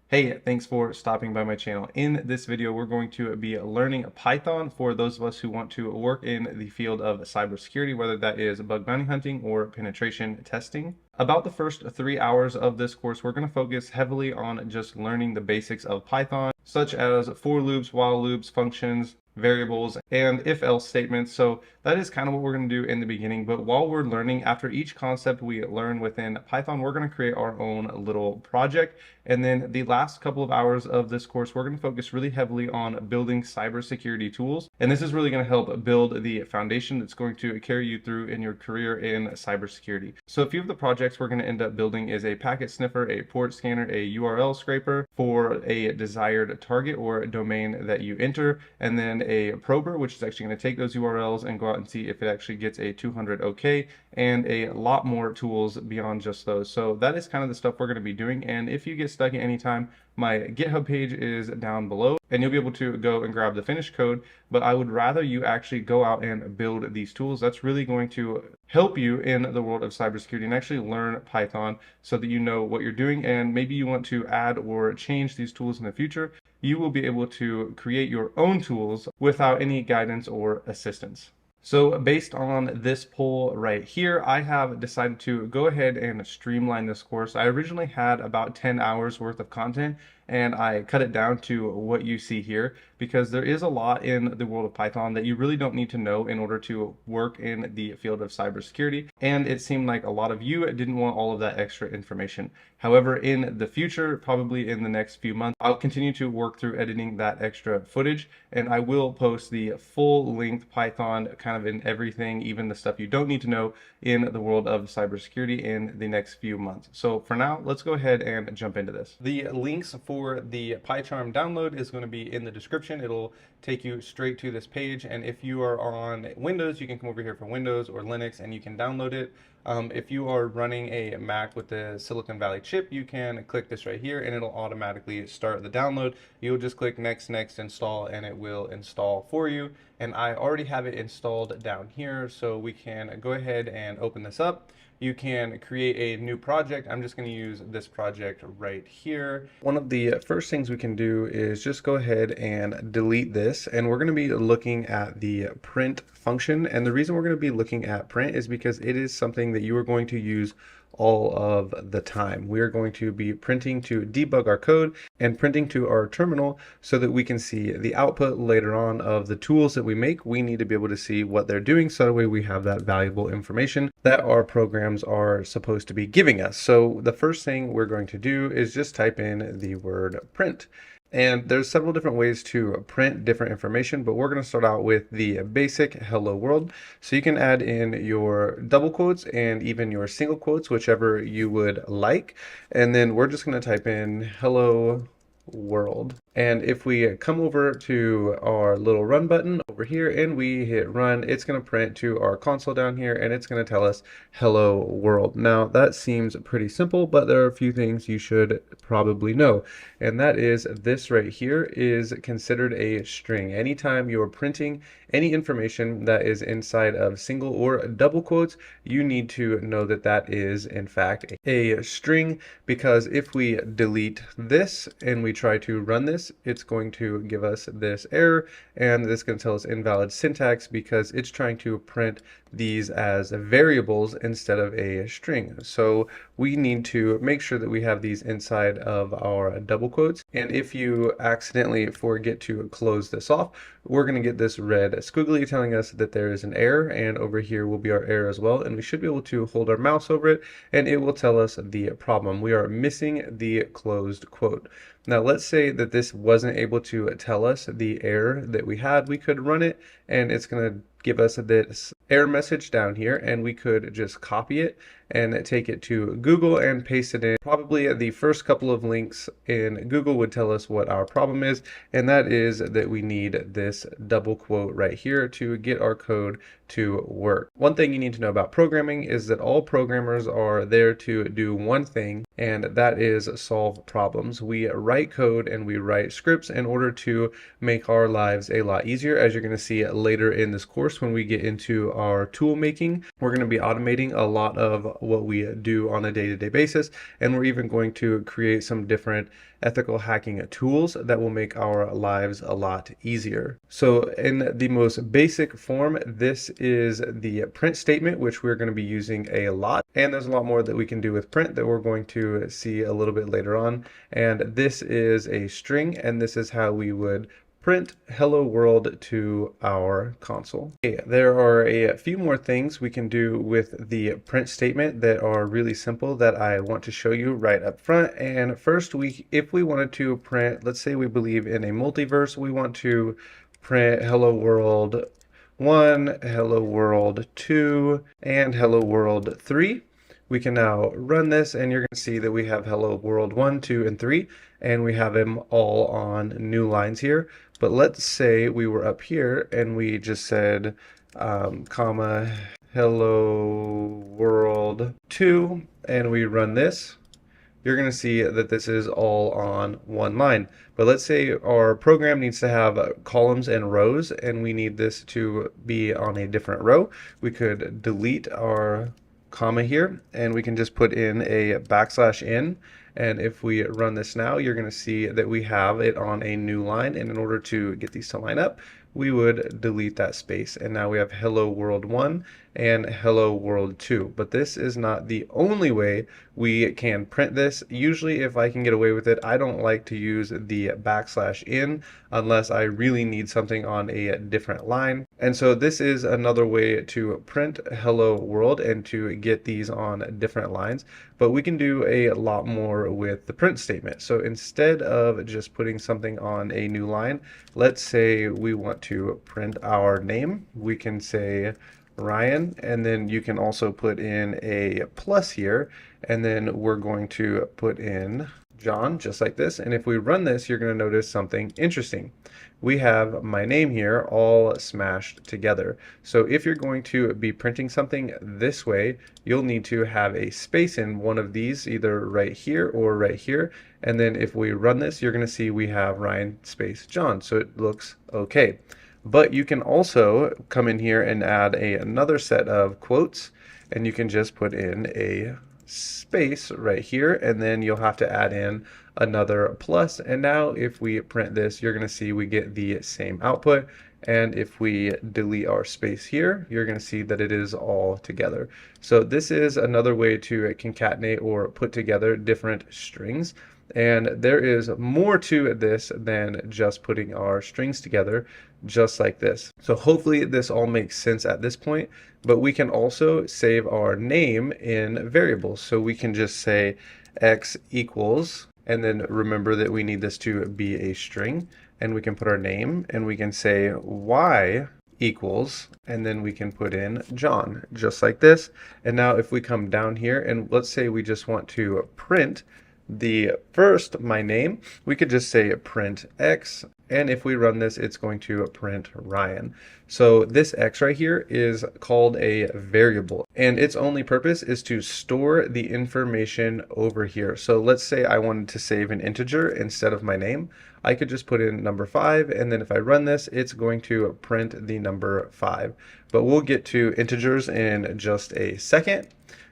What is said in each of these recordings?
Hey, thanks for stopping by my channel. In this video, we're going to be learning Python for those of us who want to work in the field of cybersecurity, whether that is bug bounty hunting or penetration testing. About the first 3 hours of this course, we're going to focus heavily on just learning the basics of Python, such as for loops, while loops, functions, variables, and if-else statements. So that is kind of what we're going to do in the beginning. But while we're learning, after each concept we learn within Python, we're going to create our own little project. And then the last couple of hours of this course, we're going to focus really heavily on building cybersecurity tools. And this is really going to help build the foundation that's going to carry you through in your career in cybersecurity. So a few of the projects we're going to end up building is a packet sniffer, a port scanner, a URL scraper for a desired target or domain that you enter, and then a prober, which is actually going to take those URLs and go out and see if it actually gets a 200 OK, and a lot more tools beyond just those. So that is kind of the stuff we're going to be doing. And if you get stuck at any time, my GitHub page is down below and you'll be able to go and grab the finished code. But I would rather you actually go out and build these tools. That's really going to help you in the world of cybersecurity and actually learn Python so that you know what you're doing, and maybe you want to add or change these tools in the future. You will be able to create your own tools without any guidance or assistance. So based on this poll right here, I have decided to go ahead and streamline this course. I originally had about 10 hours worth of content, and I cut it down to what you see here because there is a lot in the world of Python that you really don't need to know in order to work in the field of cybersecurity. And it seemed like a lot of you didn't want all of that extra information. However, in the future, probably in the next few months, I'll continue to work through editing that extra footage, and I will post the full-length Python kind of in everything, even the stuff you don't need to know in the world of cybersecurity in the next few months. So for now, let's go ahead and jump into this. The links for the PyCharm download is going to be in the description. It'll take you straight to this page, and if you are on Windows, you can come over here for Windows or Linux and you can download it. If you are running a Mac with the Silicon Valley chip, you can click this right here and it'll automatically start the download. You'll just click next, install, and it will install for you. And I already have it installed down here, so we can go ahead and open this up. You can create a new project. I'm just going to use this project right here. One of the first things we can do is just go ahead and delete this, and we're going to be looking at the print function. And the reason we're going to be looking at print is because it is something that you are going to use all of the time. We are going to be printing to debug our code and printing to our terminal so that we can see the output later on of the tools that we make. We need to be able to see what they're doing so that way we have that valuable information that our programs are supposed to be giving us. So the first thing we're going to do is just type in the word print. And there's several different ways to print different information, but we're going to start out with the basic hello world. So you can add in your double quotes and even your single quotes, whichever you would like. And then we're just going to type in hello world. And if we come over to our little run button over here and we hit run, it's going to print to our console down here and it's going to tell us hello world. Now that seems pretty simple, but there are a few things you should probably know. And that is this right here is considered a string. Anytime you're printing any information that is inside of single or double quotes, you need to know that that is in fact a string, because if we delete this and we try to run this, it's going to give us this error, and this is going to tell us invalid syntax because it's trying to print these as variables instead of a string. So we need to make sure that we have these inside of our double quotes. And if you accidentally forget to close this off, we're going to get this red squiggly telling us that there is an error, and over here will be our error as well. And we should be able to hold our mouse over it and it will tell us the problem. We are missing the closed quote. Now let's say that this wasn't able to tell us the error that we had. We could run it and it's going to give us this error message down here, and we could just copy it and take it to Google and paste it in. Probably the first couple of links in Google would tell us what our problem is, and that is that we need this double quote right here to get our code to work. One thing you need to know about programming is that all programmers are there to do one thing, and that is solve problems. We write code and we write scripts in order to make our lives a lot easier. As you're going to see later in this course when we get into our tool making, we're going to be automating a lot of what we do on a day-to-day basis, and we're even going to create some different ethical hacking tools that will make our lives a lot easier. So in the most basic form, this is the print statement, which we're going to be using a lot. And there's a lot more that we can do with print that we're going to see a little bit later on. And this is a string, and this is how we would print hello world to our console. Okay, there are a few more things we can do with the print statement that are really simple that I want to show you right up front. And first, if we wanted to print, let's say we believe in a multiverse, we want to print hello world 1, hello world 2, and hello world 3. We can now run this, and you're going to see that we have hello world 1, 2, and 3, and we have them all on new lines here. But let's say we were up here and we just said, comma, hello world 2, and we run this. You're going to see that this is all on one line. But let's say our program needs to have columns and rows, and we need this to be on a different row. We could delete our comma here, and we can just put in a \n, and if we run this now, you're going to see that we have it on a new line, and in order to get these to line up, we would delete that space, and now we have hello world 1 and hello world 2. But this is not the only way we can print this. Usually, if I can get away with it, I don't like to use the \n unless I really need something on a different line. And so this is another way to print hello world and to get these on different lines. But we can do a lot more with the print statement. So instead of just putting something on a new line, let's say we want to print our name. We can say Ryan, and then you can also put in a plus here, and then we're going to put in John, just like this. And if we run this, you're going to notice something interesting. We have my name here all smashed together. So if you're going to be printing something this way, you'll need to have a space in one of these, either right here or right here. And then if we run this, you're going to see we have Ryan space John. So it looks okay. But you can also come in here and add another set of quotes, and you can just put in a space right here, and then you'll have to add in another plus. And now if we print this, you're going to see we get the same output. And if we delete our space here, you're going to see that it is all together. So this is another way to concatenate or put together different strings. And there is more to this than just putting our strings together just like this. So hopefully this all makes sense at this point, but we can also save our name in variables. So we can just say x equals, and then remember that we need this to be a string, and we can put our name, and we can say y equals, and then we can put in John, just like this. And now if we come down here, and let's say we just want to print the first, my name, we could just say print x, and if we run this, it's going to print Ryan. So this x right here is called a variable, and its only purpose is to store the information over here. So let's say I wanted to save an integer instead of my name. I could just put in number 5, and then if I run this, it's going to print the number 5. But we'll get to integers in just a second.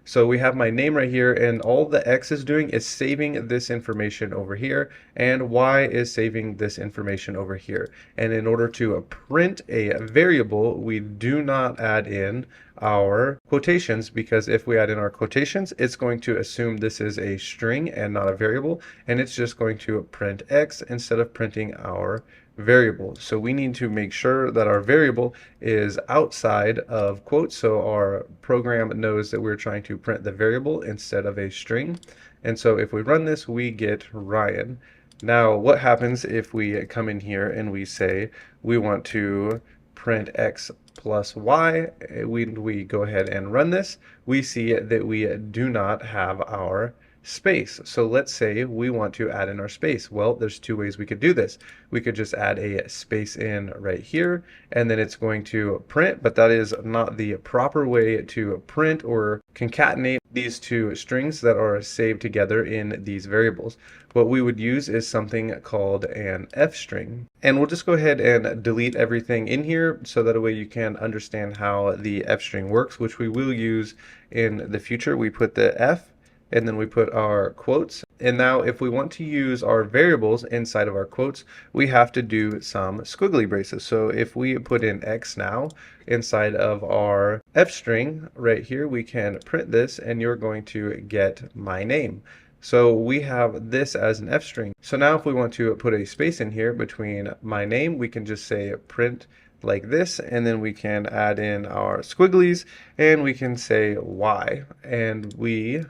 So we have my name right here, and all the X is doing is saving this information over here, and Y is saving this information over here. And in order to print a variable, we do not add in our quotations, because if we add in our quotations, it's going to assume this is a string and not a variable, and it's just going to print X instead of printing our variable. So we need to make sure that our variable is outside of quotes, so our program knows that we're trying to print the variable instead of a string. And so if we run this, we get Ryan. Now what happens if we come in here and we say we want to print x plus y? We go ahead and run this, we see that we do not have our space. So let's say we want to add in our space. Well, there's two ways we could do this. We could just add a space in right here, and then it's going to print, but that is not the proper way to print or concatenate these two strings that are saved together in these variables. What we would use is something called an F string. And we'll just go ahead and delete everything in here so that way you can understand how the F string works, which we will use in the future. We put the F, and then we put our quotes. And now if we want to use our variables inside of our quotes, we have to do some squiggly braces. So if we put in X now inside of our F string right here, we can print this and you're going to get my name. So we have this as an F string. So now if we want to put a space in here between my name, we can just say print like this, and then we can add in our squigglies and we can say Y, and we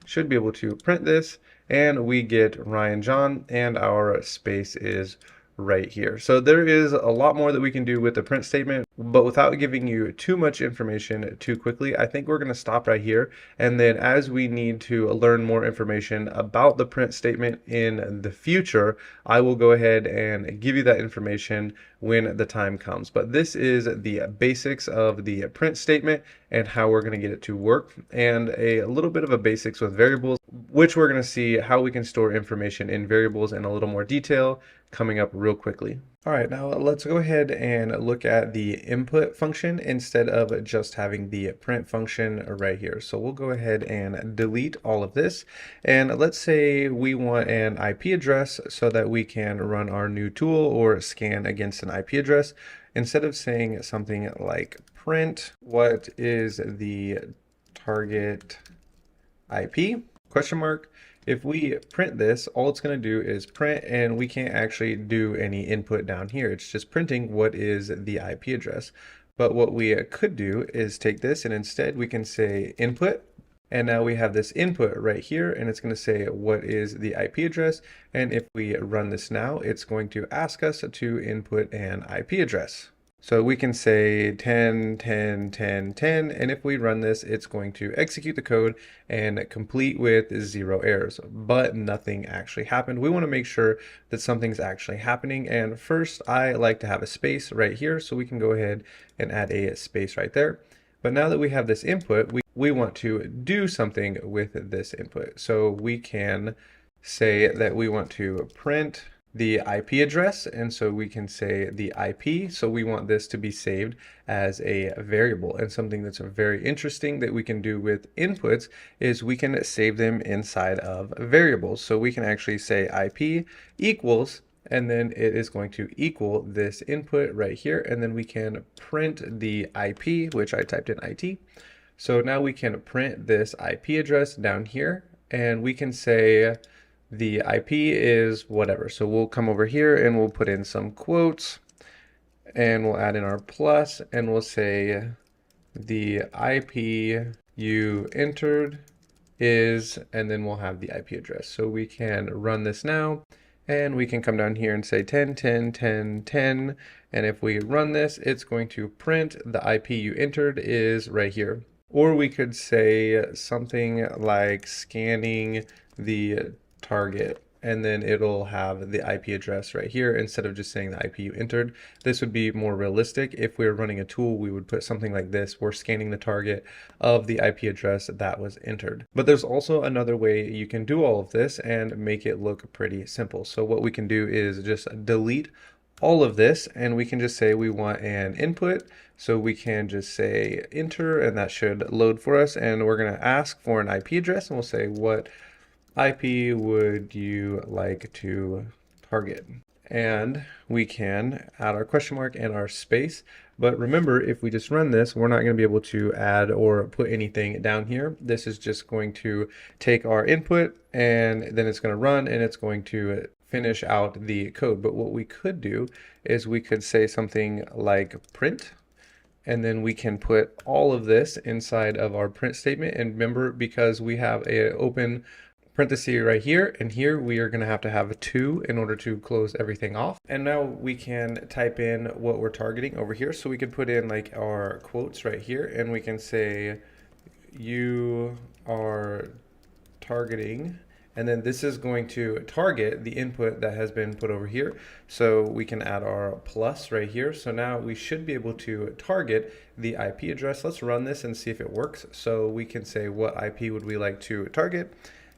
should be able to print this and we get Ryan John and our space is right here. So there is a lot more that we can do with the print statement, but without giving you too much information too quickly, I think we're going to stop right here. And then as we need to learn more information about the print statement in the future, I will go ahead and give you that information when the time comes. But this is the basics of the print statement and how we're going to get it to work, and a little bit of a basics with variables, which we're going to see how we can store information in variables in a little more detail coming up real quickly. All right, now let's go ahead and look at the input function instead of just having the print function right here. So we'll go ahead and delete all of this. And let's say we want an IP address so that we can run our new tool or scan against an IP address. Instead of saying something like print, what is the target IP? Question mark. If we print this, all it's going to do is print, and we can't actually do any input down here. It's just printing what is the IP address. But what we could do is take this and instead we can say input. And now we have this input right here, and it's going to say what is the IP address. And if we run this now, it's going to ask us to input an IP address. So we can say 10, 10, 10, 10, and if we run this, it's going to execute the code and complete with 0 errors, but nothing actually happened. We want to make sure that something's actually happening, and first I like to have a space right here, so we can go ahead and add a space right there. But now that we have this input, we want to do something with this input. So we can say that we want to print the IP address, and so we can say the IP. So we want this to be saved as a variable, and something that's very interesting that we can do with inputs is we can save them inside of variables. So we can actually say IP equals, and then it is going to equal this input right here, and then we can print the IP, which I typed in IT. So now we can print this IP address down here, and we can say the IP is whatever. So we'll come over here and we'll put in some quotes and we'll add in our plus and we'll say the IP you entered is, and then we'll have the IP address. So we can run this now and we can come down here and say 10, 10, 10, 10. And if we run this, it's going to print the IP you entered is right here. Or we could say something like scanning the target, and then it'll have the IP address right here instead of just saying the IP you entered. This would be more realistic. If we were running a tool, we would put something like this. We're scanning the target of the IP address that was entered. But there's also another way you can do all of this and make it look pretty simple. So what we can do is just delete all of this, and we can just say we want an input. So we can just say enter, and that should load for us. And we're going to ask for an IP address, and we'll say what IP would you like to target? And we can add our question mark and our space. But remember, if we just run this, we're not going to be able to add or put anything down here. This is just going to take our input, and then it's going to run, and it's going to finish out the code. But what we could do is we could say something like print, and then we can put all of this inside of our print statement. And remember, because we have an open parenthesis right here, and here we are going to have a 2 in order to close everything off. And now we can type in what we're targeting over here. So we could put in like our quotes right here, and we can say you are targeting, and then this is going to target the input that has been put over here. So we can add our plus right here. So now we should be able to target the IP address. Let's run this and see if it works. So we can say what IP would we like to target?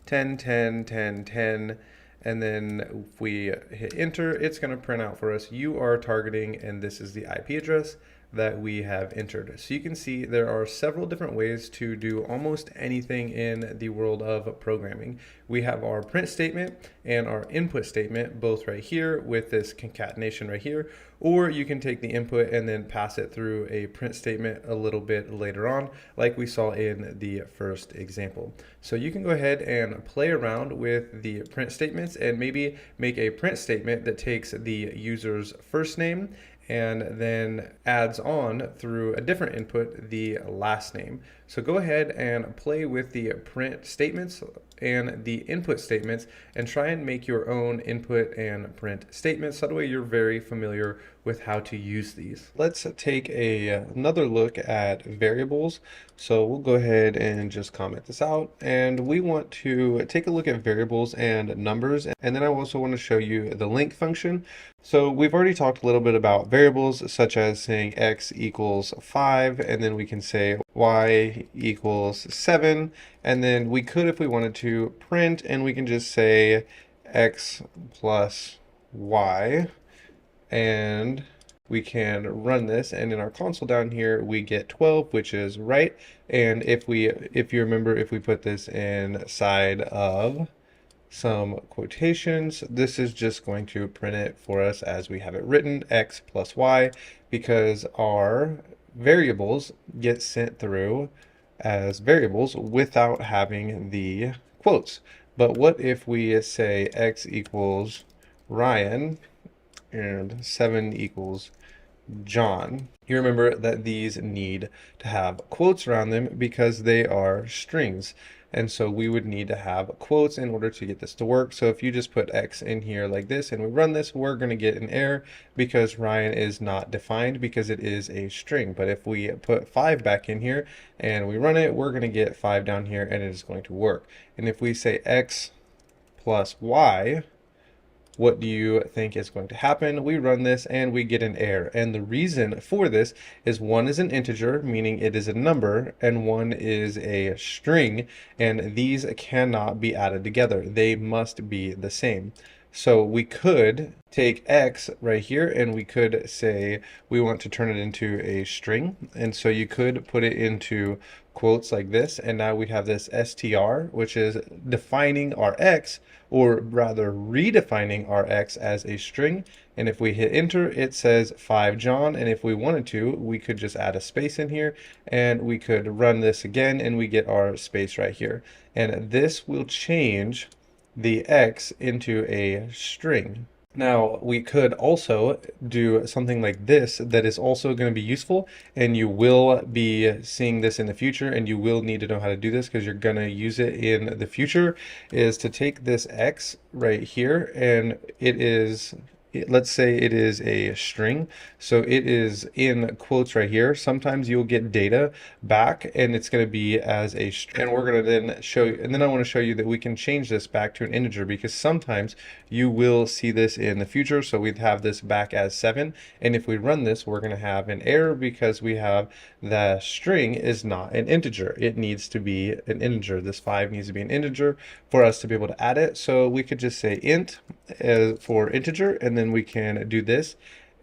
10, 10, 10, 10, and then if we hit enter, it's going to print out for us, you are targeting, and this is the IP address that we have entered. So you can see there are several different ways to do almost anything in the world of programming. We have our print statement and our input statement both right here with this concatenation right here, or you can take the input and then pass it through a print statement a little bit later on, like we saw in the first example. So you can go ahead and play around with the print statements and maybe make a print statement that takes the user's first name and then adds on through a different input the last name. So go ahead and play with the print statements and the input statements and try and make your own input and print statements. So that way you're very familiar with how to use these. Let's take another look at variables. So we'll go ahead and just comment this out. And we want to take a look at variables and numbers. And then I also want to show you the link function. So we've already talked a little bit about variables, such as saying x equals 5, and then we can say y equals 7. And then we could, if we wanted to, print, and we can just say x plus y. And we can run this, and in our console down here we get 12, which is right. And if you remember, if we put this inside of some quotations, this is just going to print it for us as we have it written, x plus y, because our variables get sent through as variables without having the quotes. But what if we say x equals Ryan and 7 equals John? You remember that these need to have quotes around them because they are strings. And so we would need to have quotes in order to get this to work. So if you just put x in here like this and we run this, we're going to get an error because Ryan is not defined because it is a string. But if we put 5 back in here and we run it, we're going to get 5 down here and it is going to work. And if we say x plus y, what do you think is going to happen? We run this and we get an error. And the reason for this is 1 is an integer, meaning it is a number, and 1 is a string, and these cannot be added together. They must be the same. So we could take x right here and we could say we want to turn it into a string. And so you could put it into quotes like this. And now we have this str, which is defining our x, or rather redefining our x as a string. And if we hit enter, it says 5 John. And if we wanted to, we could just add a space in here and we could run this again and we get our space right here. And this will change the x into a string. Now we could also do something like this that is also going to be useful, and you will be seeing this in the future, and you will need to know how to do this because you're going to use it in the future, is to take this x right here, and let's say it is a string, so it is in quotes right here. Sometimes you'll get data back and it's going to be as a string, and we're going to then show you, and then I want to show you that we can change this back to an integer, because sometimes you will see this in the future. So we'd have this back as 7, and if we run this, we're going to have an error because we have the string is not an integer. It needs to be an integer. This 5 needs to be an integer for us to be able to add it. So we could just say int for integer, and then we can do this,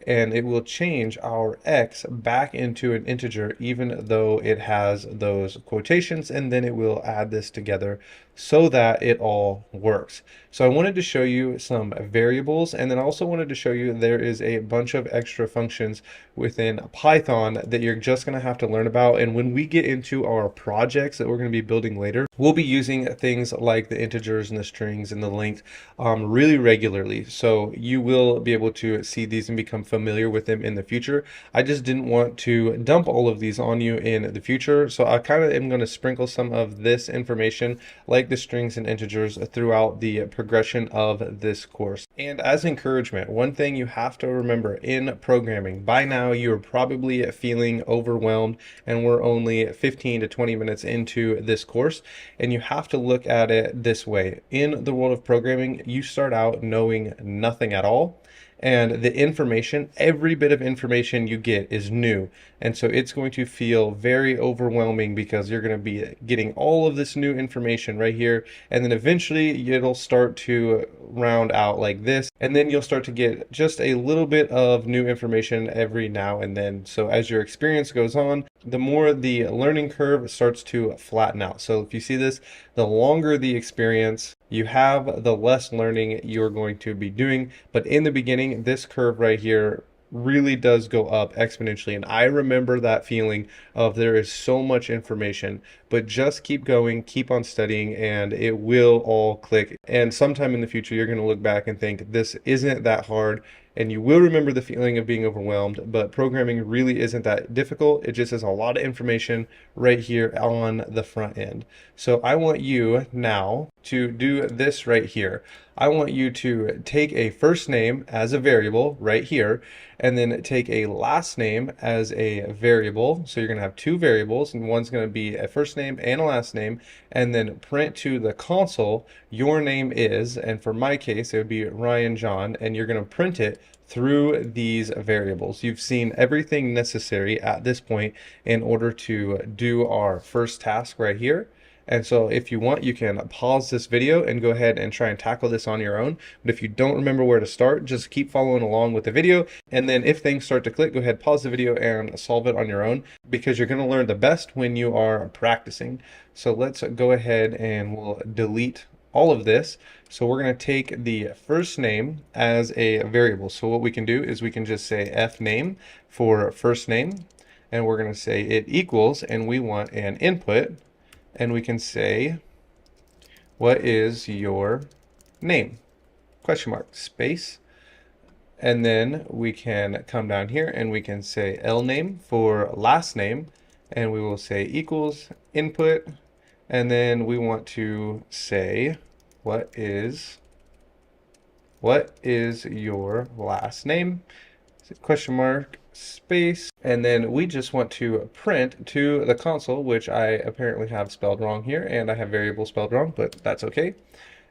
and it will change our x back into an integer even though it has those quotations, and then it will add this together so that it all works. So I wanted to show you some variables, and then also wanted to show you there is a bunch of extra functions within Python that you're just going to have to learn about. And when we get into our projects that we're going to be building later, we'll be using things like the integers and the strings and the length really regularly. So you will be able to see these and become familiar with them in the future. I just didn't want to dump all of these on you in the future. So I kind of am going to sprinkle some of this information, like the strings and integers, throughout the progression of this course. And as encouragement, one thing you have to remember in programming, by now you're probably feeling overwhelmed, and we're only 15 to 20 minutes into this course, and you have to look at it this way. In the world of programming, you start out knowing nothing at all, and the information, every bit of information you get is new. And so it's going to feel very overwhelming because you're going to be getting all of this new information right here. And then eventually it'll start to round out like this. And then you'll start to get just a little bit of new information every now and then. So as your experience goes on, the more the learning curve starts to flatten out. So if you see this, the longer the experience you have, the less learning you're going to be doing. But in the beginning, this curve right here really does go up exponentially. And I remember that feeling of there is so much information, but just keep going, keep on studying, and it will all click. And sometime in the future, you're going to look back and think this isn't that hard. And you will remember the feeling of being overwhelmed, but programming really isn't that difficult. It just is a lot of information right here on the front end. So I want you now to do this right here. I want you to take a first name as a variable right here, and then take a last name as a variable. So you're going to have two variables, and one's going to be a first name and a last name, and then print to the console your name is, and for my case, it would be Ryan John, and you're going to print it through these variables. You've seen everything necessary at this point in order to do our first task right here. And so if you want, you can pause this video and go ahead and try and tackle this on your own. But if you don't remember where to start, just keep following along with the video. And then if things start to click, go ahead, pause the video and solve it on your own, because you're going to learn the best when you are practicing. So let's go ahead and we'll delete all of this. So we're going to take the first name as a variable. So what we can do is we can just say f name for first name, and we're going to say it equals, and we want an input, and we can say, what is your name? Question mark, space. And then we can come down here and we can say L name for last name, and we will say equals input, and then we want to say, what is your last name? Question mark, space, and then we just want to print to the console, which I apparently have spelled wrong here, and I have variable spelled wrong, but that's okay.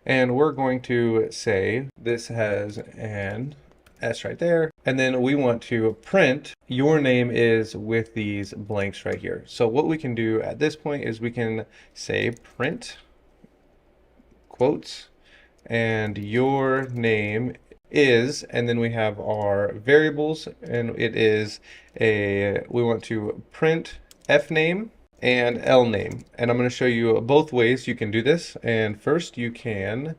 And we're going to say this has an S right there, and then we want to print your name is with these blanks right here. So what we can do at this point is we can say print quotes and your name is, and then we have our variables, and it is we want to print f name and L name. And I'm going to show you both ways you can do this. And first you can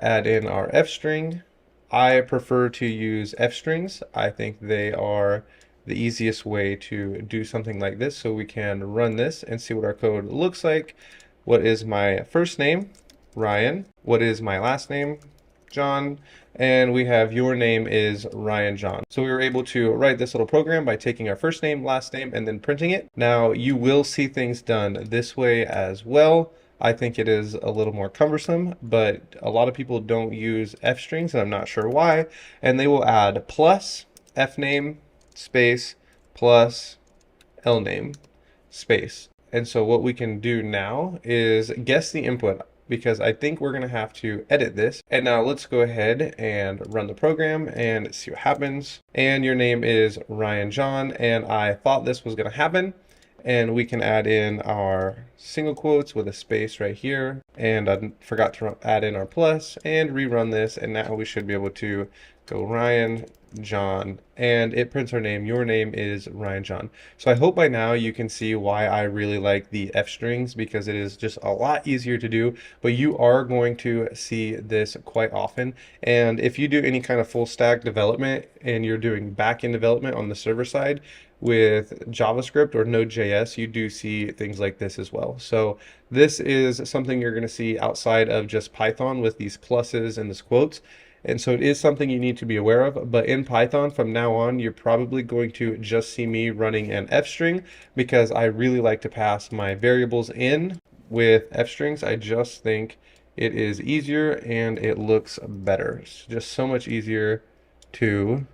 add in our f string. I prefer to use f strings. I think they are the easiest way to do something like this. So we can run this and see what our code looks like. What is my first name? Ryan. What is my last name? John. And we have your name is Ryan John. So we were able to write this little program by taking our first name, last name, and then printing it. Now you will see things done this way as well. I think it is a little more cumbersome, but a lot of people don't use f strings, and I'm not sure why. And they will add plus f name space plus L name space. And so what we can do now is guess the input, because I think we're going to have to edit this. And now let's go ahead and run the program and see what happens. And your name is Ryan John, and I thought this was going to happen. And we can add in our single quotes with a space right here. And I forgot to add in our plus, and rerun this. And now we should be able to go Ryan John, and it prints our name. Your name is Ryan John. So I hope by now you can see why I really like the f strings, because it is just a lot easier to do, but you are going to see this quite often. And if you do any kind of full stack development and you're doing back-end development on the server side with JavaScript or Node.js, you do see things like this as well. So this is something you're going to see outside of just Python with these pluses and these quotes. And so it is something you need to be aware of. But in Python, from now on, you're probably going to just see me running an f string, because I really like to pass my variables in with f strings. I just think it is easier and it looks better. It's just so much easier to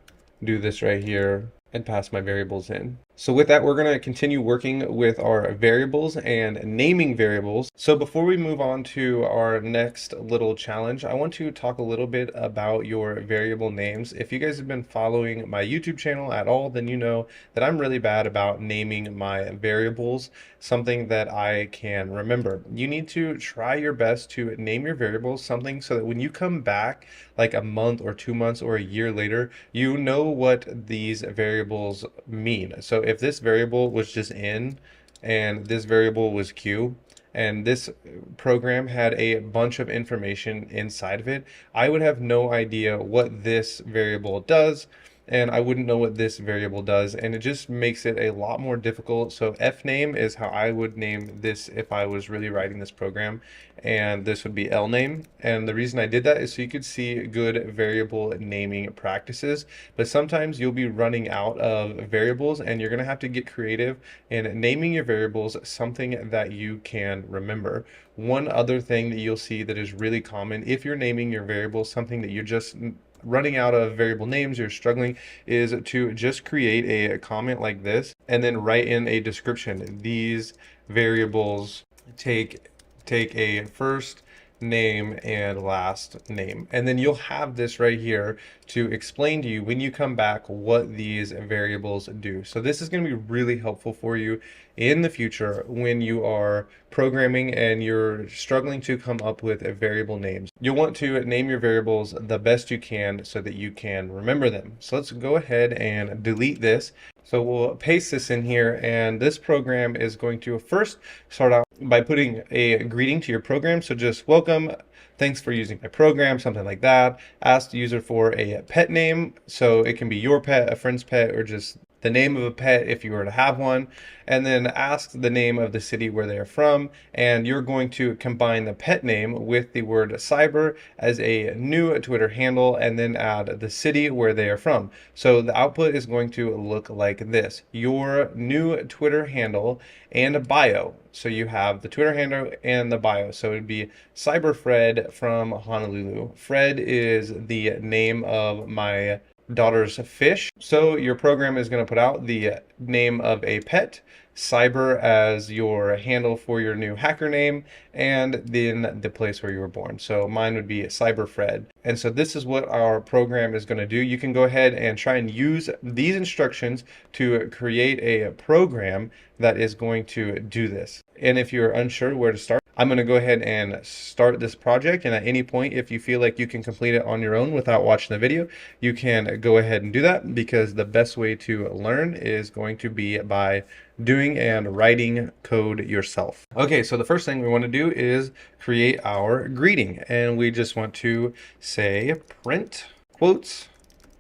do this right here and pass my variables in. So with that, we're going to continue working with our variables and naming variables. So before we move on to our next little challenge, I want to talk a little bit about your variable names. If you guys have been following my YouTube channel at all, then you know that I'm really bad about naming my variables, something that I can remember. You need to try your best to name your variables something so that when you come back like a month or 2 months or a year later, you know what these variables mean. So if this variable was just in and this variable was q, and this program had a bunch of information inside of it, I would have no idea what this variable does, and I wouldn't know what this variable does, and it just makes it a lot more difficult. So fname is how I would name this if I was really writing this program, and this would be lname. And the reason I did that is so you could see good variable naming practices, but sometimes you'll be running out of variables and you're going to have to get creative in naming your variables something that you can remember. One other thing that you'll see that is really common if you're naming your variables something that you're just running out of variable names, you're struggling, is to just create a comment like this and then write in a description. These variables take a first name and last name, and then you'll have this right here to explain to you when you come back what these variables do. So this is going to be really helpful for you in the future when you are programming and you're struggling to come up with variable names. You'll want to name your variables the best you can so that you can remember them. So let's go ahead and delete this. So we'll paste this in here, and this program is going to first start out by putting a greeting to your program. So just welcome, thanks for using my program, something like that. Ask the user for a pet name. So it can be your pet, a friend's pet, or just the name of a pet if you were to have one, and then ask the name of the city where they are from, and you're going to combine the pet name with the word cyber as a new Twitter handle, and then add the city where they are from. So the output is going to look like this: your new Twitter handle and a bio. So you have the Twitter handle and the bio. So it'd be CyberFred from Honolulu. Fred is the name of my daughter's fish. So your program is going to put out the name of a pet, cyber as your handle for your new hacker name, and then the place where you were born. So mine would be CyberFred. And so this is what our program is going to do. You can go ahead and try and use these instructions to create a program that is going to do this. And if you're unsure where to start, I'm going to go ahead and start this project, and at any point, if you feel like you can complete it on your own without watching the video, you can go ahead and do that, because the best way to learn is going to be by doing and writing code yourself. Okay, so the first thing we want to do is create our greeting, and we just want to say print quotes,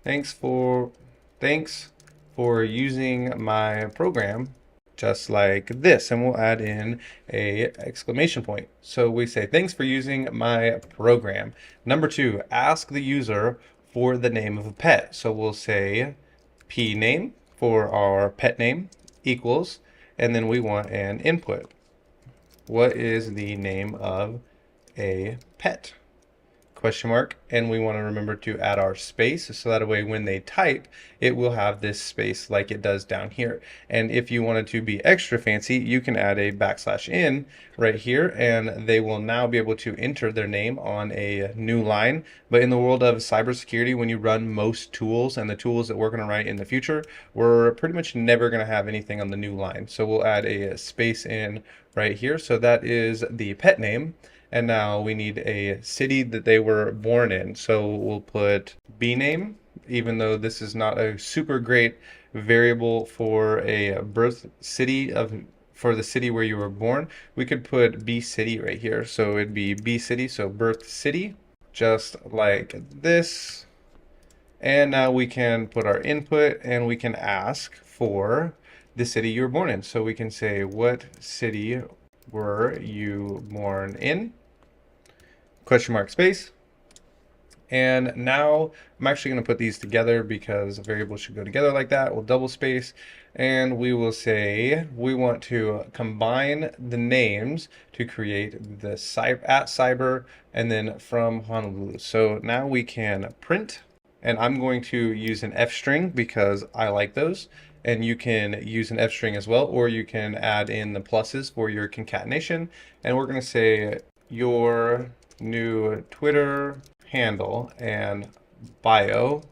thanks for using my program, just like this, and we'll add in a exclamation point. So we say, thanks for using my program. Number 2, ask the user for the name of a pet. So we'll say p name for our pet name equals, and then we want an input. What is the name of a pet? Question mark, and we want to remember to add our space, so that way when they type, it will have this space like it does down here. And if you wanted to be extra fancy, you can add a \n right here, and they will now be able to enter their name on a new line. But in the world of cybersecurity, when you run most tools and the tools that we're going to write in the future, we're pretty much never going to have anything on the new line. So we'll add a space in right here. So that is the pet name. And now we need a city that they were born in. So we'll put B name, even though this is not a super great variable for a birth city for the city where you were born. We could put B city right here. So it'd be B city, so birth city, just like this. And now we can put our input, and we can ask for the city you were born in. So we can say, what city were you born in? Question mark space. And now I'm actually going to put these together because variables should go together like that. We'll double space, and we will say we want to combine the names to create the @cyber and then from Honolulu. So now we can print, and I'm going to use an F string because I like those. and you can use an F string as well, or you can add in the pluses for your concatenation. And we're going to say your new Twitter handle and bio,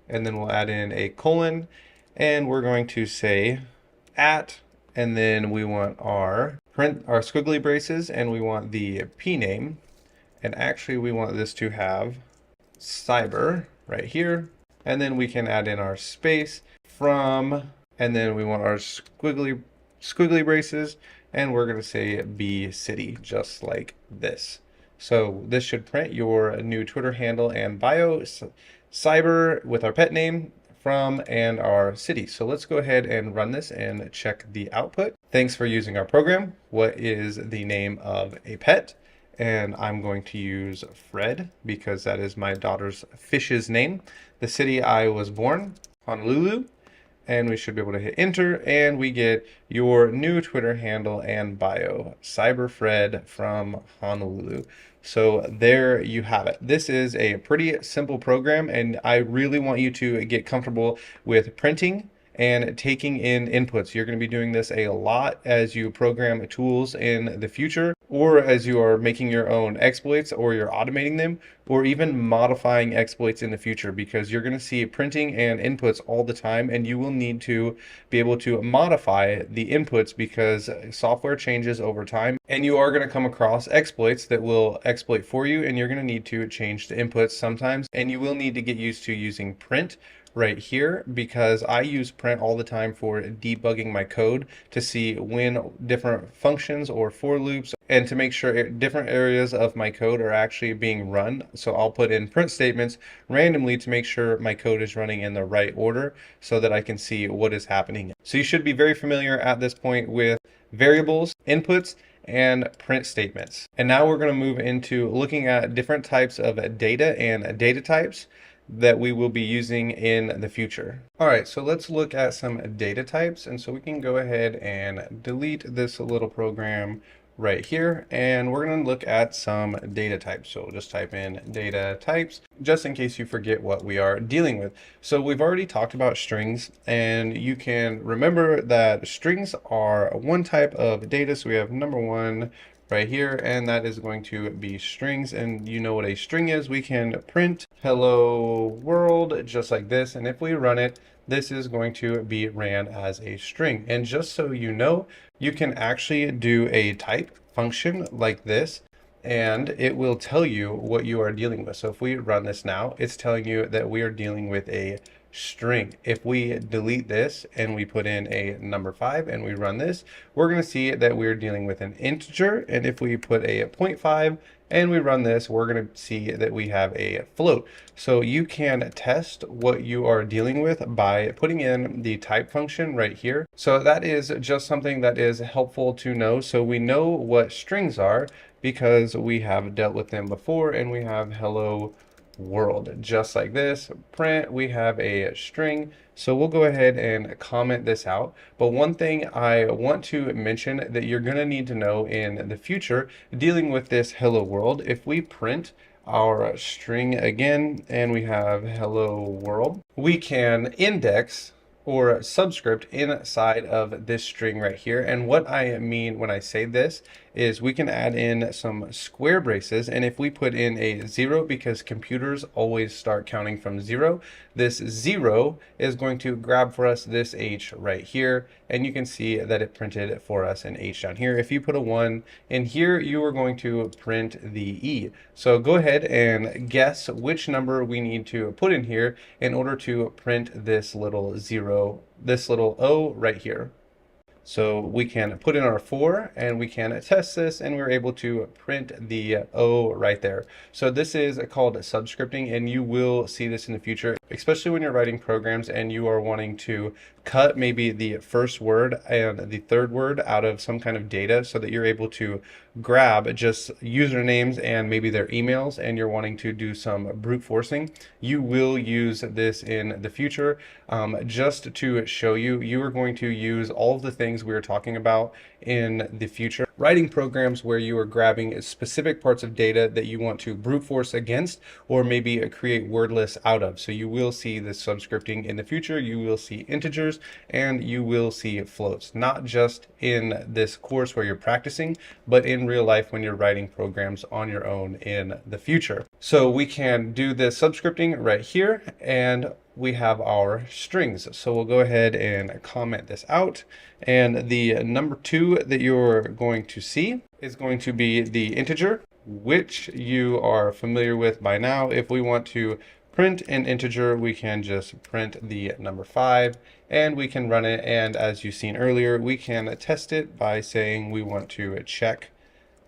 and then we'll add in a colon, and we're going to say at, and then we want our squiggly braces, and we want the P name, and actually we want this to have cyber right here, and then we can add in our space from, and then we want our squiggly braces, and we're going to say B city, just like this. So this should print your new Twitter handle and bio, cyber with our pet name, from, and our city. So let's go ahead and run this and check the output. Thanks for using our program. What is the name of a pet? And I'm going to use Fred because that is my daughter's fish's name. The city I was born, Honolulu. And we should be able to hit enter, and we get your new Twitter handle and bio, CyberFred from Honolulu. So there you have it. This is a pretty simple program, and I really want you to get comfortable with printing and taking in inputs. You're going to be doing this a lot as you program tools in the future, or as you are making your own exploits, or you're automating them, or even modifying exploits in the future, because you're going to see printing and inputs all the time, and you will need to be able to modify the inputs because software changes over time, and you are going to come across exploits that will exploit for you, and you're going to need to change the inputs sometimes, and you will need to get used to using print right here, because I use print all the time for debugging my code to see when different functions or for loops, and to make sure different areas of my code are actually being run. So I'll put in print statements randomly to make sure my code is running in the right order so that I can see what is happening. So you should be very familiar at this point with variables, inputs, and print statements. And now we're going to move into looking at different types of data and data types that we will be using in the future. All right, so let's look at some data types. And so we can go ahead and delete this little program right here, and we're going to look at some data types. So we'll just type in data types just in case you forget what we are dealing with. So we've already talked about strings, and you can remember that strings are one type of data. So we have number one right here, and that is going to be strings. And you know what a string is. We can print hello world just like this, and if we run it, this is going to be ran as a string. And just so you know, you can actually do a type function like this, and it will tell you what you are dealing with. So if we run this now, it's telling you that we are dealing with a string. If we delete this and we put in a number 5 and we run this, we're going to see that we're dealing with an integer. And if we put a 0.5 and we run this, we're going to see that we have a float. So you can test what you are dealing with by putting in the type function right here. So that is just something that is helpful to know. So we know what strings are because we have dealt with them before, and we have hello world just like this. Print, we have a string. So we'll go ahead and comment this out. But one thing I want to mention that you're going to need to know in the future dealing with this hello world, if we print our string again and we have hello world, we can index or subscript inside of this string right here. And what I mean when I say this is we can add in some square braces, and if we put in a 0, because computers always start counting from 0, this 0 is going to grab for us this H right here, and you can see that it printed for us an H down here. If you put a 1 in here, you are going to print the E. So go ahead and guess which number we need to put in here in order to print this little 0, this little O right here. So we can put in our 4 and we can test this, and we're able to print the O right there. So this is called subscripting, and you will see this in the future, especially when you're writing programs and you are wanting to cut maybe the first word and the third word out of some kind of data so that you're able to grab just usernames and maybe their emails, and you're wanting to do some brute forcing. You will use this in the future. Just to show you, you are going to use all of the things we are talking about in the future. writing programs where you are grabbing specific parts of data that you want to brute force against, or maybe create word lists out of. So you will see this subscripting in the future. You will see integers and you will see floats, not just in this course where you're practicing, but in real life when you're writing programs on your own in the future. So we can do this subscripting right here, and we have our strings. So we'll go ahead and comment this out. And the number 2 that you're going to see is going to be the integer, which you are familiar with by now. If we want to print an integer, we can just print the number 5 and we can run it. And as you've seen earlier, we can test it by saying we want to check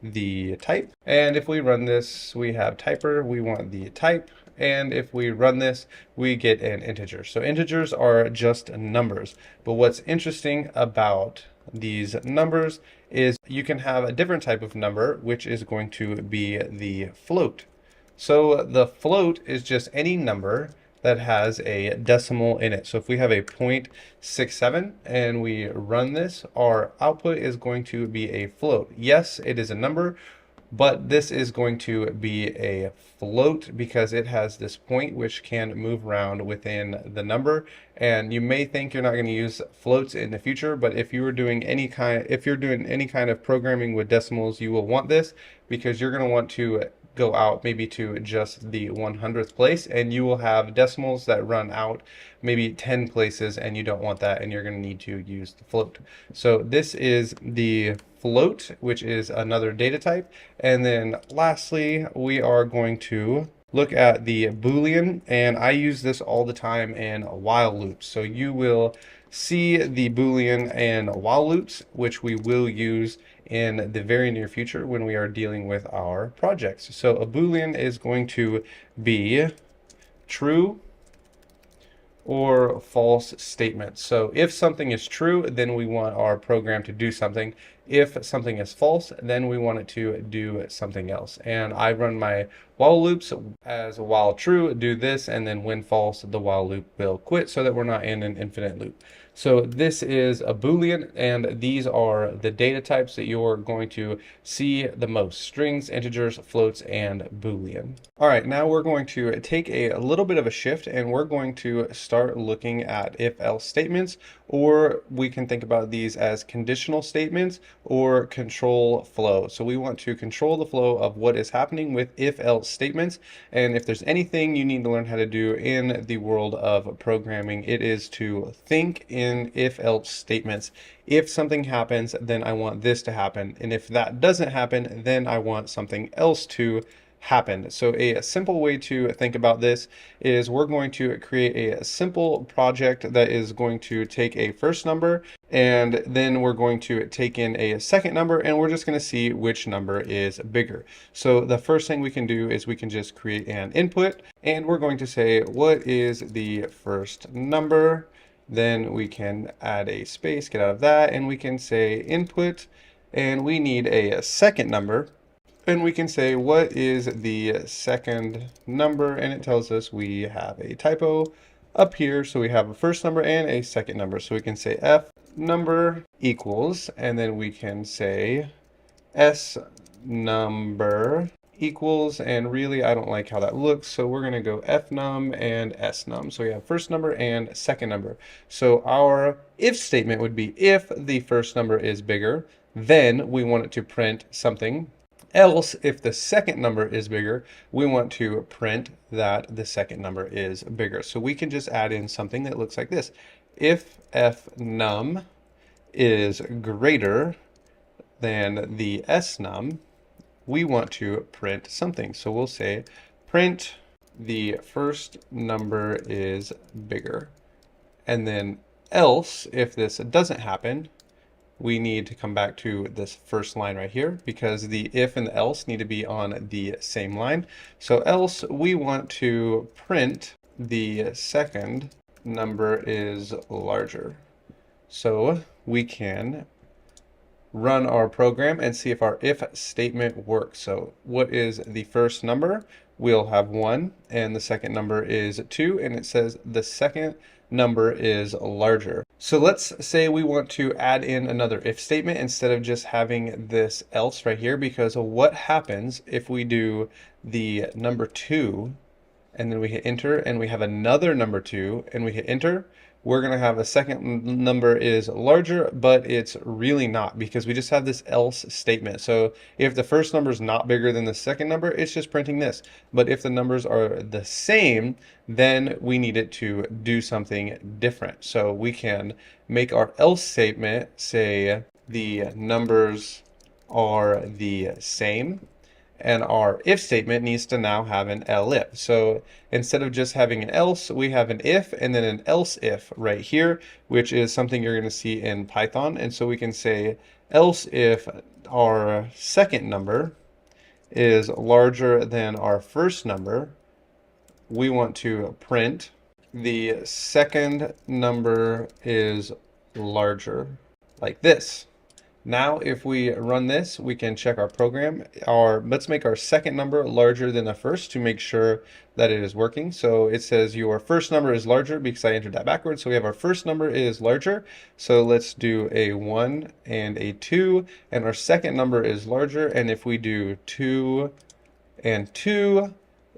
the type. And if we run this, we have typer, we want the type. And if we run this, we get an integer. So integers are just numbers. But what's interesting about these numbers is you can have a different type of number, which is going to be the float. So the float is just any number that has a decimal in it. So if we have a 0.67 and we run this, our output is going to be a float. Yes, it is a number, but this is going to be a float because it has this point which can move around within the number. And you may think you're not going to use floats in the future, but if you're doing any kind of programming with decimals, you will want this because you're going to want to go out maybe to just the 100th place, and you will have decimals that run out maybe 10 places, and you don't want that, and you're going to need to use the float. So this is the float, which is another data type. And then lastly, we are going to look at the Boolean, and I use this all the time in while loops. So you will see the Boolean and while loops, which we will use in the very near future when we are dealing with our projects. So a Boolean is going to be true or false statement. So if something is true, then we want our program to do something. If something is false, then we want it to do something else. And I run my while loops as while true, do this, and then when false, the while loop will quit so that we're not in an infinite loop. So this is a Boolean, and these are the data types that you're going to see the most: strings, integers, floats, and Boolean. All right, now we're going to take a little bit of a shift, and we're going to start looking at if-else statements, or we can think about these as conditional statements or control flow. So we want to control the flow of what is happening with if-else statements. And if there's anything you need to learn how to do in the world of programming, it is to think in if-else statements. If something happens, then I want this to happen. And if that doesn't happen, then I want something else to happen. So a simple way to think about this is we're going to create a simple project that is going to take a first number, and then we're going to take in a second number, and we're just going to see which number is bigger. So the first thing we can do is we can just create an input, and we're going to say what is the first number. Then we can add a space, get out of that, and we can say input, and we need a second number. And we can say, what is the second number? And it tells us we have a typo up here. So we have a first number and a second number. So we can say F number equals, and then we can say S number equals, and really I don't like how that looks, so we're going to go fnum and snum. So we have first number and second number. So our if statement would be if the first number is bigger, then we want it to print something. Else, if the second number is bigger, we want to print that the second number is bigger. So we can just add in something that looks like this. If fnum is greater than the snum, we want to print something. So we'll say print the first number is bigger. And then else, if this doesn't happen, we need to come back to this first line right here because the if and the else need to be on the same line. So else, we want to print the second number is larger. So we can run our program and see if our if statement works. So what is the first number? we'll have 1, and the second number is 2, and it says the second number is larger. So let's say we want to add in another if statement instead of just having this else right here, because what happens if we do the number 2 and then we hit enter and we have another number 2 and we hit enter? We're going to have a second number is larger, but it's really not, because we just have this else statement. So if the first number is not bigger than the second number, it's just printing this. But if the numbers are the same, then we need it to do something different. So we can make our else statement say the numbers are the same, and our if statement needs to now have an elif. So instead of just having an else, we have an if and then an else if right here, which is something you're going to see in Python. And so we can say else if our second number is larger than our first number, we want to print the second number is larger, like this. Now, if we run this, we can check our program. Let's make our second number larger than the first to make sure that it is working. So it says your first number is larger because I entered that backwards. So we have our first number is larger. So let's do a 1 and a 2, and our second number is larger. And if we do 2 and 2,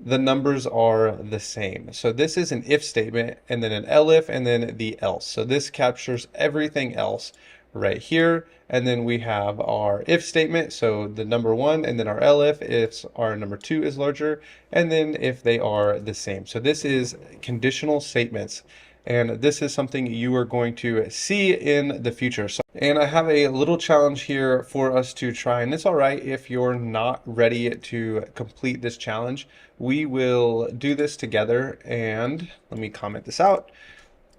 the numbers are the same. So this is an if statement, and then an elif, and then the else. So this captures everything else right here. And then we have our if statement, so the number 1, and then our elif if our number 2 is larger, and then if they are the same. So this is conditional statements, and this is something you are going to see in the future. And I have a little challenge here for us to try, and it's all right if you're not ready to complete this challenge. We will do this together, and let me comment this out,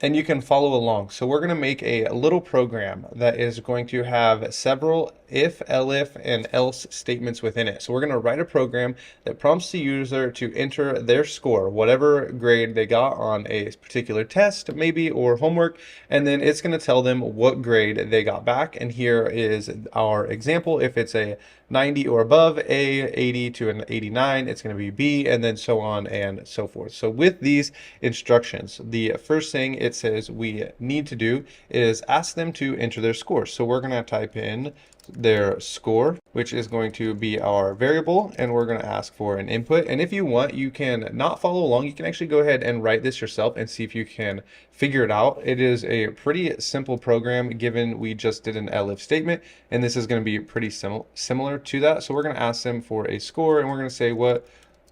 and you can follow along. So we're going to make a little program that is going to have several if, elif, and else statements within it. So we're going to write a program that prompts the user to enter their score, whatever grade they got on a particular test, maybe, or homework, and then it's going to tell them what grade they got back. And here is our example. If it's a 90 or above, A, 80 to an 89, it's going to be B, and then so on and so forth. So with these instructions, the first thing it says we need to do is ask them to enter their score. So we're going to type in their score, which is going to be our variable, and we're going to ask for an input. And if you want, you can not follow along. You can actually go ahead and write this yourself and see if you can figure it out. It is a pretty simple program, given we just did an elif statement, and this is going to be pretty similar to that. So we're going to ask them for a score, and we're going to say, what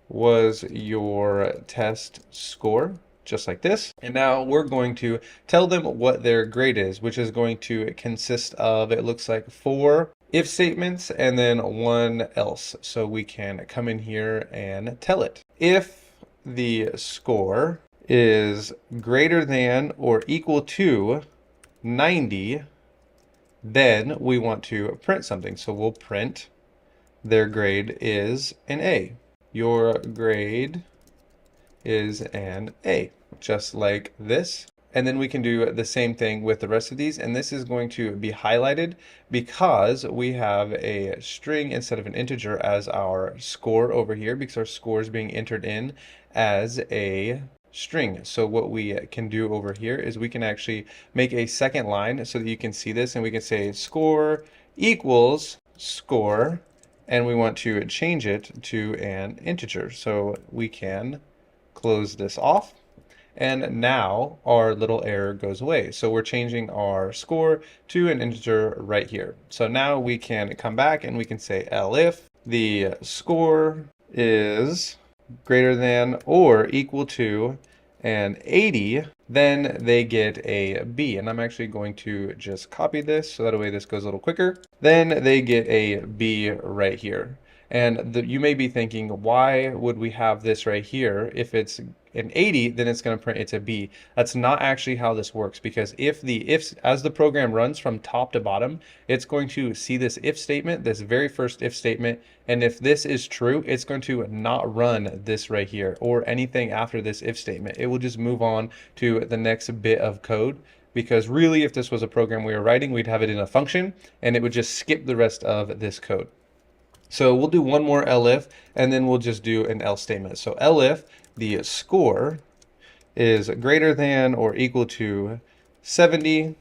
was your test score? Just like this. And now we're going to tell them what their grade is, which is going to consist of, it looks like, 4 if statements and then 1 else. So we can come in here and tell it. If the score is greater than or equal to 90, then we want to print something. So we'll print their grade is an A. Your grade is an A, just like this. And then we can do the same thing with the rest of these, and this is going to be highlighted because we have a string instead of an integer as our score over here, because our score is being entered in as a string. So what we can do over here is we can actually make a second line so that you can see this, and we can say score equals score, and we want to change it to an integer. So we can close this off, and now our little error goes away. So we're changing our score to an integer right here. So now we can come back and we can say elif the score is greater than or equal to an 80, then they get a B. And I'm actually going to just copy this so that way this goes a little quicker. Then they get a B right here. And you may be thinking, why would we have this right here? If it's an 80, then it's going to print it's a B. That's not actually how this works, because as the program runs from top to bottom, it's going to see this if statement, this very first if statement, and if this is true, it's going to not run this right here or anything after this if statement. It will just move on to the next bit of code, because really, if this was a program we were writing, we'd have it in a function and it would just skip the rest of this code. So we'll do one more elif, and then we'll just do an else statement. So elif, the score is greater than or equal to 70,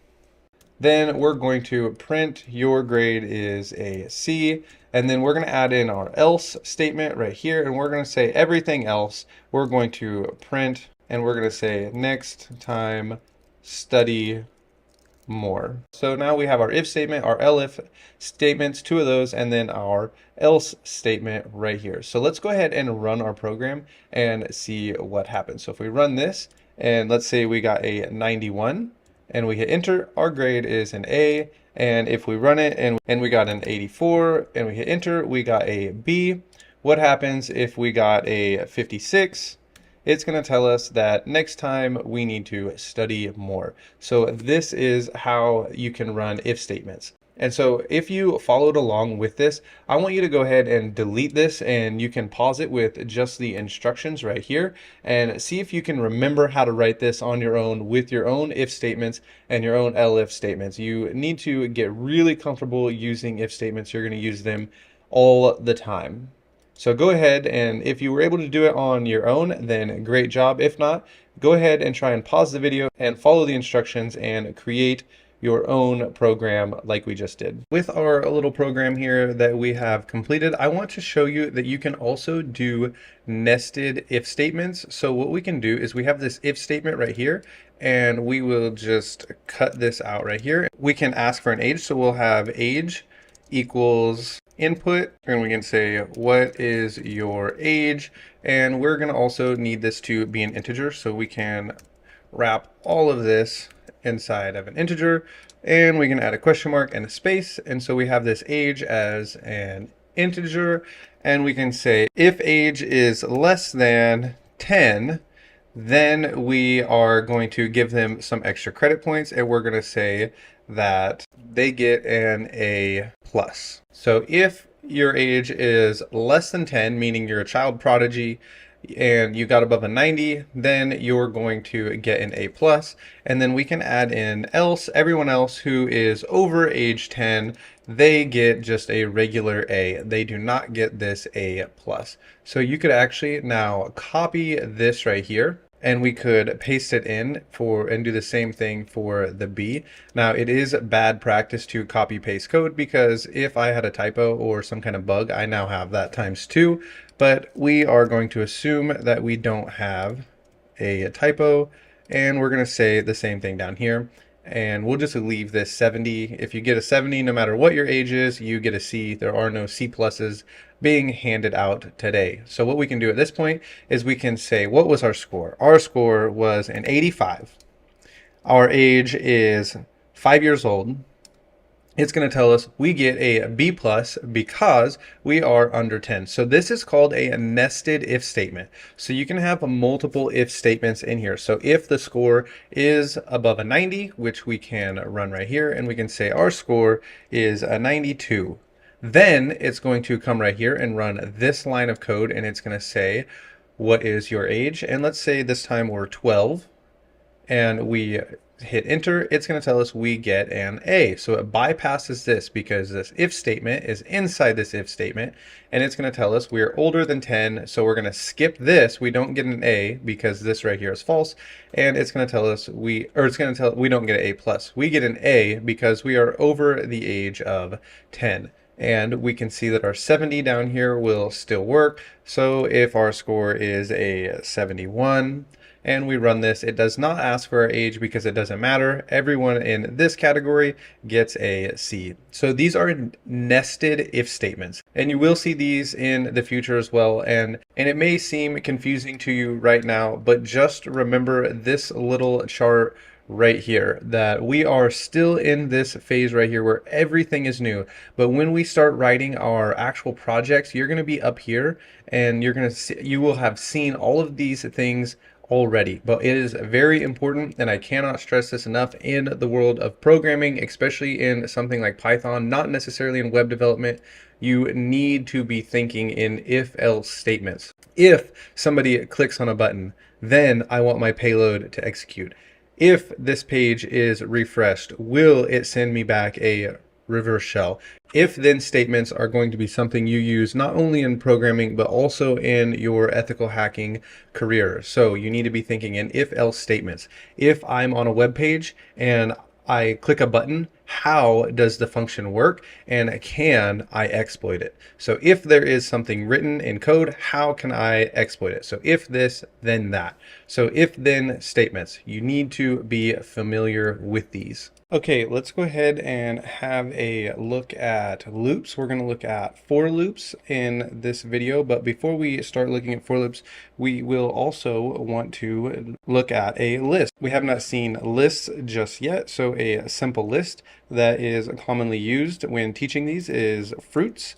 then we're going to print your grade is a C, and then we're going to add in our else statement right here, and we're going to say everything else. We're going to print, and we're going to say next time study more. So now we have our if statement, our elif statements, two of those, and then our else statement right here. So let's go ahead and run our program and see what happens. So if we run this, and let's say we got a 91, and we hit enter, our grade is an A. And if we run it and we got an 84 and we hit enter, we got a B. What happens if we got a 56? It's going to tell us that next time we need to study more. So this is how you can run if statements. And so if you followed along with this, I want you to go ahead and delete this, and you can pause it with just the instructions right here and see if you can remember how to write this on your own with your own if statements and your own elif statements. You need to get really comfortable using if statements. You're going to use them all the time. So go ahead, and if you were able to do it on your own, then great job. If not, go ahead and try and pause the video and follow the instructions and create your own program like we just did. With our little program here that we have completed, I want to show you that you can also do nested if statements. So what we can do is we have this if statement right here, and we will just cut this out right here. We can ask for an age, so we'll have age equals input, and we can say what is your age, and we're going to also need this to be an integer, so we can wrap all of this inside of an integer, and we can add a question mark and a space, and so we have this age as an integer, and we can say if age is less than 10, then we are going to give them some extra credit points, and we're going to say that they get an A+. So if your age is less than 10, meaning you're a child prodigy and you got above a 90, then you're going to get an A+. And then we can add in else. Everyone else who is over age 10, they get just a regular A. They do not get this A+. So you could actually now copy this right here, and we could paste it in and do the same thing for the B. Now it is bad practice to copy paste code, because if I had a typo or some kind of bug, I now have that ×2, but we are going to assume that we don't have a typo, and we're gonna say the same thing down here. And we'll just leave this 70. If you get a 70, no matter what your age is, you get a C. There are no C pluses being handed out today. So what we can do at this point is we can say, what was our score? Our score was an 85. Our age is 5 years old. It's going to tell us we get a B+ because we are under 10. So this is called a nested if statement. So you can have multiple if statements in here. So if the score is above a 90, which we can run right here, and we can say our score is a 92. Then it's going to come right here and run this line of code, and it's going to say, what is your age? And let's say this time we're 12, and we hit enter. It's going to tell us we get an A. So it bypasses this because this if statement is inside this if statement, and it's going to tell us we are older than 10. So we're going to skip this. We don't get an A because this right here is false, and it's going to tell us we don't get an A+. We get an A because we are over the age of 10. And we can see that our 70 down here will still work. So if our score is a 71 and we run this, it does not ask for our age because it doesn't matter. Everyone in this category gets a C. So these are nested if statements, and you will see these in the future as well. And it may seem confusing to you right now, but just remember this little chart right here, that we are still in this phase right here where everything is new. But when we start writing our actual projects, you're going to be up here, and you will have seen all of these things already. But it is very important, and I cannot stress this enough, in the world of programming, especially in something like Python, not necessarily in web development. You need to be thinking in if-else statements. If somebody clicks on a button, then I want my payload to execute. If this page is refreshed, will it send me back a reverse shell. If then statements are going to be something you use not only in programming, but also in your ethical hacking career. So you need to be thinking in if else statements. If I'm on a web page and I click a button, how does the function work and can I exploit it? So if there is something written in code, how can I exploit it? So if this, then that. So if then statements, you need to be familiar with these. Okay, let's go ahead and have a look at loops. We're going to look at for loops in this video, but before we start looking at for loops, we will also want to look at a list. We have not seen lists just yet, so a simple list that is commonly used when teaching these is fruits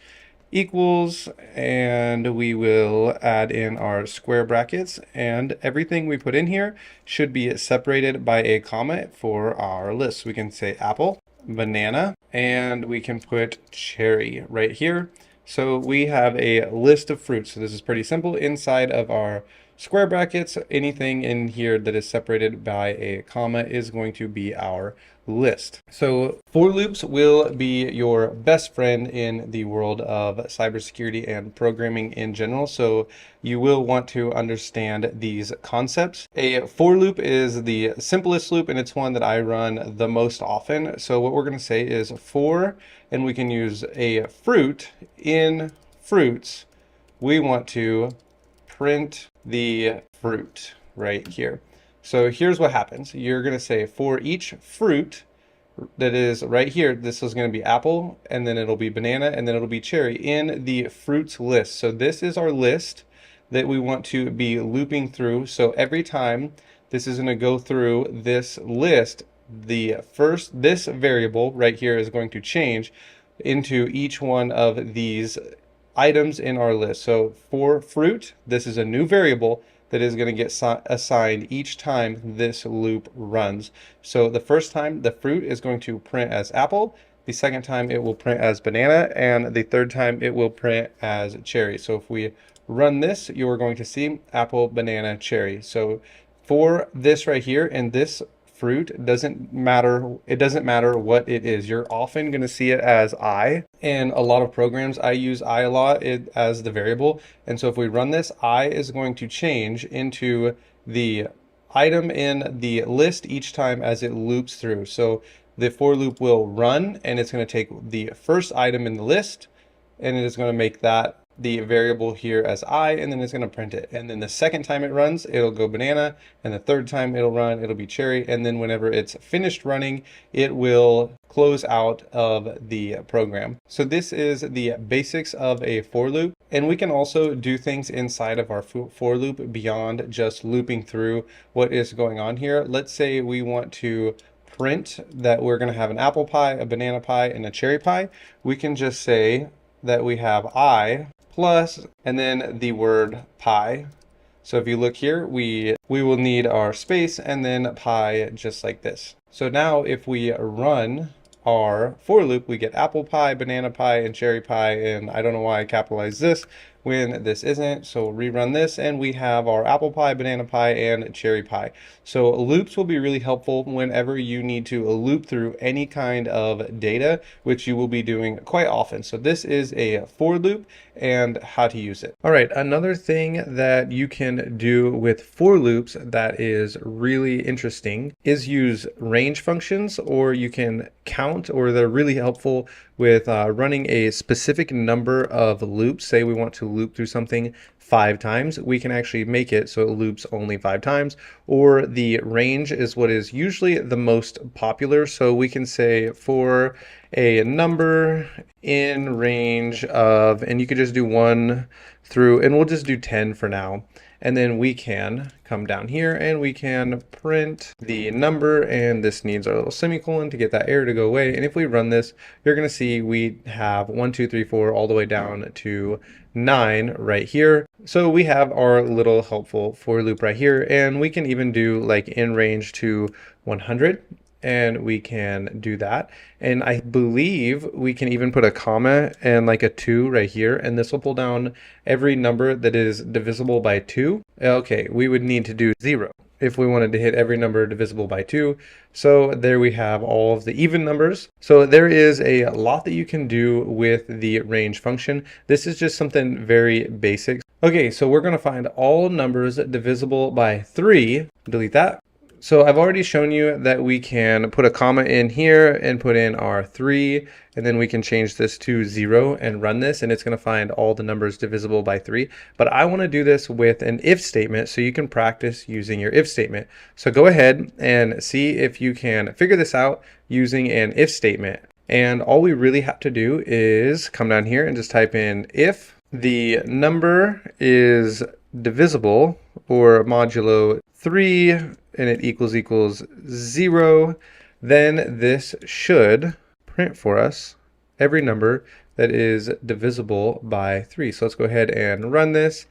equals, and we will add in our square brackets, and everything we put in here should be separated by a comma for our list. We can say apple, banana, and we can put cherry right here. So we have a list of fruits. So this is pretty simple. Inside of our square brackets, anything in here that is separated by a comma is going to be our list. So for loops will be your best friend in the world of cybersecurity and programming in general. So you will want to understand these concepts. A for loop is the simplest loop, and it's one that I run the most often. So what we're going to say is for, and we can use a fruit. In fruits, we want to print the fruit right here. So here's what happens. You're going to say for each fruit that is right here, this is going to be apple, and then it'll be banana, and then it'll be cherry in the fruits list. So this is our list that we want to be looping through. So every time this is going to go through this list, this variable right here is going to change into each one of these items in our list. So for fruit, this is a new variable that is going to get assigned each time this loop runs. So the first time the fruit is going to print as apple, the second time it will print as banana, and the third time it will print as cherry. So if we run this, you are going to see apple, banana, cherry. So for this right here, and this fruit doesn't matter, it doesn't matter what it is. You're often going to see it as I. In a lot of programs, I use I a lot as the variable. And so if we run this, I is going to change into the item in the list each time as it loops through. So the for loop will run, and it's going to take the first item in the list, and it is going to make that the variable here as I, and then it's going to print it. And then the second time it runs, it'll go banana, and the third time it'll run, it'll be cherry, and then whenever it's finished running, it will close out of the program. So this is the basics of a for loop, and we can also do things inside of our for loop beyond just looping through what is going on here. Let's say we want to print that we're going to have an apple pie, a banana pie, and a cherry pie. We can just say that we have I plus, and then the word pie. So if you look here, we will need our space and then pie just like this. So now if we run our for loop, we get apple pie, banana pie, and cherry pie, and I don't know why I capitalized this when this isn't. So rerun this, and we have our apple pie, banana pie, and cherry pie. So loops will be really helpful whenever you need to loop through any kind of data, which you will be doing quite often. So this is a for loop and how to use it. All right, another thing that you can do with for loops that is really interesting is use range functions, or you can count, or they're really helpful with running a specific number of loops. Say we want to loop through something 5 times, we can actually make it so it loops only 5 times, or the range is what is usually the most popular. So we can say for a number in range of, and you could just do 1 through, and we'll just do 10 for now. And then we can come down here and we can print the number, and this needs our little semicolon to get that error to go away. And if we run this, you're going to see we have 1, 2, 3, 4 all the way down to 9 right here. So we have our little helpful for loop right here, and we can even do like in range to 100. And we can do that. And I believe we can even put a comma and like a 2 right here. And this will pull down every number that is divisible by 2. Okay, we would need to do 0. if we wanted to hit every number divisible by 2. So there we have all of the even numbers. So there is a lot that you can do with the range function. This is just something very basic. Okay, so we're going to find all numbers divisible by 3. Delete that. So I've already shown you that we can put a comma in here and put in our 3, and then we can change this to 0 and run this, and it's going to find all the numbers divisible by 3. But I want to do this with an if statement so you can practice using your if statement. So go ahead and see if you can figure this out using an if statement. And all we really have to do is come down here and just type in if the number is divisible or modulo 3 and it equals 0, then this should print for us every number that is divisible by 3. So let's go ahead and run this,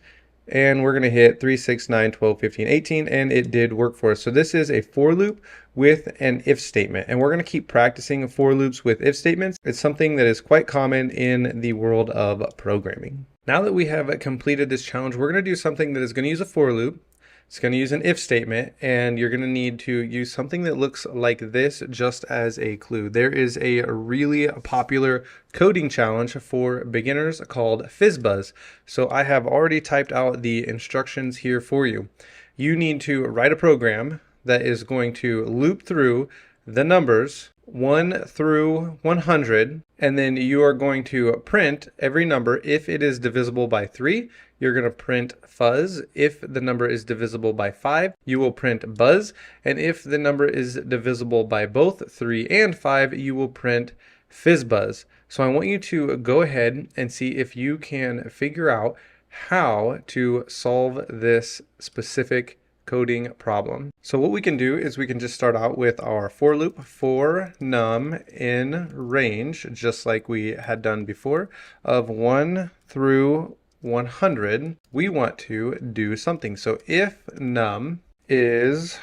and we're going to hit 3, 6, 9, 12, 15, 18, and it did work for us. So this is a for loop with an if statement, and we're going to keep practicing for loops with if statements. It's something that is quite common in the world of programming. Now that we have completed this challenge, we're going to do something that is going to use a for loop. It's going to use an if statement, and you're going to need to use something that looks like this just as a clue. There is a really popular coding challenge for beginners called FizzBuzz. So I have already typed out the instructions here for you. You need to write a program that is going to loop through the numbers 1 through 100, and then you are going to print every number if it is divisible by 3. You're going to print fuzz. If the number is divisible by 5, you will print buzz. And if the number is divisible by both 3 and 5, you will print FizzBuzz. So I want you to go ahead and see if you can figure out how to solve this specific coding problem. So what we can do is we can just start out with our for loop for num in range, just like we had done before, of 1 through 100. We want to do something. So if num is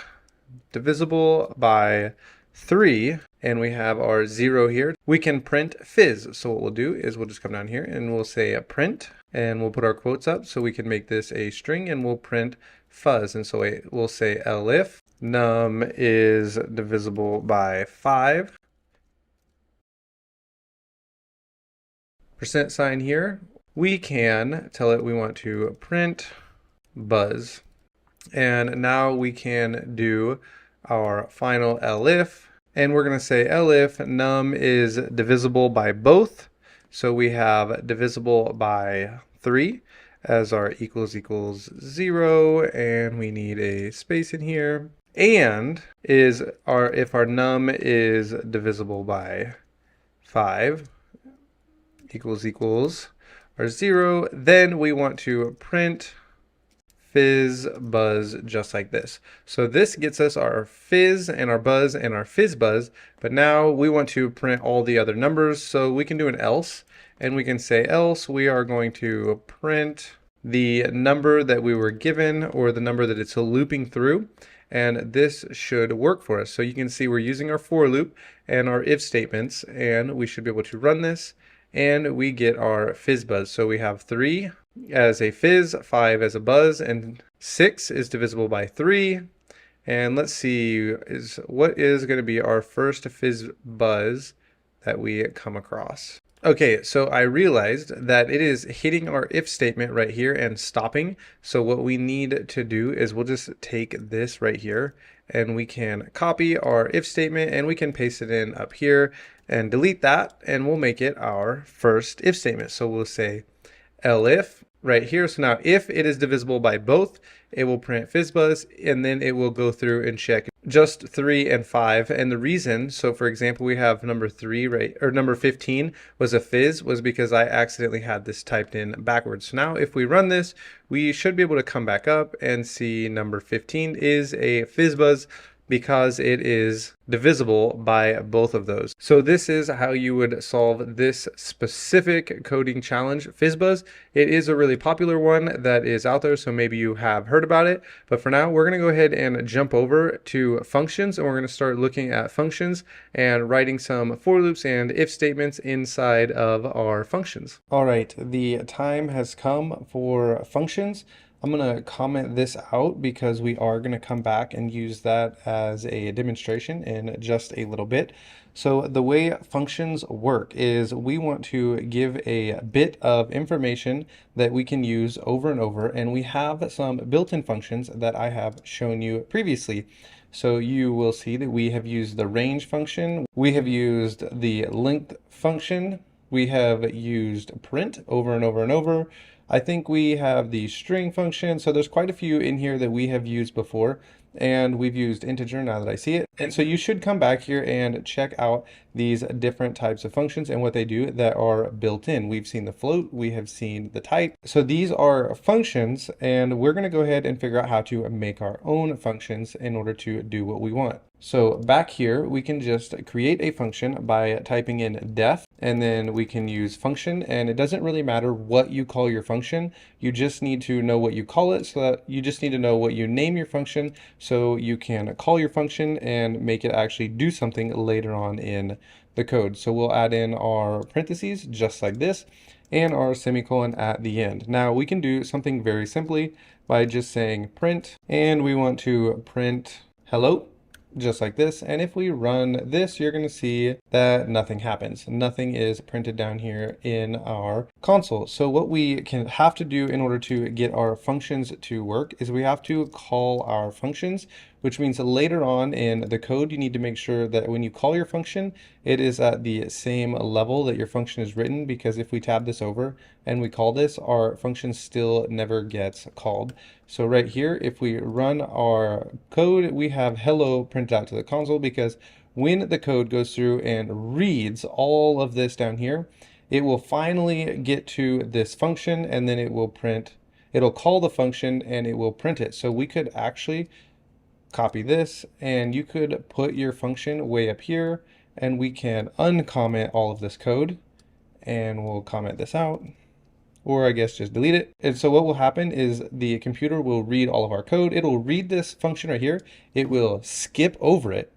divisible by 3, and we have our 0 here, we can print fizz. So what we'll do is we'll just come down here and we'll say a print, and we'll put our quotes up so we can make this a string, and we'll print fuzz. And so we'll say elif num is divisible by 5, %sign here. We can tell it we want to print buzz. And now we can do our final elif, and we're going to say elif num is divisible by both. So we have divisible by 3 as our equals 0, and we need a space in here. And if our num is divisible by 5 equals our 0, then we want to print FizzBuzz just like this. So this gets us our fizz and our buzz and our FizzBuzz, but now we want to print all the other numbers, so we can do an else, and we can say else we are going to print the number that we were given, or the number that it's looping through, and this should work for us. So you can see we're using our for loop and our if statements, and we should be able to run this, and we get our FizzBuzz. So we have 3 as a fizz, 5 as a buzz, and 6 is divisible by 3. And let's see, what is going to be our first FizzBuzz that we come across. Okay, so I realized that it is hitting our if statement right here and stopping. So what we need to do is we'll just take this right here, and we can copy our if statement, and we can paste it in up here and delete that, and we'll make it our first if statement. So we'll say elif right here. So now if it is divisible by both, it will print FizzBuzz, and then it will go through and check just 3 and 5. And the reason, so for example, we have number 3, right, or number 15 was a fizz, was because I accidentally had this typed in backwards. So now if we run this, we should be able to come back up and see number 15 is a FizzBuzz, because it is divisible by both of those. So this is how you would solve this specific coding challenge, FizzBuzz. It is a really popular one that is out there, so maybe you have heard about it. But for now, we're going to go ahead and jump over to functions, and we're going to start looking at functions and writing some for loops and if statements inside of our functions. All right, the time has come for functions. I'm going to comment this out because we are going to come back and use that as a demonstration in just a little bit. So the way functions work is we want to give a bit of information that we can use over and over, and we have some built-in functions that I have shown you previously. So you will see that we have used the range function, we have used the length function, we have used print over and over and over. I think we have the string function. So there's quite a few in here that we have used before, and we've used integer now that I see it. And so you should come back here and check out these different types of functions and what they do that are built in. We've seen the float, we have seen the type. So these are functions, and we're going to go ahead and figure out how to make our own functions in order to do what we want. So back here, we can just create a function by typing in def, and then we can use function, and it doesn't really matter what you call your function. You just need to know what you call it, so that you just need to know what you name your function so you can call your function and make it actually do something later on in the code. So we'll add in our parentheses just like this and our semicolon at the end. Now we can do something very simply by just saying print, and we want to print hello, just like this. And if we run this, you're going to see that nothing happens. Nothing is printed down here in our console. So what we can have to do in order to get our functions to work is we have to call our functions, which means later on in the code, you need to make sure that when you call your function, it is at the same level that your function is written, because if we tab this over and we call this, our function still never gets called. So right here, if we run our code, we have hello printed out to the console, because when the code goes through and reads all of this down here, it will finally get to this function, and then it will print, it'll call the function and it will print it. So we could actually copy this, and you could put your function way up here, and we can uncomment all of this code, and we'll comment this out, or I guess just delete it. And so what will happen is the computer will read all of our code. It'll read this function right here. It will skip over it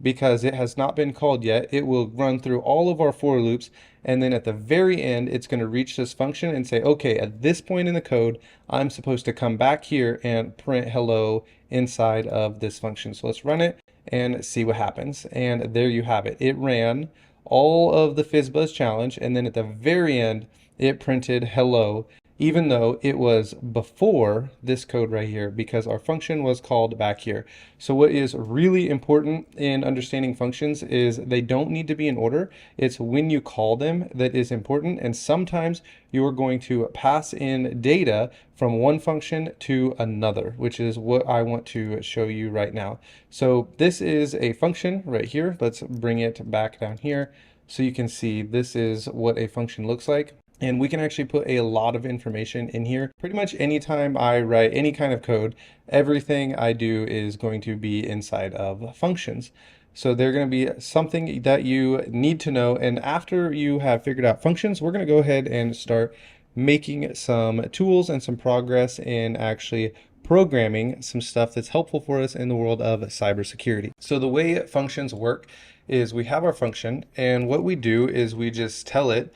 because it has not been called yet. It will run through all of our for loops, and then at the very end, it's going to reach this function and say, okay, at this point in the code, I'm supposed to come back here and print hello inside of this function. So let's run it and see what happens. And there you have it. It ran all of the FizzBuzz challenge, and then at the very end, it printed hello, even though it was before this code right here, because our function was called back here. So what is really important in understanding functions is they don't need to be in order. It's when you call them that is important. And sometimes you are going to pass in data from one function to another, which is what I want to show you right now. So this is a function right here. Let's bring it back down here so you can see this is what a function looks like. And we can actually put a lot of information in here. Pretty much anytime I write any kind of code, everything I do is going to be inside of functions. So they're going to be something that you need to know. And after you have figured out functions, we're going to go ahead and start making some tools and some progress in actually programming some stuff that's helpful for us in the world of cybersecurity. So the way functions work is we have our function, and what we do is we just tell it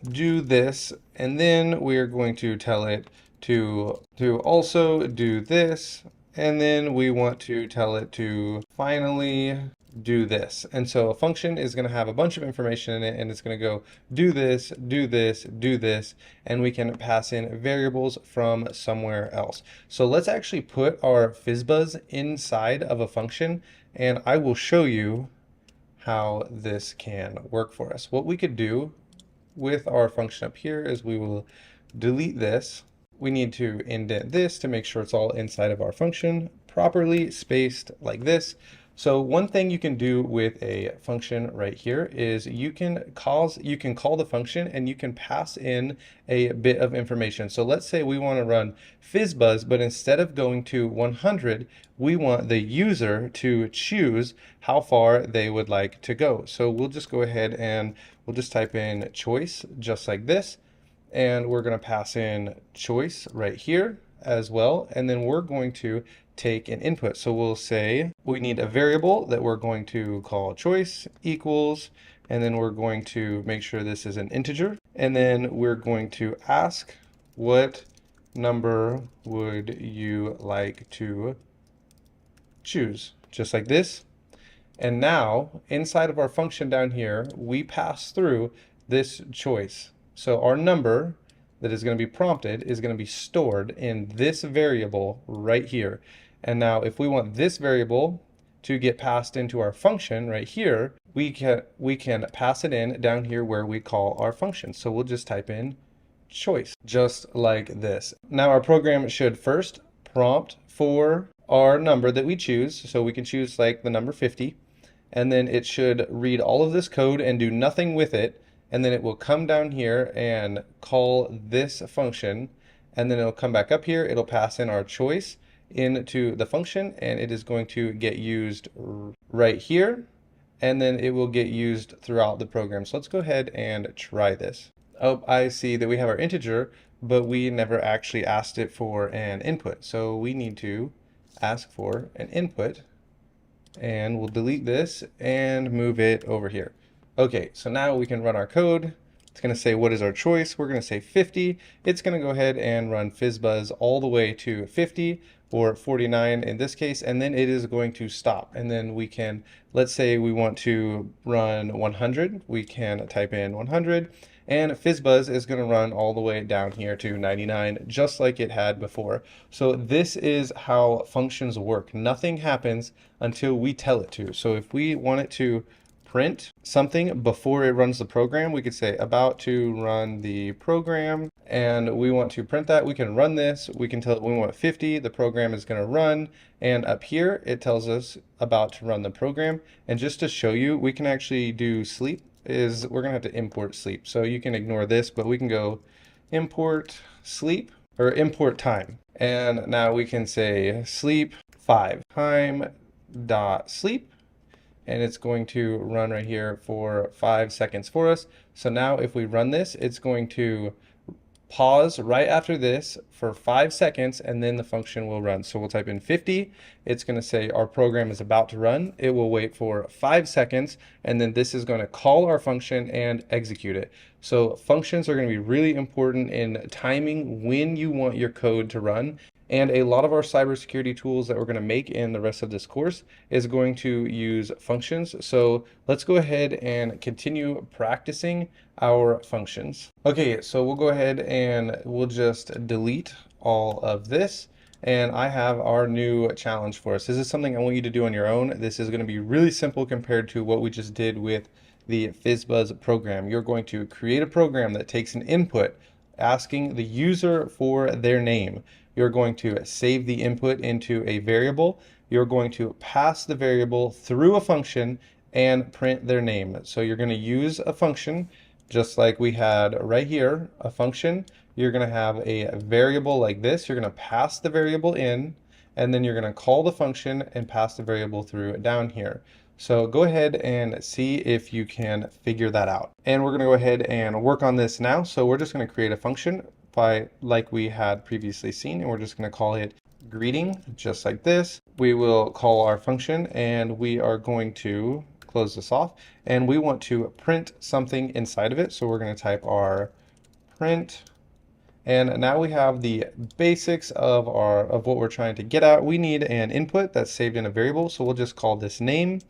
do this, and then we're going to tell it to also do this, and then we want to tell it to finally do this. And so a function is going to have a bunch of information in it, and it's going to go do this, do this, do this, and we can pass in variables from somewhere else. So let's actually put our FizzBuzz inside of a function, and I will show you how this can work for us. What we could do with our function up here is we will delete this. We need to indent this to make sure it's all inside of our function, properly spaced like this. So one thing you can do with a function right here is you can call the function and you can pass in a bit of information. So let's say we want to run FizzBuzz, but instead of going to 100, we want the user to choose how far they would like to go. So we'll just go ahead and we'll just type in choice just like this. And we're going to pass in choice right here as well. And then we're going to take an input. So we'll say we need a variable that we're going to call choice equals, and then we're going to make sure this is an integer. And then we're going to ask what number would you like to choose? Just like this. And now, inside of our function down here, we pass through this choice. So our number that is going to be prompted is going to be stored in this variable right here. And now if we want this variable to get passed into our function right here, we can pass it in down here where we call our function. So we'll just type in choice, just like this. Now our program should first prompt for our number that we choose. So we can choose like the number 50. And then it should read all of this code and do nothing with it. And then it will come down here and call this function. And then it'll come back up here. It'll pass in our choice into the function, and it is going to get used right here. And then it will get used throughout the program. So let's go ahead and try this. Oh, I see that we have our integer, but we never actually asked it for an input. So we need to ask for an input. And we'll delete this and move it over here. Okay, so now we can run our code. It's going to say what is our choice. We're going to say 50. It's going to go ahead and run FizzBuzz all the way to 50 or 49 in this case, and then it is going to stop. And then we can, let's say we want to run 100. We can type in 100. And FizzBuzz is going to run all the way down here to 99, just like it had before. So this is how functions work. Nothing happens until we tell it to. So if we want it to print something before it runs the program, we could say about to run the program, and we want to print that. We can run this. We can tell it we want 50. The program is going to run, and up here it tells us about to run the program. And just to show you, we can actually do sleep. We're going to have to import sleep. So you can ignore this, but we can go import sleep or import time. And now we can say sleep 5 time dot sleep, and it's going to run right here for 5 seconds for us. So now if we run this, it's going to pause right after this for 5 seconds, and then the function will run. So we'll type in 50. It's going to say our program is about to run. It will wait for 5 seconds, and then this is going to call our function and execute it. So functions are going to be really important in timing when you want your code to run. And a lot of our cybersecurity tools that we're going to make in the rest of this course is going to use functions. So let's go ahead and continue practicing our functions. Okay, so we'll go ahead and we'll just delete all of this. And I have our new challenge for us. This is something I want you to do on your own. This is going to be really simple compared to what we just did with the FizzBuzz program. You're going to create a program that takes an input asking the user for their name. You're going to save the input into a variable. You're going to pass the variable through a function and print their name. So you're going to use a function just like we had right here, a function. You're going to have a variable like this. You're going to pass the variable in, and then you're going to call the function and pass the variable through down here. So go ahead and see if you can figure that out. And we're going to go ahead and work on this now. So we're just going to create a function like we had previously seen, and we're just going to call it greeting, just like this. We will call our function, and we are going to close this off, and we want to print something inside of it. So we're going to type our print, and now we have the basics of what we're trying to get at. We need an input that's saved in a variable, so we'll just call this name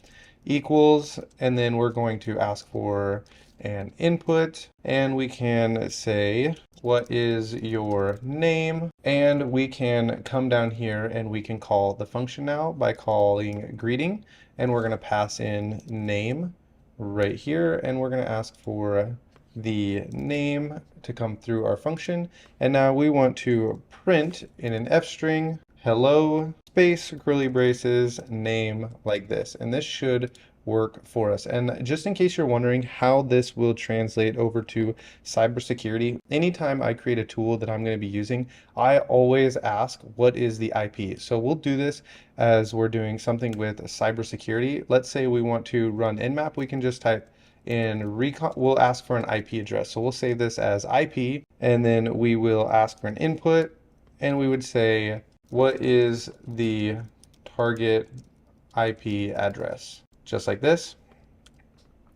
equals, and then we're going to ask for an input, and we can say what is your name, and we can come down here and we can call the function now by calling greeting, and we're going to pass in name right here, and we're going to ask for the name to come through our function. And now we want to print in an F string hello space curly braces name like this, and this should work for us. And just in case you're wondering how this will translate over to cybersecurity, anytime I create a tool that I'm going to be using, I always ask what is the IP. So we'll do this as we're doing something with cybersecurity. Let's say we want to run Nmap. We can just type in recon, we'll ask for an IP address. So we'll save this as IP, and then we will ask for an input, and we would say what is the target IP address, just like this.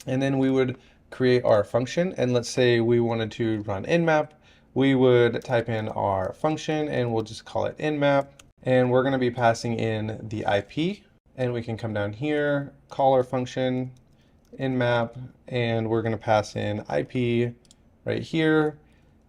And then we would create our function, and let's say we wanted to run Nmap. we would type in our function and we'll just call it nmap. And we're going to be passing in the IP. And we can come down here, call our function nmap, and we're going to pass in IP right here.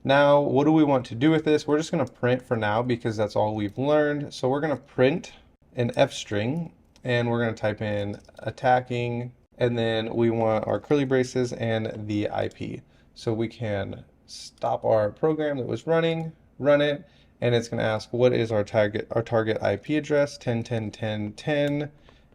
Now, what do we want to do with this? We're just going to print for now because that's all we've learned. So we're going to print an F string, and we're going to type in attacking, and then we want our curly braces and the IP. So we can stop our program that was running, run it, and it's going to ask what is our target IP address, 10.10.10.10.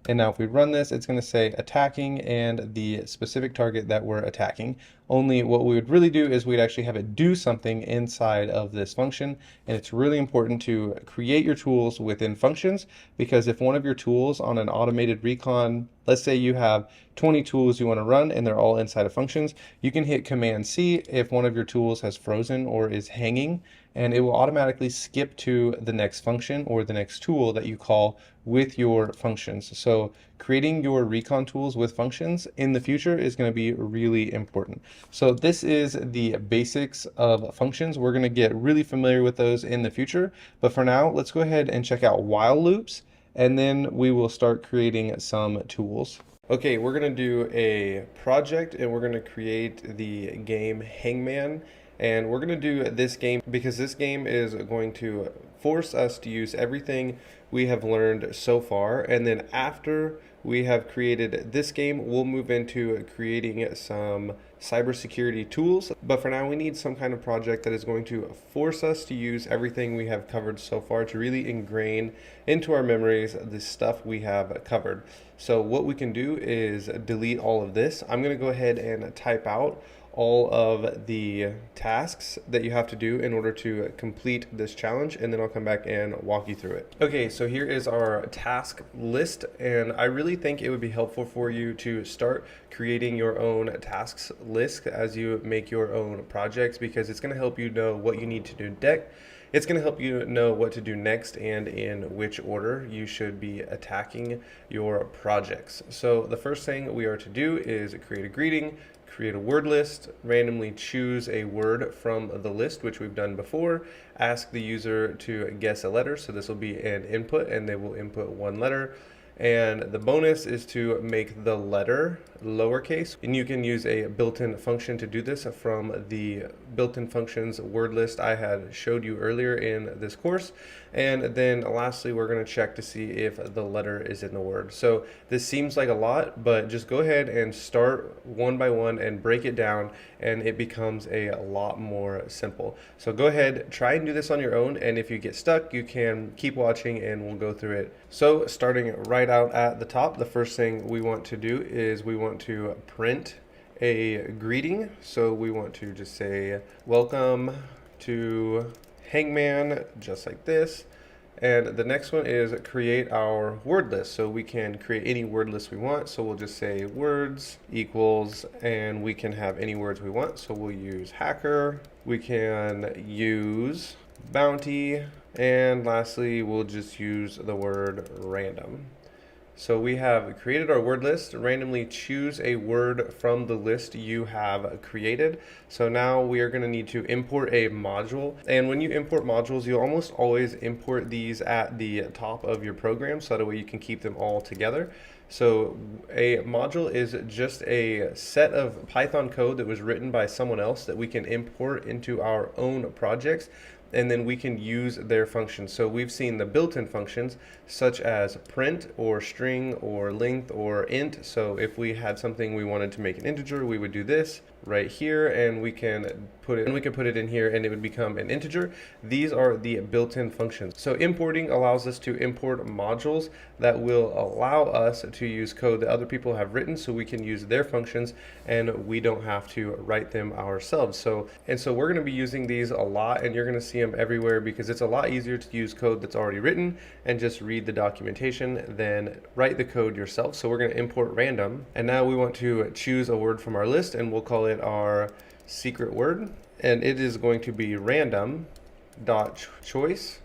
And now if we run this, it's going to say attacking and the specific target that we're attacking. Only what we would really do is we'd actually have it do something inside of this function. And it's really important to create your tools within functions, because if one of your tools on an automated recon, let's say you have 20 tools you want to run and they're all inside of functions, you can hit Command C if one of your tools has frozen or is hanging, and it will automatically skip to the next function or the next tool that you call with your functions. So creating your recon tools with functions in the future is going to be really important. So this is the basics of functions. We're going to get really familiar with those in the future. But for now, let's go ahead and check out while loops, and then we will start creating some tools. Okay, we're going to do a project and we're going to create the game Hangman. And we're going to do this game because this game is going to force us to use everything we have learned so far. And then after we have created this game, we'll move into creating some cybersecurity tools. But for now, we need some kind of project that is going to force us to use everything we have covered so far to really ingrain into our memories the stuff we have covered. So what we can do is delete all of this. I'm going to go ahead and type out all of the tasks that you have to do in order to complete this challenge, and then I'll come back and walk you through it. Okay, so here is our task list, and I really think it would be helpful for you to start creating your own tasks list as you make your own projects, because it's going to help you know what you need to do next. It's going to help you know what to do next and in which order you should be attacking your projects. So the first thing we are to do is create a greeting, create a word list, randomly choose a word from the list, which we've done before, ask the user to guess a letter. So this will be an input and they will input one letter. And the bonus is to make the letter lowercase, and you can use a built-in function to do this from the built-in functions word list I had showed you earlier in this course. And then lastly, we're going to check to see if the letter is in the word. So this seems like a lot, but just go ahead and start one by one and break it down, and it becomes a lot more simple. So go ahead, try and do this on your own, and if you get stuck, you can keep watching and we'll go through it. So starting right out at the top, the first thing we want to do is we want to print a greeting. So we want to just say welcome to Hangman, just like this. And the next one is create our word list. So we can create any word list we want. So we'll just say words equals, and we can have any words we want. So we'll use hacker, we can use bounty, and lastly, we'll just use the word random. So we have created our word list. Randomly choose a word from the list you have created. So now we are going to need to import a module. And when you import modules, you'll almost always import these at the top of your program, so that way you can keep them all together. So a module is just a set of Python code that was written by someone else that we can import into our own projects, and then we can use their functions. So we've seen the built-in functions such as print or string or length or int. So if we had something we wanted to make an integer, we would do this right here, and we can put it in here and it would become an integer. These are the built-in functions. So importing allows us to import modules that will allow us to use code that other people have written, so we can use their functions and we don't have to write them ourselves. So we're going to be using these a lot, and you're going to see them everywhere because it's a lot easier to use code that's already written and just read the documentation than write the code yourself. So we're going to import random, and now we want to choose a word from our list, and we'll call it our secret word, and it is going to be random dot choice.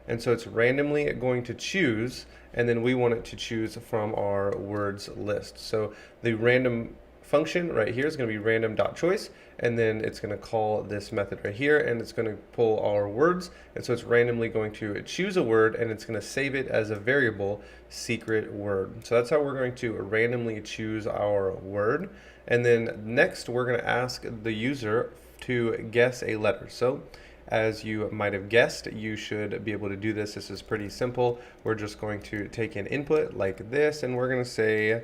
And so it's randomly going to choose, and then we want it to choose from our words list. So the random function right here is going to be random.choice, and then it's going to call this method right here, and it's going to pull our words, and so it's randomly going to choose a word, and it's going to save it as a variable secret word. So that's how we're going to randomly choose our word. And then next we're going to ask the user to guess a letter. So as you might have guessed, you should be able to do this. This is pretty simple. We're just going to take an input like this, and we're going to say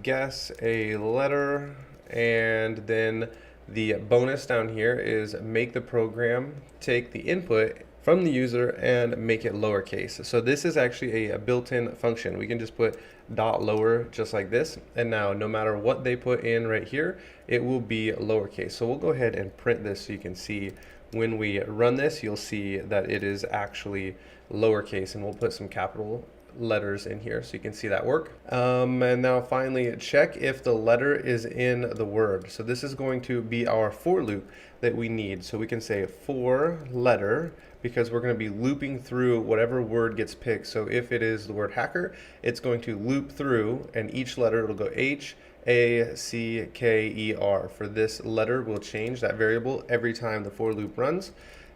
guess a letter, and then the bonus down here is make the program take the input from the user and make it lowercase. So this is actually a built-in function. We can just put .lower just like this, and now no matter what they put in right here, it will be lowercase. So we'll go ahead and print this so you can see when we run this, you'll see that it is actually lowercase, and we'll put some capital letters in here so you can see that work. And now finally, check if the letter is in the word. So this is going to be our for loop that we need. So we can say for letter, because we're going to be looping through whatever word gets picked. So if it is the word hacker, it's going to loop through, and each letter it'll go H, A, C, K, E, R. For this letter, we'll change that variable every time the for loop runs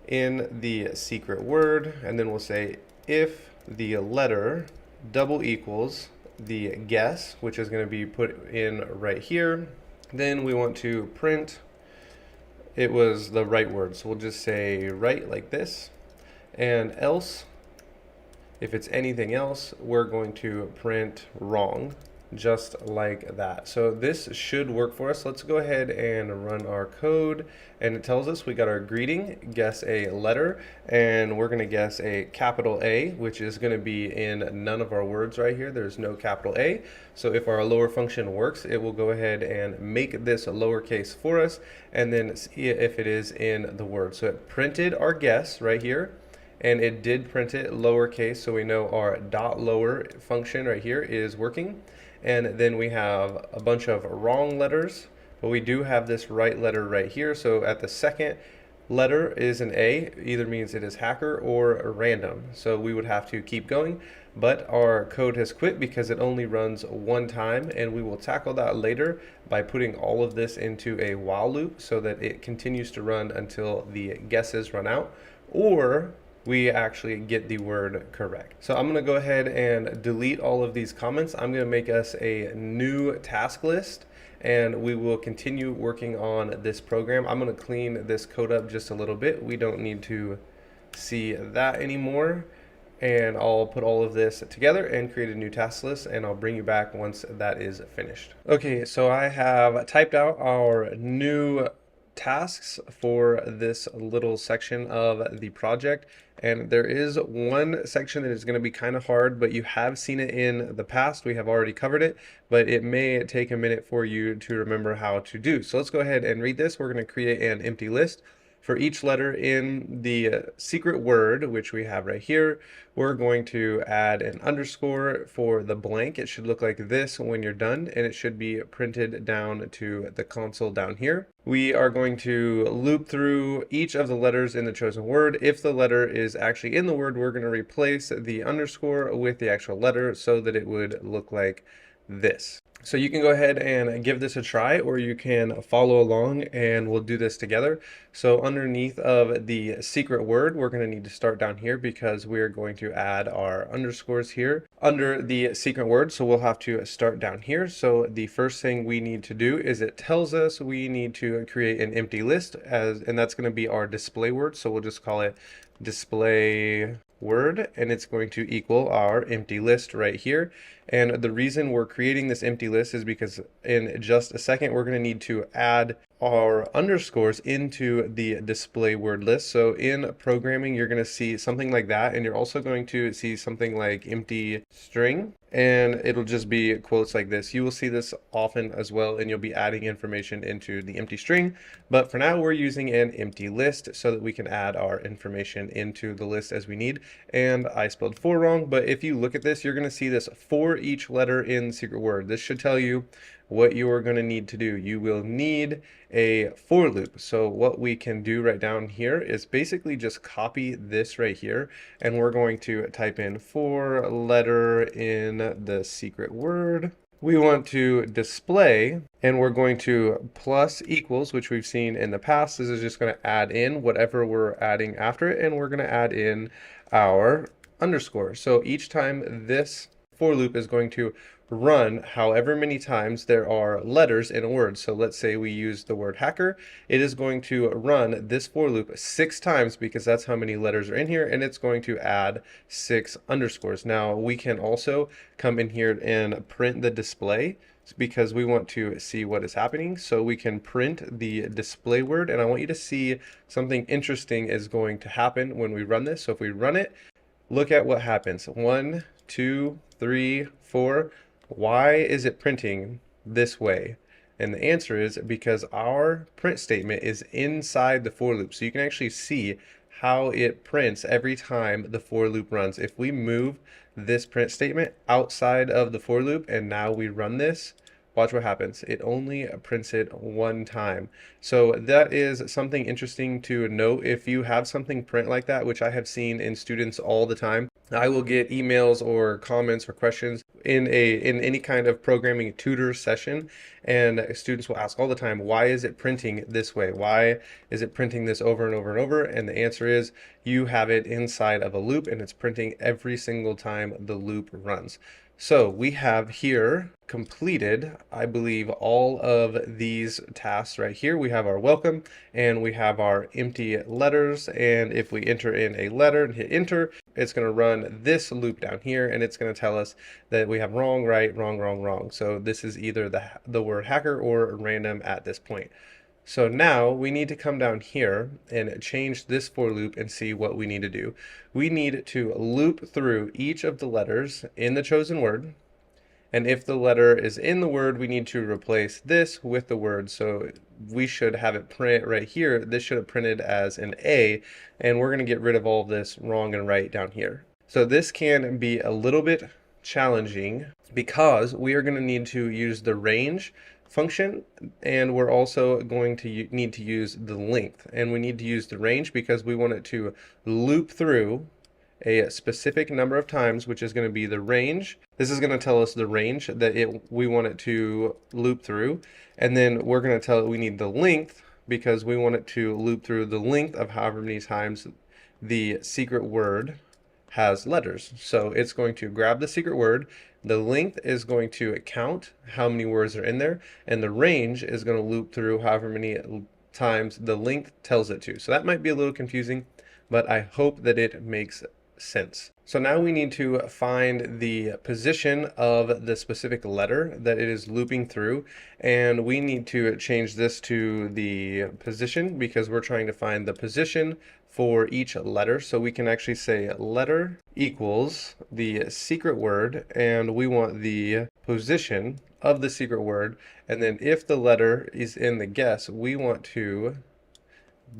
in the secret word, and then we'll say if the letter double equals the guess, which is going to be put in right here, then we want to print it was the right word. So we'll just say right like this, and else, if it's anything else, we're going to print wrong, just like that. So this should work for us. Let's go ahead and run our code, and it tells us we got our greeting, guess a letter, and we're going to guess a capital A, which is going to be in none of our words right here. There's no capital A. So if our lower function works, it will go ahead and make this a lowercase for us, and then see if it is in the word. So it printed our guess right here, and it did print it lowercase, so we know our .lower function right here is working. And then we have a bunch of wrong letters, but we do have this right letter right here. So at the second letter is an A, either means it is hacker or random. So we would have to keep going, but our code has quit because it only runs one time, and we will tackle that later by putting all of this into a while loop so that it continues to run until the guesses run out, or we actually get the word correct. So I'm going to go ahead and delete all of these comments. I'm going to make us a new task list, and we will continue working on this program. I'm going to clean this code up just a little bit. We don't need to see that anymore. And I'll put all of this together and create a new task list, and I'll bring you back once that is finished. Okay, so I have typed out our new tasks for this little section of the project, and there is one section that is going to be kind of hard, but you have seen it in the past. We have already covered it, but it may take a minute for you to remember how to do. So let's go ahead and read this. We're going to create an empty list. For each letter in the secret word, which we have right here, we're going to add an underscore for the blank. It should look like this when you're done, and it should be printed down to the console down here. We are going to loop through each of the letters in the chosen word. If the letter is actually in the word, we're going to replace the underscore with the actual letter so that it would look like this. So you can go ahead and give this a try, or you can follow along and we'll do this together. So underneath of the secret word, we're going to need to start down here because we're going to add our underscores here under the secret word. So we'll have to start down here. So the first thing we need to do is it tells us we need to create an empty list, and that's going to be our display word. So we'll just call it display word, and it's going to equal our empty list right here. And the reason we're creating this empty list is because in just a second we're going to need to add our underscores into the display word list. So in programming, you're going to see something like that, and you're also going to see something like empty string, and it'll just be quotes like this. You will see this often as well, and you'll be adding information into the empty string. But for now, we're using an empty list so that we can add our information into the list as we need. And I spelled for wrong, but if you look at this, you're going to see this for each letter in the secret word. This should tell you what you are going to need to do. You will need a for loop. So what we can do right down here is basically just copy this right here, and we're going to type in for letter in the secret word. We want to display, and we're going to plus equals, which we've seen in the past. This is just going to add in whatever we're adding after it, and we're going to add in our underscore. So each time this for loop is going to run however many times there are letters in a word. So let's say we use the word hacker. It is going to run this for loop 6 times because that's how many letters are in here, and it's going to add 6 underscores. Now we can also come in here and print the display because we want to see what is happening. So we can print the display word, and I want you to see something interesting is going to happen when we run this. So if we run it, look at what happens. 1, 2, 3, 4. Why is it printing this way? And the answer is because our print statement is inside the for loop. So you can actually see how it prints every time the for loop runs. If we move this print statement outside of the for loop and now we run this, watch what happens. It only prints it 1 time. So that is something interesting to note. If you have something print like that, which I have seen in students all the time, I will get emails or comments or questions in any kind of programming tutor session, and students will ask all the time, why is it printing this way? Why is it printing this over and over and over? And the answer is you have it inside of a loop, and it's printing every single time the loop runs. So we have here completed, I believe, all of these tasks right here. We have our welcome and we have our empty letters. And if we enter in a letter and hit enter, it's going to run this loop down here, and it's going to tell us that we have wrong, right, wrong, wrong, wrong. So this is either the word hacker or random at this point. So now we need to come down here and change this for loop and see what we need to do. We need to loop through each of the letters in the chosen word. And if the letter is in the word, we need to replace this with the word. So we should have it print right here. This should have printed as an A, and we're going to get rid of all of this wrong and right down here. So this can be a little bit challenging because we are going to need to use the range function, and we're also going to need to use the length. And we need to use the range because we want it to loop through a specific number of times, which is going to be the range. This is going to tell us the range that we want it to loop through. And then we're going to tell it we need the length because we want it to loop through the length of however many times the secret word has letters. So it's going to grab the secret word. The length is going to count how many words are in there, and the range is going to loop through however many times the length tells it to. So that might be a little confusing, but I hope that it makes sense. So now we need to find the position of the specific letter that it is looping through, and we need to change this to the position because we're trying to find the position for each letter. So we can actually say letter equals the secret word, and we want the position of the secret word. And then if the letter is in the guess, we want to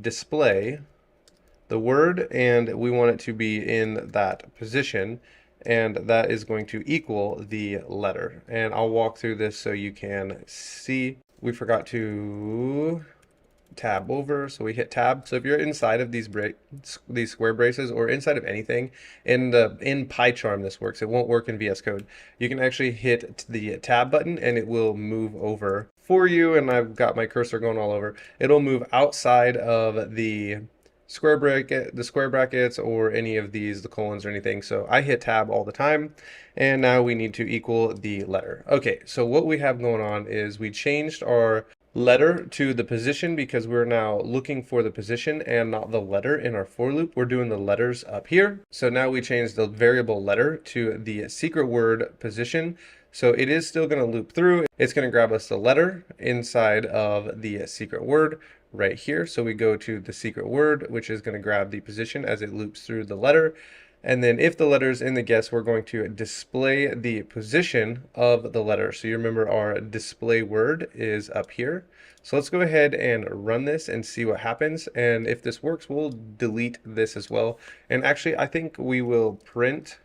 display the word, and we want it to be in that position, and that is going to equal the letter. And I'll walk through this so you can see. We forgot to tab over, so we hit tab. So if you're inside of these square braces or inside of anything in PyCharm, this works. It won't work in VS Code. You can actually hit the tab button and it will move over for you, and I've got my cursor going all over. It'll move outside of the square brackets or any of these, the colons or anything. So I hit tab all the time, and now we need to equal the letter. Okay, so what we have going on is we changed our letter to the position because we're now looking for the position and not the letter in our for loop. We're doing the letters up here. So now we changed the variable letter to the secret word position. So it is still going to loop through. It's going to grab us the letter inside of the secret word right here. So we go to the secret word, which is going to grab the position as it loops through the letter. And then if the letter's in the guess, we're going to display the position of the letter. So you remember our display word is up here. So let's go ahead and run this and see what happens. And if this works, we'll delete this as well. And actually, I think we will print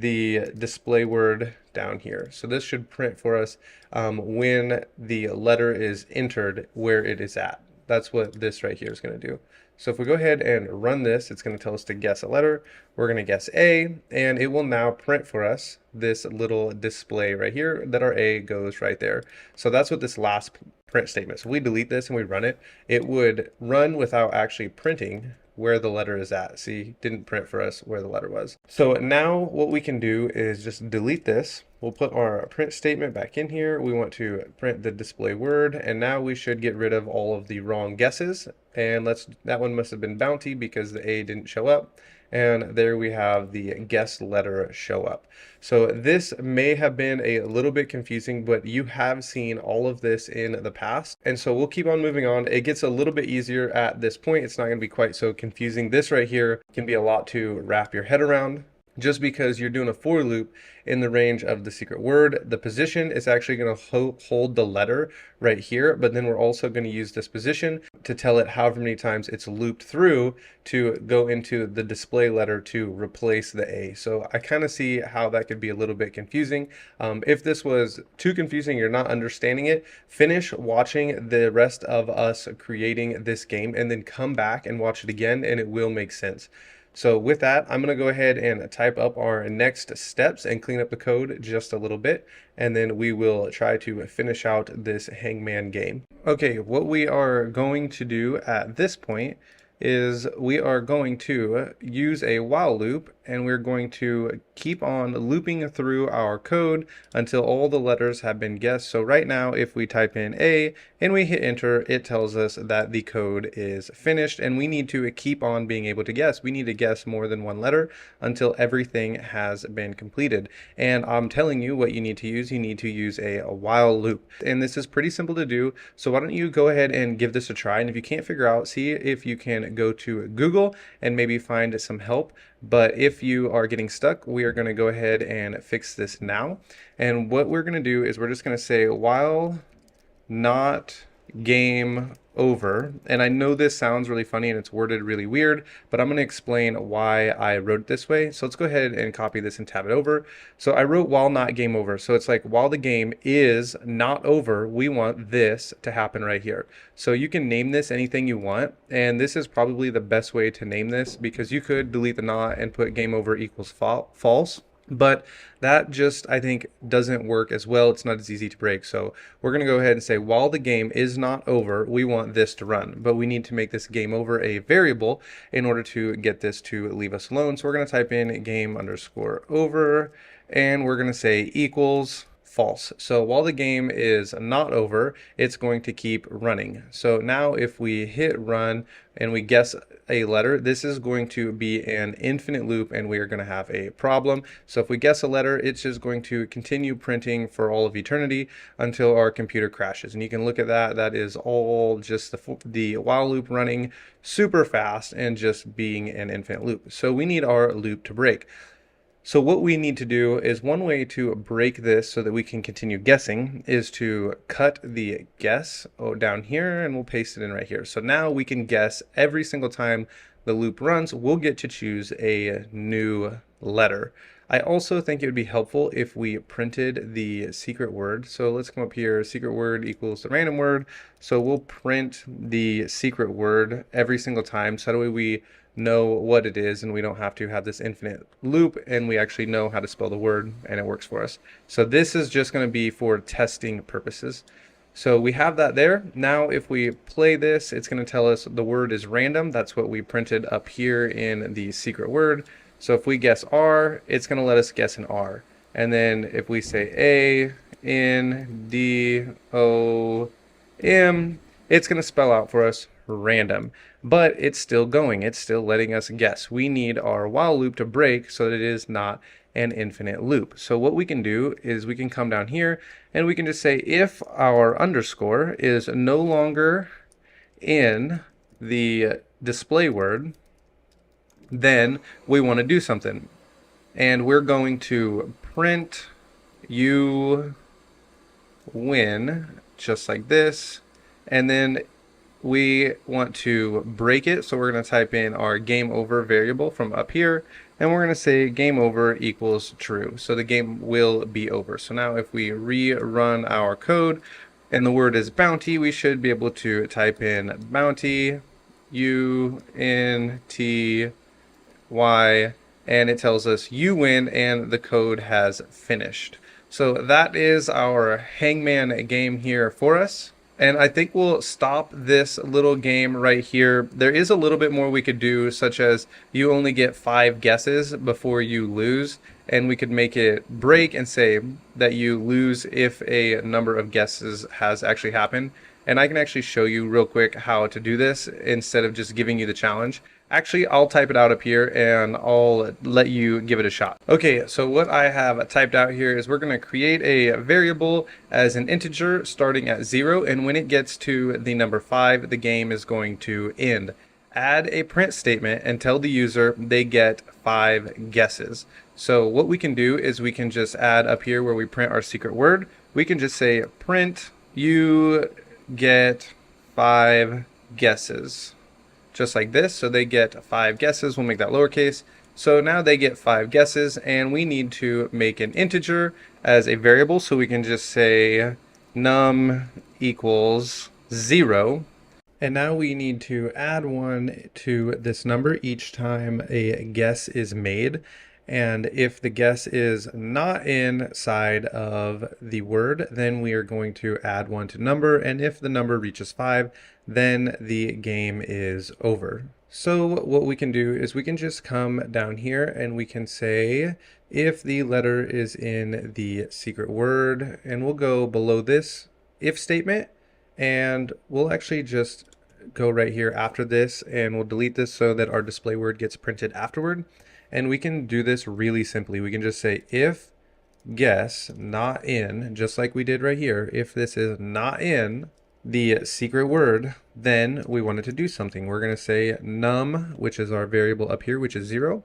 the display word down here. So this should print for us when the letter is entered where it is at. That's what this right here is going to do. So if we go ahead and run this, it's going to tell us to guess a letter. We're going to guess A, and it will now print for us this little display right here that our A goes right there. So that's what this last print statement. So if we delete this and we run it, it would run without actually printing where the letter is at. See, didn't print for us where the letter was. So now what we can do is just delete this. We'll put our print statement back in here. We want to print the display word, and now we should get rid of all of the wrong guesses. And that one must have been bounty because the A didn't show up. And there we have the guess letter show up. So this may have been a little bit confusing, but you have seen all of this in the past. And so we'll keep on moving on. It gets a little bit easier at this point. It's not going to be quite so confusing. This right here can be a lot to wrap your head around. Just because you're doing a for loop in the range of the secret word, the position is actually going to hold the letter right here, but then we're also going to use this position to tell it however many times it's looped through to go into the display letter to replace the A. So I kind of see how that could be a little bit confusing. If this was too confusing, you're not understanding it, finish watching the rest of us creating this game and then come back and watch it again, and it will make sense. So with that, I'm going to go ahead and type up our next steps and clean up the code just a little bit, and then we will try to finish out this Hangman game. Okay, what we are going to do at this point is we are going to use a while loop, and we're going to keep on looping through our code until all the letters have been guessed. So right now, if we type in A and we hit enter, it tells us that the code is finished, and we need to keep on being able to guess. We need to guess more than one letter until everything has been completed. And I'm telling you what you need to use. You need to use a while loop. And this is pretty simple to do. So why don't you go ahead and give this a try? And if you can't figure out, see if you can go to Google and maybe find some help. But if you are getting stuck, we are going to go ahead and fix this now. And what we're going to do is we're just going to say while not game over. And I know this sounds really funny and it's worded really weird, but I'm going to explain why I wrote it this way. So let's go ahead and copy this and tab it over. So I wrote while not game over. So it's like while the game is not over, we want this to happen right here. So you can name this anything you want. And this is probably the best way to name this, because you could delete the not and put game over equals false. But that just, I think, doesn't work as well. It's not as easy to break. So we're going to go ahead and say while the game is not over, we want this to run. But we need to make this game over a variable in order to get this to leave us alone. So we're going to type in game underscore over, and we're going to say equals false. So while the game is not over, it's going to keep running. So now if we hit run and we guess a letter, this is going to be an infinite loop and we are going to have a problem. So if we guess a letter, it's just going to continue printing for all of eternity until our computer crashes. And you can look at that. That is all just the while loop running super fast and just being an infinite loop. So we need our loop to break. So what we need to do is, one way to break this so that we can continue guessing is to cut the guess down here, and we'll paste it in right here. So now we can guess every single time the loop runs. We'll get to choose a new letter. I also think it would be helpful if we printed the secret word. So let's come up here, secret word equals the random word. So we'll print the secret word every single time, so that way we know what it is and we don't have to have this infinite loop, and we actually know how to spell the word and it works for us. So this is just going to be for testing purposes. So we have that there. Now if we play this, it's going to tell us the word is random. That's what we printed up here in the secret word. So if we guess R, it's going to let us guess an R. And then if we say A, N, D, O, M, it's going to spell out for us random. But it's still going. It's still letting us guess. We need our while loop to break so that it is not an infinite loop. So what we can do is we can come down here and we can just say if our underscore is no longer in the display word, then we want to do something. And we're going to print you win, just like this. And then we want to break it. So we're going to type in our game over variable from up here, and we're going to say game over equals true. So the game will be over. So now if we rerun our code and the word is bounty, we should be able to type in bounty, UNTY, and it tells us you win and the code has finished. So that is our Hangman game here for us. And I think we'll stop this little game right here. There is a little bit more we could do, such as you only get 5 guesses before you lose. And we could make it break and say that you lose if a number of guesses has actually happened. And I can actually show you real quick how to do this instead of just giving you the challenge. Actually, I'll type it out up here and I'll let you give it a shot. Okay, so what I have typed out here is we're going to create a variable as an integer starting at 0, and when it gets to the number 5, the game is going to end. Add a print statement and tell the user they get 5 guesses. So what we can do is we can just add up here where we print our secret word. We can just say print you get 5 guesses. Just like this, so they get 5 guesses. We'll make that lowercase. So now they get 5 guesses, and we need to make an integer as a variable, so we can just say num equals 0. And now we need to add 1 to this number each time a guess is made. And if the guess is not inside of the word, then we are going to add 1 to number. And if the number reaches 5, then the game is over. So what we can do is we can just come down here and we can say if the letter is in the secret word, and we'll go below this if statement, and we'll actually just go right here after this, and we'll delete this so that our display word gets printed afterward. And we can do this really simply. We can just say if guess not in, just like we did right here. If this is not in the secret word, then we want it to do something. We're going to say num, which is our variable up here, which is 0.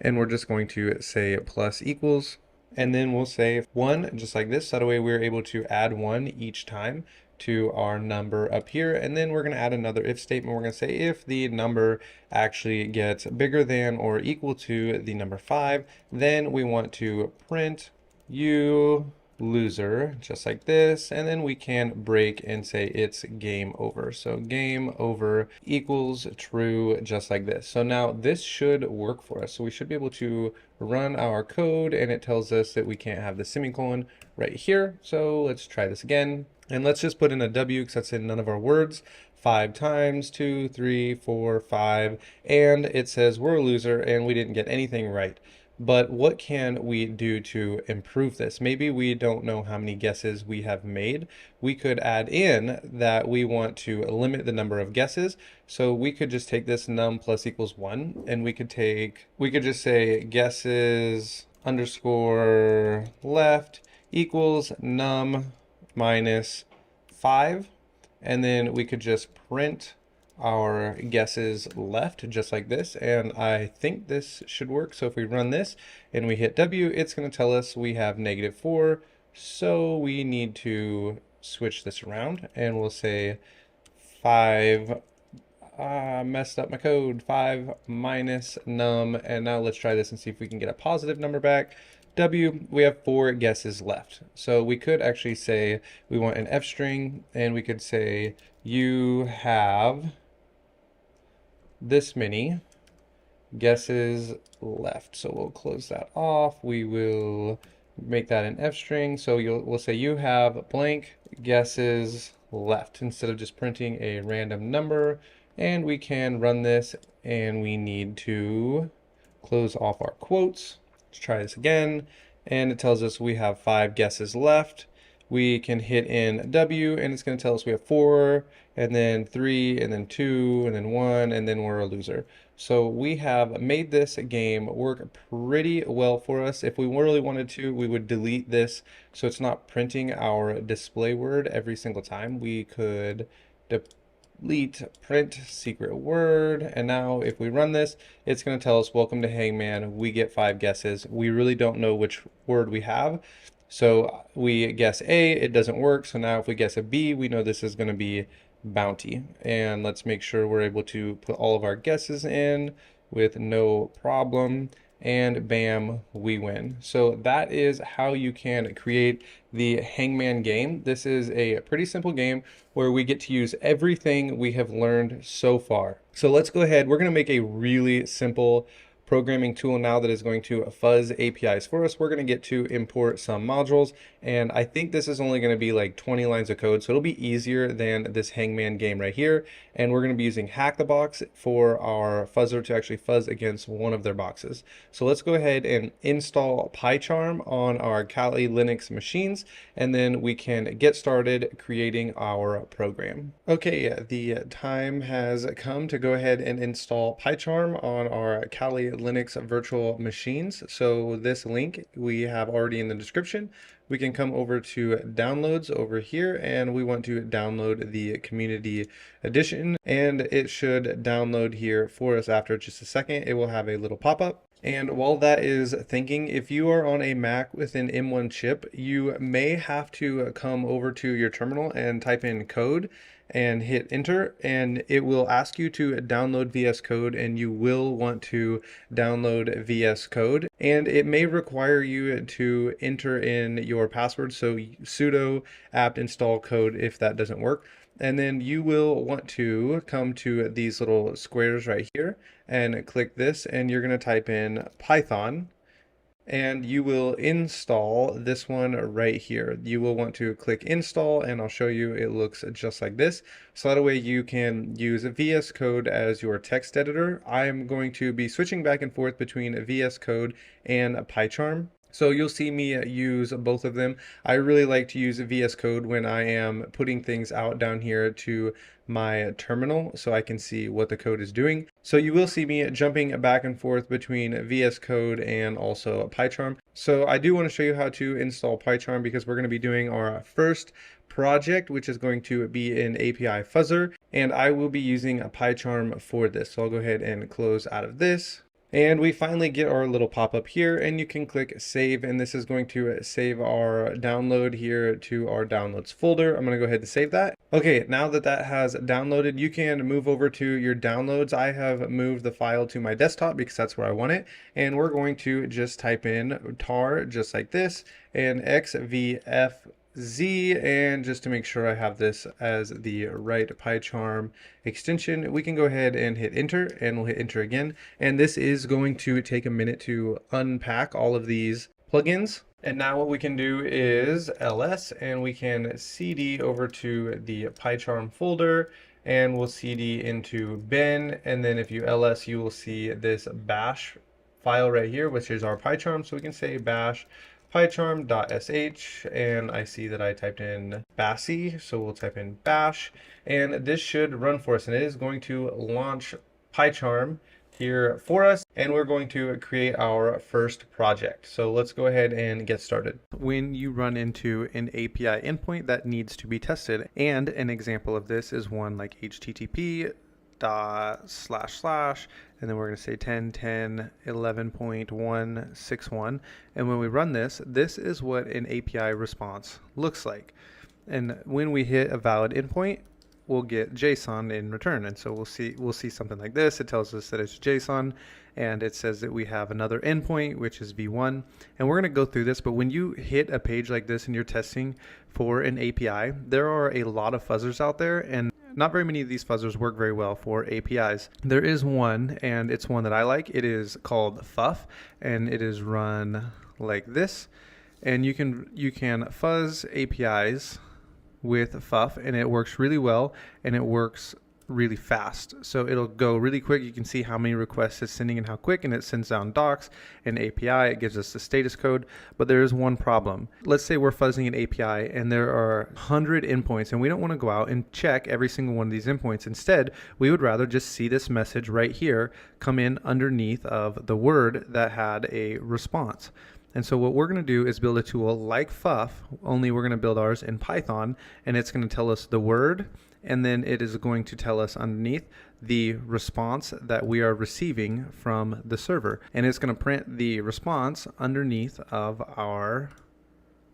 And we're just going to say plus equals. And then we'll say 1, just like this. That way we're able to add 1 each time to our number up here. And then we're going to add another if statement. We're going to say if the number actually gets bigger than or equal to the number 5, then we want to print you loser, just like this. And then we can break and say it's game over. So game over equals true, just like this. So now this should work for us. So we should be able to run our code, and it tells us that we can't have the semicolon right here. So let's try this again. And let's just put in a W because that's in none of our words. 5 times, 2, 3, 4, 5. And it says we're a loser and we didn't get anything right. But what can we do to improve this? Maybe we don't know how many guesses we have made. We could add in that we want to limit the number of guesses. So we could just take this num plus equals 1, and we could just say guesses underscore left equals num minus 5, and then we could just print our guesses left just like this, and I think this should work. So if we run this and we hit W, it's going to tell us we have -4, so we need to switch this around, and we'll say 5 messed up my code, 5 minus num, and now let's try this and see if we can get a positive number back. W, we have 4 guesses left. So we could actually say we want an F string, and we could say you have this many guesses left. So we'll close that off. We will make that an F string. So we'll say you have blank guesses left instead of just printing a random number. And we can run this, and we need to close off our quotes. Let's try this again, and it tells us we have 5 guesses left. We can hit in W, and it's going to tell us we have 4, and then 3, and then 2, and then 1, and then we're a loser. So we have made this game work pretty well for us. If we really wanted to, we would delete this so it's not printing our display word every single time. We could delete print secret word, and now if we run this, it's going to tell us welcome to Hangman. We get 5 guesses. We really don't know which word we have, so we guess A, it doesn't work. So now if we guess a B, we know this is going to be bounty. And let's make sure we're able to put all of our guesses in with no problem. And bam, we win. So that is how you can create the Hangman game. This is a pretty simple game where we get to use everything we have learned so far. So let's go ahead. We're going to make a really simple programming tool now that is going to fuzz APIs for us. We're going to get to import some modules, and I think this is only going to be like 20 lines of code, so it'll be easier than this Hangman game right here. And we're going to be using Hack the Box for our fuzzer to actually fuzz against one of their boxes. So let's go ahead and install PyCharm on our Kali Linux machines, and then we can get started creating our program. Okay, the time has come to go ahead and install PyCharm on our Kali Linux virtual machines. So this link we have already in the description. We can come over to downloads over here, and we want to download the community edition, and it should download here for us after just a second. It will have a little pop-up. And while that is thinking, if you are on a Mac with an M1 chip, you may have to come over to your terminal and type in code and hit enter, and it will ask you to download VS Code, and you will want to download VS Code, and it may require you to enter in your password, so sudo apt install code if that doesn't work. And then you will want to come to these little squares right here and click this, and you're going to type in Python, and you will install this one right here. You will want to click install, and I'll show you it looks just like this. So that way you can use VS Code as your text editor. I'm going to be switching back and forth between VS Code and PyCharm. So you'll see me use both of them. I really like to use VS Code when I am putting things out down here to my terminal so I can see what the code is doing. So you will see me jumping back and forth between VS Code and also PyCharm. So I do want to show you how to install PyCharm because we're going to be doing our first project, which is going to be an API fuzzer, and I will be using a PyCharm for this. So I'll go ahead and close out of this. And we finally get our little pop-up here, and you can click save, and this is going to save our download here to our downloads folder. I'm going to go ahead and save that. Okay, now that that has downloaded, you can move over to your downloads. I have moved the file to my desktop because that's where I want it, and we're going to just type in tar just like this and xvf Z, and just to make sure I have this as the right PyCharm extension, we can go ahead and hit enter, and we'll hit enter again. And this is going to take a minute to unpack all of these plugins. And now what we can do is ls, and we can cd over to the PyCharm folder, and we'll cd into bin, and then if you ls, you will see this bash file right here, which is our PyCharm. So we can say bash pycharm.sh, and I see that I typed in bassi, so we'll type in bash, and this should run for us, and it is going to launch PyCharm here for us, and we're going to create our first project. So let's go ahead and get started. When you run into an API endpoint that needs to be tested, and an example of this is one like http // and then we're going to say 10.10.11.161, and when we run this, this is what an API response looks like. And when we hit a valid endpoint, we'll get JSON in return, and so we'll see something like this. It tells us that it's JSON, and it says that we have another endpoint, which is v1, and we're going to go through this. But when you hit a page like this and you're testing for an API, there are a lot of fuzzers out there, and not very many of these fuzzers work very well for APIs. There is one, and it's one that I like. It is called Fuff, and it is run like this. And you can fuzz APIs with Fuff, and it works really well, and it works really fast. So it'll go really quick. You can see how many requests it's sending and how quick, and it sends down docs and API. It gives us the status code, but there is one problem. Let's say we're fuzzing an API and there are 100 endpoints, and we don't want to go out and check every single one of these endpoints. Instead, we would rather just see this message right here come in underneath of the word that had a response. And so what we're going to do is build a tool like Fuff, only we're going to build ours in Python, and it's going to tell us the word, and then it is going to tell us underneath the response that we are receiving from the server. And it's going to print the response underneath of our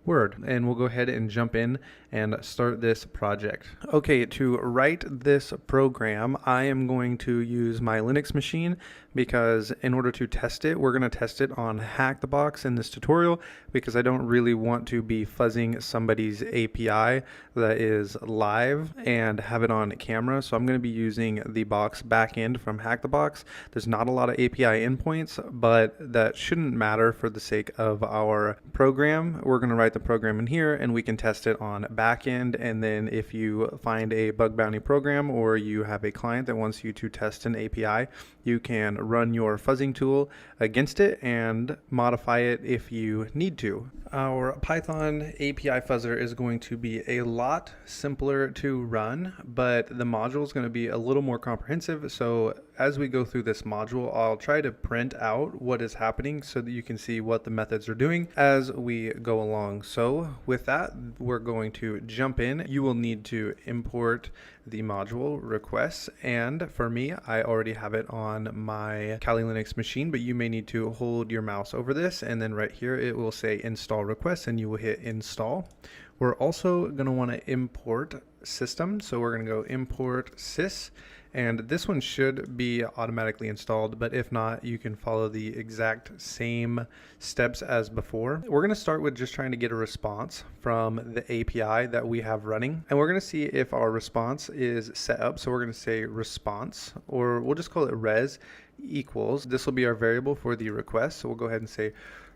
Word, and we'll go ahead and jump in and start this project. Okay, to write this program, I am going to use my Linux machine because in order to test it, we're going to test it on Hack the Box in this tutorial because I don't really want to be fuzzing somebody's API that is live and have it on camera. So I'm going to be using the box backend from Hack the Box. There's not a lot of API endpoints, but that shouldn't matter for the sake of our program. We're going to write the program in here and we can test it on backend. And then if you find a bug bounty program or you have a client that wants you to test an API, you can run your fuzzing tool against it and modify it if you need to. Our Python API fuzzer is going to be a lot simpler to run, but the module is going to be a little more comprehensive. So as we go through this module, I'll try to print out what is happening so that you can see what the methods are doing as we go along. So with that, we're going to jump in. You will need to import the module requests, and for me, I already have it on my Kali Linux machine, but you may need to hold your mouse over this, and then right here it will say install requests, and you will hit install. We're also going to want to import system, so we're going to go import sys, and this one should be automatically installed, but if not, you can follow the exact same steps as before. We're going to start with just trying to get a response from the API that we have running, and we're going to see if our response is set up. So we're going to say response, or we'll just call it res equals. This will be our variable for the request, so we'll go ahead and say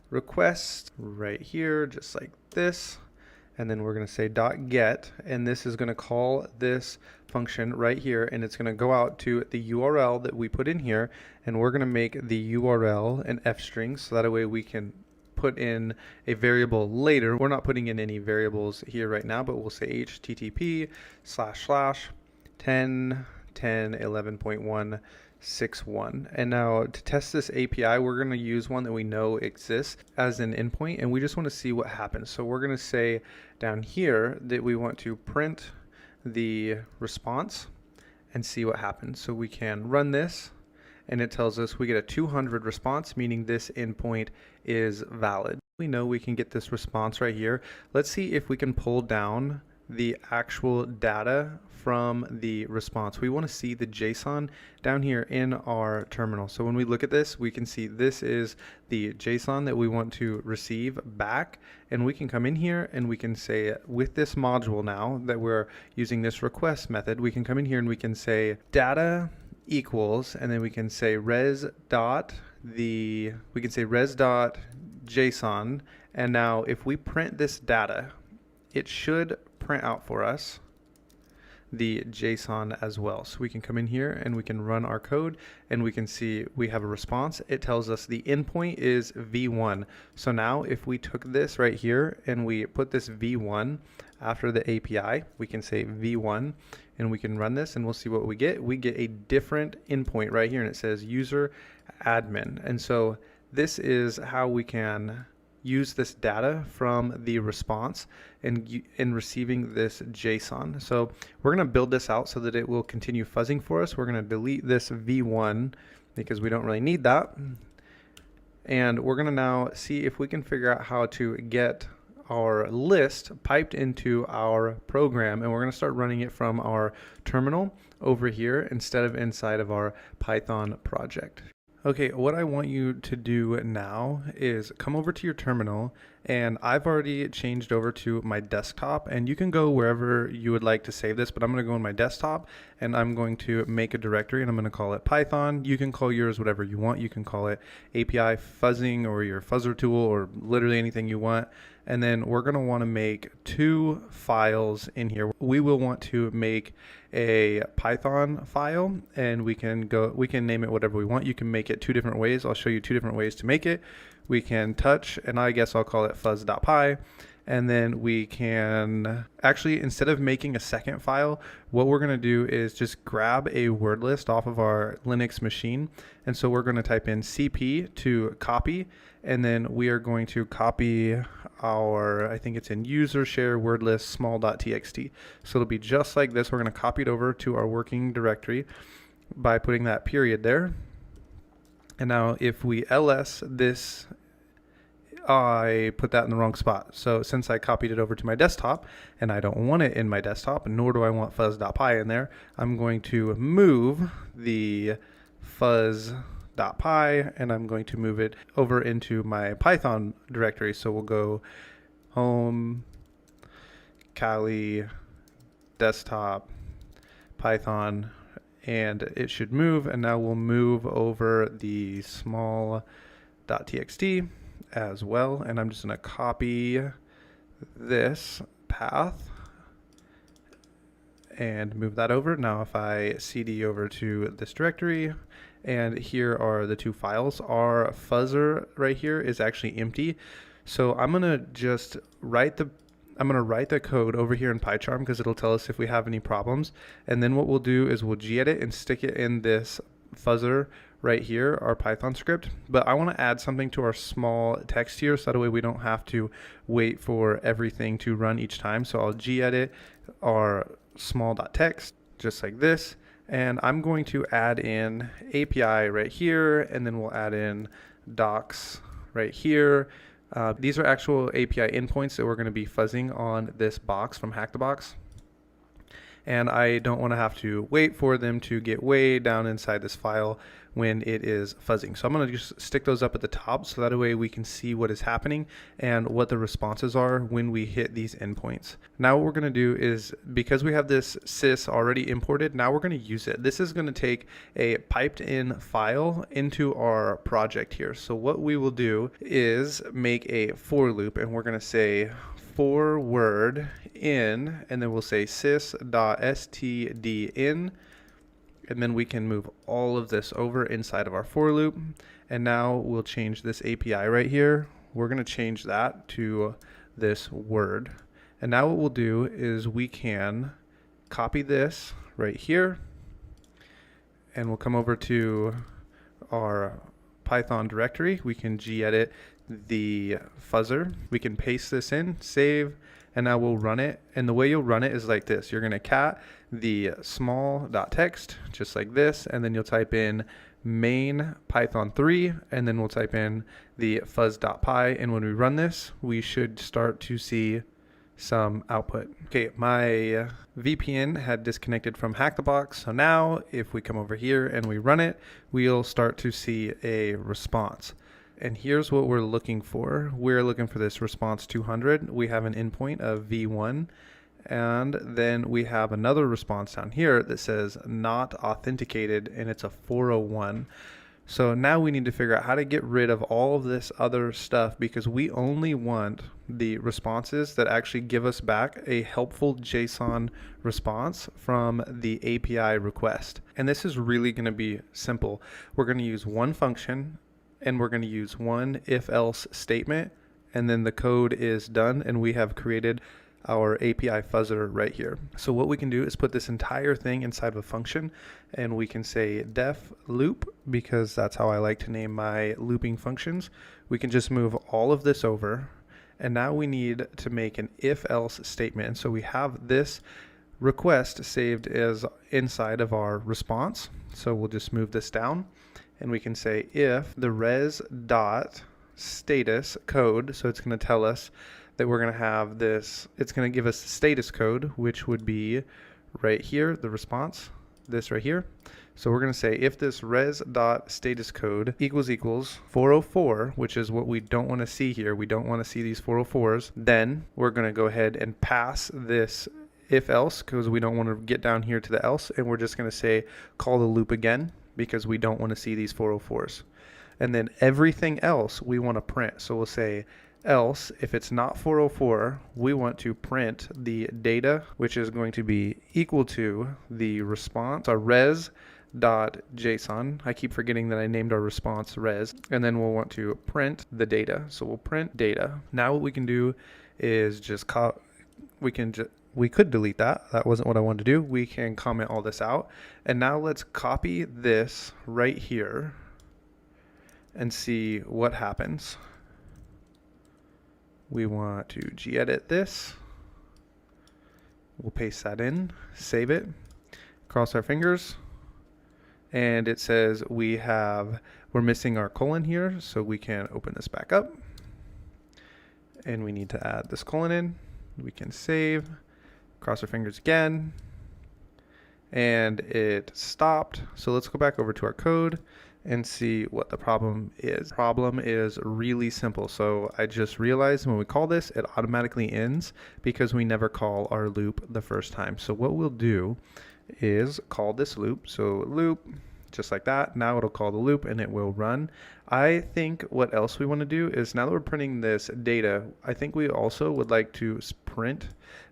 request right here, just like this. And then we're going to say .get, and this is going to call this function right here, and it's going to go out to the URL that we put in here, and we're going to make the URL an f string, so that way we can put in a variable later. We're not putting in any variables here right now, but we'll say http://10.10.11.161. And now to test this API, we're going to use one that we know exists as an endpoint, and we just want to see what happens. So we're going to say down here that we want to print the response and see what happens. So we can run this, and it tells us we get a 200 response, meaning this endpoint is valid. We know we can get this response right here. Let's see if we can pull down the actual data from the response. We want to see the JSON down here in our terminal. So when we look at this, we can see this is the JSON that we want to receive back, and we can come in here and we can say with this module now that we're using this request method, we can come in here and we can say data equals, and then we can say res.json, and now if we print this data, it should print out for us the JSON as well. So we can come in here and we can run our code and we can see we have a response. It tells us the endpoint is v1. So now if we took this right here and we put this v1 after the API, we can say v1 and we can run this and we'll see what we get. We get a different endpoint right here and it says user admin. And so this is how we can use this data from the response and in receiving this JSON. So we're going to build this out so that it will continue fuzzing for us. We're going to delete this v1 because we don't really need that. And we're going to now see if we can figure out how to get our list piped into our program, and we're going to start running it from our terminal over here instead of inside of our Python project. Okay, what I want you to do now is come over to your terminal, and I've already changed over to my desktop, and you can go wherever you would like to save this, but I'm going to go on my desktop and I'm going to make a directory and I'm going to call it Python. You can call yours whatever you want. You can call it API fuzzing or your fuzzer tool or literally anything you want. And then we're going to want to make 2 files in here. We will want to make a Python file, and we can name it whatever we want. You can make it 2 different ways. I'll show you 2 different ways to make it. We can touch, and I guess I'll call it fuzz.py. And then we can actually, instead of making a second file, what we're going to do is just grab a word list off of our Linux machine. And so we're going to type in cp to copy, and then we are going to copy our, I think it's in user share word list small.txt. So it'll be just like this. We're going to copy it over to our working directory by putting that period there. And now if we ls this I put that in the wrong spot. So since I copied it over to my desktop and I don't want it in my desktop, nor do I want fuzz.py in there, I'm going to move the fuzz.py and I'm going to move it over into my Python directory. So we'll go home, Kali, desktop, Python, and it should move. And now we'll move over the small.txt as well, and I'm just going to copy this path and move that over. Now if I cd over to this directory, and here are the two files, our fuzzer right here is actually empty, so I'm going to just write the code over here in PyCharm because it'll tell us if we have any problems, and then what we'll do is we'll gedit and stick it in this fuzzer right here, our Python script. But I want to add something to our small text here so that way we don't have to wait for everything to run each time. So I'll gedit our small.txt just like this, and I'm going to add in API right here, and then we'll add in docs right here. These are actual API endpoints that we're going to be fuzzing on this box from Hack the Box. And I don't want to have to wait for them to get way down inside this file when it is fuzzing. So I'm going to just stick those up at the top so that way we can see what is happening and what the responses are when we hit these endpoints. Now what we're going to do is, because we have this sys already imported, now we're going to use it. This is going to take a piped in file into our project here. So what we will do is make a for loop, and we're going to say forward in, and then we'll say sys.stdin, and then we can move all of this over inside of our for loop. And now we'll change this API right here. We're going to change that to this word. And now what we'll do is we can copy this right here, and we'll come over to our Python directory. We can gedit the fuzzer. We can paste this in, save, and now we'll run it. And the way you'll run it is like this. You're going to cat the small.txt just like this, and then you'll type in main python 3, and then we'll type in the fuzz.py, and when we run this we should start to see some output. Okay, my VPN had disconnected from Hack the Box, so now if we come over here and we run it, we'll start to see a response. And here's what we're looking for. We're looking for this response 200. We have an endpoint of v1, and then we have another response down here that says not authenticated, and it's a 401. So now we need to figure out how to get rid of all of this other stuff, because we only want the responses that actually give us back a helpful JSON response from the API request. And this is really going to be simple. We're going to use one function, and we're going to use one if-else statement, and then the code is done, and we have created our API fuzzer right here. So what we can do is put this entire thing inside of a function, and we can say def loop, because that's how I like to name my looping functions. We can just move all of this over, and now we need to make an if-else statement. And so we have this request saved as inside of our response. So we'll just move this down, and we can say if the res dot status code, so it's going to tell us that we're going to have this, it's going to give us the status code, which would be right here, the response, this right here. So we're going to say if this res dot status code equals 404, which is what we don't want to see here, we don't want to see these 404s, then we're going to go ahead and pass this if else, because we don't want to get down here to the else, and we're just going to say call the loop again, because we don't want to see these 404s. And then everything else we want to print. So we'll say else, if it's not 404, we want to print the data, which is going to be equal to the response, our res.json. I keep forgetting that I named our response res. And then we'll want to print the data. So we'll print data. Now what we can do is just we could delete that. That wasn't what I wanted to do. We can comment all this out. And now let's copy this right here and see what happens. We want to gedit this. We'll paste that in, save it, cross our fingers, and it says we're missing our colon here, so we can open this back up. and we need to add this colon in. We can save, cross our fingers again, and it stopped. So let's go back over to our code and see what the problem is. Problem is really simple. So I just realized when we call this, it automatically ends because we never call our loop the first time. So what we'll do is call this loop. So loop, just like that. Now it'll call the loop and it will run. I think what else we want to do is, now that we're printing this data, I think we also would like to print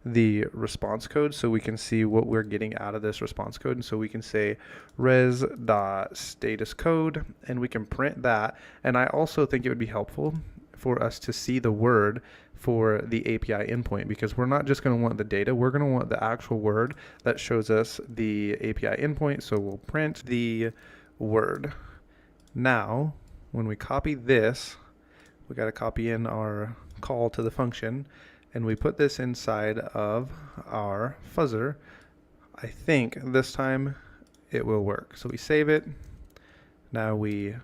the response code so we can see what we're getting out of this response code. And so we can say res.status code and we can print that. And I also think it would be helpful for us to see the word for the API endpoint, because we're not just going to want the data, we're going to want the actual word that shows us the API endpoint. So we'll print the word. Now, when we copy this, we got to copy in our call to the function, and we put this inside of our fuzzer. I think this time it will work. So we save it. Now we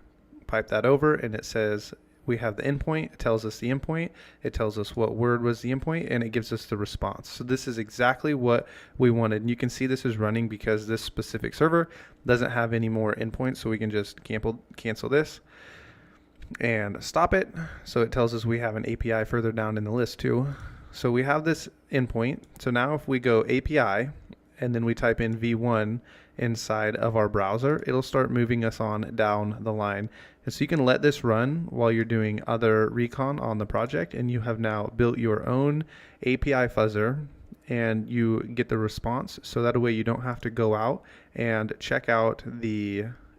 pipe that over, and it says we have the endpoint. It tells us the endpoint. It tells us what word was the endpoint, and it gives us the response. So this is exactly what we wanted. And you can see this is running because this specific server doesn't have any more endpoints. So we can just cancel this and stop it. So it tells us we have an API further down in the list too. So we have this endpoint. So now if we go API and then we type in v1 inside of our browser, it'll start moving us on down the line. And so you can let this run while you're doing other recon on the project, and you have now built your own API fuzzer and you get the response. So that way you don't have to go out and check out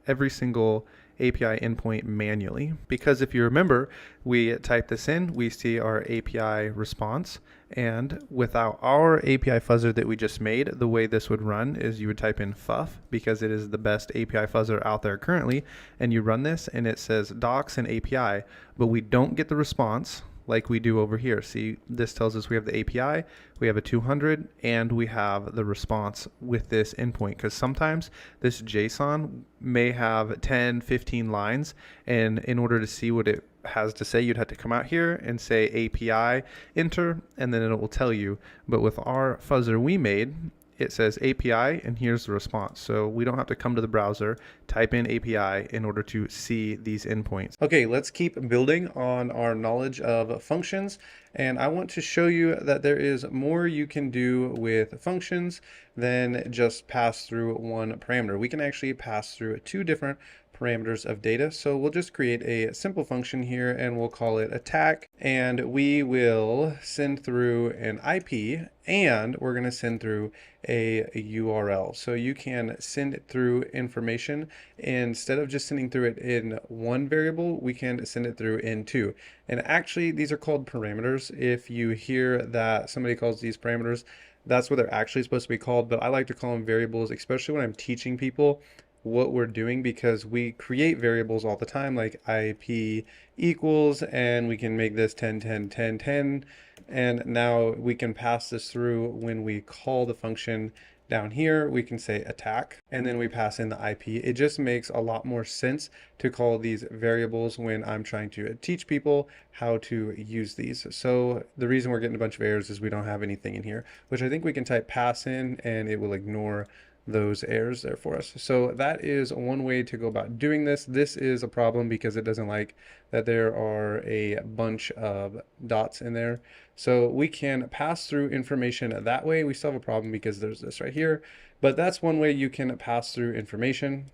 every single API endpoint manually, because if you remember, we type this in, we see our API response, and without our API fuzzer that we just made, the way this would run is you would type in fuff, because it is the best API fuzzer out there currently, and you run this and it says docs and API, but we don't get the response like we do over here. See, this tells us we have the API, we have a 200, and we have the response with this endpoint, because sometimes this JSON may have 10, 15 lines, and in order to see what it has to say, you'd have to come out here and say API, enter, and then it will tell you. But with our fuzzer we made, it says API and here's the response. So we don't have to come to the browser, type in API in order to see these endpoints. Okay, let's keep building on our knowledge of functions. And I want to show you that there is more you can do with functions than just pass through one parameter. We can actually pass through two different parameters of data. So we'll just create a simple function here and we'll call it attack, and we will send through an IP and we're going to send through a URL. So you can send it through information. Instead of just sending through it in one variable, we can send it through in two. And actually these are called parameters. If you hear that somebody calls these parameters, that's what they're actually supposed to be called, but I like to call them variables, especially when I'm teaching people what we're doing, because we create variables all the time, like IP equals, and we can make this 10, 10, 10, 10. And now we can pass this through when we call the function down here. We can say attack, and then we pass in the IP. It just makes a lot more sense to call these variables when I'm trying to teach people how to use these. So the reason we're getting a bunch of errors is we don't have anything in here, which I think we can type pass in and it will ignore those errors there for us. So that is one way to go about doing this. This is a problem because it doesn't like that there are a bunch of dots in there. So we can pass through information that way. We still have a problem because there's this right here, but that's one way you can pass through information.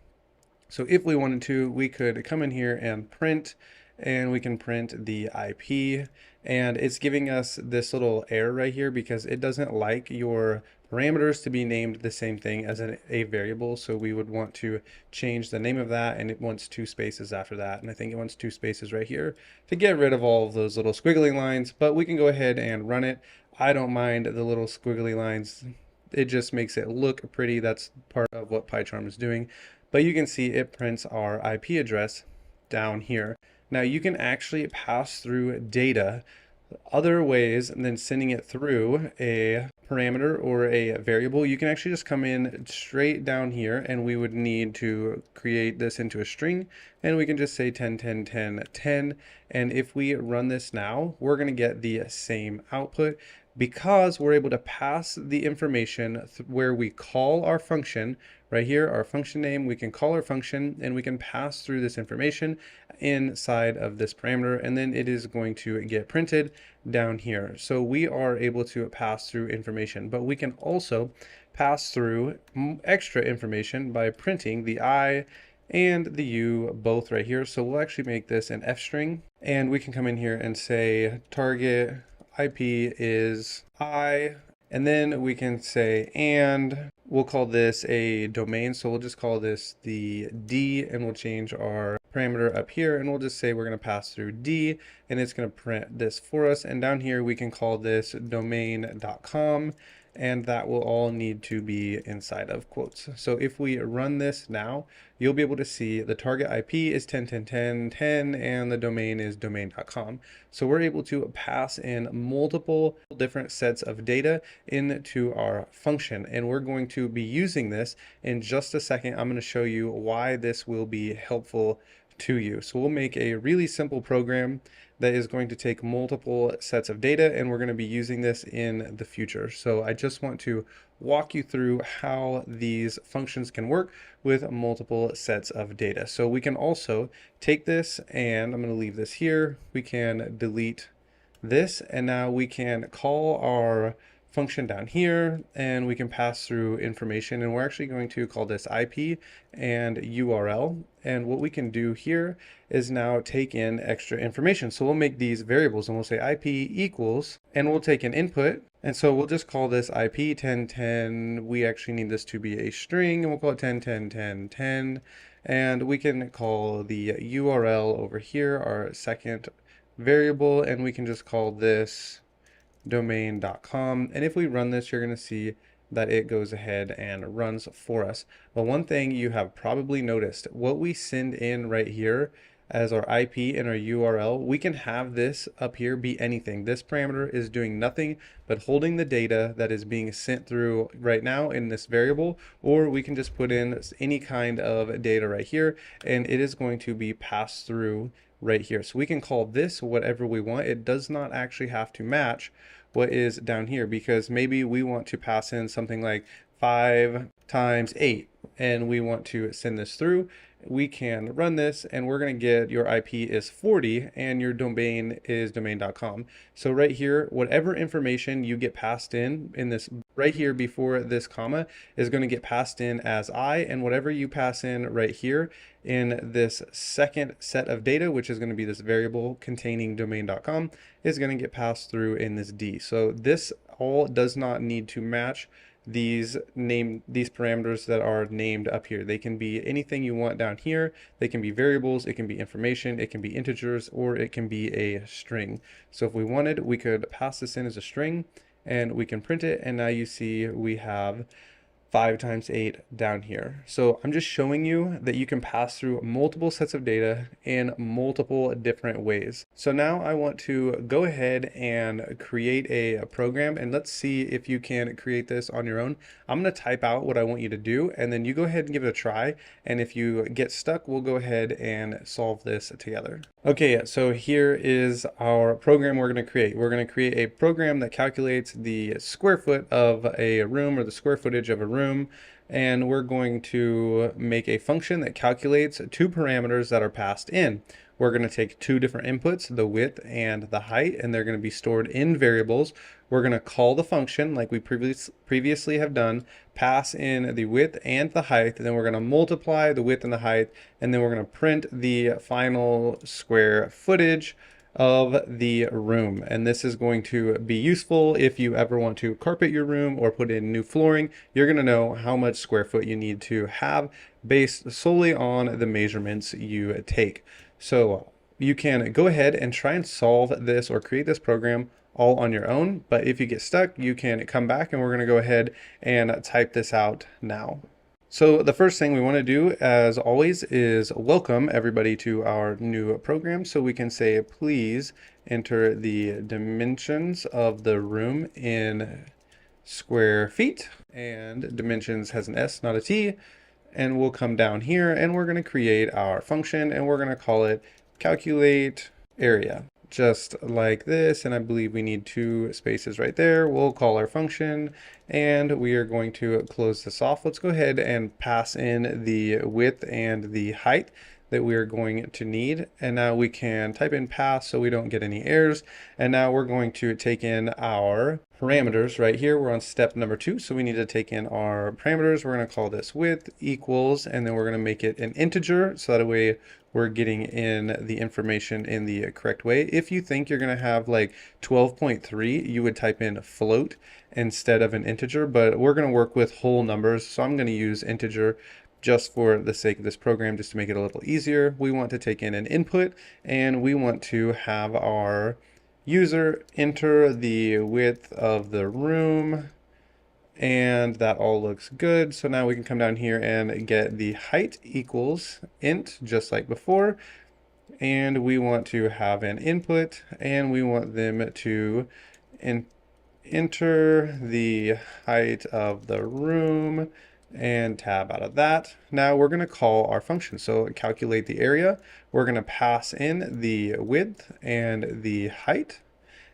So if we wanted to, we could come in here and print, and we can print the IP, and it's giving us this little error right here because it doesn't like your parameters to be named the same thing as a variable. So we would want to change the name of that, and it wants 2 spaces after that. And I think it wants 2 spaces right here to get rid of all of those little squiggly lines, but we can go ahead and run it. I don't mind the little squiggly lines. It just makes it look pretty. That's part of what PyCharm is doing. But you can see it prints our IP address down here. Now you can actually pass through data Other ways than sending it through a parameter or a variable, you can actually just come in straight down here, and we would need to create this into a string, and we can just say 10 10 10 10, and if we run this now, we're going to get the same output because we're able to pass the information where we call our function. Right here, our function name, we can call our function and we can pass through this information inside of this parameter, and then it is going to get printed down here. So we are able to pass through information, but we can also pass through extra information by printing the I and the U both right here. So we'll actually make this an F string, and we can come in here and say target IP is I, and then we can say, and we'll call this a domain. So we'll just call this the D, and we'll change our parameter up here, and we'll just say we're going to pass through D, and it's going to print this for us. And down here we can call this domain.com, and that will all need to be inside of quotes. So if we run this now, you'll be able to see the target IP is 10 10 10 10, and the domain is domain.com. So we're able to pass in multiple different sets of data into our function, and we're going to be using this in just a second. I'm going to show you why this will be helpful to you. So we'll make a really simple program that is going to take multiple sets of data, and we're going to be using this in the future. So I just want to walk you through how these functions can work with multiple sets of data. So we can also take this, and I'm going to leave this here. We can delete this, and now we can call our function down here, and we can pass through information, and we're actually going to call this IP and URL. And what we can do here is now take in extra information. So we'll make these variables, and we'll say IP equals, and we'll take an input, and so we'll just call this IP 1010. We actually need this to be a string, and we'll call it 10 10 10 10, and we can call the URL over here our second variable, and we can just call this domain.com. And if we run this, you're going to see that it goes ahead and runs for us. But one thing you have probably noticed, what we send in right here as our IP and our URL, we can have this up here be anything. This parameter is doing nothing but holding the data that is being sent through right now in this variable, or we can just put in any kind of data right here, and it is going to be passed through right here. So we can call this whatever we want. It does not actually have to match what is down here, because maybe we want to pass in something like 5 times 8, and we want to send this through. We can run this, and we're going to get your IP is 40 and your domain is domain.com. So right here, whatever information you get passed in this right here before this comma is going to get passed in as I, and whatever you pass in right here in this second set of data, which is going to be this variable containing domain.com, is going to get passed through in this D. So this all does not need to match these parameters that are named up here. They can be anything you want down here. They can be variables, it can be information, it can be integers, or it can be a string. So if we wanted, we could pass this in as a string, and we can print it, and now you see we have 5 times 8 down here. So I'm just showing you that you can pass through multiple sets of data in multiple different ways. So now I want to go ahead and create a program, and let's see if you can create this on your own. I'm going to type out what I want you to do, and then you go ahead and give it a try, and if you get stuck, we'll go ahead and solve this together. Okay, so here is our program we're going to create. We're going to create a program that calculates the square foot of a room, or the square footage of a room, and we're going to make a function that calculates 2 parameters that are passed in. We're going to take 2 different inputs, the width and the height, and they're going to be stored in variables. We're going to call the function like we previously have done, pass in the width and the height, and then we're going to multiply the width and the height, and then we're going to print the final square footage of the room. And this is going to be useful if you ever want to carpet your room or put in new flooring. You're going to know how much square foot you need to have based solely on the measurements you take. So you can go ahead and try and solve this or create this program all on your own, but if you get stuck, you can come back, and we're going to go ahead and type this out now. So the first thing we want to do, as always, is welcome everybody to our new program. So we can say, please enter the dimensions of the room in square feet, and dimensions has an S, not a T. And we'll come down here and we're going to create our function, and we're going to call it calculate area, just like this. And I believe we need 2 spaces right there. We'll call our function and we are going to close this off. Let's go ahead and pass in the width and the height that we are going to need. And now we can type in pass so we don't get any errors. And now we're going to take in our parameters right here. We're on step number 2. So we need to take in our parameters. We're going to call this width equals, and then we're going to make it an integer. So that way we're getting in the information in the correct way. If you think you're going to have like 12.3, you would type in float instead of an integer, but we're going to work with whole numbers. So I'm going to use integer just for the sake of this program, just to make it a little easier. We want to take in an input, and we want to have our user enter the width of the room, and that all looks good. So now we can come down here and get the height equals int, just like before. And we want to have an input, and we want them to enter the height of the room, and tab out of that. Now we're going to call our function. So calculate the area. We're going to pass in the width and the height.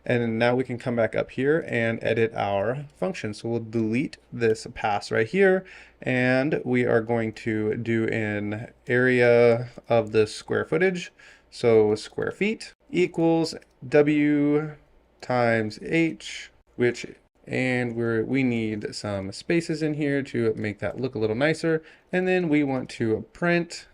And now we can come back up here and edit our function. So we'll delete this pass right here. And we are going to do an area of the square footage. So square feet equals W times H, and we need some spaces in here to make that look a little nicer. And then we want to print,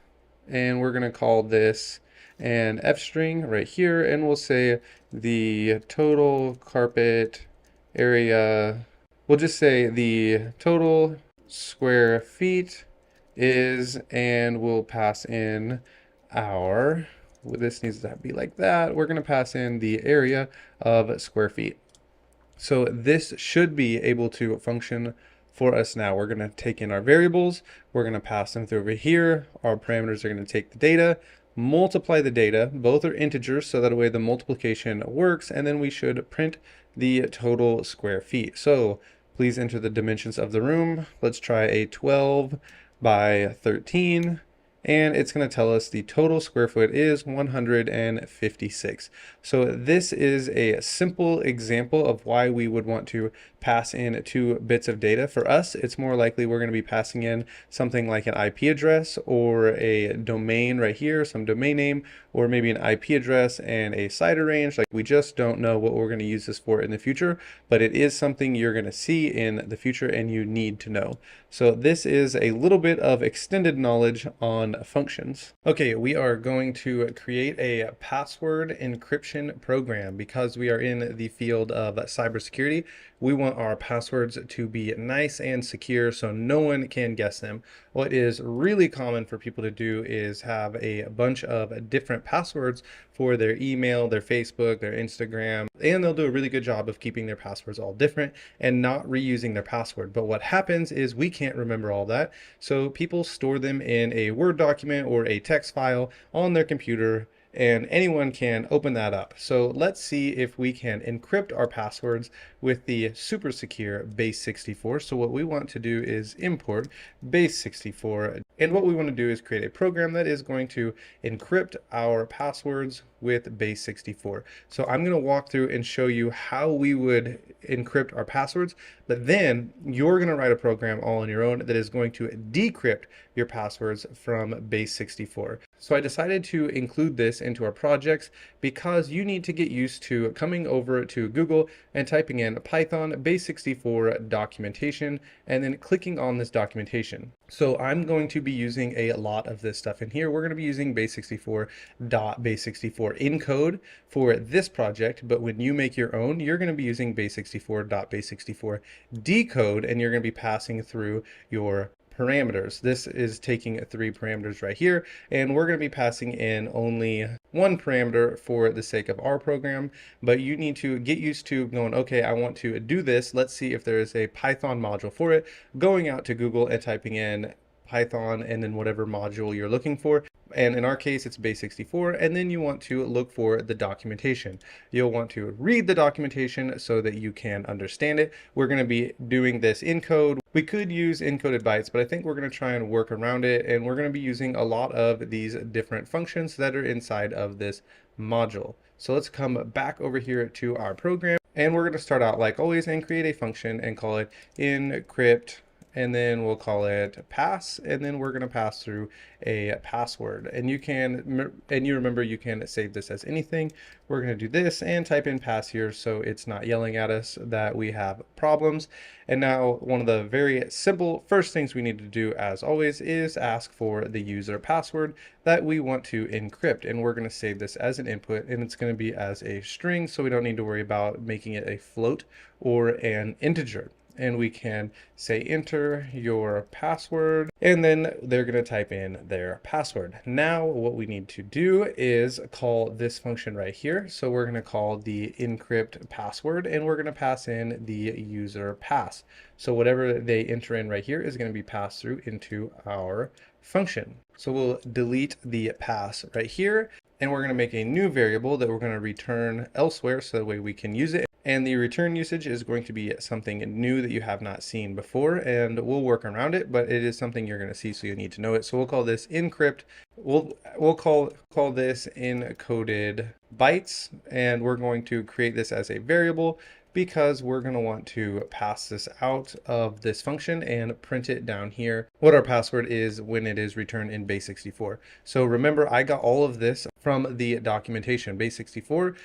and we're going to call this an F string right here, and we'll say the total carpet area, we'll just say the total square feet is, and we'll pass in our, this needs to be like that. We're going to pass in the area of square feet. So this should be able to function for us now. We're going to take in our variables. We're going to pass them through over here. Our parameters are going to take the data, multiply the data. Both are integers, so that way the multiplication works. And then we should print the total square feet. So please enter the dimensions of the room. Let's try a 12 by 13. And it's going to tell us the total square foot is 156. So this is a simple example of why we would want to pass in 2 bits of data. For us, it's more likely we're going to be passing in something like an IP address or a domain right here, some domain name, or maybe an IP address and a CIDR range. Like, we just don't know what we're going to use this for in the future, but it is something you're going to see in the future and you need to know. So this is a little bit of extended knowledge on functions. Okay, we are going to create a password encryption program. Because we are in the field of cybersecurity, we want our passwords to be nice and secure so no one can guess them. What is really common for people to do is have a bunch of different passwords for their email, their Facebook, their Instagram, and they'll do a really good job of keeping their passwords all different and not reusing their password. But what happens is we can't remember all that, so people store them in a Word document or a text file on their computer, and anyone can open that up. So let's see if we can encrypt our passwords with the super secure base64. So what we want to do is import base64, and what we want to do is create a program that is going to encrypt our passwords with base64. So I'm going to walk through and show you how we would encrypt our passwords, but then you're going to write a program all on your own that is going to decrypt your passwords from base64. So I decided to include this into our projects because you need to get used to coming over to Google and typing in Python base64 documentation and then clicking on this documentation. So I'm going to be using a lot of this stuff in here. We're going to be using base64.base64 encode for this project, but when you make your own, you're going to be using base64.base64 decode, and you're going to be passing through your parameters. This is taking 3 parameters right here, and we're going to be passing in only 1 parameter for the sake of our program, but you need to get used to going, okay, I want to do this. Let's see if there is a Python module for it. Going out to Google and typing in Python and then whatever module you're looking for. And in our case, it's base 64. And then you want to look for the documentation. You'll want to read the documentation so that you can understand it. We're going to be doing this in code. We could use encoded bytes, but I think we're going to try and work around it. And we're going to be using a lot of these different functions that are inside of this module. So let's come back over here to our program. And we're going to start out like always and create a function and call it encrypt. And then we'll call it pass, and then we're going to pass through a password. And you remember you can save this as anything. We're going to do this and type in pass here so it's not yelling at us that we have problems. And now one of the very simple first things we need to do as always is ask for the user password that we want to encrypt. And we're going to save this as an input, and it's going to be as a string, so we don't need to worry about making it a float or an integer. And we can say enter your password, and then they're going to type in their password. Now what we need to do is call this function right here. So we're going to call the encrypt password, and we're going to pass in the user pass. So whatever they enter in right here is going to be passed through into our function. So we'll delete the pass right here, and we're going to make a new variable that we're going to return elsewhere so that way we can use it. And the return usage is going to be something new that you have not seen before, and we'll work around it, but it is something you're going to see, so you need to know it. So we'll call this encrypt. We'll call this encoded bytes, and we're going to create this as a variable because we're going to want to pass this out of this function and print it down here what our password is when it is returned in base 64. So remember, I got all of this from the documentation, base 64,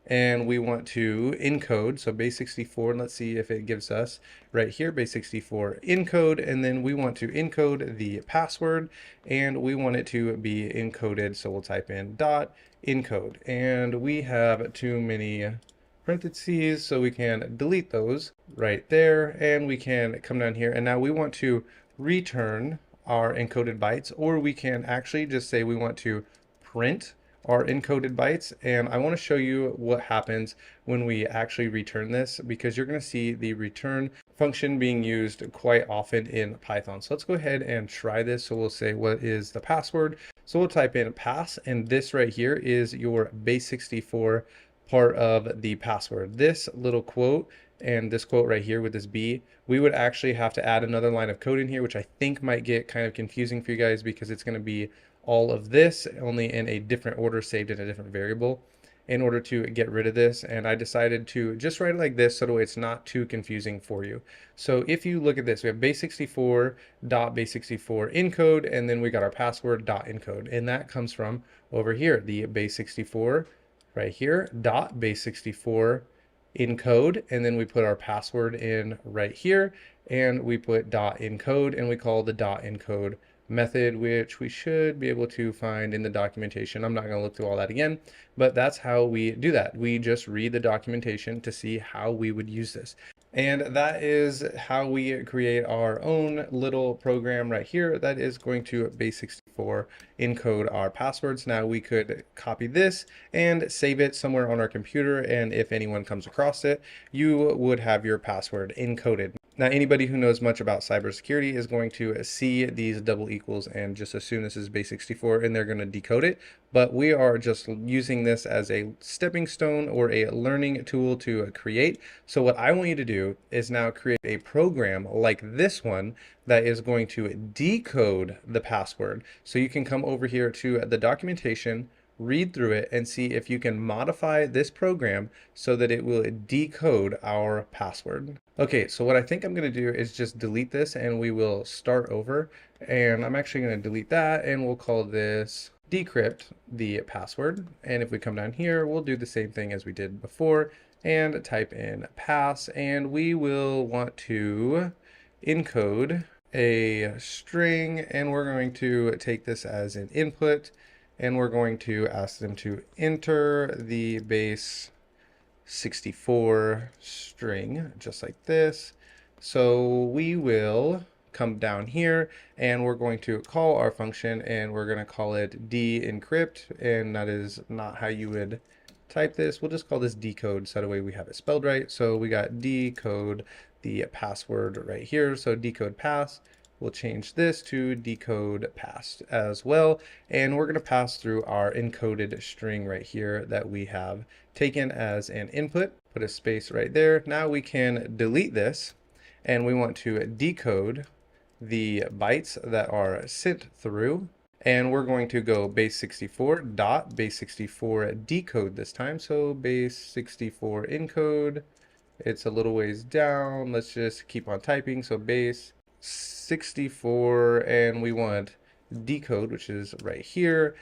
and we want to encode. So base 64, and let's see if it gives us right here, base 64 encode, and then we want to encode the password, and we want it to be encoded. So we'll type in dot encode, and we have too many parentheses, so we can delete those right there, and we can come down here, and now we want to return our encoded bytes, or we can actually just say we want to print our encoded bytes. And I want to show you what happens when we actually return this, because you're going to see the return function being used quite often in Python. So let's go ahead and try this. So we'll say, what is the password? So we'll type in pass, and this right here is your base 64 part of the password. This little quote and this quote right here with this B, we would actually have to add another line of code in here, which I think might get kind of confusing for you guys, because it's going to be all of this only in a different order saved in a different variable in order to get rid of this. And I decided to just write it like this so that way it's not too confusing for you. So if you look at this, we have base 64 dot base 64 encode, and then we got our password dot encode, and that comes from over here, the base 64 right here dot base 64 encode, and then we put our password in right here, and we put dot encode, and we call the dot encode method, which we should be able to find in the documentation. I'm not going to look through all that again, but that's how we do that. We just read the documentation to see how we would use this. And that is how we create our own little program right here that is going to base 64 encode our passwords. Now we could copy this and save it somewhere on our computer, and if anyone comes across it, you would have your password encoded. Now, anybody who knows much about cybersecurity is going to see these double equals and just assume this is base 64, and they're going to decode it. But we are just using this as a stepping stone or a learning tool to create. So what I want you to do is now create a program like this one that is going to decode the password. So you can come over here to the documentation, read through it, and see if you can modify this program so that it will decode our password. Okay, so what I think I'm going to do is just delete this, and we will start over. And I'm actually going to delete that, and we'll call this decrypt the password. And if we come down here, we'll do the same thing as we did before and type in pass, and we will want to encode a string, and we're going to take this as an input, and we're going to ask them to enter the base 64 string, just like this. So we will come down here, and we're going to call our function, and we're going to call it de-encrypt, and that is not how you would type this. We'll just call this decode, so that way we have it spelled right. So we got decode the password right here. So decode pass. We'll change this to decode pass as well. And we're going to pass through our encoded string right here that we have taken as an input. Put a space right there. Now we can delete this, and we want to decode the bytes that are sent through. And we're going to go base64 dot base64 decode this time. So base64 encode. It's a little ways down. Let's just keep on typing. So base64, and we want decode, which is right here.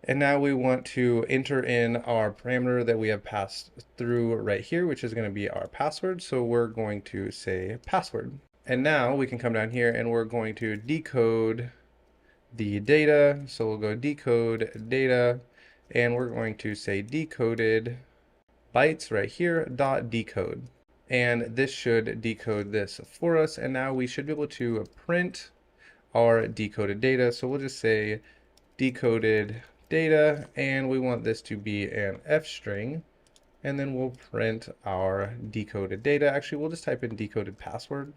And now we want to enter in our parameter that we have passed through right here, which is going to be our password. So we're going to say password. And now we can come down here and we're going to decode the data. So we'll go decode data, and we're going to say decoded bytes right here dot decode. And this should decode this for us. And now we should be able to print our decoded data. So we'll just say decoded data, and we want this to be an F string, and then we'll print our decoded data. Actually, we'll just type in decoded password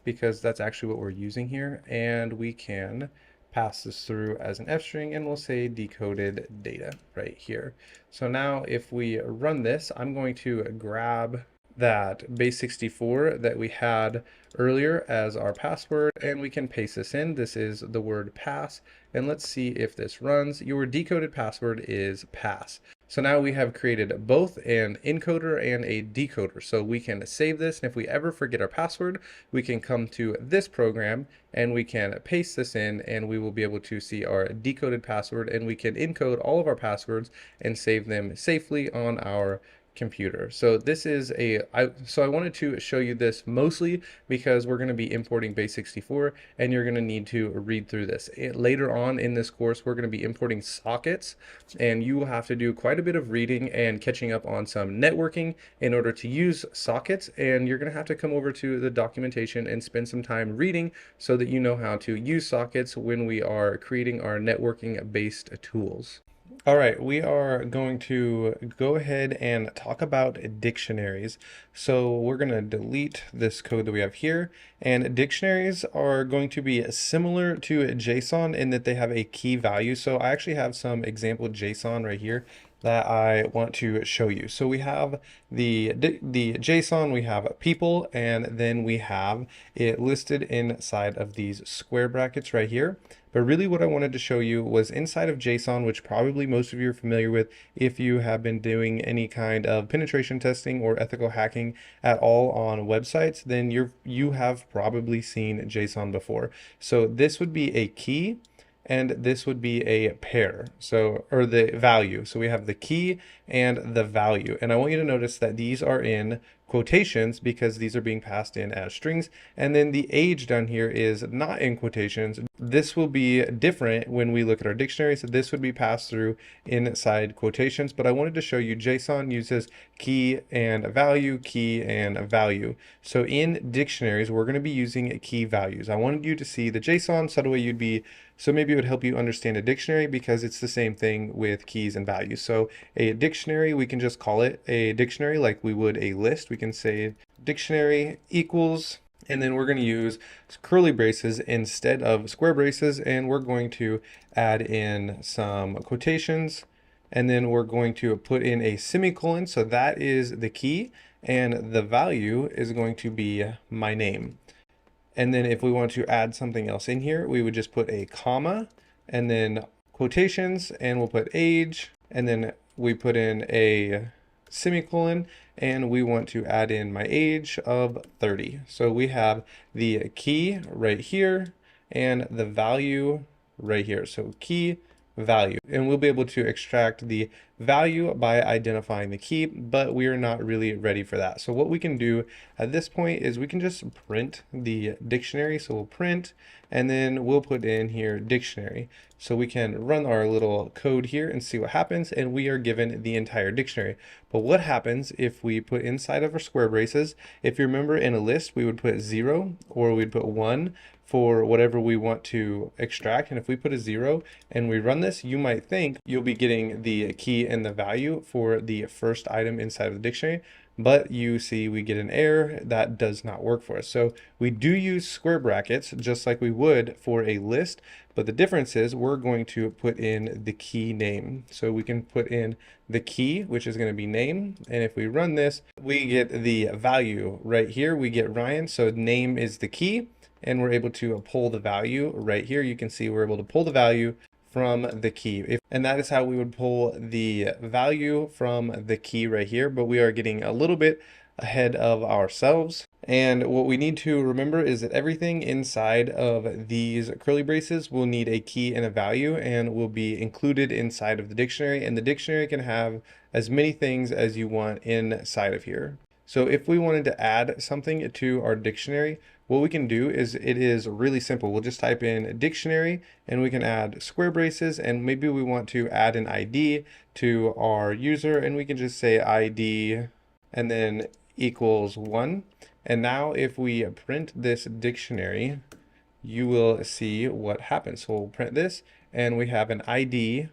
because that's actually what we're using here, and we can pass this through as an F string, and we'll say decoded data right here. So now if we run this, I'm going to grab that base64 that we had earlier as our password, and we can paste this in. This is the word pass, and let's see if this runs. Your decoded password is pass. So now we have created both an encoder and a decoder. So we can save this, and if we ever forget our password, we can come to this program and we can paste this in, and we will be able to see our decoded password, and we can encode all of our passwords and save them safely on our computer. So this is I wanted to show you this mostly because we're going to be importing base64, and you're going to need to read through this. Later on in this course, we're going to be importing sockets, and you will have to do quite a bit of reading and catching up on some networking in order to use sockets, and you're going to have to come over to the documentation and spend some time reading so that you know how to use sockets when we are creating our networking based tools. All right, we are going to go ahead and talk about dictionaries. So we're going to delete this code that we have here, and dictionaries are going to be similar to JSON in that they have a key value. So I actually have some example JSON right here that I want to show you. So we have the JSON, we have people, and then we have it listed inside of these square brackets right here. But really what I wanted to show you was inside of JSON, which probably most of you are familiar with if you have been doing any kind of penetration testing or ethical hacking at all on websites, then you have probably seen JSON before. So this would be a key, and this would be a pair, or the value. So we have the key and the value. And I want you to notice that these are in quotations because these are being passed in as strings. And then the age down here is not in quotations. This will be different when we look at our dictionary. So this would be passed through inside quotations. But I wanted to show you JSON uses key and value, key and value. So in dictionaries, we're going to be using key values. I wanted you to see the JSON so that way so maybe it would help you understand a dictionary because it's the same thing with keys and values. So a dictionary, we can just call it a dictionary like we would a list. We can say dictionary equals, and then we're going to use curly braces instead of square braces, and we're going to add in some quotations, and then we're going to put in a semicolon. So that is the key, and the value is going to be my name. And then if we want to add something else in here, we would just put a comma and then quotations, and we'll put age, and then we put in a semicolon, and we want to add in my age of 30. So we have the key right here and the value right here. So key, value, and we'll be able to extract the value by identifying the key, but we are not really ready for that. So what we can do at this point is we can just print the dictionary. So we'll print, and then we'll put in here dictionary. So we can run our little code here and see what happens, and we are given the entire dictionary. But what happens if we put inside of our square braces? If you remember in a list, we would put 0 or we'd put 1 for whatever we want to extract. And if we put a 0 and we run this, you might think you'll be getting the key and the value for the first item inside of the dictionary. but you see we get an error that does not work for us. So we do use square brackets just like we would for a list, but the difference is we're going to put in the key name. So we can put in the key, which is going to be name, and if we run this, we get the value right here. We get Ryan, so name is the key, and we're able to pull the value right here. You can see we're able to pull the value from the key. And that is how we would pull the value from the key right here, but we are getting a little bit ahead of ourselves. And what we need to remember is that everything inside of these curly braces will need a key and a value and will be included inside of the dictionary. And the dictionary can have as many things as you want inside of here. So if we wanted to add something to our dictionary, what we can do is it is really simple. We'll just type in dictionary and we can add square braces, and maybe we want to add an ID to our user, and we can just say ID and then equals 1. And now if we print this dictionary, you will see what happens. So we'll print this and we have an ID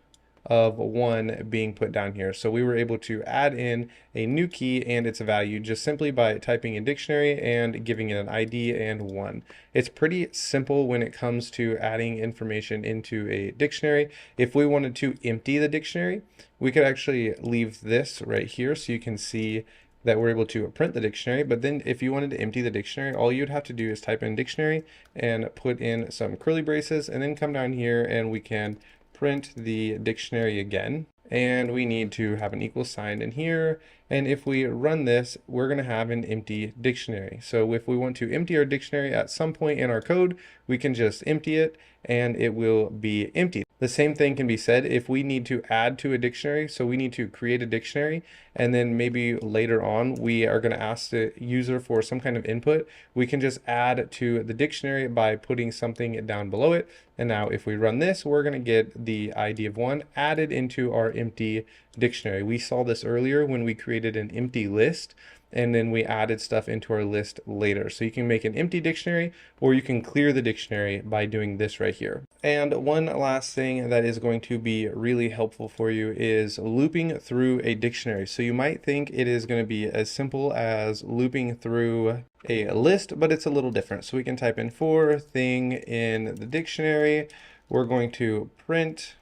of 1 being put down here. So we were able to add in a new key and its value just simply by typing in dictionary and giving it an ID and 1. It's pretty simple when it comes to adding information into a dictionary. If we wanted to empty the dictionary, we could actually leave this right here so you can see that we're able to print the dictionary. But then if you wanted to empty the dictionary, all you'd have to do is type in dictionary and put in some curly braces and then come down here and we can print the dictionary again. And we need to have an equal sign in here. And if we run this, we're going to have an empty dictionary. So if we want to empty our dictionary at some point in our code, we can just empty it and it will be empty. The same thing can be said if we need to add to a dictionary. So we need to create a dictionary, and then maybe later on we are going to ask the user for some kind of input. We can just add to the dictionary by putting something down below it. And now if we run this, we're going to get the ID of 1 added into our empty dictionary. We saw this earlier when we created an empty list, and then we added stuff into our list later. So you can make an empty dictionary, or you can clear the dictionary by doing this right here. And one last thing that is going to be really helpful for you is looping through a dictionary. So you might think it is going to be as simple as looping through a list, but it's a little different. So we can type in for thing in the dictionary. We're going to print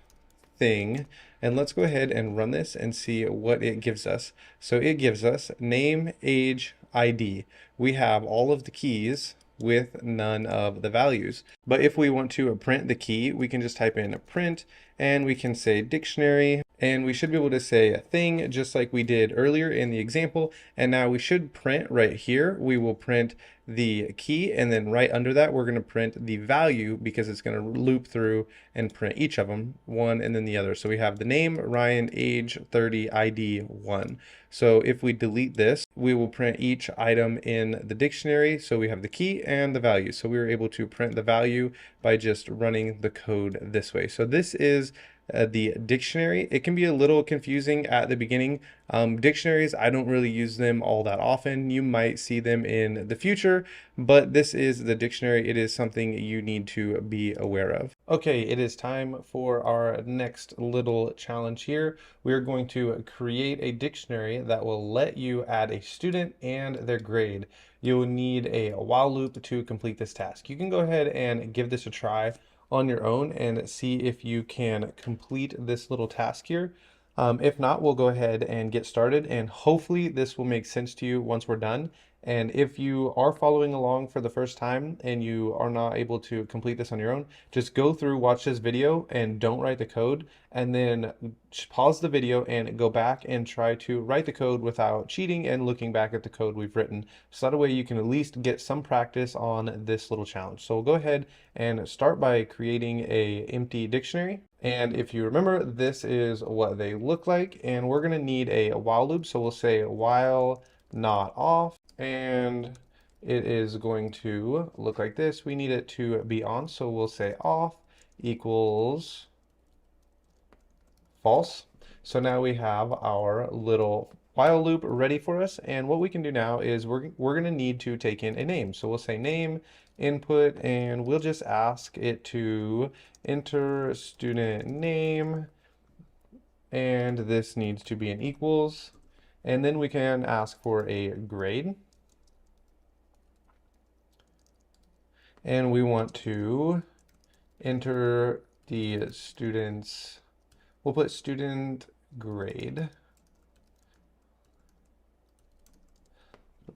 thing, and let's go ahead and run this and see what it gives us. So it gives us name, age, ID. We have all of the keys with none of the values. But if we want to print the key, we can just type in print and we can say dictionary, and we should be able to say a thing just like we did earlier in the example. And now we should print right here. We will print the key, and then right under that we're going to print the value because it's going to loop through and print each of them, one and then the other. So we have the name, Ryan, age 30, ID 1. So if we delete this, we will print each item in the dictionary. So we have the key and the value. So we were able to print the value by just running the code this way. So this is the dictionary. It can be a little confusing at the beginning. Dictionaries, I don't really use them all that often. You might see them in the future, but this is the dictionary. It is something you need to be aware of. Okay, it is time for our next little challenge here. We are going to create a dictionary that will let you add a student and their grade. You'll need a while loop to complete this task. You can go ahead and give this a try on your own and see if you can complete this little task here. If not, we'll go ahead and get started, and hopefully this will make sense to you once we're done. And if you are following along for the first time and you are not able to complete this on your own, just go through, watch this video and don't write the code, and then pause the video and go back and try to write the code without cheating and looking back at the code we've written. So that way you can at least get some practice on this little challenge. So we'll go ahead and start by creating a empty dictionary. And if you remember, this is what they look like, and we're going to need a while loop. So we'll say while not off, and it is going to look like this. We need it to be on, so we'll say off equals false. So now we have our little while loop ready for us, and what we can do now is we're going to need to take in a name. So we'll say name input, and we'll just ask it to enter student name, and this needs to be an equals, And then we can ask for a grade. And we want to enter the student's, we'll put student grade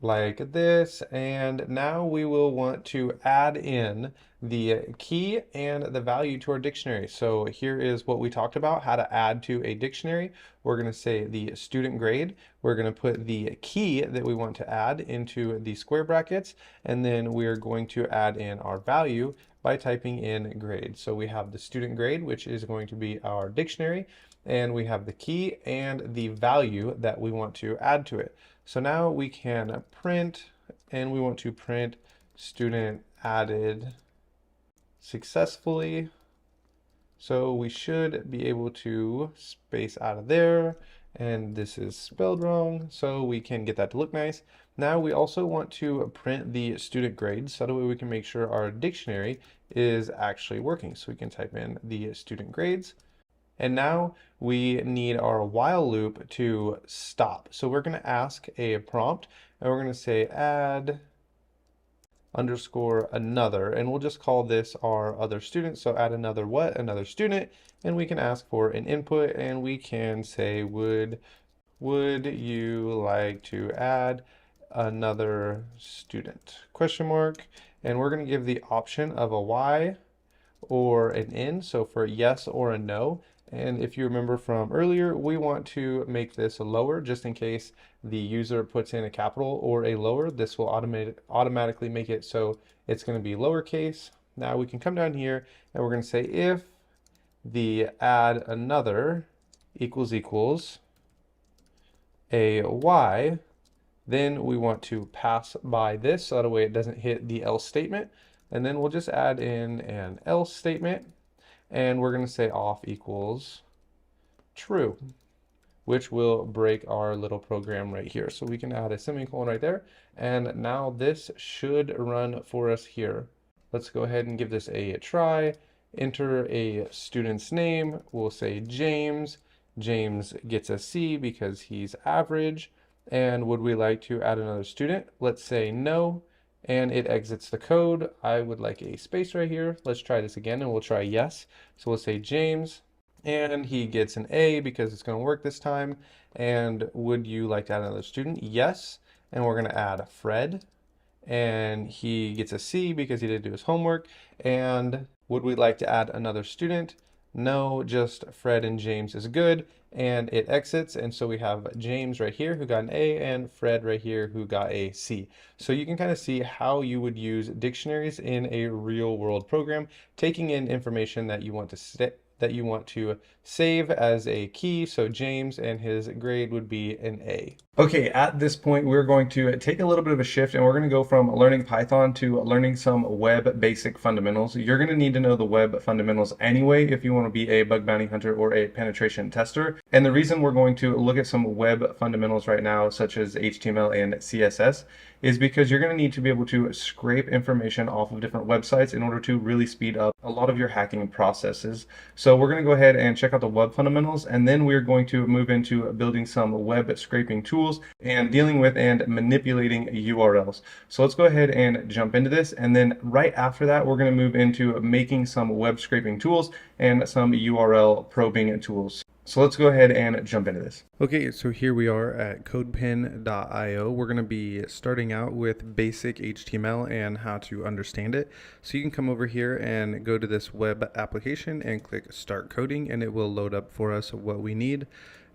like this. And now we will want to add in the key and the value to our dictionary. So here is what we talked about, how to add to a dictionary. We're going to say the student grade. We're going to put the key that we want to add into the square brackets, and then we're going to add in our value by typing in grade. So we have the student grade, which is going to be our dictionary, and we have the key and the value that we want to add to it. So now we can print, and we want to print student added successfully. So we should be able to space out of there, and this is spelled wrong, so we can get that to look nice. Now we also want to print the student grade, so that way we can make sure our dictionary is actually working. So we can type in the student grades. And now we need our while loop to stop. So we're going to ask a prompt, and we're going to say add underscore another, and we'll just call this our other student. So add another what? Another student. And we can ask for an input, and we can say would you like to add another student? Question mark. And we're going to give the option of a Y or an N, so for yes or a no. And if you remember from earlier, we want to make this lower just in case the user puts in a capital or a lower. This will automatically make it so it's going to be lowercase. Now we can come down here and we're going to say if the add another equals a Y, then we want to pass by this so that way it doesn't hit the else statement. And then we'll just add in an else statement, and we're going to say off equals true, which will break our little program right here. So we can add a semicolon right there, and now this should run for us here. Let's go ahead and give this a try. Enter a student's name. We'll say James. James gets a C because he's average. And would we like to add another student? Let's say no. And it exits the code. I would like a space right here. Let's try this again, and we'll try yes. So we'll say James, and he gets an A because it's going to work this time. And would you like to add another student? Yes. And we're going to add Fred, and he gets a C because he didn't do his homework. And would we like to add another student? No, just Fred and James is good, and it exits. And so we have James right here who got an A, and Fred right here who got a C. So you can kind of see how you would use dictionaries in a real world program, taking in information that you want to save as a key. So James and his grade would be an A. Okay, at this point, we're going to take a little bit of a shift, and we're going to go from learning Python to learning some web basic fundamentals. You're going to need to know the web fundamentals anyway if you want to be a bug bounty hunter or a penetration tester. And the reason we're going to look at some web fundamentals right now, such as HTML and CSS, is because you're going to need to be able to scrape information off of different websites in order to really speed up a lot of your hacking processes. So we're going to go ahead and check out the web fundamentals, and then we're going to move into building some web scraping tools and dealing with and manipulating URLs. So let's go ahead and jump into this, and then right after that we're going to move into making some web scraping tools and some URL probing tools. So let's go ahead and jump into this. Okay, so here we are at codepin.io. We're going to be starting out with basic HTML and how to understand it. So you can come over here and go to this web application and click Start Coding, and it will load up for us what we need.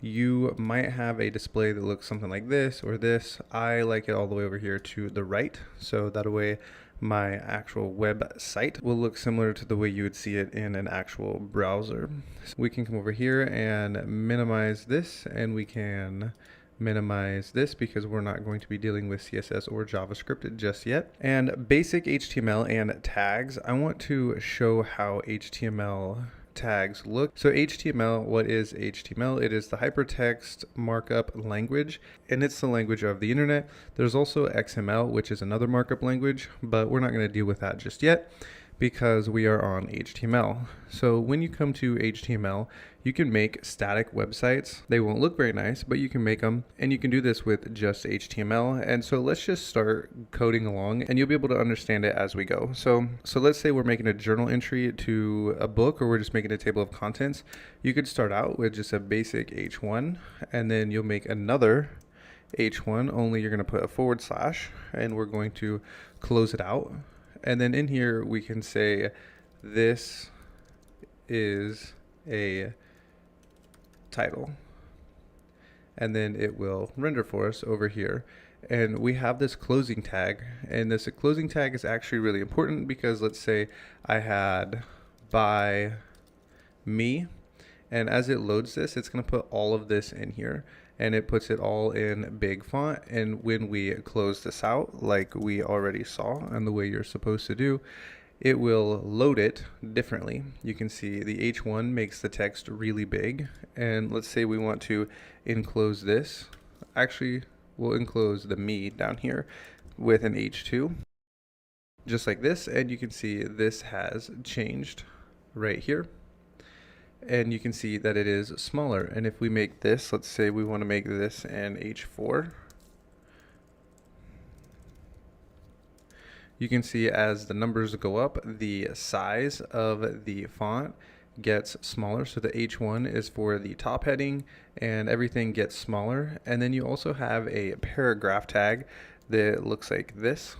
You might have a display that looks something like this or this. I like it all the way over here to the right, so that way my actual website will look similar to the way you would see it in an actual browser. So we can come over here and minimize this, and we can minimize this because we're not going to be dealing with CSS or JavaScript just yet. And basic HTML and tags, I want to show how HTML tags look. So HTML, what is HTML? It is the hypertext markup language, and it's the language of the internet. There's also XML, which is another markup language, but we're not going to deal with that just yet. because we are on HTML. So when you come to HTML, you can make static websites. They won't look very nice, but you can make them, and you can do this with just HTML. And so let's just start coding along, and you'll be able to understand it as we go. So let's say we're making a journal entry to a book, or we're just making a table of contents. You could start out with just a basic H1, and then you'll make another H1, only you're going to put a / and we're going to close it out. And then in here we can say this is a title, and then it will render for us over here. And we have this closing tag, and this closing tag is actually really important because let's say I had by me, and as it loads this, it's going to put all of this in here, and it puts it all in big font. And when we close this out, like we already saw and the way you're supposed to do, it will load it differently. You can see the H1 makes the text really big, and let's say we want to enclose this. Actually, we'll enclose the me down here with an H2, just like this, and you can see this has changed right here. And you can see that it is smaller. And if we make this, let's say we want to make this an H4, you can see as the numbers go up, the size of the font gets smaller. So the H1 is for the top heading, and everything gets smaller. And then you also have a paragraph tag that looks like this.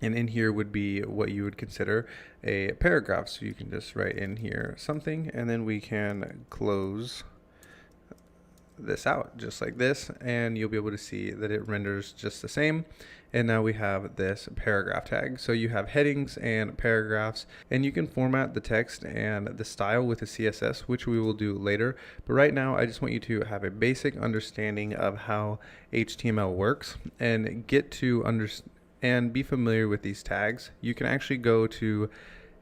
And in here would be what you would consider a paragraph. So you can just write in here something, and then we can close this out just like this, and you'll be able to see that it renders just the same. And now we have this paragraph tag. So you have headings and paragraphs, and you can format the text and the style with a CSS, which we will do later. But right now, I just want you to have a basic understanding of how HTML works and get to understand and be familiar with these tags. You can actually go to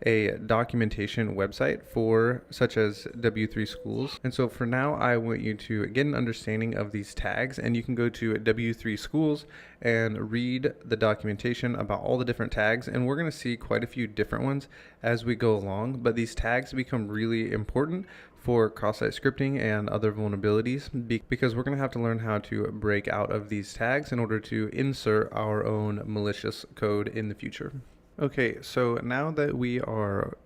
a documentation website for such as W3 Schools. And so for now, I want you to get an understanding of these tags, and you can go to W3 Schools and read the documentation about all the different tags. And we're going to see quite a few different ones as we go along, but these tags become really important for cross-site scripting and other vulnerabilities because we're going to have to learn how to break out of these tags in order to insert our own malicious code in the future. Okay, so now that we are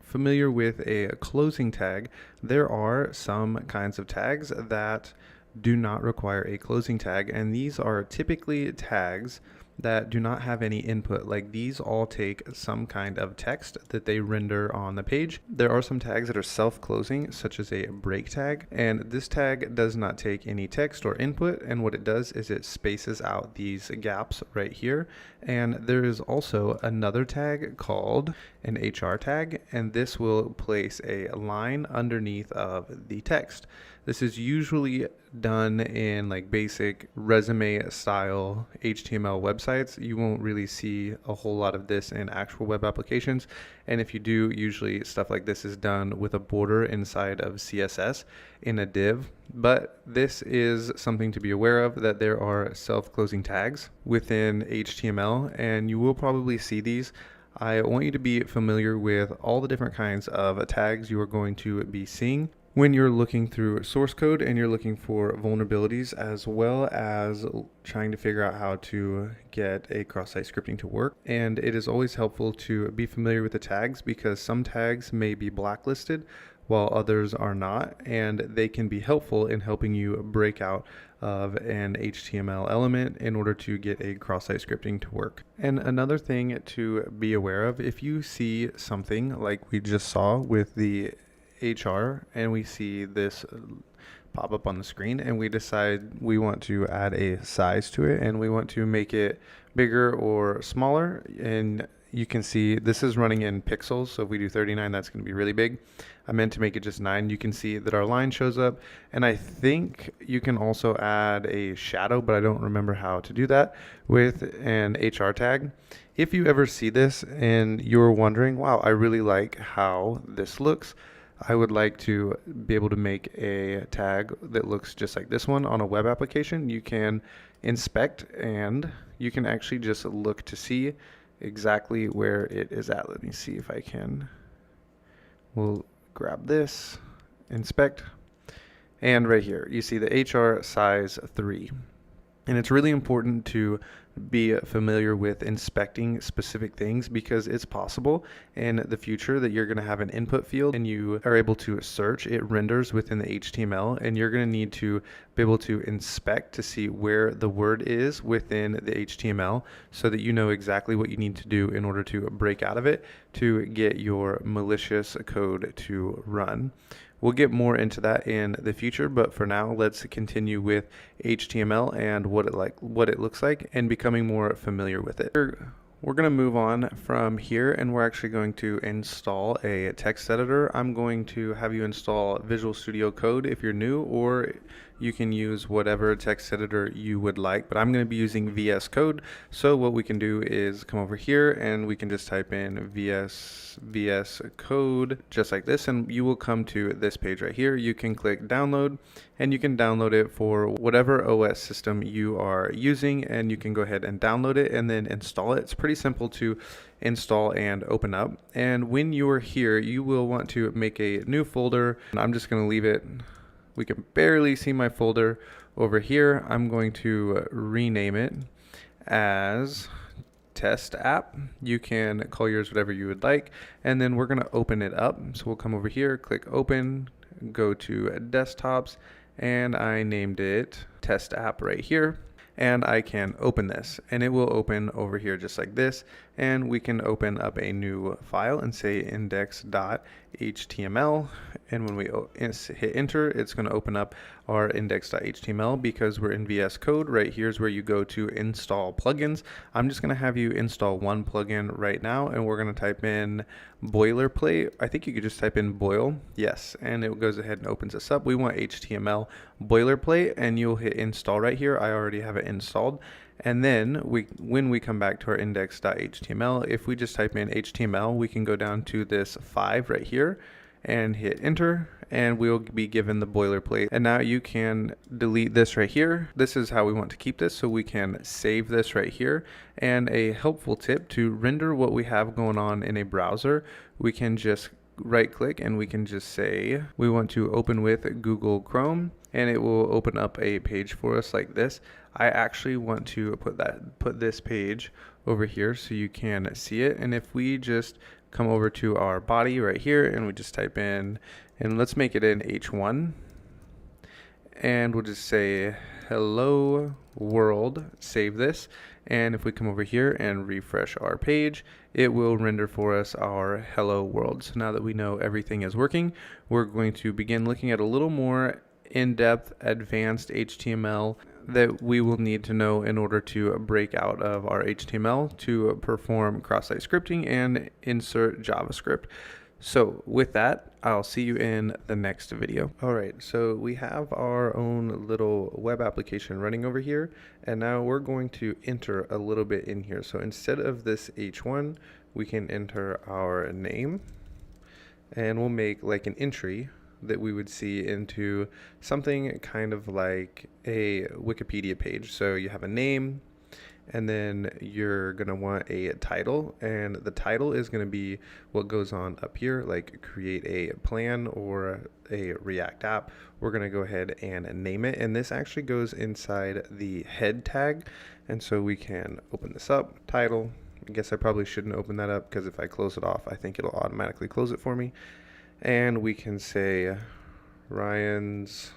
familiar with a closing tag, there are some kinds of tags that do not require a closing tag, and these are typically tags that do not have any input. Like these all take some kind of text that they render on the page. There are some tags that are self-closing, such as a break tag, and this tag does not take any text or input, and what it does is it spaces out these gaps right here. And there is also another tag called an HR tag, and this will place a line underneath of the text. This is usually done in like basic resume style HTML websites. You won't really see a whole lot of this in actual web applications. And if you do, usually stuff like this is done with a border inside of CSS in a div. But this is something to be aware of, that there are self-closing tags within HTML, and you will probably see these. I want you to be familiar with all the different kinds of tags you are going to be seeing when you're looking through source code and you're looking for vulnerabilities, as well as trying to figure out how to get a cross-site scripting to work. And it is always helpful to be familiar with the tags because some tags may be blacklisted while others are not, and they can be helpful in helping you break out of an HTML element in order to get a cross-site scripting to work. And another thing to be aware of, if you see something like we just saw with the HR and we see this pop up on the screen and we decide we want to add a size to it and we want to make it bigger or smaller, and you can see this is running in pixels, so if we do 39, that's going to be really big. I meant to make it just 9. You can see that our line shows up, and I think you can also add a shadow, but I don't remember how to do that with an HR tag. If you ever see this and you're wondering, wow, I really like how this looks, I would like to be able to make a tag that looks just like this one on a web application. You can inspect and you can actually just look to see exactly where it is at. Let me see if I can. We'll grab this, inspect, and right here you see the HR size 3. And it's really important to be familiar with inspecting specific things, because it's possible in the future that you're going to have an input field and you are able to search. It renders within the HTML, and you're going to need to be able to inspect to see where the word is within the HTML so that you know exactly what you need to do in order to break out of it to get your malicious code to run. We'll get more into that in the future, but for now, let's continue with HTML and what it looks like and becoming more familiar with it. We're going to move on from here, and we're actually going to install a text editor. I'm going to have you install Visual Studio Code if you're new, or you can use whatever text editor you would like, but I'm going to be using VS Code. So what we can do is come over here and we can just type in VS Code just like this, and you will come to this page right here. You can click download, and you can download it for whatever OS system you are using, and you can go ahead and download it and then install it. It's pretty simple to install and open up. And when you're here, you will want to make a new folder. I'm just going to leave it. We can barely see my folder over here. I'm going to rename it as test app. You can call yours whatever you would like, and then we're going to open it up. So we'll come over here, click open, go to desktops, and I named it test app right here. And I can open this, and it will open over here just like this, and we can open up a new file and say index.html, and when we hit enter, it's going to open up our index.html. Because we're in VS Code, right here's where you go to install plugins. I'm just going to have you install one plugin right now, and we're going to type in boilerplate. I think you could just type in boil, yes, and it goes ahead and opens this up. We want HTML boilerplate, and you'll hit install right here. I already have it installed. And then when we come back to our index.html, if we just type in HTML, we can go down to this 5 right here and hit enter, and we'll be given the boilerplate. And now you can delete this right here. This is how we want to keep this, so we can save this right here. And a helpful tip to render what we have going on in a browser, we can just right click and we can just say we want to open with Google Chrome, and it will open up a page for us like this. I actually want to put this page over here so you can see it. And if we just come over to our body right here and we just type in, and let's make it in H1, and we'll just say hello world, save this. And if we come over here and refresh our page, it will render for us our hello world. So now that we know everything is working, we're going to begin looking at a little more in-depth advanced HTML that we will need to know in order to break out of our HTML to perform cross-site scripting and insert JavaScript. So with that, I'll see you in the next video. All right, so we have our own little web application running over here, and now we're going to enter a little bit in here. So instead of this H1, we can enter our name, and we'll make like an entry that we would see into something kind of like a Wikipedia page. So you have a name, and then you're going to want a title, and the title is going to be what goes on up here, like create a plan or a React app. We're going to go ahead and name it, and this actually goes inside the head tag. And so we can open this up, title. I guess I probably shouldn't open that up, because if I close it off, I think it'll automatically close it for me. And we can say Ryan's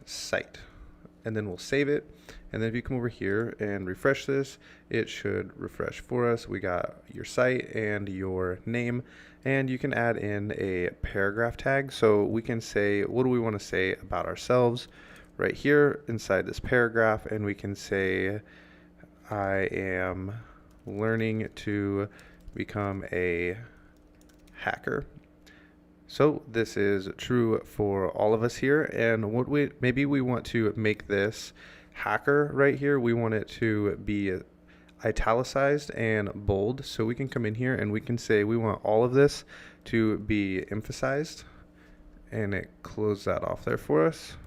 site, and then we'll save it. And then if you come over here and refresh this, it should refresh for us. We got your site and your name, and you can add in a paragraph tag. So we can say, what do we want to say about ourselves right here inside this paragraph? And we can say, I am learning to become a hacker. So this is true for all of us here. And what maybe we want to make this hacker right here, we want it to be italicized and bold. So we can come in here and we can say we want all of this to be emphasized, and it closes that off there for us.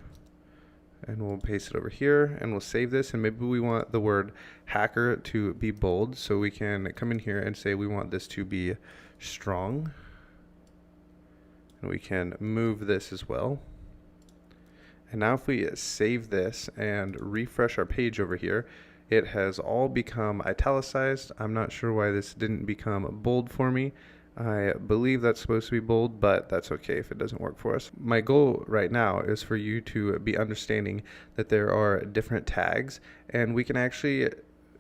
and we'll paste it over here, and we'll save this. And maybe we want the word hacker to be bold, so we can come in here and say we want this to be strong, and we can move this as well. And now if we save this and refresh our page over here, it has all become italicized. I'm not sure why this didn't become bold for me. I believe that's supposed to be bold, but that's okay if it doesn't work for us. My goal right now is for you to be understanding that there are different tags, and we can actually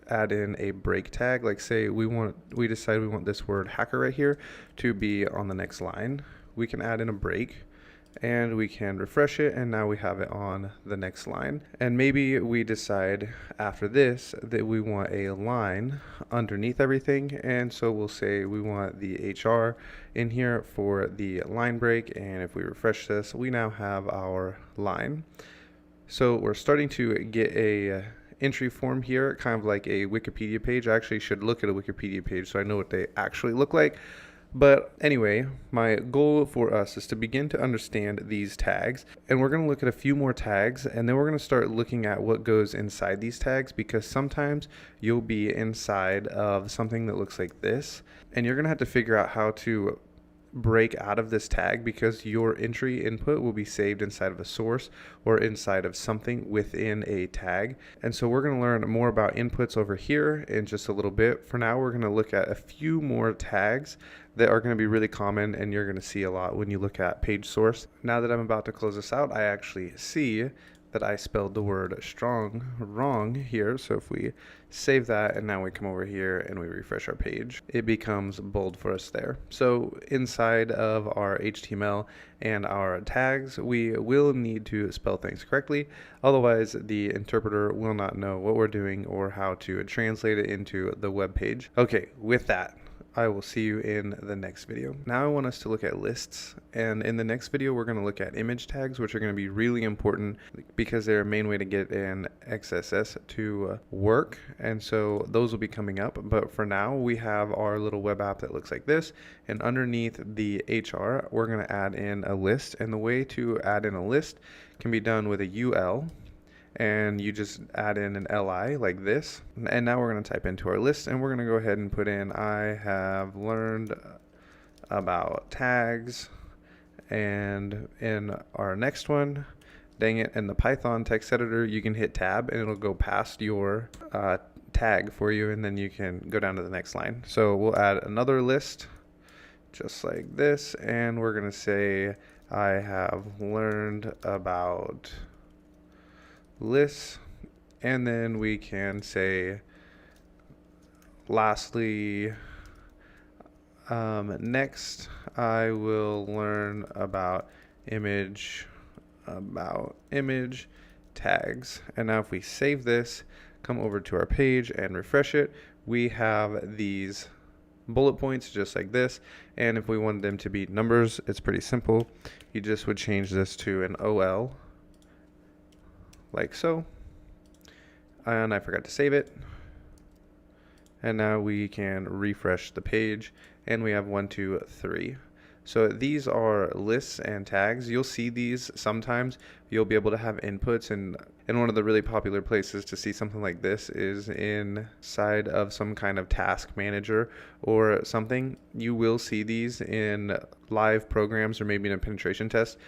add in a break tag. Like say we decide we want this word hacker right here to be on the next line. We can add in a break, and we can refresh it, and now we have it on the next line. And maybe we decide after this that we want a line underneath everything, and so we'll say we want the HR in here for the line break, and if we refresh this, we now have our line. So we're starting to get a entry form here, kind of like a Wikipedia page. I actually should look at a Wikipedia page so I know what they actually look like. But anyway, my goal for us is to begin to understand these tags, and we're going to look at a few more tags, and then we're going to start looking at what goes inside these tags, because sometimes you'll be inside of something that looks like this, and you're going to have to figure out how to break out of this tag, because your entry input will be saved inside of a source or inside of something within a tag. And so we're going to learn more about inputs over here in just a little bit. For now, we're going to look at a few more tags that are going to be really common, and you're going to see a lot when you look at page source. Now that I'm about to close this out, I actually see that I spelled the word strong wrong here. So if we save that and now we come over here and we refresh our page, it becomes bold for us there. So inside of our HTML and our tags, we will need to spell things correctly. Otherwise, the interpreter will not know what we're doing or how to translate it into the web page. Okay, with that, I will see you in the next video. Now I want us to look at lists, and in the next video we're going to look at image tags, which are going to be really important because they're a main way to get an XSS to work, and so those will be coming up. But for now, we have our little web app that looks like this, and underneath the HR we're going to add in a list, and the way to add in a list can be done with a UL, and you just add in an LI like this. And now we're going to type into our list, and we're going to go ahead and put in I have learned about tags. And in our next one, dang it, in the Python text editor, you can hit tab and it'll go past your tag for you, and then you can go down to the next line. So we'll add another list just like this, and we're going to say I have learned about lists, and then we can say lastly, next I will learn about image tags. And now if we save this, come over to our page and refresh it, we have these bullet points just like this. And if we wanted them to be numbers, it's pretty simple. You just would change this to an OL like so, and I forgot to save it, and now we can refresh the page, and we have 1, 2, 3. So these are lists and tags. You'll see these sometimes. You'll be able to have inputs, and one of the really popular places to see something like this is inside of some kind of task manager or something. You will see these in live programs or maybe in a penetration test,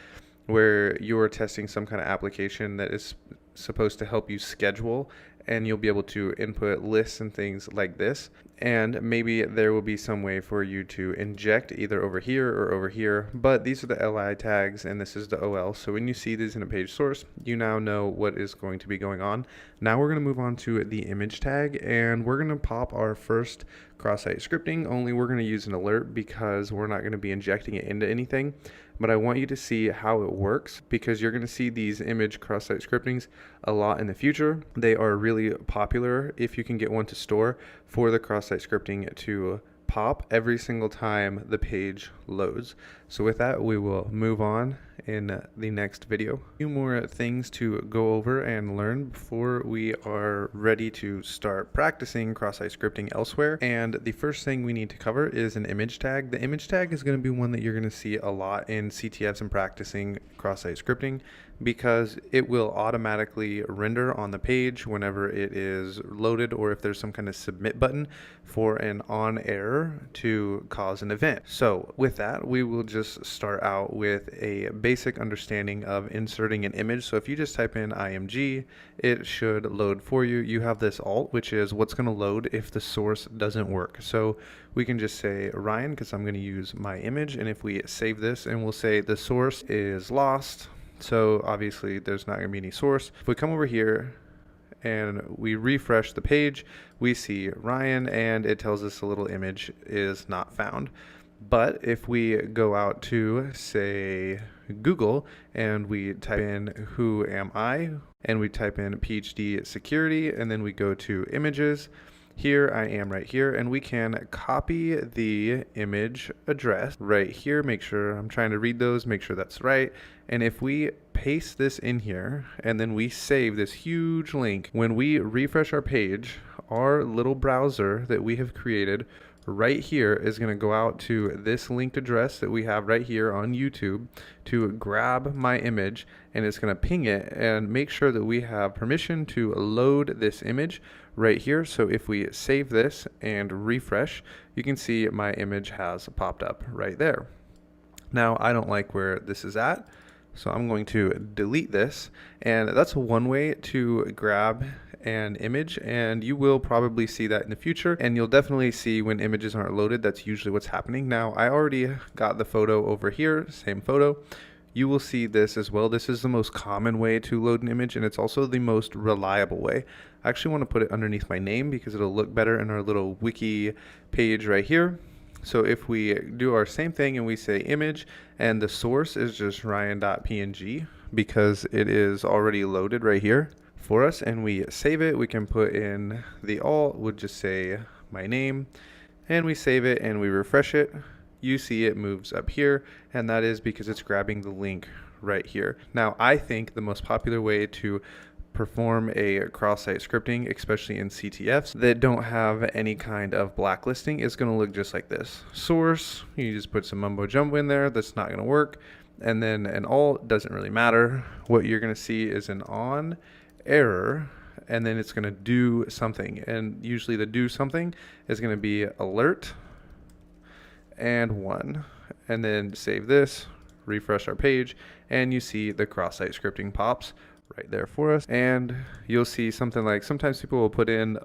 where you're testing some kind of application that is supposed to help you schedule, and you'll be able to input lists and things like this. And maybe there will be some way for you to inject either over here or over here, but these are the LI tags and this is the OL. So when you see these in a page source, you now know what is going to be going on. Now we're going to move on to the image tag, and we're going to pop our first cross-site scripting, only we're going to use an alert because we're not going to be injecting it into anything. But I want you to see how it works, because you're going to see these image cross-site scriptings a lot in the future. They are really popular if you can get one to store for the cross-site scripting to pop every single time the page loads. So with that, we will move on in the next video. A few more things to go over and learn before we are ready to start practicing cross-site scripting elsewhere. And the first thing we need to cover is an image tag. The image tag is going to be one that you're going to see a lot in CTFs and practicing cross-site scripting, because it will automatically render on the page whenever it is loaded, or if there's some kind of submit button for an on error to cause an event. So with that, we will just start out with a basic understanding of inserting an image. So if you just type in img, it should load for you. You have this alt, which is what's going to load if the source doesn't work. So we can just say Ryan, because I'm going to use my image, and if we save this and we'll say the source is lost, so obviously there's not going to be any source. If we come over here and we refresh the page, we see Ryan, and it tells us the little image is not found. But if we go out to, say, Google, and we type in who am I, and we type in PhD security, and then we go to images, here I am right here, and we can copy the image address right here. Make sure I'm trying to read those, make sure that's right. And if we paste this in here and then we save this huge link, when we refresh our page, our little browser that we have created right here is going to go out to this linked address that we have right here on YouTube to grab my image, and it's going to ping it and make sure that we have permission to load this image right here. So if we save this and refresh, you can see my image has popped up right there. Now I don't like where this is at, so I'm going to delete this, and that's one way to grab an image, and you will probably see that in the future, and you'll definitely see when images aren't loaded. That's usually what's happening. Now I already got the photo over here, same photo. You will see this as well. This is the most common way to load an image, and it's also the most reliable way. I actually want to put it underneath my name because it'll look better in our little wiki page right here. So if we do our same thing and we say image, and the source is just ryan.png because it is already loaded right here for us, and we save it, we can put in the alt, would just say my name, and we save it and we refresh it. You see it moves up here, and that is because it's grabbing the link right here. Now I think the most popular way to perform a cross-site scripting, especially in CTFs that don't have any kind of blacklisting, is going to look just like this. Source, you just put some mumbo jumbo in there, that's not going to work. And then an alt, doesn't really matter. What you're going to see is an on error, and then it's going to do something, and usually the do something is going to be alert and 1, and then save this, refresh our page, and you see the cross-site scripting pops right there for us. And you'll see something like, sometimes people will put in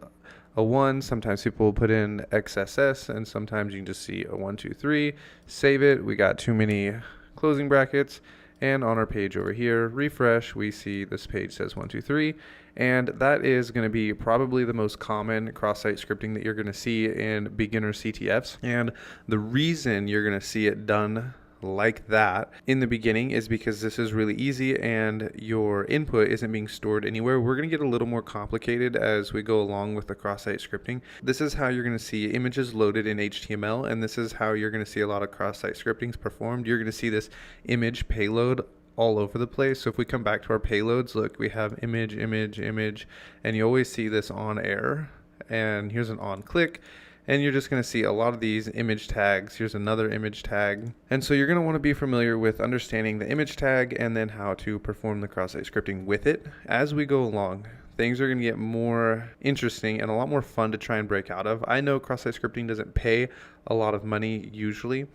a 1, sometimes people will put in XSS, and sometimes you can just see a 1, 2, 3, save it. We got too many closing brackets, and on our page over here, refresh, we see this page says 1, 2, 3, and that is going to be probably the most common cross-site scripting that you're going to see in beginner CTFs. And the reason you're going to see it done like that in the beginning is because this is really easy and your input isn't being stored anywhere. We're going to get a little more complicated as we go along with the cross-site scripting. This is how you're going to see images loaded in HTML, and this is how you're going to see a lot of cross-site scriptings performed. You're going to see this image payload all over the place. So if we come back to our payloads, look, we have image, image, image, and you always see this on error, and here's an on click. And you're just going to see a lot of these image tags. Here's another image tag. And so you're going to want to be familiar with understanding the image tag and then how to perform the cross-site scripting with it. As we go along, things are going to get more interesting and a lot more fun to try and break out of. I know cross-site scripting doesn't pay a lot of money usually,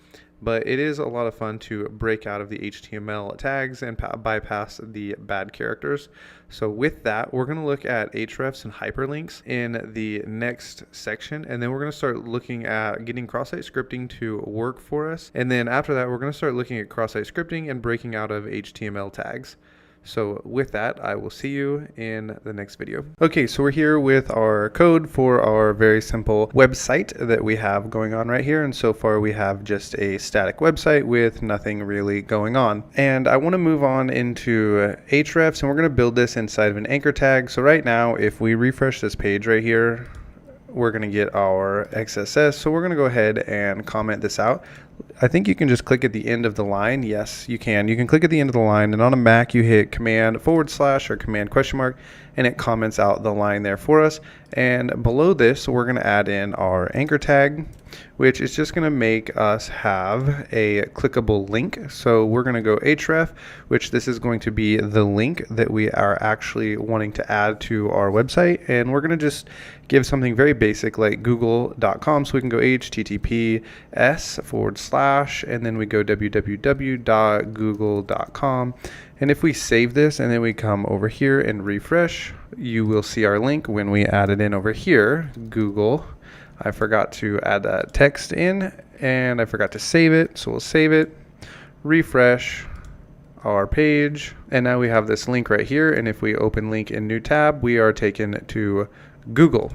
but it is a lot of fun to break out of the HTML tags and bypass the bad characters. So with that, we're going to look at hrefs and hyperlinks in the next section, and then we're going to start looking at getting cross-site scripting to work for us. And then after that, we're going to start looking at cross-site scripting and breaking out of HTML tags. So with that, I will see you in the next video. Okay, so we're here with our code for our very simple website that we have going on right here. And so far we have just a static website with nothing really going on. And I want to move on into hrefs, and we're going to build this inside of an anchor tag. So right now, if we refresh this page right here, we're going to get our XSS. So we're going to go ahead and comment this out. I think you can just click at the end of the line. Yes, you can. You can click at the end of the line, and on a Mac you hit command / or command question mark, and it comments out the line there for us. And below this, we're going to add in our anchor tag, which is just going to make us have a clickable link. So we're going to go href, which this is going to be the link that we are actually wanting to add to our website. And we're going to just give something very basic like google.com. So we can go https and then we go www.google.com. And if we save this and then we come over here and refresh, you will see our link when we add it in over here, Google. I forgot to add that text in and I forgot to save it. So we'll save it, refresh our page, and now we have this link right here. And if we open link in new tab, we are taken to Google.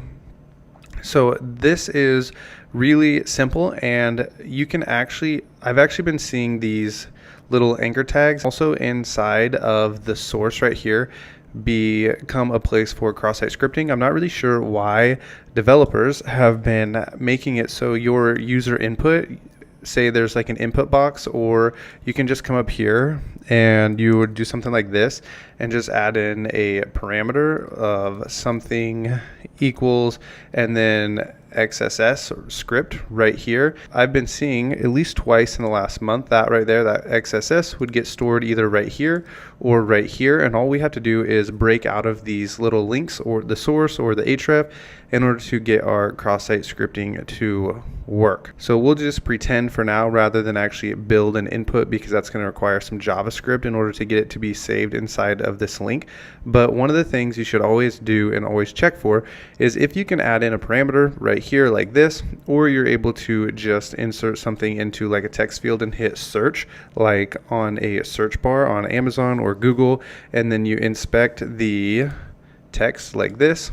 So this is really simple, and you can I've actually been seeing these little anchor tags also inside of the source right here become a place for cross-site scripting. I'm not really sure why developers have been making it so your user input, say there's like an input box, or you can just come up here and you would do something like this and just add in a parameter of something equals and then XSS or script right here. I've been seeing at least twice in the last month that right there, that XSS would get stored either right here or right here, and all we have to do is break out of these little links or the source or the href in order to get our cross-site scripting to work. So we'll just pretend for now rather than actually build an input, because that's going to require some JavaScript in order to get it to be saved inside of this link. But one of the things you should always do and always check for is if you can add in a parameter right here like this, or you're able to just insert something into like a text field and hit search, like on a search bar on Amazon or Google, and then you inspect the text like this.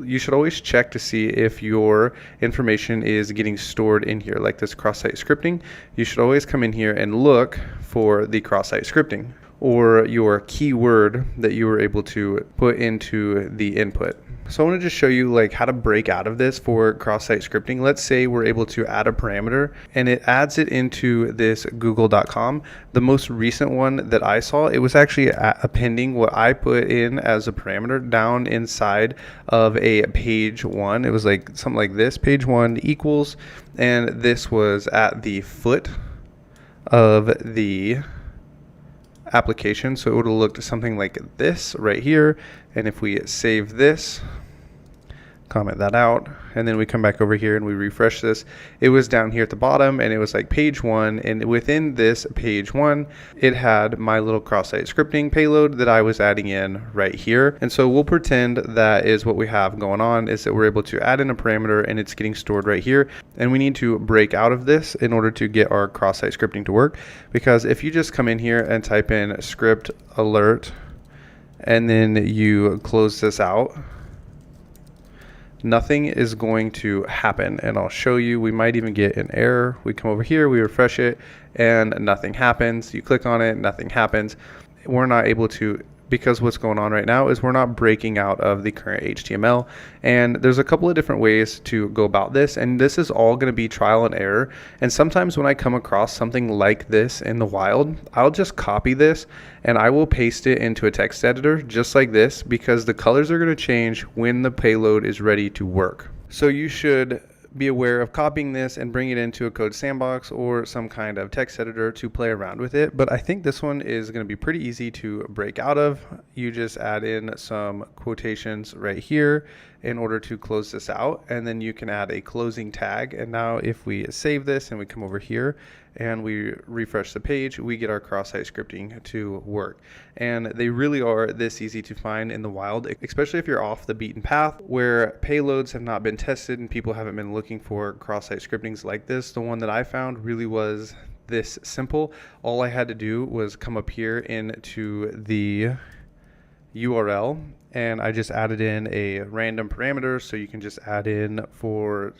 You should always check to see if your information is getting stored in here, like this cross-site scripting. You should always come in here and look for the cross-site scripting or your keyword that you were able to put into the input. So I want to just show you like how to break out of this for cross-site scripting. Let's say we're able to add a parameter and it adds it into this google.com. The most recent one that I saw, it was actually appending what I put in as a parameter down inside of a page one. It was like something like this, page one equals, and this was at the foot of the application. So it would have looked something like this right here. And if we save this, comment that out, and then we come back over here and we refresh this, it was down here at the bottom and it was like page one, and within this page one it had my little cross-site scripting payload that I was adding in right here. And so we'll pretend that is what we have going on, is that we're able to add in a parameter and it's getting stored right here, and we need to break out of this in order to get our cross-site scripting to work. Because if you just come in here and type in script alert and then you close this out, nothing is going to happen. And I'll show you, we might even get an error. We come over here, we refresh it, and nothing happens. You click on it, nothing happens. We're not able to, because what's going on right now is we're not breaking out of the current HTML. And there's a couple of different ways to go about this, and this is all going to be trial and error. And sometimes when I come across something like this in the wild, I'll just copy this and I will paste it into a text editor just like this, because the colors are going to change when the payload is ready to work. So you should be aware of copying this and bring it into a code sandbox or some kind of text editor to play around with it. But I think this one is going to be pretty easy to break out of. You just add in some quotations right here in order to close this out, and then you can add a closing tag. And now if we save this and we come over here and we refresh the page, we get our cross-site scripting to work. And they really are this easy to find in the wild, especially if you're off the beaten path where payloads have not been tested and people haven't been looking for cross-site scriptings like this. The one that I found really was this simple. All I had to do was come up here into the URL and I just added in a random parameter. So you can just add in, for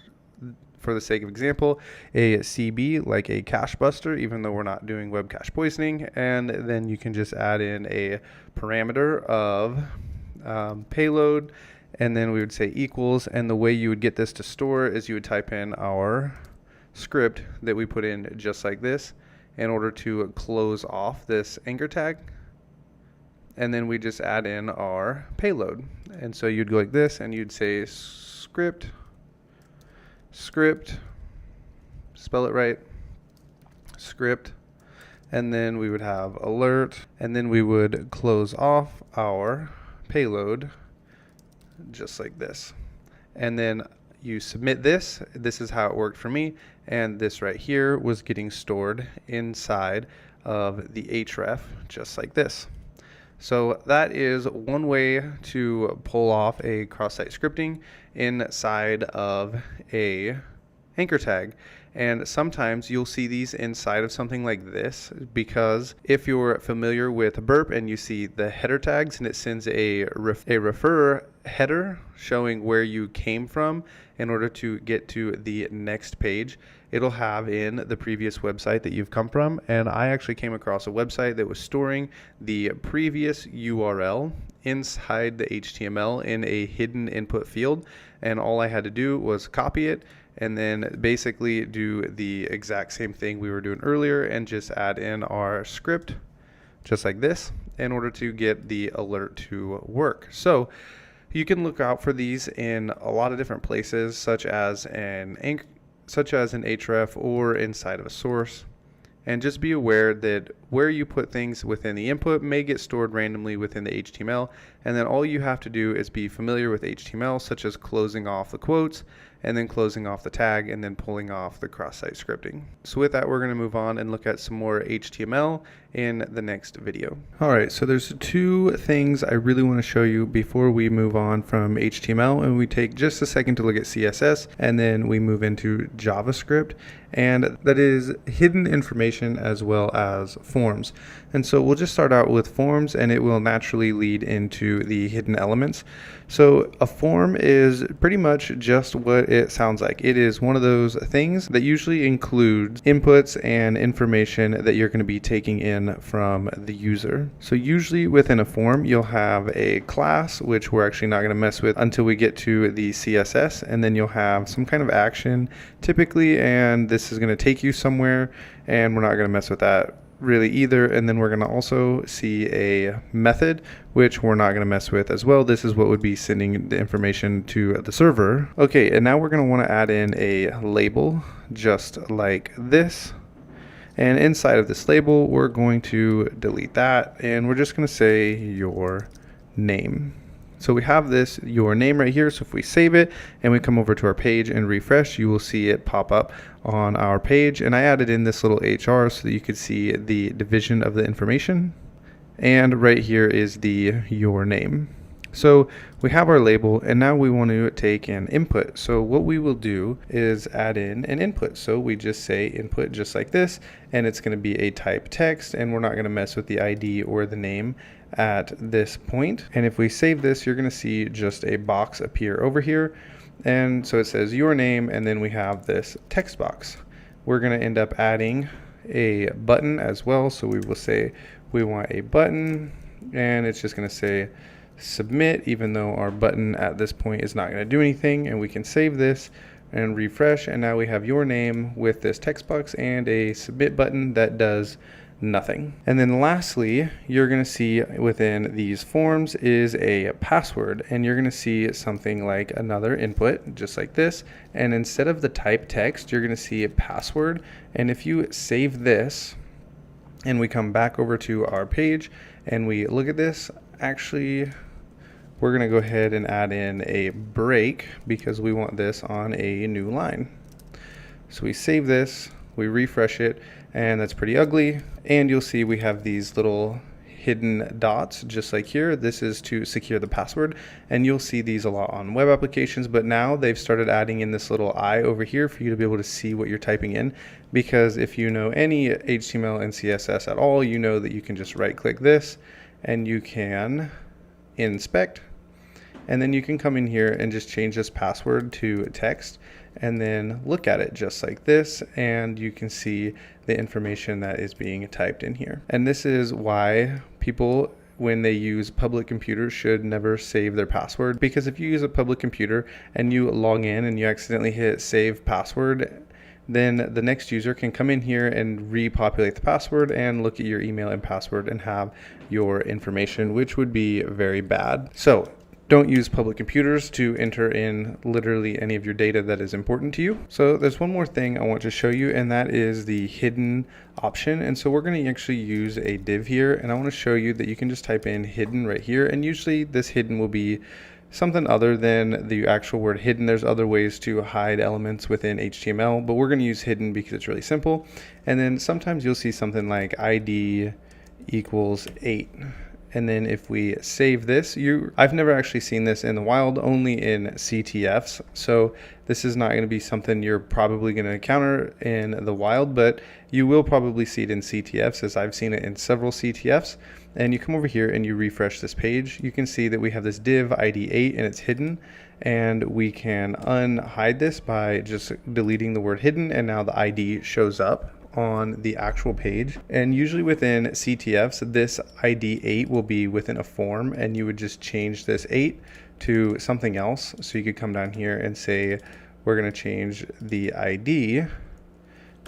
the sake of example, a CB, like a cache buster, even though we're not doing web cache poisoning. And then you can just add in a parameter of payload, and then we would say equals. And the way you would get this to store is you would type in our script that we put in just like this in order to close off this anchor tag. And then we just add in our payload. And so you'd go like this and you'd say script, spell it right, script, and then we would have alert, and then we would close off our payload just like this. And then you submit this. This is how it worked for me, and this right here was getting stored inside of the href just like this. So that is one way to pull off a cross-site scripting inside of a anchor tag. And sometimes you'll see these inside of something like this, because if you're familiar with Burp and you see the header tags and it sends a referrer header showing where you came from in order to get to the next page, it'll have in the previous website that you've come from. And I actually came across a website that was storing the previous URL inside the HTML in a hidden input field, and all I had to do was copy it and then basically do the exact same thing we were doing earlier and just add in our script just like this in order to get the alert to work. So you can look out for these in a lot of different places, such as an href or inside of a source. And just be aware that where you put things within the input may get stored randomly within the HTML, and then all you have to do is be familiar with HTML, such as closing off the quotes and then closing off the tag and then pulling off the cross-site scripting. So with that, we're going to move on and look at some more HTML in the next video. All right, so there's two things I really want to show you before we move on from HTML, and we take just a second to look at CSS, and then we move into JavaScript, and that is hidden information as well as forms. And so we'll just start out with forms, and it will naturally lead into the hidden elements. So a form is pretty much just what it sounds like. It is one of those things that usually includes inputs and information that you're going to be taking in from the user. So usually within a form, you'll have a class, which we're actually not going to mess with until we get to the CSS, and then you'll have some kind of action typically, and this is going to take you somewhere, and we're not going to mess with that really either. And then we're going to also see a method, which we're not going to mess with as well. This is what would be sending the information to the server. Okay, and now we're going to want to add in a label just like this. And inside of this label, we're going to delete that, and we're just going to say your name. So we have this your name right here. So if we save it and we come over to our page and refresh, you will see it pop up on our page. And I added in this little HR so that you could see the division of the information. And right here is the your name. So we have our label, and now we want to take an input. So what we will do is add in an input. So we just say input just like this, and it's going to be a type text, and we're not going to mess with the ID or the name at this point. And if we save this, you're going to see just a box appear over here. And so it says your name, and then we have this text box. We're going to end up adding a button as well. So we will say we want a button, and it's just going to say submit, even though our button at this point is not going to do anything. And we can save this and refresh, and now we have your name with this text box and a submit button that does nothing. And then lastly, you're going to see within these forms is a password, and you're going to see something like another input just like this, and instead of the type text, you're going to see a password. And if you save this and we come back over to our page and we look at this, actually we're going to go ahead and add in a break because we want this on a new line. So we save this, we refresh it, and that's pretty ugly. And you'll see we have these little hidden dots just like here. This is to secure the password, and you'll see these a lot on web applications, but now they've started adding in this little eye over here for you to be able to see what you're typing in, because if you know any HTML and CSS at all, you know that you can just right click this and you can inspect, and then you can come in here and just change this password to text and then look at it just like this, and you can see the information that is being typed in here. And this is why people, when they use public computers, should never save their password, because if you use a public computer and you log in and you accidentally hit save password, then the next user can come in here and repopulate the password and look at your email and password and have your information, which would be very bad. So don't use public computers to enter in literally any of your data that is important to you. So there's one more thing I want to show you, and that is the hidden option. And so we're going to actually use a div here, and I want to show you that you can just type in hidden right here. And usually this hidden will be something other than the actual word hidden. There's other ways to hide elements within HTML, but we're going to use hidden because it's really simple. And then sometimes you'll see something like ID equals 8. And then if we save this, I've never actually seen this in the wild, only in CTFs. So this is not going to be something you're probably going to encounter in the wild, but you will probably see it in CTFs, as I've seen it in several CTFs. And you come over here and you refresh this page, you can see that we have this div ID 8 and it's hidden. And we can unhide this by just deleting the word hidden, and now the ID shows up on the actual page. And usually within CTFs, this ID 8 will be within a form, and you would just change this 8 to something else. So you could come down here and say, we're going to change the ID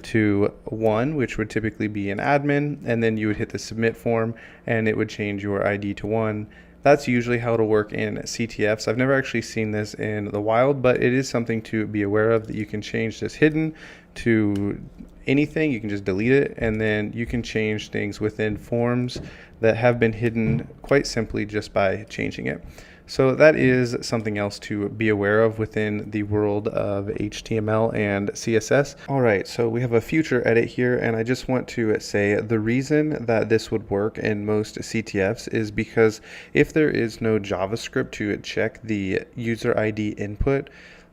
to 1, which would typically be an admin, and then you would hit the submit form and it would change your ID to 1. That's usually how it'll work in CTFs. I've never actually seen this in the wild, but it is something to be aware of, that you can change this hidden to anything. You can just delete it, and then you can change things within forms that have been hidden quite simply just by changing it. So that is something else to be aware of within the world of HTML and CSS. All right, so we have a future edit here, and I just want to say the reason that this would work in most CTFs is because if there is no JavaScript to check the user ID input,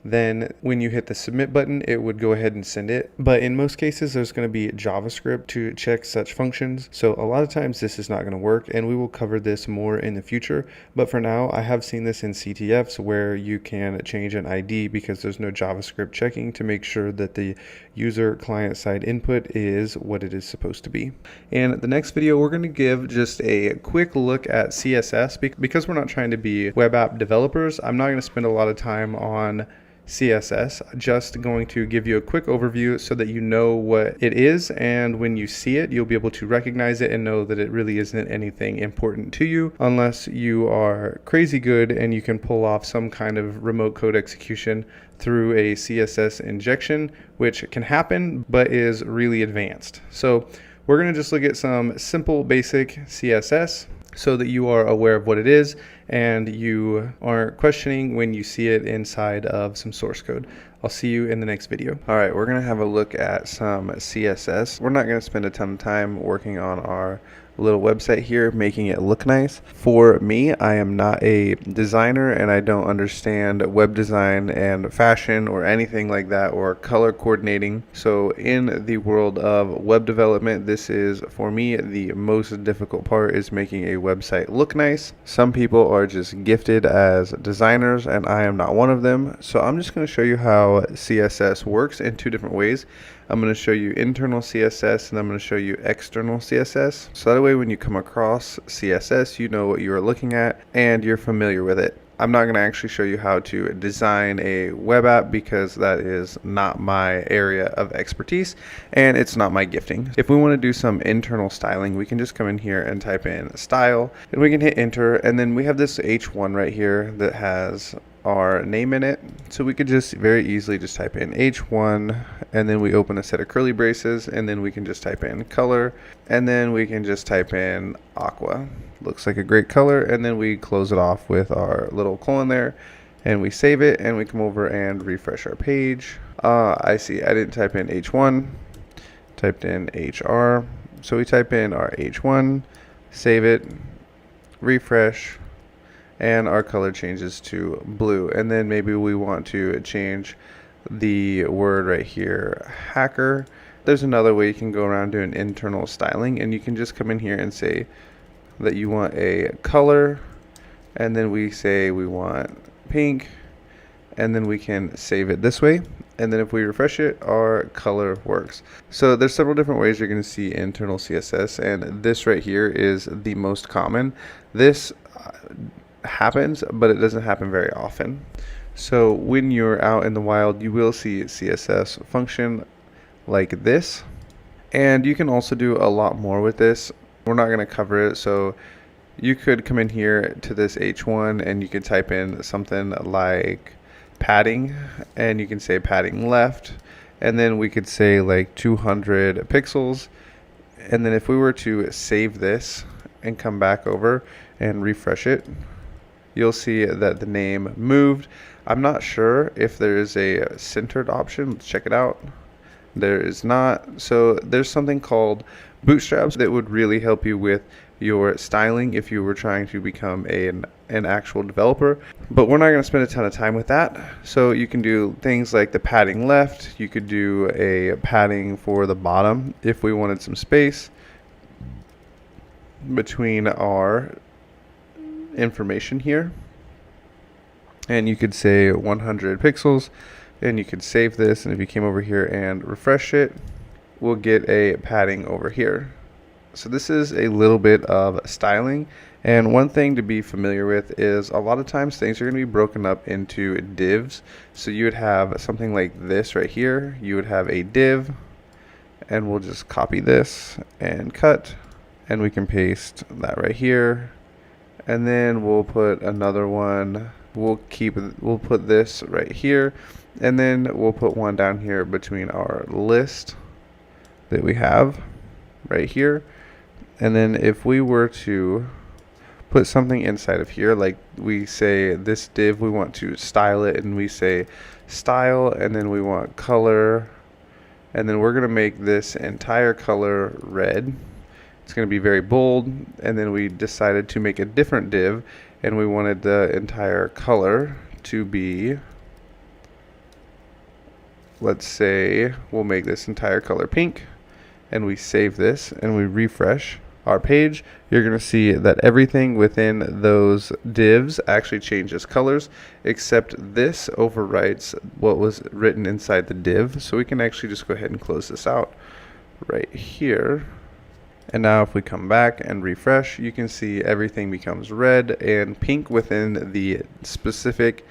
then when you hit the submit button, it would go ahead and send it. But in most cases, there's going to be JavaScript to check such functions. So a lot of times this is not going to work, and we will cover this more in the future. But for now, I have seen this in CTFs where you can change an ID because there's no JavaScript checking to make sure that the user client side input is what it is supposed to be. In the next video, we're going to give just a quick look at CSS because we're not trying to be web app developers. I'm not going to spend a lot of time on CSS, just going to give you a quick overview so that you know what it is, and when you see it, you'll be able to recognize it and know that it really isn't anything important to you unless you are crazy good and you can pull off some kind of remote code execution through a CSS injection, which can happen but is really advanced. So we're going to just look at some simple basic CSS so that you are aware of what it is and you aren't questioning when you see it inside of some source code. I'll see you in the next video. All right, we're going to have a look at some CSS. We're not going to spend a ton of time working on our little website here, making it look nice. For me, I am not a designer and I don't understand web design and fashion or anything like that, or color coordinating. So in the world of web development, this is, for me, the most difficult part, is making a website look nice. Some people are just gifted as designers and I am not one of them. So I'm just going to show you how CSS works in two different ways. I'm going to show you internal CSS and I'm going to show you external CSS. So that way when you come across CSS, you know what you're looking at and you're familiar with it. I'm not going to actually show you how to design a web app because that is not my area of expertise and it's not my gifting. If we want to do some internal styling, we can just come in here and type in style and we can hit enter, and then we have this H1 right here that has our name in it. So we could just very easily just type in H1 and then we open a set of curly braces and then we can just type in color and then we can just type in aqua. Looks like a great color, and then we close it off with our little colon there and we save it and we come over and refresh our page. I see I didn't type in H1, typed in HR. So we type in our H1, save it, refresh, and our color changes to blue. And then maybe we want to change the word right here, hacker. There's another way you can go around doing internal styling, and you can just come in here and say that you want a color, and then we say we want pink, and then we can save it this way. And then if we refresh it, our color works. So there's several different ways you're going to see internal CSS, and this right here is the most common. This happens, but it doesn't happen very often. So when you're out in the wild, you will see CSS function like this. And you can also do a lot more with this. We're not going to cover it, so you could come in here to this H1 and you could type in something like padding, and you can say padding left, and then we could say like 200 pixels. And then if we were to save this and come back over and refresh it, you'll see that the name moved. I'm not sure if there is a centered option. Let's check it out. There is not. So there's something called bootstraps that would really help you with your styling if you were trying to become an actual developer, but we're not going to spend a ton of time with that. So you can do things like the padding left. You could do a padding for the bottom if we wanted some space between our information here, and you could say 100 pixels, and you could save this, and if you came over here and refresh it, we'll get a padding over here. So this is a little bit of styling, and one thing to be familiar with is a lot of times things are going to be broken up into divs. So you would have something like this right here. You would have a div, and we'll just copy this and cut, and we can paste that right here, and then we'll put another one. We'll put this right here, and then we'll put one down here between our list that we have right here. And then if we were to put something inside of here, like we say this div, we want to style it, and we say style, and then we want color, and then we're going to make this entire color red. It's going to be very bold, and then we decided to make a different div, and we wanted the entire color to be, let's say we'll make this entire color pink, and we save this and we refresh our page. You're going to see that everything within those divs actually changes colors, except this overwrites what was written inside the div. So we can actually just go ahead and close this out right here. And now if we come back and refresh, you can see everything becomes red and pink within the specific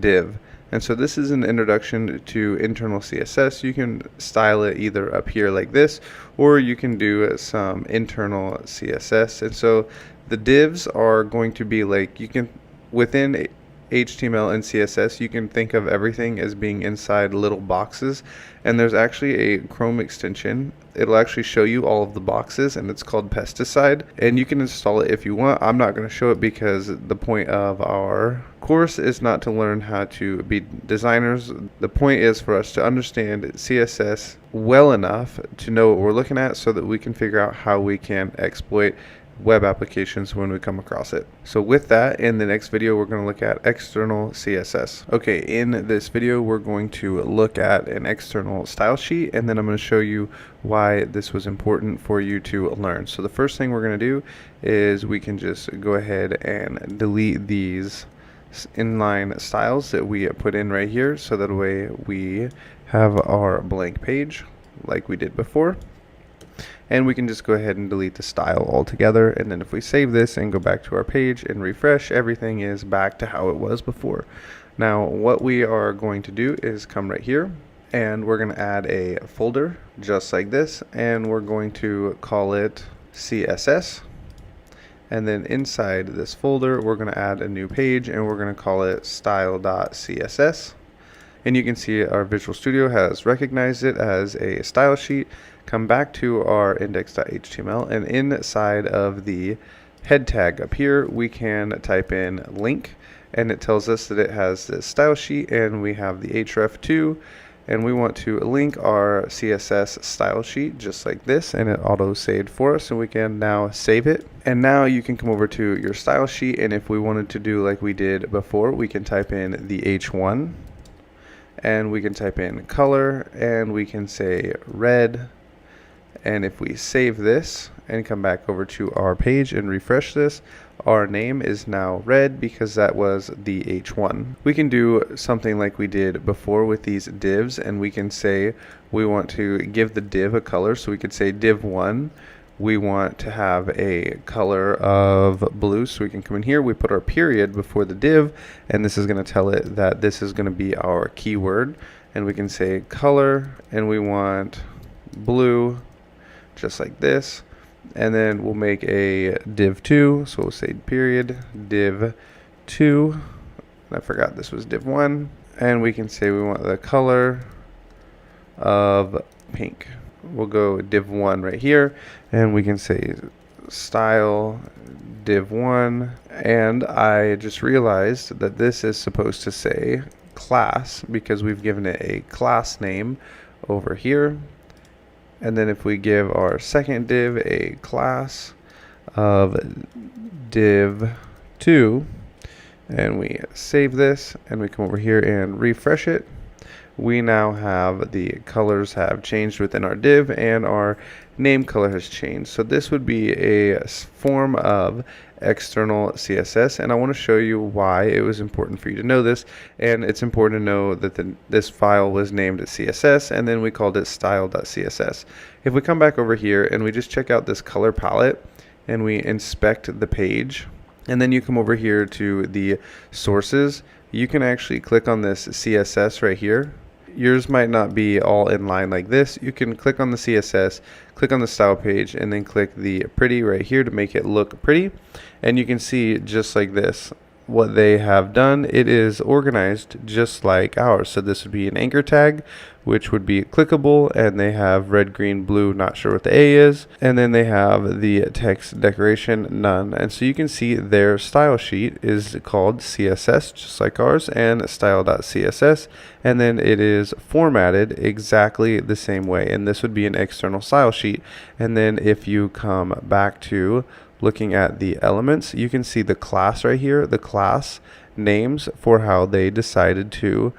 div. And so this is an introduction to internal CSS. You can style it either up here like this, or you can do some internal CSS. And so the divs are going to be like, you can, within HTML and CSS, you can think of everything as being inside little boxes. And there's actually a Chrome extension. It'll actually show you all of the boxes, and it's called Pesticide, and you can install it if you want. I'm not going to show it because the point of our course is not to learn how to be designers. The point is for us to understand CSS well enough to know what we're looking at, so that we can figure out how we can exploit web applications when we come across it. So with that, in the next video, we're going to look at external CSS. Okay, in this video, we're going to look at an external style sheet, and then I'm going to show you why this was important for you to learn. So the first thing we're going to do is we can just go ahead and delete these inline styles that we put in right here, so that way we have our blank page like we did before. And we can just go ahead and delete the style altogether, and then if we save this and go back to our page and refresh, everything is back to how it was before. Now what we are going to do is come right here, and we're going to add a folder just like this, and we're going to call it CSS. And then inside this folder, we're going to add a new page, and we're going to call it style.css. And you can see our Visual Studio has recognized it as a style sheet. Come back to our index.html, and inside of the head tag up here, we can type in link, and it tells us that it has this style sheet, and we have the href2, and we want to link our CSS style sheet just like this, and it auto saved for us, and we can now save it. And now you can come over to your style sheet, and if we wanted to do like we did before, we can type in the h1, and we can type in color, and we can say red. And if we save this and come back over to our page and refresh this, our name is now red because that was the H1. We can do something like we did before with these divs, and we can say we want to give the div a color. So we could say div1, we want to have a color of blue. So we can come in here, we put our period before the div, and this is going to tell it that this is going to be our keyword. and we can say color, and we want blue, just like this. And then we'll make a div2, so we'll say period div2. I forgot this was div1, and we can say we want the color of pink. We'll go div1 right here, and we can say style div1. And I just realized that this is supposed to say class because we've given it a class name over here. And then if we give our second div a class of div2, and we save this, and we come over here and refresh it, we now have the colors have changed within our div, and our name color has changed. So this would be a form of external CSS, and I want to show you why it was important for you to know this. And it's important to know that this file was named CSS, and then we called it style.css. If we come back over here and we just check out this color palette and we inspect the page, and then you come over here to the sources, you can actually click on this CSS right here. Yours might not be all in line like this. You can click on the CSS, click on the style page, and then click the pretty right here to make it look pretty. And you can see just like this what they have done. It is organized just like ours. So this would be an anchor tag, which would be clickable, and they have red, green, blue, not sure what the A is, and then they have the text decoration, none. And so you can see their style sheet is called CSS, just like ours, and style.css, and then it is formatted exactly the same way, and this would be an external style sheet. And then if you come back to looking at the elements, you can see the class right here, the class names for how they decided to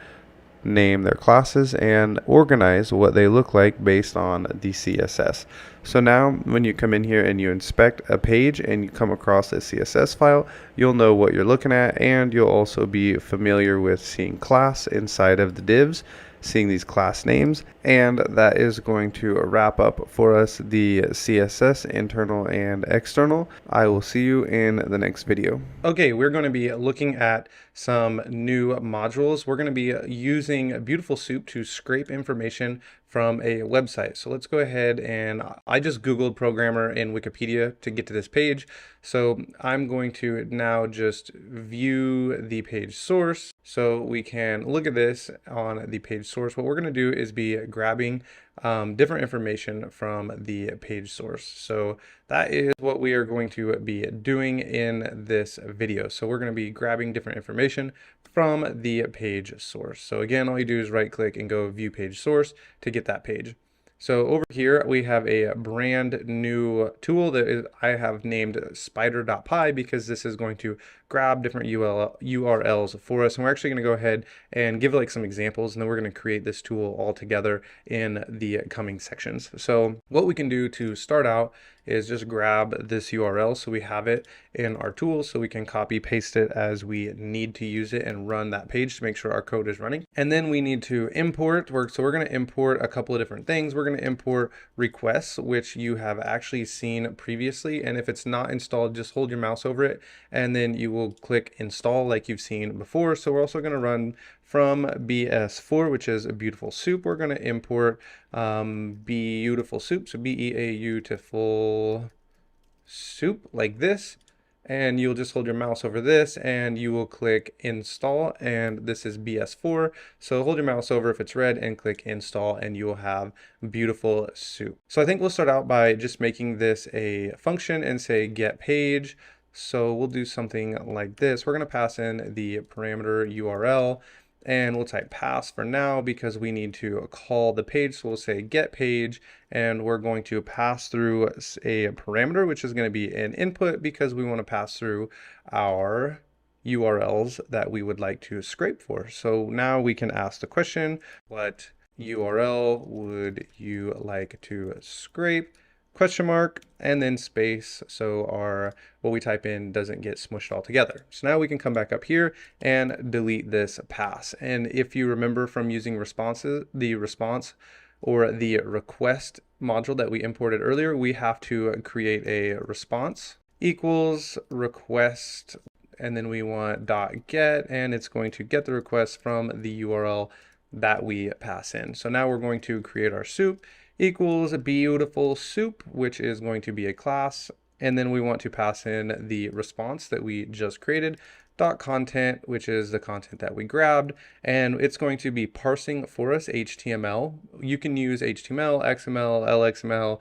name their classes and organize what they look like based on the CSS. So now when you come in here and you inspect a page and you come across a CSS file, you'll know what you're looking at, and you'll also be familiar with seeing class inside of the divs, seeing these class names. And that is going to wrap up for us the CSS internal and external. I will see you in the next video. Okay, we're going to be looking at some new modules. We're going to be using Beautiful Soup to scrape information from a website. So let's go ahead, and I just Googled programmer in Wikipedia to get to this page. So I'm going to now just view the page source so we can look at this on the page source. What we're going to do is be grabbing different information from the page source. So that is what we are going to be doing in this video. So we're going to be grabbing different information from the page source. So again, all you do is right click and go view page source to get that page. So over here we have a brand new tool that I have named spider.py because this is going to grab different URLs for us. And we're actually going to go ahead and give like some examples, and then we're going to create this tool all together in the coming sections. So what we can do to start out is just grab this URL so we have it in our tool, so we can copy paste it as we need to use it and run that page to make sure our code is running. And then we need to import. So we're going to import a couple of different things. We're going to import requests, which you have actually seen previously, and if it's not installed, just hold your mouse over it and then you will click install like you've seen before. So we're also going to run from BS4, which is a Beautiful Soup. We're going to import Beautiful Soup, so Beautiful Soup like this, and you'll just hold your mouse over this and you will click install, and this is BS4, so hold your mouse over if it's red and click install and you will have Beautiful Soup. So I think we'll start out by just making this a function and say get page. So we'll do something like this. We're going to pass in the parameter URL, and we'll type pass for now because we need to call the page. So we'll say get page, and we're going to pass through a parameter, which is going to be an input because we want to pass through our URLs that we would like to scrape for. So now we can ask the question, what URL would you like to scrape? Question mark and then space, so our what we type in doesn't get smushed all together. So now we can come back up here and delete this pass. And if you remember from using responses, the response or the request module that we imported earlier, we have to create a response equals request, and then we want dot get, and it's going to get the request from the URL that we pass in. So now we're going to create our soup equals beautiful soup, which is going to be a class. And then we want to pass in the response that we just created, dot content, which is the content that we grabbed. And it's going to be parsing for us HTML. You can use HTML, XML, LXML,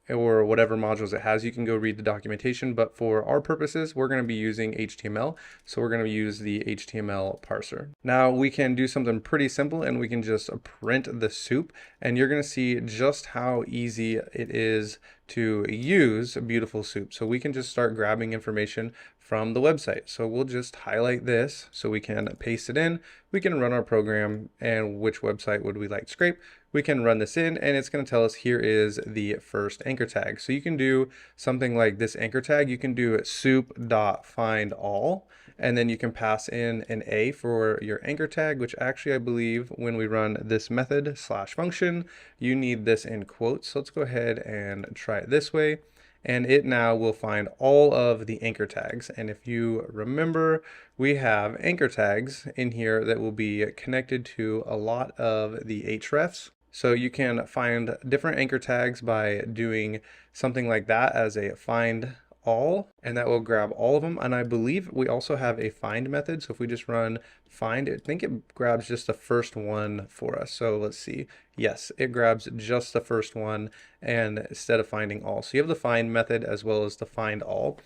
or whatever modules it has. You can go read the documentation, but for our purposes, we're going to be using HTML. So we're going to use the HTML parser. Now we can do something pretty simple and we can just print the soup, and you're going to see just how easy it is to use beautiful soup. So we can just start grabbing information from the website. So we'll just highlight this so we can paste it in. We can run our program, and which website would we like to scrape? We can run this in, and it's going to tell us here is the first anchor tag. So you can do something like this anchor tag. You can do soup.findAll, and then you can pass in an A for your anchor tag, which actually I believe when we run this method slash function, you need this in quotes. So let's go ahead and try it this way. And it now will find all of the anchor tags. And if you remember, we have anchor tags in here that will be connected to a lot of the hrefs. So you can find different anchor tags by doing something like that as a find all, and that will grab all of them. And I believe we also have a find method. So if we just run find, I think it grabs just the first one for us. So let's see. Yes, it grabs just the first one and instead of finding all. So you have the find method as well as the find all.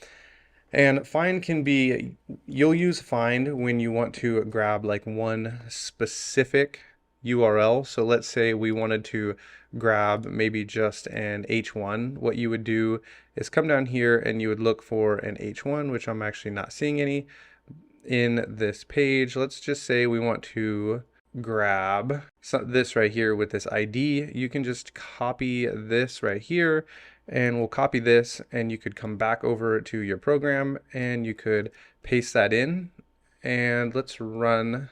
And find can be, you'll use find when you want to grab like one specific URL. So let's say we wanted to grab maybe just an H1. What you would do is come down here and you would look for an H1, which I'm actually not seeing any in this page. Let's just say we want to grab this right here with this ID. You can just copy this right here, and we'll copy this, and you could come back over to your program and you could paste that in. And let's run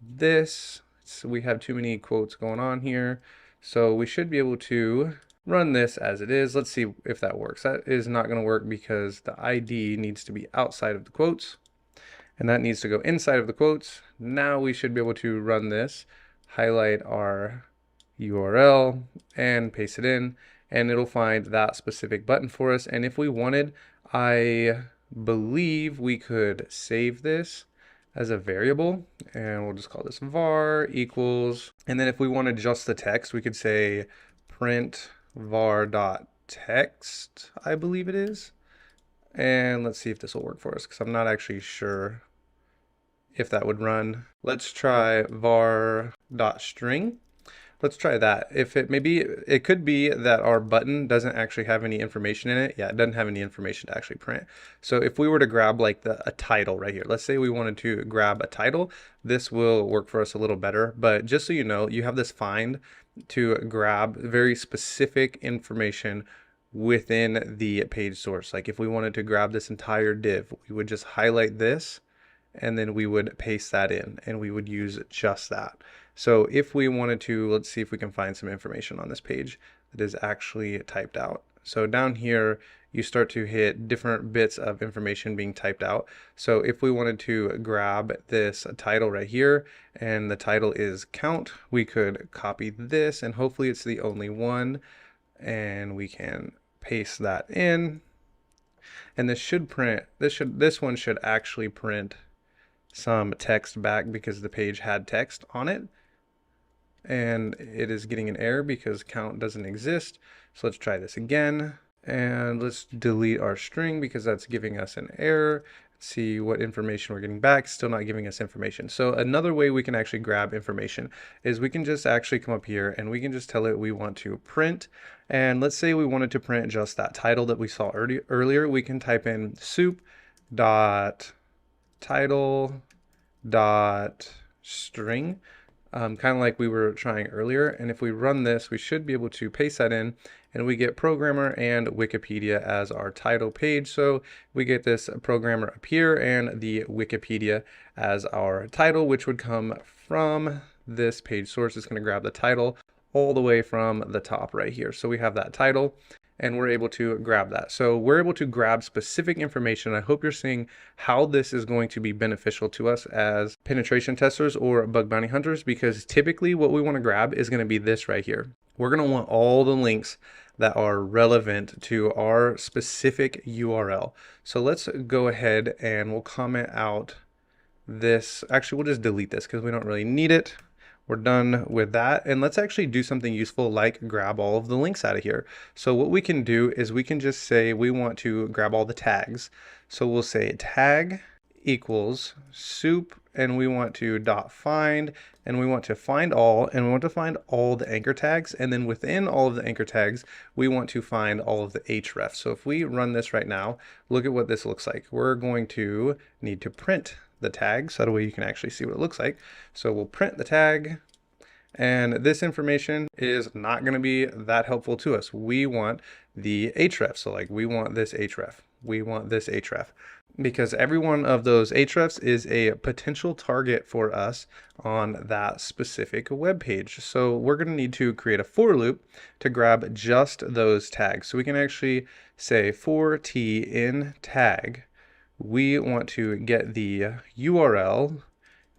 this. So we have too many quotes going on here. So we should be able to run this as it is. Let's see if that works. That is not going to work because the ID needs to be outside of the quotes, and that needs to go inside of the quotes. Now we should be able to run this, highlight our URL and paste it in, and it'll find that specific button for us. And if we wanted, I believe we could save this as a variable, and we'll just call this var equals, and then if we wanted just the text, we could say print var.text, I believe it is. And let's see if this will work for us, because I'm not actually sure if that would run. Let's try var.string. Let's try that. If it maybe it could be that our button doesn't actually have any information in it. Yeah, it doesn't have any information to actually print. So if we were to grab like a title right here, let's say we wanted to grab a title, this will work for us a little better. But just so you know, you have this find to grab very specific information within the page source. Like if we wanted to grab this entire div, we would just highlight this and then we would paste that in and we would use just that. So if we wanted to, let's see if we can find some information on this page that is actually typed out. So down here, you start to hit different bits of information being typed out. So if we wanted to grab this title right here, and the title is count, we could copy this, and hopefully it's the only one, and we can paste that in. And this should print, this one should actually print some text back because the page had text on it. And it is getting an error because count doesn't exist. So let's try this again. And let's delete our string because that's giving us an error. See what information we're getting back. Still not giving us information. So another way we can actually grab information is we can just actually come up here and we can just tell it we want to print. And let's say we wanted to print just that title that we saw earlier. We can type in soup.title.string. Kind of like we were trying earlier. And if we run this, we should be able to paste that in, and we get programmer and Wikipedia as our title page. So we get this programmer up here and the Wikipedia as our title, which would come from this page source. It's going to grab the title all the way from the top right here. So we have that title. and we're able to grab that. So we're able to grab specific information. I hope you're seeing how this is going to be beneficial to us as penetration testers or bug bounty hunters, because typically what we want to grab is going to be this right here. We're going to want all the links that are relevant to our specific URL. So let's go ahead and we'll comment out this. Actually, we'll just delete this because we don't really need it. We're done with that. And let's actually do something useful like grab all of the links out of here. So what we can do is we can just say we want to grab all the tags. So we'll say tag equals soup, and we want to .find, and we want to find all, and we want to find all the anchor tags. And then within all of the anchor tags, we want to find all of the href. So if we run this right now, look at what this looks like. We're going to need to print the tag, so that way you can actually see what it looks like. So we'll print the tag, and this information is not going to be that helpful to us. We want the href. So like we want this href. We want this href, because every one of those hrefs is a potential target for us on that specific web page. So we're going to need to create a for loop to grab just those tags. So we can actually say for t in tag, we want to get the URL,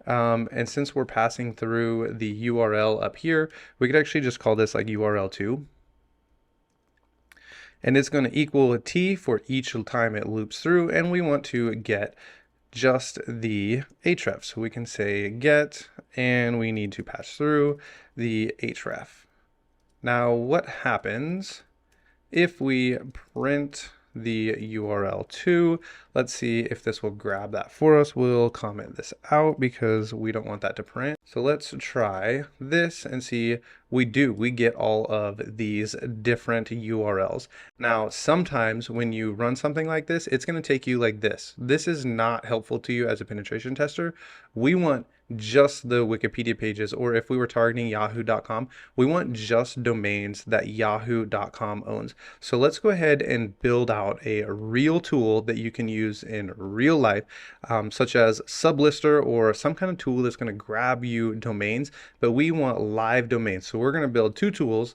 and since we're passing through the URL up here, we could actually just call this like URL2, and it's going to equal a t for each time it loops through, and we want to get just the href. So we can say get, and we need to pass through the href. Now what happens if we print the URL2? Let's see if this will grab that for us. We'll comment this out because we don't want that to print. So let's try this and see. We get all of these different URLs. Now, sometimes when you run something like this, it's going to take you like this. This is not helpful to you as a penetration tester. We want just the Wikipedia pages, or if we were targeting yahoo.com, we want just domains that yahoo.com owns. So let's go ahead and build out a real tool that you can use in real life, such as Sublister or some kind of tool that's going to grab you domains, but we want live domains. So we're going to build two tools,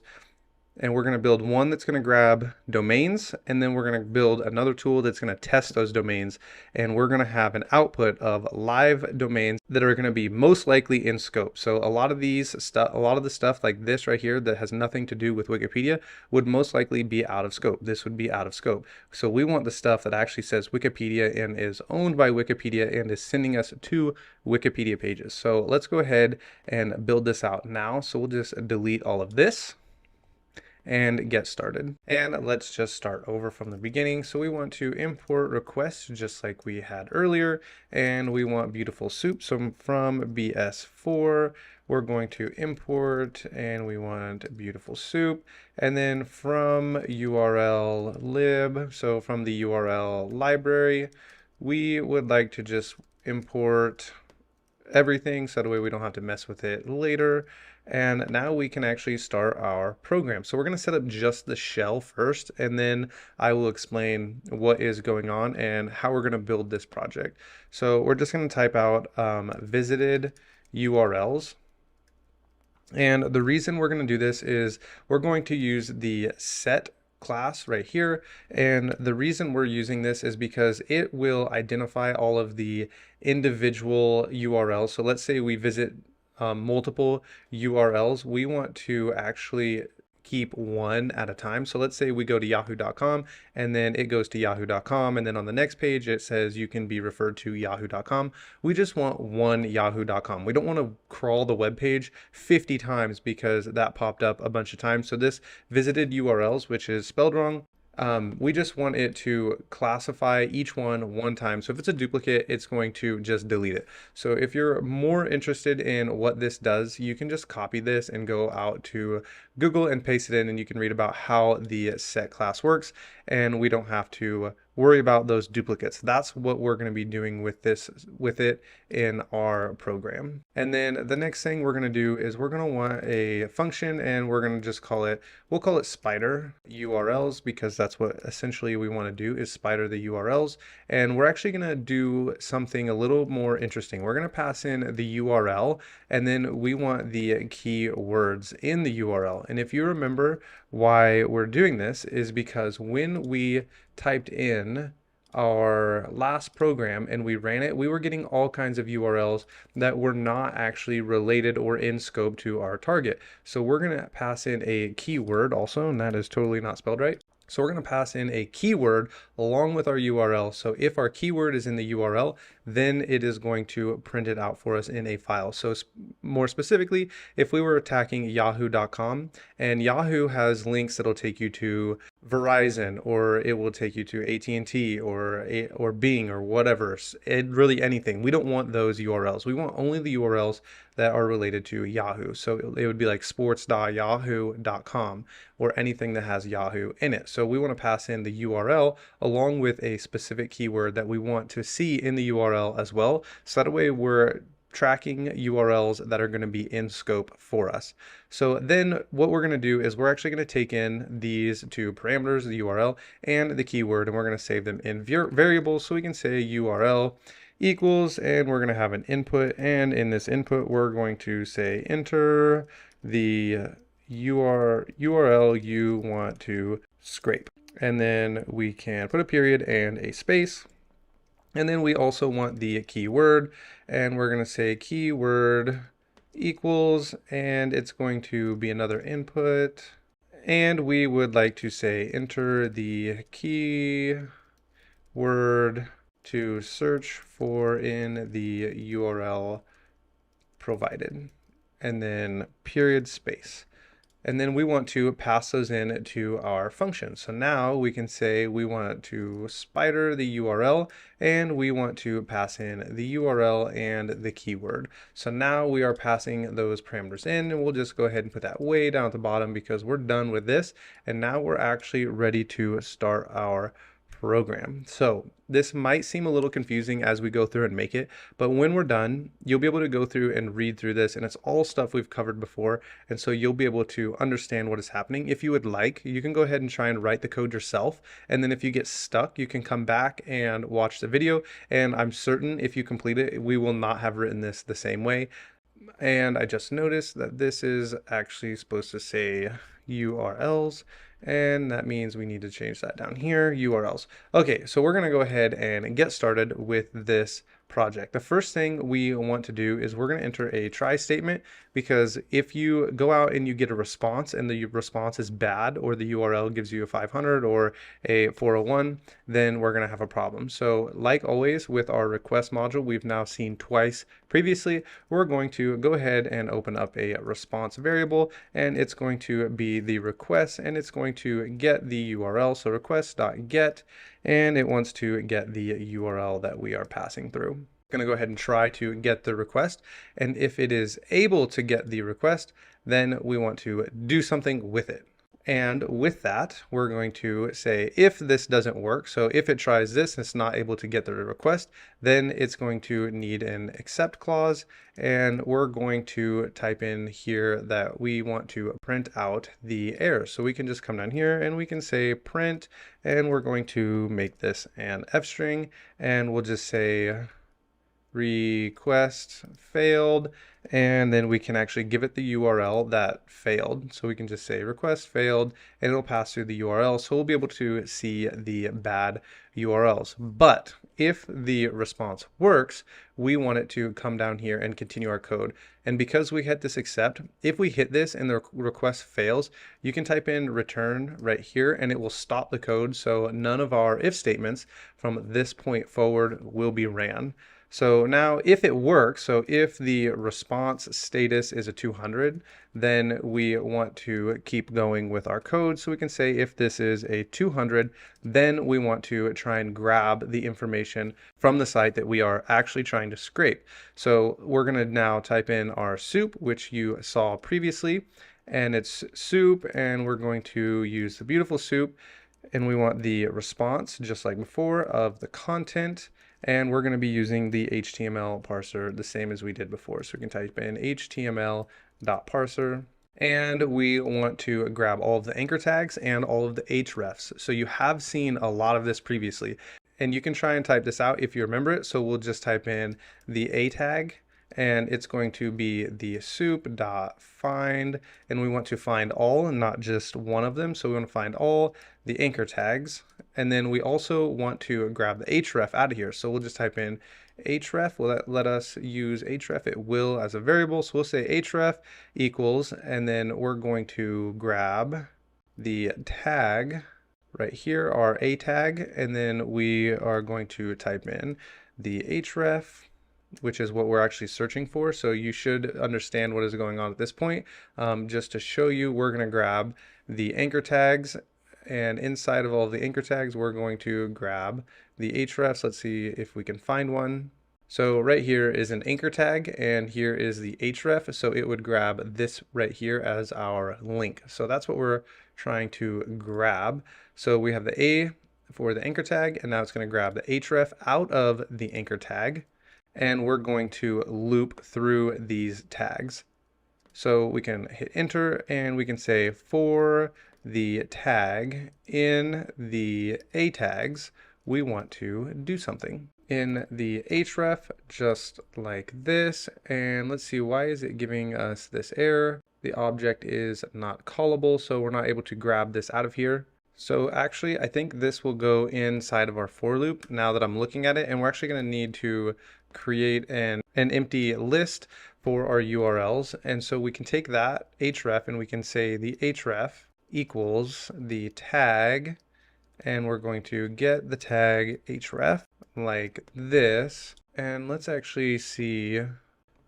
and we're going to build one that's going to grab domains, and then we're going to build another tool that's going to test those domains, and we're going to have an output of live domains that are going to be most likely in scope. So a lot of the stuff like this right here that has nothing to do with Wikipedia would most likely be out of scope. This would be out of scope. So we want the stuff that actually says Wikipedia and is owned by Wikipedia and is sending us to Wikipedia pages. So let's go ahead and build this out now. So we'll just delete all of this and get started. And let's just start over from the beginning. So we want to import requests just like we had earlier, and we want beautiful soup. So from BS4, we're going to import, and we want beautiful soup. And then from URL lib, so from the URL library, we would like to just import everything so that way we don't have to mess with it later. And now we can actually start our program. So we're going to set up just the shell first, and then I will explain what is going on and how we're going to build this project. So we're just going to type out visited URLs. And the reason we're going to do this is we're going to use the set class right here, and the reason we're using this is because it will identify all of the individual URLs. So let's say we visit multiple URLs. We want to actually keep one at a time. So let's say we go to yahoo.com, and then it goes to yahoo.com, and then on the next page it says you can be referred to yahoo.com. We just want one yahoo.com. We don't want to crawl the web page 50 times because that popped up a bunch of times. So this visited URLs, which is spelled wrong, we just want it to classify each one time. So if it's a duplicate, it's going to just delete it. So if you're more interested in what this does, you can just copy this and go out to Google and paste it in, and you can read about how the set class works, and we don't have to worry about those duplicates. That's what we're going to be doing with it in our program. And then the next thing we're going to do is we're going to want a function, and we're going to just we'll call it spider URLs, because that's what essentially we want to do, is spider the URLs. And we're actually going to do something a little more interesting. We're going to pass in the URL, and then we want the keywords in the URL. And if you remember, why we're doing this is because when we typed in our last program and we ran it, we were getting all kinds of URLs that were not actually related or in scope to our target. So we're going to pass in a keyword also, and that is totally not spelled right. So we're going to pass in a keyword along with our URL. So if our keyword is in the URL, then it is going to print it out for us in a file. So more specifically, if we were attacking yahoo.com, and Yahoo has links that'll take you to Verizon, or it will take you to AT&T or Bing or whatever, really anything. We don't want those URLs. We want only the URLs that are related to Yahoo. So it would be like sports.yahoo.com or anything that has Yahoo in it. So we want to pass in the URL along with a specific keyword that we want to see in the URL as well. So that way we're tracking URLs that are going to be in scope for us. So then what we're going to do is we're actually going to take in these two parameters, the URL and the keyword, and we're going to save them in variables. So we can say URL equals, and we're going to have an input, and in this input we're going to say enter the URL you want to scrape, and then we can put a period and a space. And then we also want the keyword, and we're going to say keyword equals, and it's going to be another input, and we would like to say enter the keyword to search for in the URL provided, and then period space. And then we want to pass those in to our function. So now we can say we want to spider the URL, and we want to pass in the URL and the keyword. So now we are passing those parameters in, and we'll just go ahead and put that way down at the bottom because we're done with this. And now we're actually ready to start our program. So this might seem a little confusing as we go through and make it, but when we're done, you'll be able to go through and read through this, and it's all stuff we've covered before, and so you'll be able to understand what is happening. If you would like, you can go ahead and try and write the code yourself, and then if you get stuck, you can come back and watch the video, and I'm certain if you complete it, we will not have written this the same way. And I just noticed that this is actually supposed to say URLs, and that means we need to change that down here, URLs. Okay, so we're going to go ahead and get started with this project. The first thing we want to do is we're going to enter a try statement, because if you go out and you get a response and the response is bad, or the URL gives you a 500 or a 401, then we're going to have a problem. So like always with our request module, we've now seen twice previously, we're going to go ahead and open up a response variable, and it's going to be the request, and it's going to get the URL. So request.get, and it wants to get the URL that we are passing through. I'm going to go ahead and try to get the request, and if it is able to get the request, then we want to do something with it. And with that, we're going to say if this doesn't work, so if it tries this and it's not able to get the request, then it's going to need an except clause, and we're going to type in here that we want to print out the error. So we can just come down here and we can say print, and we're going to make this an F string, and we'll just say request failed, and then we can actually give it the URL that failed. So we can just say request failed, and it'll pass through the URL, so we'll be able to see the bad URLs. But if the response works, we want it to come down here and continue our code. And because we hit this accept, if we hit this and the request fails, you can type in return right here, and it will stop the code, so none of our if statements from this point forward will be ran. So now if it works, so if the response status is a 200, then we want to keep going with our code. So we can say if this is a 200, then we want to try and grab the information from the site that we are actually trying to scrape. So we're going to now type in our soup, which you saw previously, and it's soup, and we're going to use the beautiful soup. and we want the response, just like before, of the content, and we're going to be using the HTML parser the same as we did before. So we can type in html.parser, and we want to grab all of the anchor tags and all of the hrefs. So you have seen a lot of this previously, and you can try and type this out if you remember it. So we'll just type in the a tag, and it's going to be the soup.find, and we want to find all and not just one of them. So we want to find all the anchor tags, and then we also want to grab the href out of here. So we'll just type in href. Will that let us use href? It will as a variable. So we'll say href equals, and then we're going to grab the tag right here, our a tag, and then we are going to type in the href, which is what we're actually searching for. So you should understand what is going on at this point. Just to show you, we're going to grab the anchor tags, and inside of all of the anchor tags, we're going to grab the hrefs. Let's see if we can find one. So right here is an anchor tag, and here is the href. So it would grab this right here as our link. So that's what we're trying to grab. So we have the A for the anchor tag, and now it's going to grab the href out of the anchor tag, and we're going to loop through these tags. So we can hit enter, and we can say for the tag in the a tags, we want to do something in the href, just like this. And let's see, why is it giving us this error? The object is not callable, so we're not able to grab this out of here. So actually, I think this will go inside of our for loop now that I'm looking at it, and we're actually going to need to create an empty list for our URLs. And so we can take that href, and we can say the href equals the tag, and we're going to get the tag href like this. And let's actually see,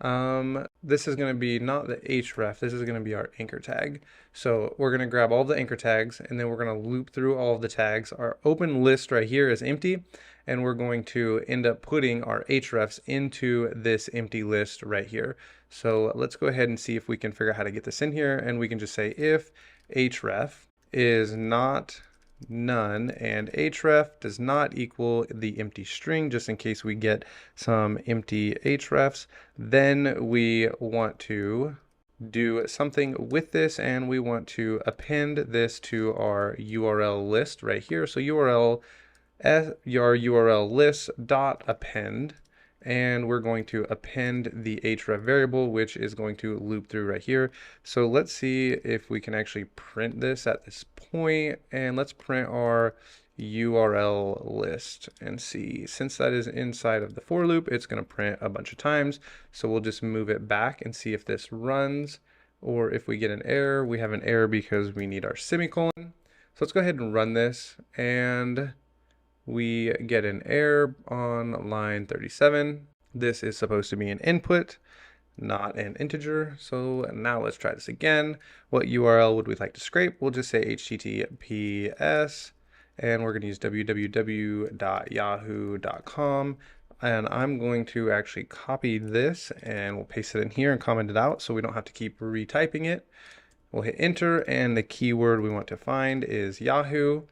this is going to be not the href, this is going to be our anchor tag. So we're going to grab all the anchor tags, and then we're going to loop through all of the tags. Our open list right here is empty, and we're going to end up putting our hrefs into this empty list right here. So let's go ahead and see if we can figure out how to get this in here, and we can just say if href is not none and href does not equal the empty string, just in case we get some empty hrefs, then we want to do something with this, and we want to append this to our URL list right here. So your URL list dot append, and we're going to append the href variable, which is going to loop through right here. So let's see if we can actually print this at this point, and let's print our URL list and see, since that is inside of the for loop, it's going to print a bunch of times. So we'll just move it back and see if this runs, or if we get an error. We have an error because we need our semicolon. So let's go ahead and run this, and we get an error on line 37. This is supposed to be an input, not an integer. So now let's try this again. What URL would we like to scrape? We'll just say https, and we're going to use www.yahoo.com. And I'm going to actually copy this, and we'll paste it in here and comment it out so we don't have to keep retyping it. We'll hit enter, and the keyword we want to find is Yahoo.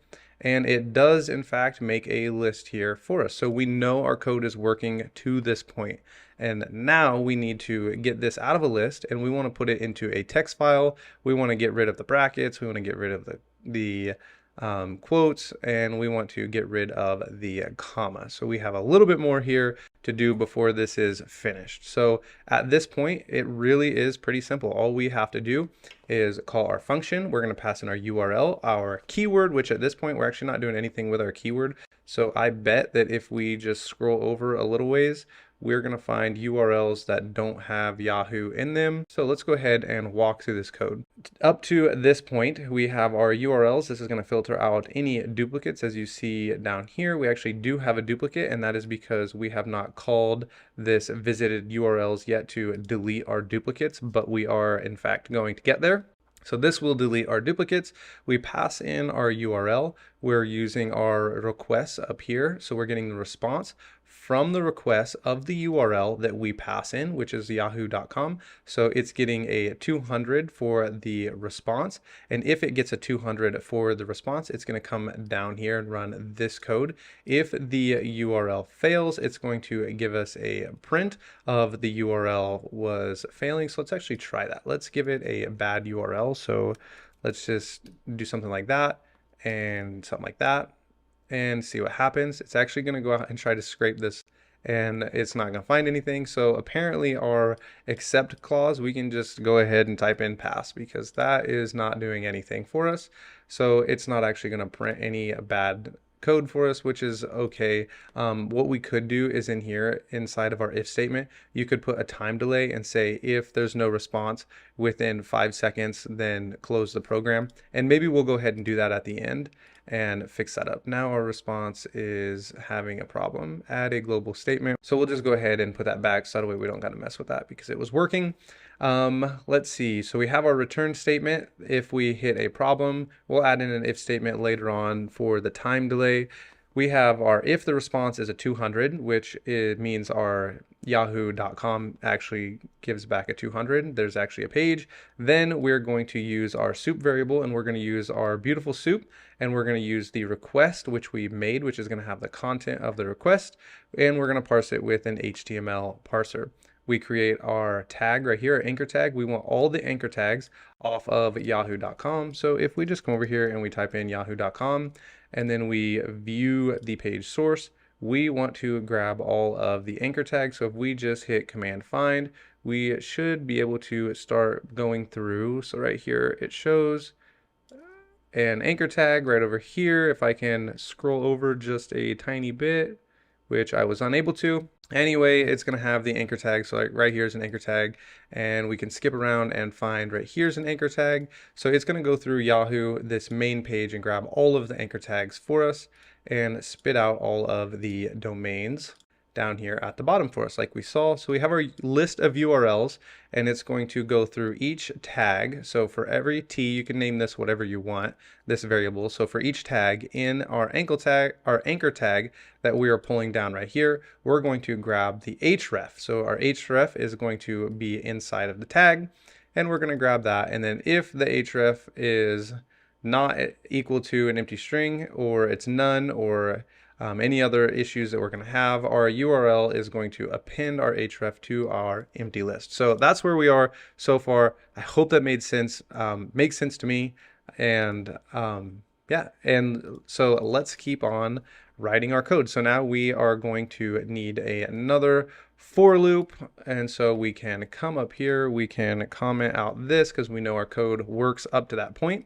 And it does in fact make a list here for us. So we know our code is working to this point. And now we need to get this out of a list, and we want to put it into a text file. We want to get rid of the brackets. We want to get rid of the quotes, and we want to get rid of the comma. So we have a little bit more here to do before this is finished. So at this point, it really is pretty simple. All we have to do is call our function. We're going to pass in our URL, our keyword, which at this point, we're actually not doing anything with our keyword. So I bet that if we just scroll over a little ways, we're going to find URLs that don't have Yahoo in them. So let's go ahead and walk through this code. Up to this point, we have our URLs. This is going to filter out any duplicates. As you see down here, we actually do have a duplicate, and that is because we have not called this visited URLs yet to delete our duplicates, but we are in fact going to get there. So this will delete our duplicates. We pass in our URL. We're using our requests up here. So we're getting the response from the request of the URL that we pass in, which is yahoo.com. So it's getting a 200 for the response. And if it gets a 200 for the response, it's going to come down here and run this code. If the URL fails, it's going to give us a print of the URL was failing. So let's actually try that. Let's give it a bad URL. So let's just do something like that and something like that and see what happens. It's actually going to go out and try to scrape this, and it's not going to find anything. So apparently our accept clause, we can just go ahead and type in pass, because that is not doing anything for us. So it's not actually going to print any bad code for us, which is okay. What we could do is in here inside of our if statement, you could put a time delay and say if there's no response within 5 seconds, then close the program. And maybe we'll go ahead and do that at the end and fix that up. Now our response is having a problem. Add a global statement. So we'll just go ahead and put that back so that way we don't got to mess with that because it was working. Let's see. So we have our return statement. If we hit a problem, we'll add in an if statement later on for the time delay. We have our if the response is a 200, which it means our yahoo.com actually gives back a 200. There's actually a page. Then we're going to use our soup variable, and we're going to use our beautiful soup, and we're going to use the request, which we made, which is going to have the content of the request, and we're going to parse it with an HTML parser. We create our tag right here, our anchor tag. We want all the anchor tags off of yahoo.com. So if we just come over here and we type in yahoo.com and then we view the page source, we want to grab all of the anchor tags. So if we just hit command find, we should be able to start going through. So right here, it shows an anchor tag right over here. If I can scroll over just a tiny bit, which I was unable to. Anyway, it's going to have the anchor tag. So like right here is an anchor tag, and we can skip around and find right here's an anchor tag. So it's going to go through Yahoo, this main page, and grab all of the anchor tags for us and spit out all of the domains down here at the bottom for us like we saw. So we have our list of URLs, and it's going to go through each tag. So for every T, you can name this whatever you want, this variable. So for each tag in our anchor tag that we are pulling down right here, we're going to grab the href. So our href is going to be inside of the tag, and we're going to grab that. And then if the href is not equal to an empty string, or it's none, or any other issues that we're going to have, our URL is going to append our href to our empty list. So that's where we are so far. I hope that made sense, makes sense to me. And yeah, and so let's keep on writing our code. So now we are going to need another for loop. And so we can come up here, we can comment out this because we know our code works up to that point.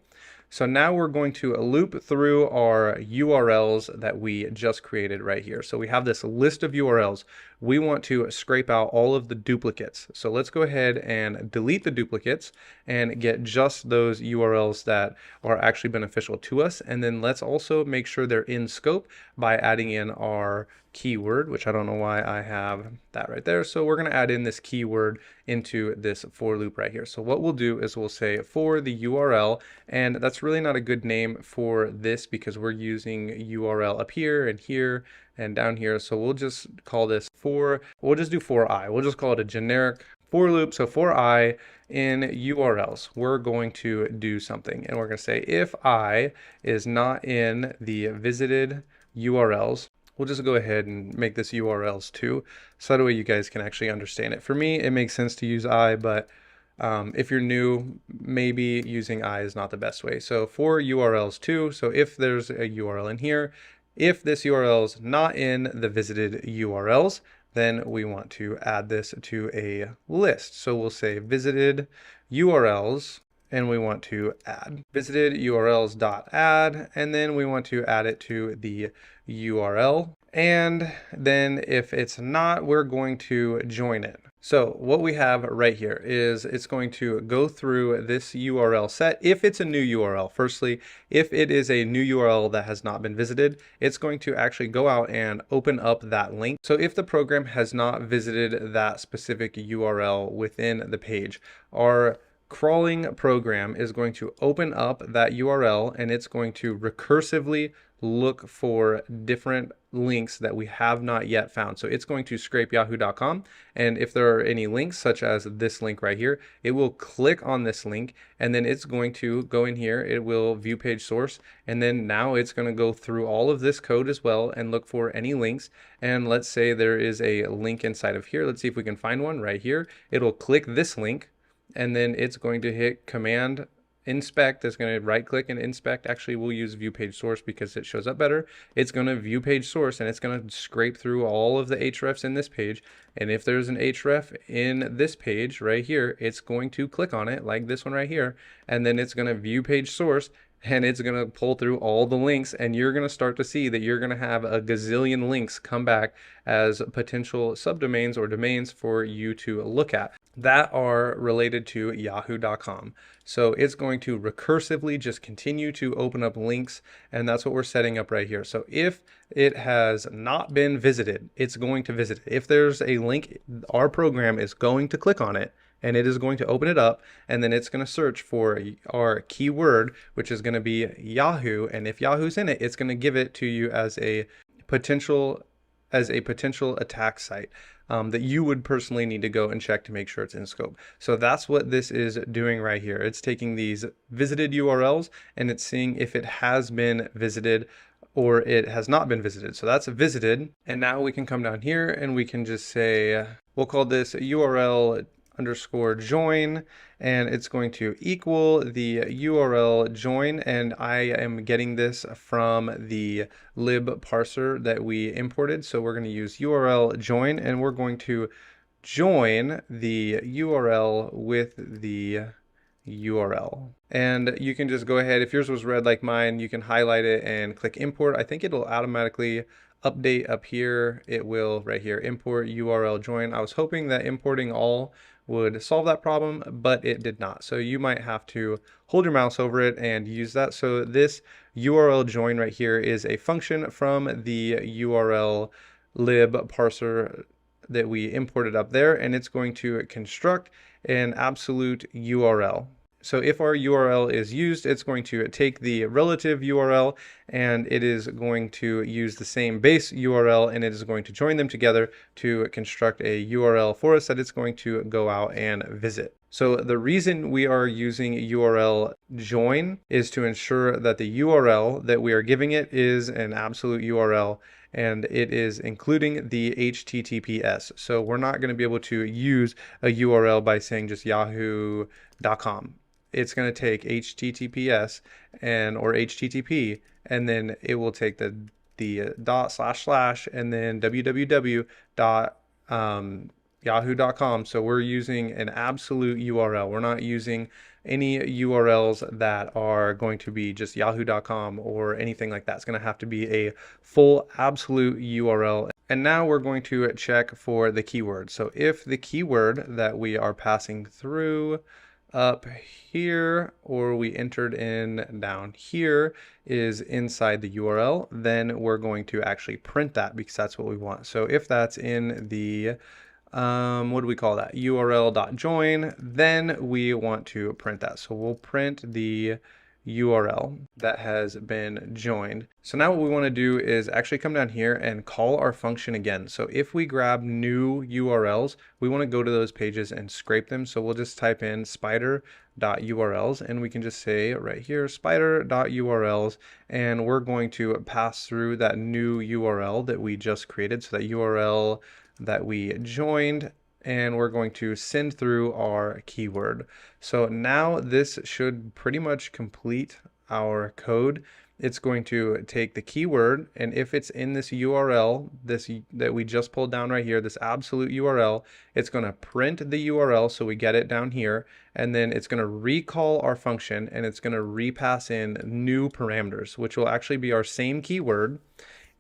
So now we're going to loop through our URLs that we just created right here. So we have this list of URLs. We want to scrape out all of the duplicates. So let's go ahead and delete the duplicates and get just those URLs that are actually beneficial to us. And then let's also make sure they're in scope by adding in our keyword, which I don't know why I have that right there. So we're going to add in this keyword into this for loop right here. So what we'll do is we'll say for the URL, and that's really not a good name for this because we're using URL up here and down here. So we'll just call this we'll just do for I. We'll just call it a generic for loop. So for I in URLs, we're going to do something, and we're going to say if I is not in the visited URLs, we'll just go ahead and make this URLs too, so that way you guys can actually understand it. For me, it makes sense to use I, but if you're new, maybe using I is not the best way. So for URLs too, so if there's a URL in here, if this URL is not in the visited URLs, then we want to add this to a list. So we'll say visited URLs, and we want to add visited URLs dot add, and then we want to add it to the URL. And then if it's not, we're going to join it. So what we have right here is it's going to go through this URL set. If it's a new URL, firstly, if it is a new URL that has not been visited, it's going to actually go out and open up that link. So if the program has not visited that specific URL within the page, our crawling program is going to open up that URL and it's going to recursively look for different links that we have not yet found. So it's going to scrape yahoo.com, and if there are any links such as this link right here, it will click on this link and then it's going to go in here, it will view page source, and then now it's going to go through all of this code as well and look for any links. And let's say there is a link inside of here. Let's see if we can find one right here. It'll click this link and then it's going to hit command inspect. It's going to right click and inspect. Actually, we'll use view page source because it shows up better. It's going to view page source and it's going to scrape through all of the hrefs in this page. And if there's an href in this page right here, it's going to click on it like this one right here. And then it's going to view page source and it's going to pull through all the links, and you're going to start to see that you're going to have a gazillion links come back as potential subdomains or domains for you to look at that are related to yahoo.com. So it's going to recursively just continue to open up links, and that's what we're setting up right here. So if it has not been visited, it's going to visit it. If there's a link, our program is going to click on it and it is going to open it up, and then it's going to search for our keyword, which is going to be Yahoo. And if Yahoo's in it, it's going to give it to you as a potential attack site that you would personally need to go and check to make sure it's in scope. So that's what this is doing right here. It's taking these visited URLs and it's seeing if it has been visited or it has not been visited. So that's visited. And now we can come down here and we can just say, we'll call this URL underscore join, and it's going to equal the URL join, and I am getting this from the lib parser that we imported. So we're going to use URL join, and we're going to join the URL with the URL. And you can just go ahead, if yours was red like mine, you can highlight it and click import. I think it'll automatically update up here. It will right here, import URL join. I was hoping that importing all would solve that problem, but it did not. So you might have to hold your mouse over it and use that. So this URL join right here is a function from the URL lib parser that we imported up there, and it's going to construct an absolute URL. So if our URL is used, it's going to take the relative URL and it is going to use the same base URL, and it is going to join them together to construct a URL for us that it's going to go out and visit. So the reason we are using URL join is to ensure that the URL that we are giving it is an absolute URL, and it is including the HTTPS. So we're not going to be able to use a URL by saying just yahoo.com. It's going to take HTTPS or HTTP, and then it will take the // and then www.yahoo.com. So we're using an absolute URL. We're not using any URLs that are going to be just yahoo.com or anything like that. It's going to have to be a full absolute URL. And now we're going to check for the keyword. So if the keyword that we are passing through up here, or we entered in down here, is inside the URL, then we're going to actually print that because that's what we want. So if that's in the what do we call that, url.join, then we want to print that. So we'll print the URL that has been joined. So now what we want to do is actually come down here and call our function again. So if we grab new URLs, we want to go to those pages and scrape them. So we'll just type in spider.urls, and we can just say right here spider.urls, and we're going to pass through that new URL that we just created, so that URL that we joined, and we're going to send through our keyword. So now this should pretty much complete our code. It's going to take the keyword, and if it's in this URL, that we just pulled down right here, this absolute URL, it's going to print the URL, so we get it down here, and then it's going to recall our function, and it's going to repass in new parameters, which will actually be our same keyword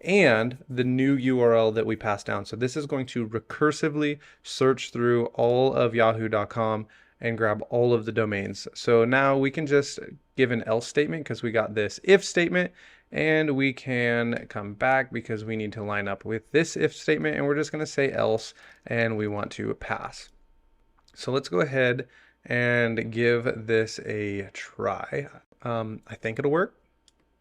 and the new URL that we pass down. So this is going to recursively search through all of yahoo.com and grab all of the domains. So now we can just give an else statement because we got this if statement, and we can come back because we need to line up with this if statement, and we're just going to say else, and we want to pass. So let's go ahead and give this a try. I think it'll work.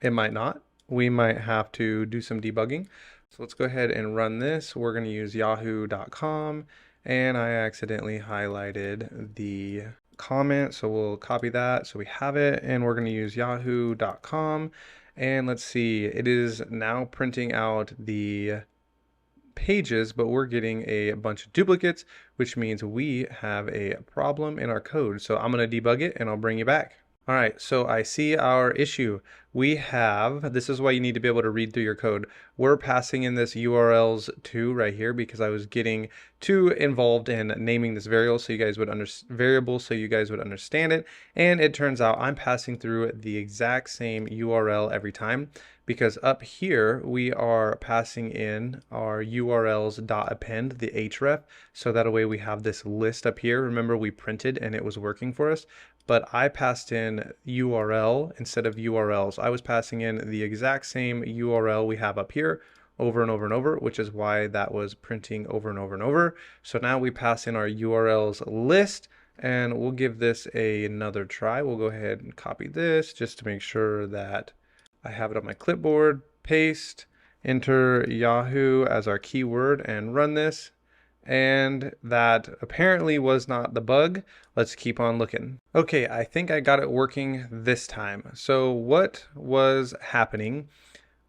It might not. We might have to do some debugging. So let's go ahead and run this. We're going to use yahoo.com, and I accidentally highlighted the comment, so we'll copy that so we have it, and we're going to use yahoo.com, and let's see, it is now printing out the pages, but we're getting a bunch of duplicates, which means we have a problem in our code. So I'm going to debug it and I'll bring you back. All right, so I see our issue. This is why you need to be able to read through your code. We're passing in this URLs to right here because I was getting too involved in naming this variable so you guys would understand it. And it turns out I'm passing through the exact same URL every time, because up here we are passing in our urls.append, the href, so that way we have this list up here. Remember, we printed and it was working for us, but I passed in URL instead of URLs. I was passing in the exact same URL we have up here over and over and over, which is why that was printing over and over and over. So now we pass in our URLs list, and we'll give this another try. We'll go ahead and copy this just to make sure that I have it on my clipboard. Paste, enter Yahoo as our keyword, and run this. And that apparently was not the bug. Let's keep on looking. Okay, I think I got it working this time. So what was happening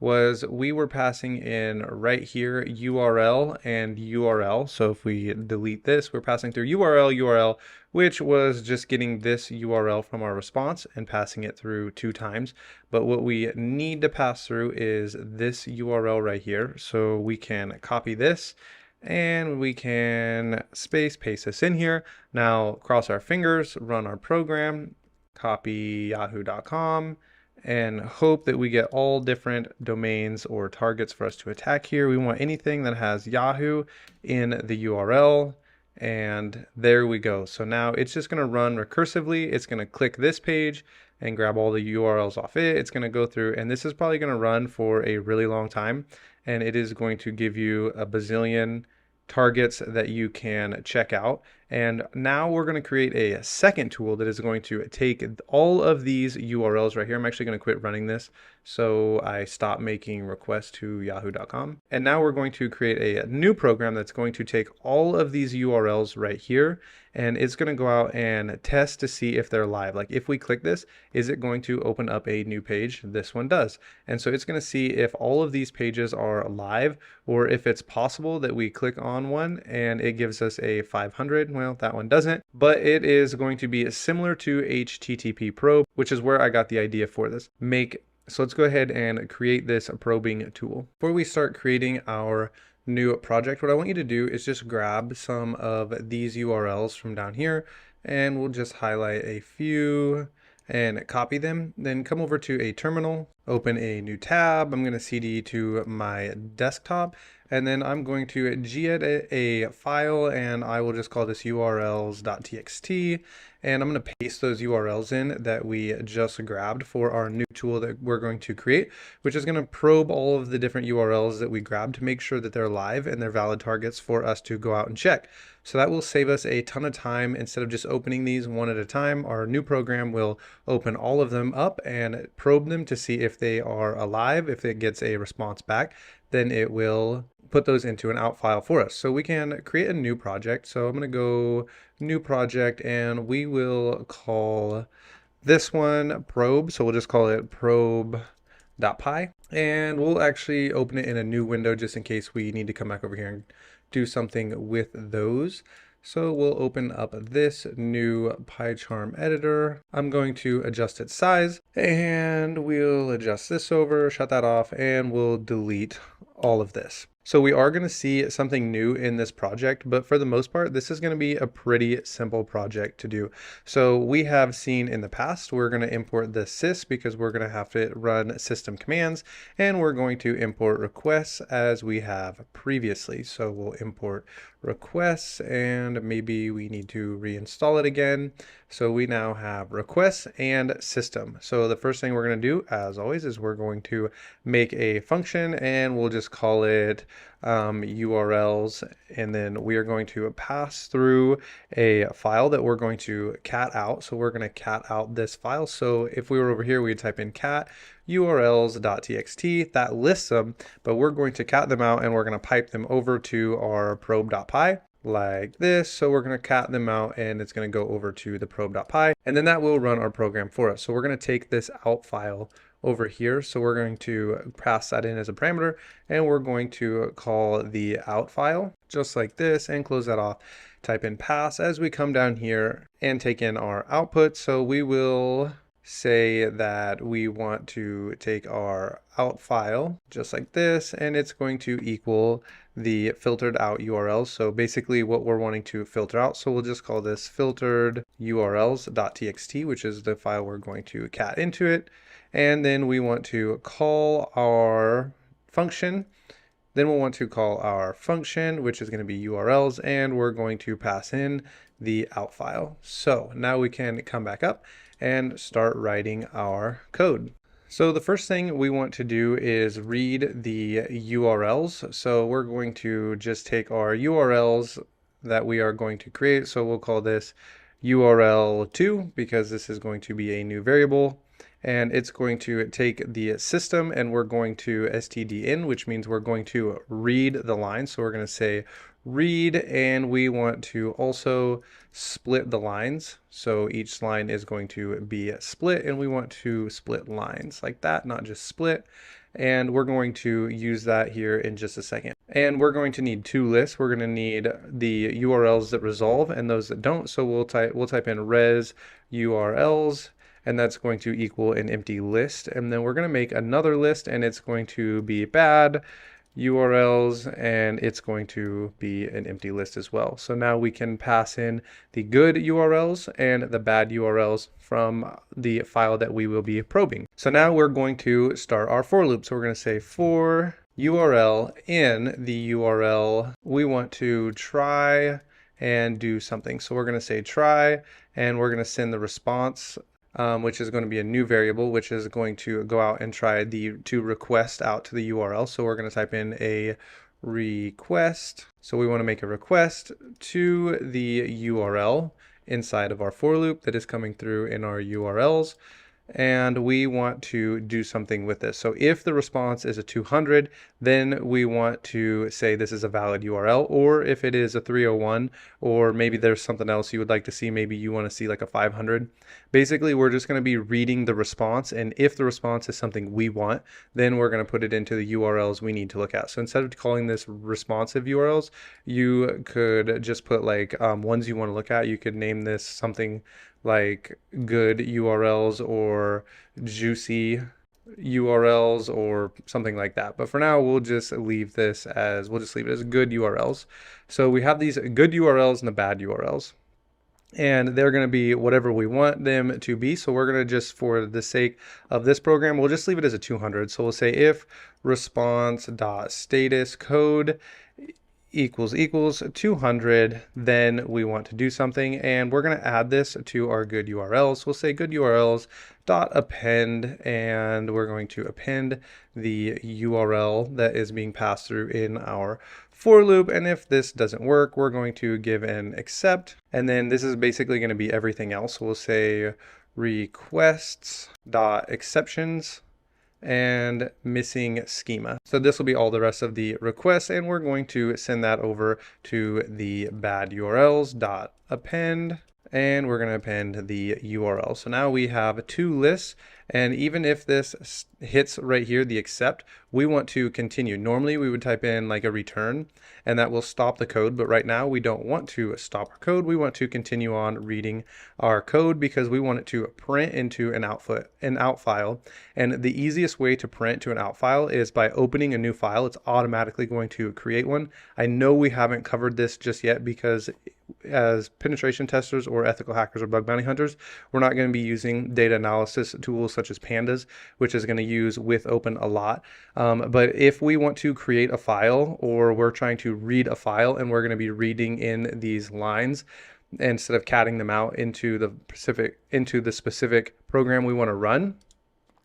was we were passing in right here URL and URL. So if we delete this, we're passing through URL, which was just getting this URL from our response and passing it through 2 times. But what we need to pass through is this URL right here. So we can copy this and we can paste this in here. Now cross our fingers, run our program, copy yahoo.com, and hope that we get all different domains or targets for us to attack here. We want anything that has Yahoo in the URL, and there we go. So now it's just going to run recursively. It's going to click this page and grab all the URLs off it. It's going to go through, and this is probably going to run for a really long time, and it is going to give you a bazillion targets that you can check out. And now we're going to create a second tool that is going to take all of these URLs right here. I'm actually going to quit running this, so I stop making requests to yahoo.com. And now we're going to create a new program that's going to take all of these URLs right here, and it's going to go out and test to see if they're live. Like if we click this, is it going to open up a new page? This one does. And so it's going to see if all of these pages are live, or if it's possible that we click on one and it gives us a 500. Well, that one doesn't, but it is going to be similar to HTTP probe, which is where I got the idea for this. So let's go ahead and create this probing tool. Before we start creating our new project, what I want you to do is just grab some of these URLs from down here, and we'll just highlight a few and copy them. Then come over to a terminal, open a new tab. I'm going to CD to my desktop, and then I'm going to gedit a file, and I will just call this urls.txt, and I'm going to paste those URLs in that we just grabbed for our new tool that we're going to create, which is going to probe all of the different URLs that we grabbed to make sure that they're live and they're valid targets for us to go out and check. So that will save us a ton of time. Instead of just opening these one at a time, our new program will open all of them up and probe them to see if they are alive. If it gets a response back, then it will put those into an out file for us. So we can create a new project. So I'm going to go new project, and we will call this one probe. So we'll just call it probe.py, and we'll actually open it in a new window just in case we need to come back over here and do something with those. So we'll open up this new PyCharm editor. I'm going to adjust its size, and we'll adjust this over, shut that off, and we'll delete all of this. So we are going to see something new in this project, but for the most part, this is going to be a pretty simple project to do. So we have seen in the past, we're going to import the sys because we're going to have to run system commands, and we're going to import requests as we have previously. So we'll import requests, and maybe we need to reinstall it again. So we now have requests and system. So the first thing we're going to do, as always, is we're going to make a function, and we'll just call it URLs, and then we are going to pass through a file that we're going to cat out. So we're going to cat out this file. So if we were over here, we'd type in cat urls.txt. That lists them, but we're going to cat them out, and we're going to pipe them over to our probe.py like this. So we're going to cat them out, and it's going to go over to the probe.py, and then that will run our program for us. So we're going to take this out file over here. So we're going to pass that in as a parameter, and we're going to call the out file just like this and close that off. Type in pass as we come down here and take in our output. So we will say that we want to take our out file just like this, and it's going to equal the filtered out URLs. So basically what we're wanting to filter out. So we'll just call this filtered urls.txt, which is the file we're going to cat into it. And then we want to call our function. Then we'll want to call our function, which is going to be URLs, and we're going to pass in the out file. So now we can come back up and start writing our code. So the first thing we want to do is read the URLs. So we're going to just take our URLs that we are going to create. So we'll call this URL2 because this is going to be a new variable. And it's going to take the system, and we're going to std in, which means we're going to read the line. So we're going to say read, and we want to also split the lines. So each line is going to be split, and we want to split lines like that, not just split. And we're going to use that here in just a second. And we're going to need two lists. We're going to need the URLs that resolve and those that don't. So we'll type in res URLs, and that's going to equal an empty list. And then we're going to make another list, and it's going to be bad URLs, and it's going to be an empty list as well. So now we can pass in the good URLs and the bad URLs from the file that we will be probing. So now we're going to start our for loop. So we're going to say for URL in the URL, we want to try and do something. So we're going to say try, and we're going to send the response, which is going to be a new variable, which is going to go out and try to request out to the URL. So we're going to type in a request. So we want to make a request to the URL inside of our for loop that is coming through in our URLs. And we want to do something with this. So if the response is a 200, then we want to say this is a valid URL, or if it is a 301, or maybe there's something else you would like to see, maybe you want to see like a 500. Basically, we're just going to be reading the response, and if the response is something we want, then we're going to put it into the URLs we need to look at. So instead of calling this responsive URLs, you could just put like ones you want to look at. You could name this something like good URLs or juicy URLs or something like that. But for now, we'll just leave it as good URLs. So we have these good URLs and the bad URLs, and they're going to be whatever we want them to be. So we're going to just, for the sake of this program, we'll just leave it as a 200. So we'll say if response.status code equals 200, then we want to do something, and we're going to add this to our good URLs. We'll say good URLs dot append, and we're going to append the URL that is being passed through in our for loop. And if this doesn't work, we're going to give an except, and then this is basically going to be everything else. So we'll say requests dot exceptions and missing schema. So this will be all the rest of the requests, and we're going to send that over to the bad URLs dot append, and we're going to append the URL. So now we have two lists, and even if this hits right here, the except, we want to continue. Normally we would type in like a return, and that will stop the code, but right now we don't want to stop our code. We want to continue on reading our code because we want it to print into an out file. And the easiest way to print to an out file is by opening a new file. It's automatically going to create one. I know we haven't covered this just yet because as penetration testers or ethical hackers or bug bounty hunters, we're not going to be using data analysis tools such as pandas, which is going to use with open a lot. But if we want to create a file, or we're trying to read a file and we're going to be reading in these lines, instead of catting them out into the specific program we want to run,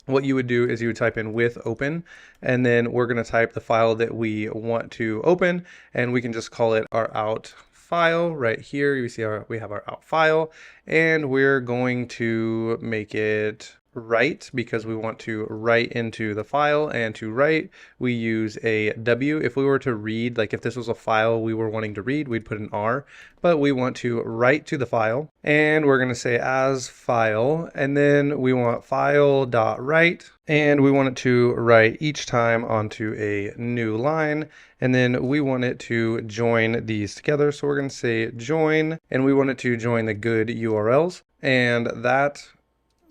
what you would do is you would type in with open, and then we're going to type the file that we want to open, and we can just call it our out file right here. You see we have our out file, and we're going to make it write because we want to write into the file, and to write we use a W. If we were to read, like if this was a file we were wanting to read, we'd put an R, but we want to write to the file, and we're going to say as file, and then we want file.write, and we want it to write each time onto a new line, and then we want it to join these together. So we're going to say join, and we want it to join the good URLs, and that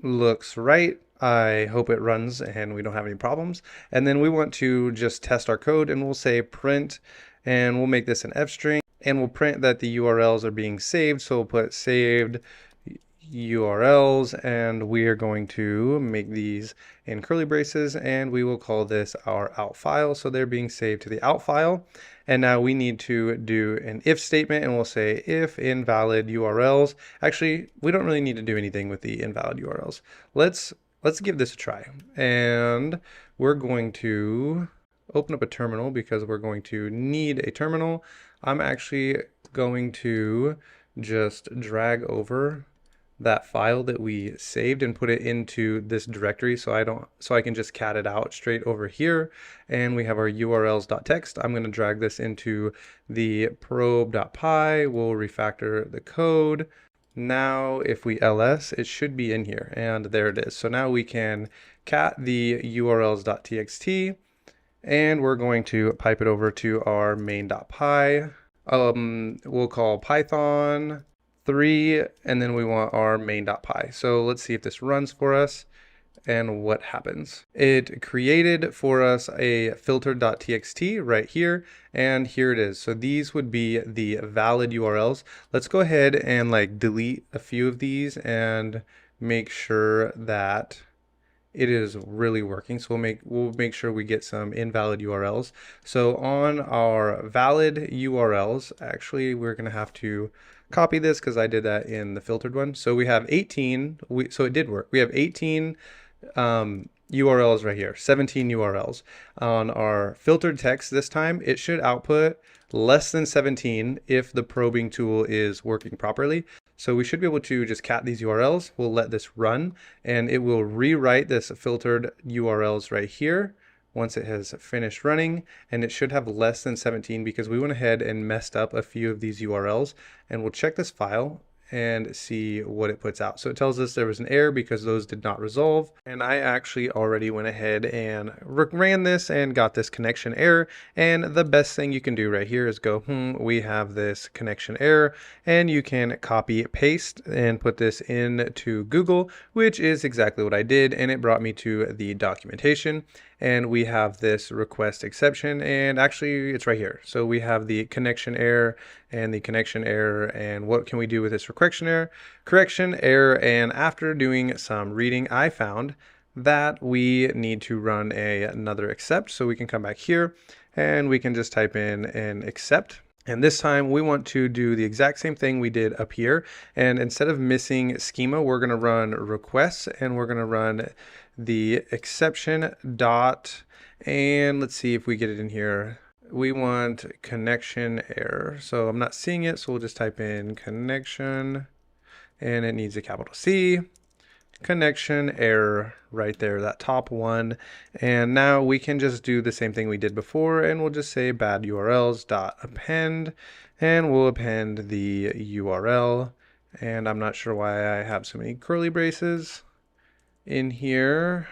looks right. I hope it runs and we don't have any problems. And then we want to just test our code, and we'll say print, and we'll make this an F string, and we'll print that the URLs are being saved. So we'll put saved URLs, and we are going to make these in curly braces, and we will call this our out file. So they're being saved to the out file. And now we need to do an if statement, and we'll say if invalid URLs. Actually, we don't really need to do anything with the invalid URLs. Let's give this a try. And we're going to open up a terminal because we're going to need a terminal. I'm actually going to just drag over that file that we saved and put it into this directory, so I can just cat it out straight over here. And we have our urls.txt. I'm going to drag this into the probe.py. We'll refactor the code. Now if we ls, it should be in here, and there it is. So now we can cat the urls.txt, and we're going to pipe it over to our main.py. We'll call Python 3, and then we want our main.py. So let's see if this runs for us and what happens. It created for us a filtered.txt right here, and here it is. So these would be the valid URLs. Let's go ahead and like delete a few of these and make sure that it is really working. So we'll make sure we get some invalid URLs. So on our valid URLs, actually we're gonna have to copy this because I did that in the filtered one. So we have 18, so it did work. We have 18 URLs right here, 17 URLs. On our filtered text this time, it should output less than 17 if the probing tool is working properly. So we should be able to just cat these URLs. We'll let this run, and it will rewrite this filtered URLs right here once it has finished running, and it should have less than 17 because we went ahead and messed up a few of these URLs. And we'll check this file and see what it puts out. So it tells us there was an error because those did not resolve. And I actually already went ahead and ran this and got this connection error. And the best thing you can do right here is go, we have this connection error, and you can copy paste and put this into Google, which is exactly what I did. And it brought me to the documentation, and we have this request exception, and actually it's right here. So we have the connection error and the connection error, and what can we do with this correction error. And after doing some reading, I found that we need to run another except. So we can come back here and we can just type in an except. And this time we want to do the exact same thing we did up here. And instead of missing schema, we're going to run requests, and we're going to run the exception dot, and let's see if we get it in here. We want connection error. So I'm not seeing it, so we'll just type in connection, and it needs a capital C. Connection error right there, that top one. And now we can just do the same thing we did before, and we'll just say bad URLs dot append, and we'll append the URL. And I'm not sure why I have so many curly braces in here.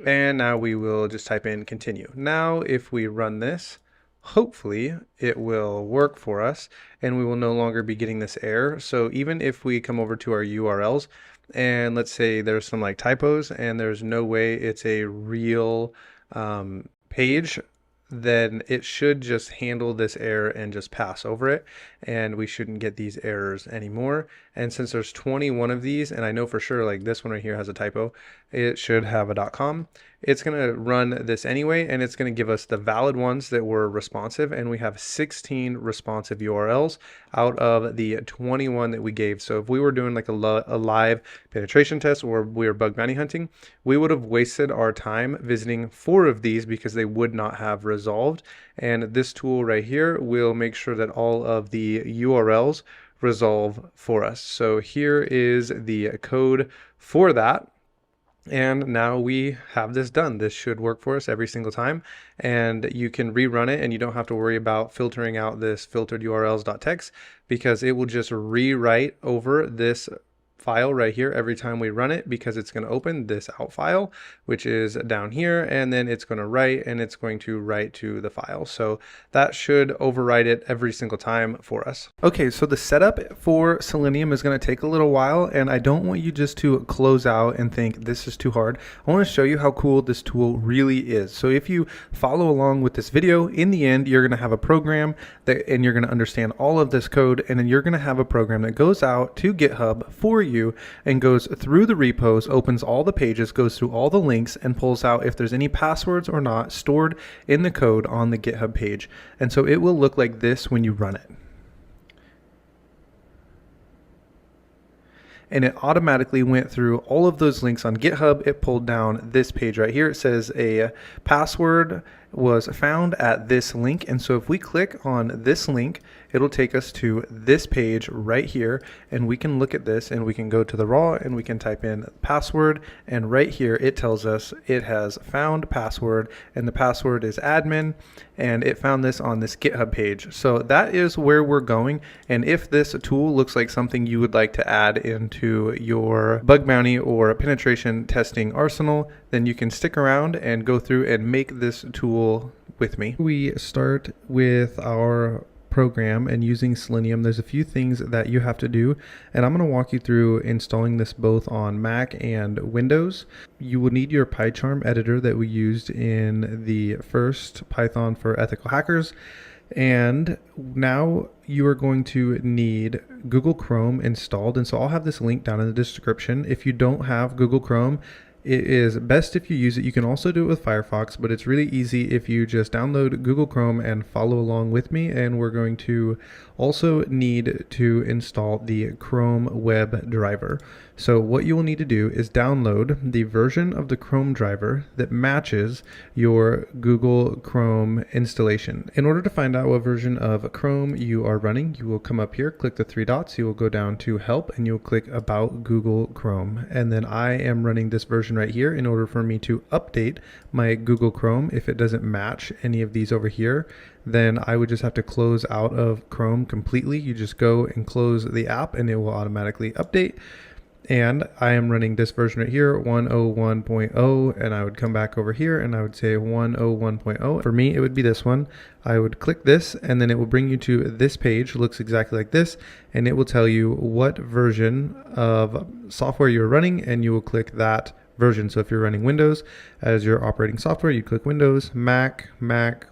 And now we will just type in continue. Now if we run this, hopefully it will work for us, and we will no longer be getting this error. So even if we come over to our URLs, and let's say there's some like typos and there's no way it's a real page, then it should just handle this error and just pass over it, and we shouldn't get these errors anymore. And since there's 21 of these, and I know for sure like this one right here has a typo, it should have a .com. It's going to run this anyway, and it's going to give us the valid ones that were responsive, and we have 16 responsive URLs out of the 21 that we gave. So if we were doing like a live penetration test or we were bug bounty hunting, we would have wasted our time visiting 4 of these because they would not have resolved. And this tool right here will make sure that all of the URLs resolve for us. So here is the code for that. And now we have this done. This should work for us every single time, and you can rerun it and you don't have to worry about filtering out this filtered URLs.txt, because it will just rewrite over this file right here every time we run it, because it's going to open this out file, which is down here, and then it's going to write, and it's going to write to the file. So that should overwrite it every single time for us. Okay, so the setup for Selenium is going to take a little while, and I don't want you just to close out and think this is too hard. I want to show you how cool this tool really is. So if you follow along with this video, in the end you're going to have a program that, and you're going to understand all of this code, and then you're going to have a program that goes out to GitHub for you and goes through the repos, opens all the pages, goes through all the links, and pulls out if there's any passwords or not stored in the code on the GitHub page. And so it will look like this when you run it. And it automatically went through all of those links on GitHub. It pulled down this page right here. It says a password was found at this link. And so if we click on this link, it'll take us to this page right here, and we can look at this and we can go to the raw and we can type in password, and right here it tells us it has found password, and the password is admin, and it found this on this GitHub page. So that is where we're going. And if this tool looks like something you would like to add into your bug bounty or penetration testing arsenal, then you can stick around and go through and make this tool with me. We start with our program and using Selenium. There's a few things that you have to do, and I'm going to walk you through installing this both on Mac and Windows. You will need your PyCharm editor that we used in the first Python for Ethical Hackers. And now you are going to need Google Chrome installed, and so I'll have this link down in the description. If you don't have Google Chrome, it is best if you use it. You can also do it with Firefox, but it's really easy if you just download Google Chrome and follow along with me. And we're going to also need to install the Chrome web driver. So what you will need to do is download the version of the Chrome driver that matches your Google Chrome installation. In order to find out what version of Chrome you are running, you will come up here, click the 3 dots, you will go down to help, and you'll click about Google Chrome. And then I am running this version right here. In order for me to update my Google Chrome, if it doesn't match any of these over here, then I would just have to close out of Chrome completely. You just go and close the app and it will automatically update. And I am running this version right here, 101.0, and I would come back over here and I would say 101.0. For me, it would be this one. I would click this, and then it will bring you to this page. It looks exactly like this, and it will tell you what version of software you're running, and you will click that version. So if you're running Windows as your operating software, you click Windows, Mac,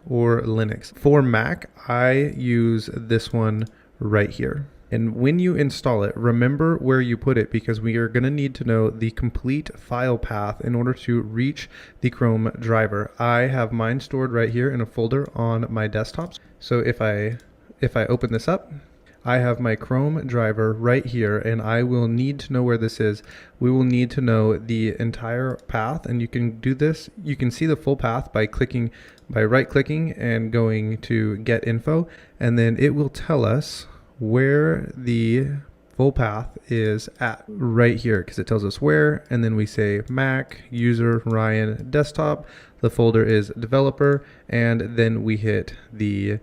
or Linux. For Mac, I use this one right here. And when you install it, remember where you put it, because we are going to need to know the complete file path in order to reach the Chrome driver. I have mine stored right here in a folder on my desktop. So if I open this up, I have my Chrome driver right here, and I will need to know where this is. We will need to know the entire path, and you can do this. You can see the full path by right clicking and going to get info, and then it will tell us where the full path is at right here, because it tells us where, and then we say Mac, user, Ryan, desktop, the folder is developer, and then we hit the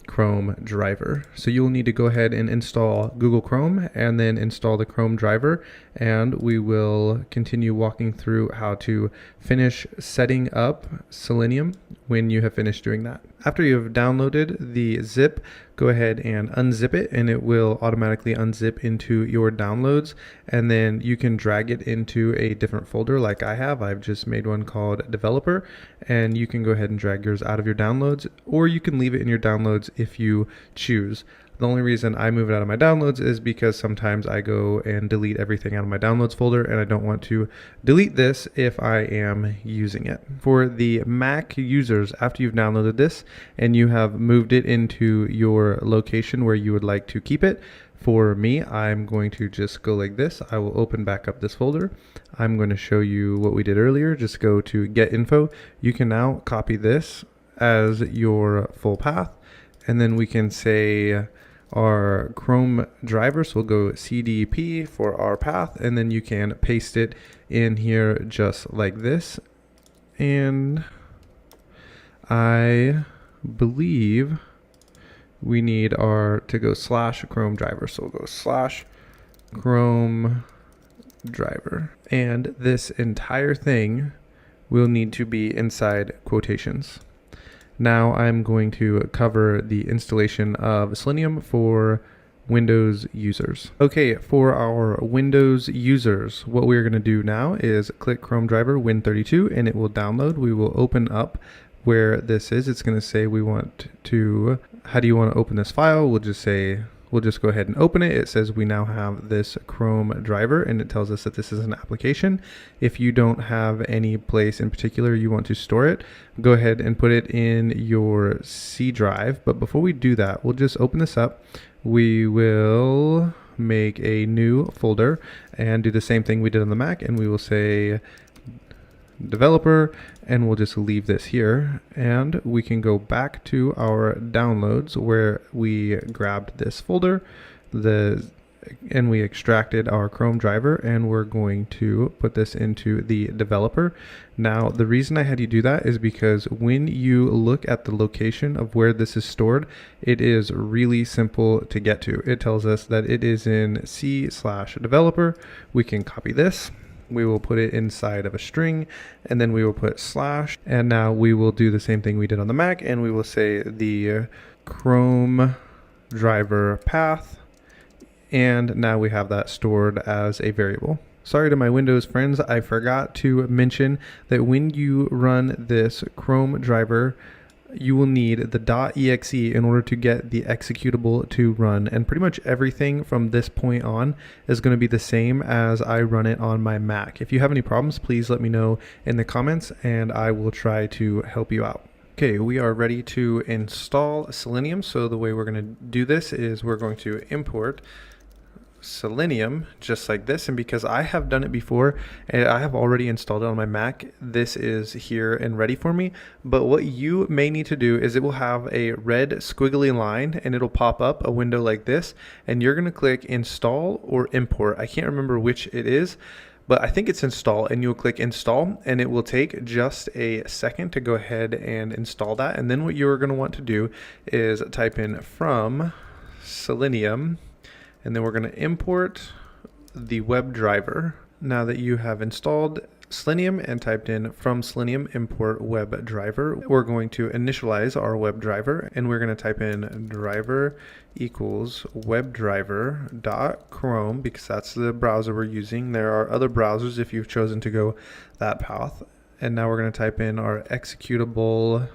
Chrome driver. So you'll need to go ahead and install Google Chrome and then install the Chrome driver, and we will continue walking through how to finish setting up Selenium when you have finished doing that. After you have downloaded the zip, go ahead and unzip it, and it will automatically unzip into your downloads, and then you can drag it into a different folder like I have. I've just made one called developer, and you can go ahead and drag yours out of your downloads, or you can leave it in your downloads if you choose. The only reason I move it out of my downloads is because sometimes I go and delete everything out of my downloads folder, and I don't want to delete this if I am using it. For the Mac users, after you've downloaded this and you have moved it into your location where you would like to keep it, for me, I'm going to just go like this. I will open back up this folder. I'm going to show you what we did earlier. Just go to get info. You can now copy this as your full path, and then we can say our Chrome driver, so we'll go CDP for our path, and then you can paste it in here just like this. And I believe we need our to go slash Chrome driver, so we'll go slash Chrome driver, and this entire thing will need to be inside quotations. Now I'm going to cover the installation of Selenium for Windows users. Okay, for our Windows users, what we're going to do now is click Chrome driver Win32, and it will download. We will open up where this is. It's going to say we want to, how do you want to open this file? We'll just say, we'll just go ahead and open it. It says we now have this Chrome driver, and it tells us that this is an application. If you don't have any place in particular you want to store it, go ahead and put it in your C drive. But before we do that, we'll just open this up. We will make a new folder and do the same thing we did on the Mac, and we will say developer, and we'll just leave this here, and we can go back to our downloads where we grabbed this folder, and we extracted our Chrome driver, and we're going to put this into the developer. Now, the reason I had you do that is because when you look at the location of where this is stored, it is really simple to get to. It tells us that it is in C/developer. We can copy this. We will put it inside of a string, and then we will put slash, and now we will do the same thing we did on the Mac, and we will say the Chrome driver path, and now we have that stored as a variable. Sorry to my Windows friends, I forgot to mention that when you run this Chrome driver, you will need the .exe in order to get the executable to run, and pretty much everything from this point on is going to be the same as I run it on my Mac. If you have any problems, please let me know in the comments, and I will try to help you out. Okay, we are ready to install Selenium. So the way we're going to do this is we're going to import Selenium just like this, and because I have done it before and I have already installed it on my Mac, this is here and ready for me. But what you may need to do is it will have a red squiggly line, and it'll pop up a window like this, and you're going to click install or import. I can't remember which it is, but I think it's install, and you'll click install, and it will take just a second to go ahead and install that. And then what you're going to want to do is type in from Selenium, and then we're going to import the web driver. Now that you have installed Selenium and typed in from Selenium import web driver, we're going to initialize our web driver, and we're going to type in driver equals webdriver.chrome because that's the browser we're using. There are other browsers if you've chosen to go that path. And now we're going to type in our executable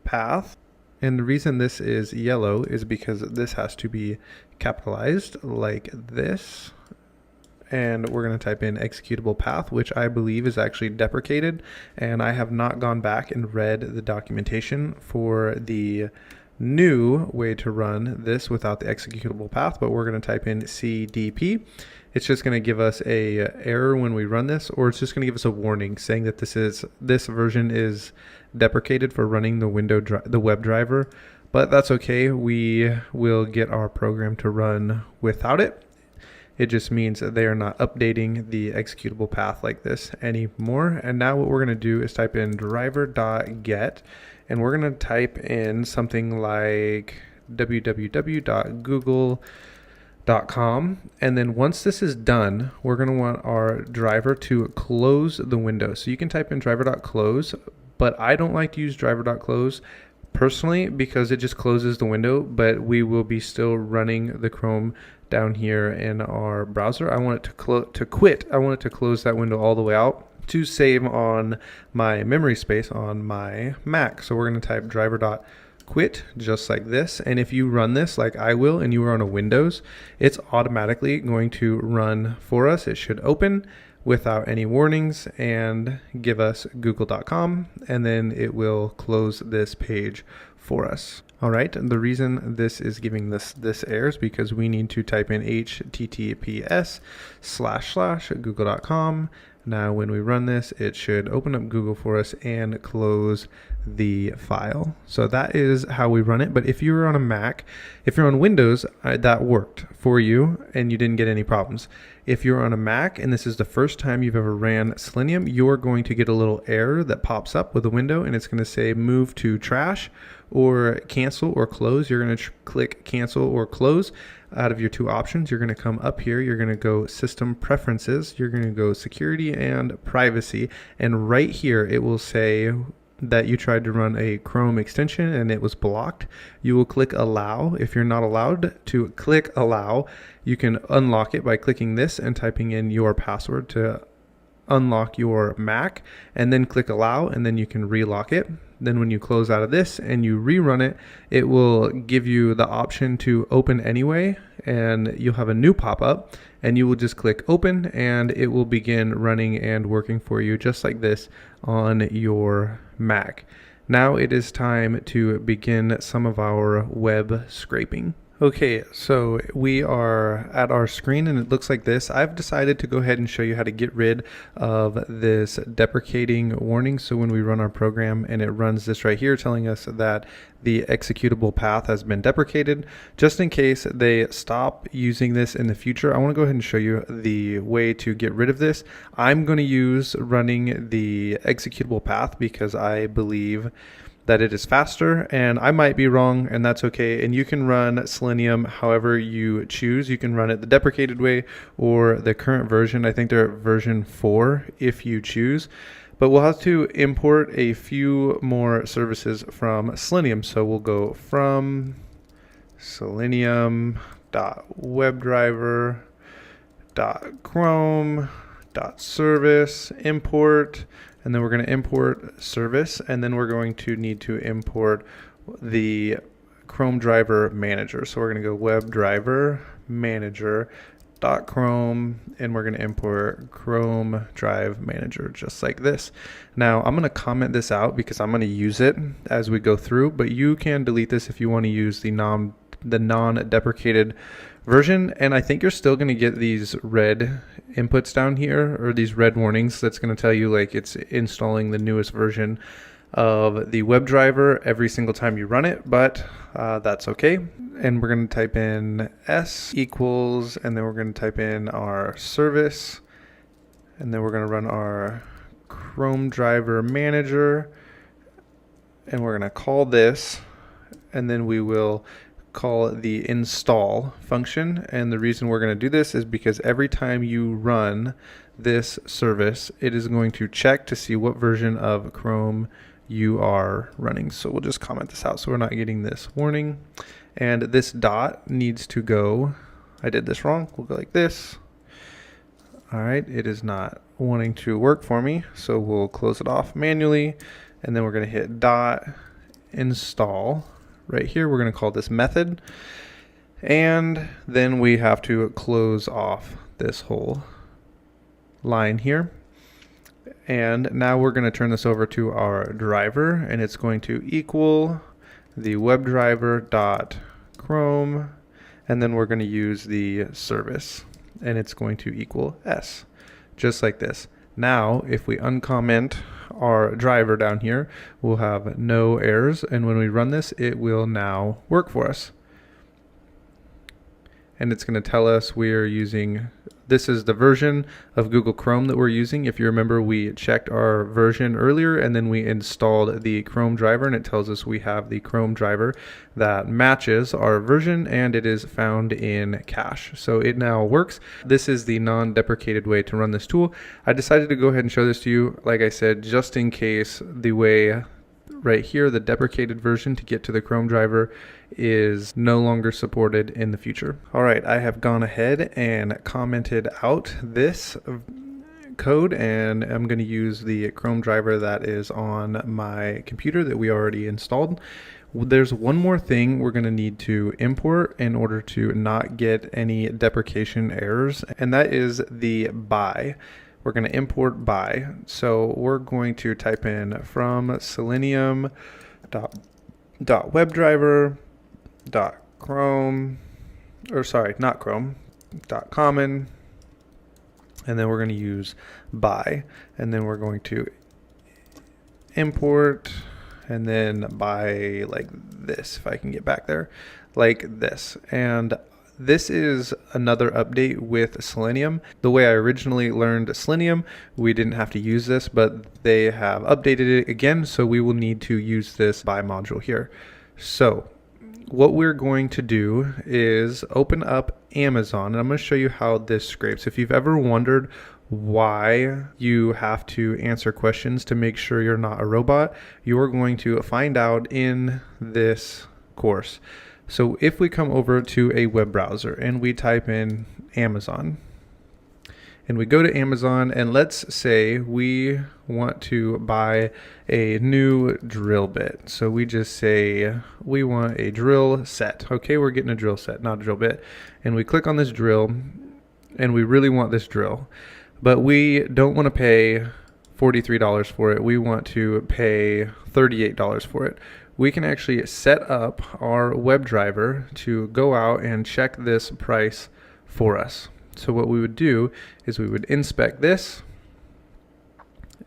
path. And the reason this is yellow is because this has to be capitalized like this. And we're going to type in executable path, which I believe is actually deprecated. And I have not gone back and read the documentation for the new way to run this without the executable path, but we're going to type in CDP. It's just going to give us a error when we run this, or it's just going to give us a warning saying that this version is deprecated for running the web driver, but that's okay. We will get our program to run without it. It just means that they are not updating the executable path like this anymore. And now what we're going to do is type in driver.get, and we're going to type in something like www.google.com .com, and then once this is done, we're going to want our driver to close the window. So you can type in driver.close, but I don't like to use driver.close personally because it just closes the window, but we will be still running the Chrome down here in our browser. I want it to quit. I want it to close that window all the way out to save on my memory space on my Mac. So we're going to type driver.quit just like this, and if you run this like I will and you are on a Windows, it's automatically going to run for us. It should open without any warnings and give us google.com, and then it will close this page for us. All right, the reason this is giving this error is because we need to type in https://google.com. Now when we run this, it should open up Google for us and close the file. So that is how we run it. But if you're on a Mac, if you're on Windows, that worked for you and you didn't get any problems. If you're on a Mac and this is the first time you've ever ran Selenium, you're going to get a little error that pops up with a window, and it's going to say move to trash or cancel or close. You're going to click cancel or close. Out of your two options, you're going to come up here, you're going to go system preferences, you're going to go security and privacy, and right here it will say that you tried to run a Chrome extension and it was blocked. You will click allow. If you're not allowed to click allow, you can unlock it by clicking this and typing in your password to unlock your Mac, and then click allow, and then you can relock it. Then when you close out of this and you rerun it, it will give you the option to open anyway, and you'll have a new pop-up, and you will just click open and it will begin running and working for you just like this on your Mac. Now it is time to begin some of our web scraping. Okay, so we are at our screen and it looks like this. I've decided to go ahead and show you how to get rid of this deprecating warning. So when we run our program and it runs this right here telling us that the executable path has been deprecated, just in case they stop using this in the future, I want to go ahead and show you the way to get rid of this. I'm going to use running the executable path because I believe that it is faster, and I might be wrong, and that's okay. And you can run Selenium however you choose. You can run it the deprecated way or the current version. I think they're at version 4 if you choose. But we'll have to import a few more services from Selenium. So we'll go from selenium.webdriver.chrome.service import, and then we're going to import service, and then we're going to need to import the Chrome driver manager. So we're going to go WebDriver manager.chrome, and we're going to import Chrome drive manager just like this. Now I'm going to comment this out because I'm going to use it as we go through, but you can delete this if you want to use the non-deprecated version, and I think you're still going to get these red inputs down here, or these red warnings that's going to tell you like it's installing the newest version of the WebDriver every single time you run it, but that's okay. And we're going to type in s equals, and then we're going to type in our service, and then we're going to run our Chrome driver manager, and we're going to call this, and then we will call the install function. And the reason we're going to do this is because every time you run this service, it is going to check to see what version of Chrome you are running. So we'll just comment this out so we're not getting this warning. And this dot needs to go, I did this wrong, we'll go like this. All right, it is not wanting to work for me, so we'll close it off manually, and then we're going to hit dot install. Right here, we're going to call this method, and then we have to close off this whole line here. And now we're going to turn this over to our driver, and it's going to equal the WebDriver.chrome, and then we're going to use the service, and it's going to equal s, just like this. Now, if we uncomment our driver down here, we'll have no errors, and when we run this, it will now work for us. and it's going to tell us we are using, this is the version of Google Chrome that we're using. If you remember, we checked our version earlier and then we installed the Chrome driver, and it tells us we have the Chrome driver that matches our version and it is found in cache. So it now works. This is the non-deprecated way to run this tool. I decided to go ahead and show this to you, like I said, just in case the way right here, the deprecated version to get to the Chrome driver is no longer supported in the future. All right, I have gone ahead and commented out this code, and I'm going to use the Chrome driver that is on my computer that we already installed. There's one more thing we're going to need to import in order to not get any deprecation errors, and that is the by. We're going to import by. So we're going to type in from selenium dot WebDriver dot Chrome, or sorry, not Chrome, dot common, and then we're going to use by, and then we're going to import, and then by like this, if I can get back there, like this. And this is another update with Selenium. The way I originally learned Selenium, we didn't have to use this, but they have updated it again, so we will need to use this by module here. So what we're going to do is open up Amazon, and I'm going to show you how this scrapes. If you've ever wondered why you have to answer questions to make sure you're not a robot, you're going to find out in this course. So if we come over to a web browser and we type in Amazon, and we go to Amazon, and let's say we want to buy a new drill bit. So we just say we want a drill set. Okay, we're getting a drill set, not a drill bit. And we click on this drill, and we really want this drill, but we don't want to pay $43 for it. We want to pay $38 for it. We can actually set up our WebDriver to go out and check this price for us. So what we would do is we would inspect this,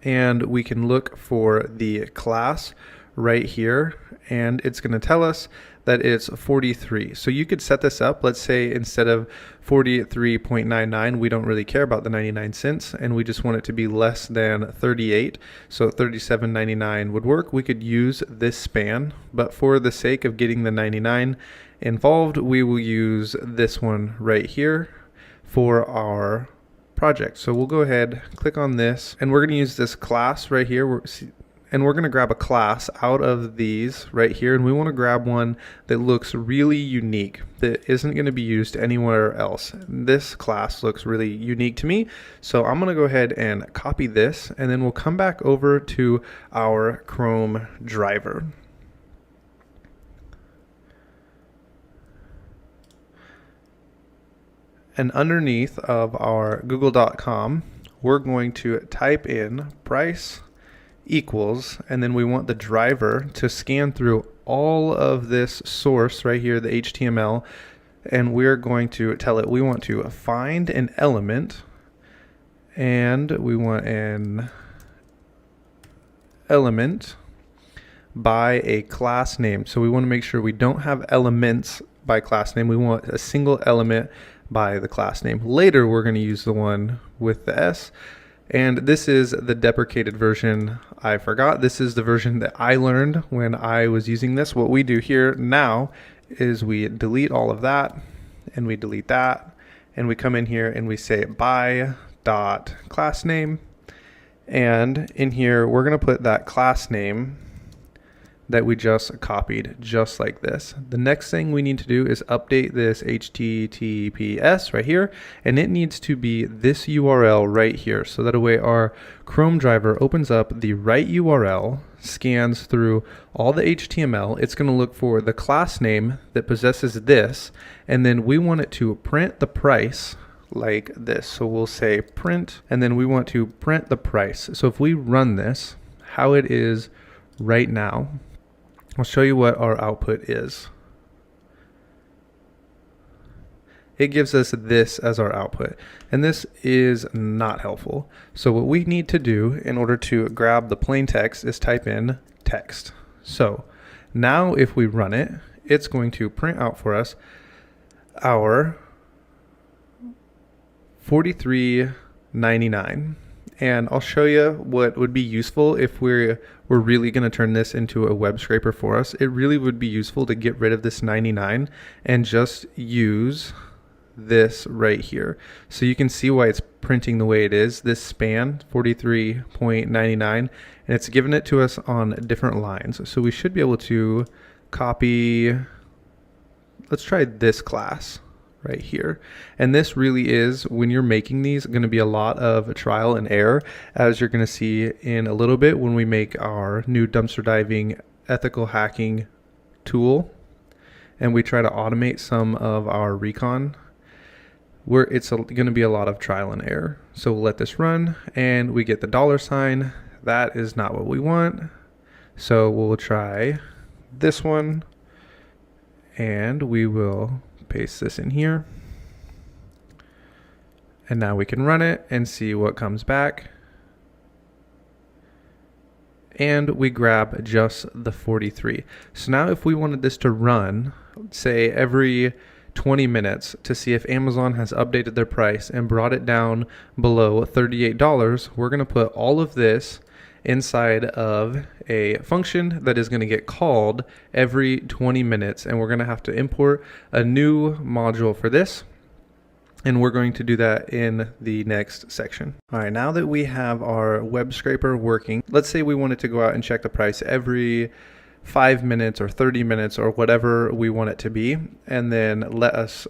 and we can look for the class right here, and it's going to tell us that it's 43. So you could set this up. Let's say instead of 43.99, we don't really care about the 99 cents, and we just want it to be less than 38. So 37.99 would work. We could use this span, but for the sake of getting the 99 involved, we will use this one right here for our project. So we'll go ahead, click on this, and we're going to use this class right here. And we're going to grab a class out of these right here, and we want to grab one that looks really unique, that isn't going to be used anywhere else. This class looks really unique to me, so I'm going to go ahead and copy this, and then we'll come back over to our Chrome driver. And underneath of our google.com, we're going to type in price equals, and then we want the driver to scan through all of this source right here, the HTML, and we're going to tell it we want to find an element, and we want an element by a class name. So we want to make sure we don't have elements by class name. We want a single element by the class name. Later we're going to use the one with the S. And this is the deprecated version. I forgot. This is the version that I learned when I was using this. What we do here now is we delete all of that, and we delete that, and we come in here and we say by dot class name, and in here we're going to put that class name that we just copied, just like this. The next thing we need to do is update this HTTPS right here, and it needs to be this URL right here, so that way our Chrome driver opens up the right URL, scans through all the HTML. It's going to look for the class name that possesses this, and then we want it to print the price like this. So we'll say print, and then we want to print the price. So if we run this, how it is right now, I'll show you what our output is. It gives us this as our output, and this is not helpful. So what we need to do in order to grab the plain text is type in text. So now if we run it, it's going to print out for us our $43.99. And I'll show you what would be useful if we're really going to turn this into a web scraper for us. It really would be useful to get rid of this 99 and just use this right here. So you can see why it's printing the way it is. This span, 43.99, and it's given it to us on different lines. So we should be able to copy, let's try this class right here. And this really is, when you're making these, going to be a lot of trial and error, as you're going to see in a little bit when we make our new dumpster diving ethical hacking tool and we try to automate some of our recon, where it's going to be a lot of trial and error. So we'll let this run and we get the $sign. That is not what we want. So we'll try this one and we will paste this in here. And now we can run it and see what comes back. And we grab just the 43. So now if we wanted this to run, say every 20 minutes to see if Amazon has updated their price and brought it down below $38, we're going to put all of this inside of a function that is going to get called every 20 minutes, and we're going to have to import a new module for this, and we're going to do that in the next section. All right, now that we have our web scraper working, let's say we wanted to go out and check the price every 5 minutes or 30 minutes or whatever we want it to be, and then let us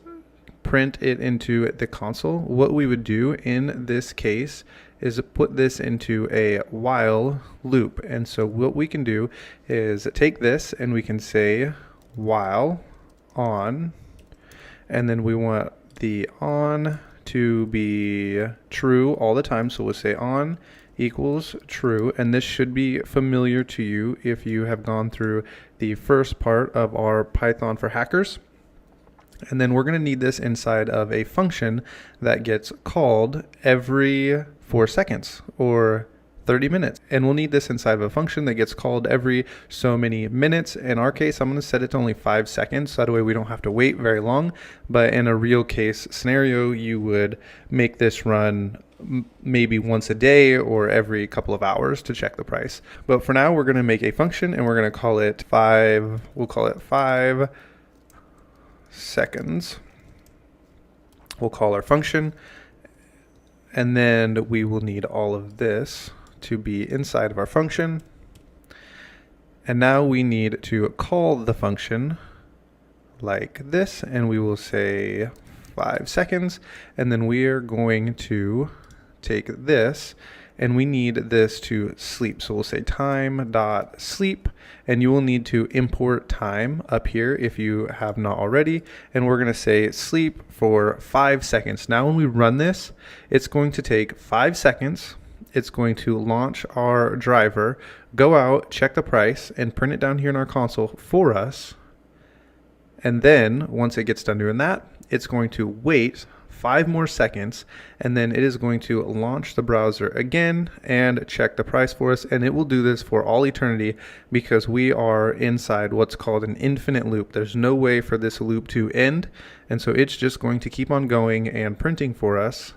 print it into the console. What we would do in this case is put this into a while loop. And so what we can do is take this and we can say while on, and then we want the on to be true all the time. So we'll say on equals true, and this should be familiar to you if you have gone through the first part of our Python for hackers. And then we're going to need this inside of a function that gets called every 4 seconds or 30 minutes. And we'll need this inside of a function that gets called every so many minutes. In our case, I'm going to set it to only 5 seconds, so that way we don't have to wait very long. But in a real case scenario, you would make this run maybe once a day or every couple of hours to check the price. But for now, we're going to make a function and we're going to call it 5, we'll call it 5 seconds. We'll call our function, and then we will need all of this to be inside of our function. And now we need to call the function like this, and we will say 5 seconds, and then we are going to take this and we need this to sleep. So we'll say time.sleep, and you will need to import time up here if you have not already. And we're going to say sleep for 5 seconds. Now when we run this, it's going to take 5 seconds. It's going to launch our driver, go out, check the price, and print it down here in our console for us. And then once it gets done doing that, it's going to wait 5 more seconds, and then it is going to launch the browser again and check the price for us. And it will do this for all eternity because we are inside what's called an infinite loop. There's no way for this loop to end, and so it's just going to keep on going and printing for us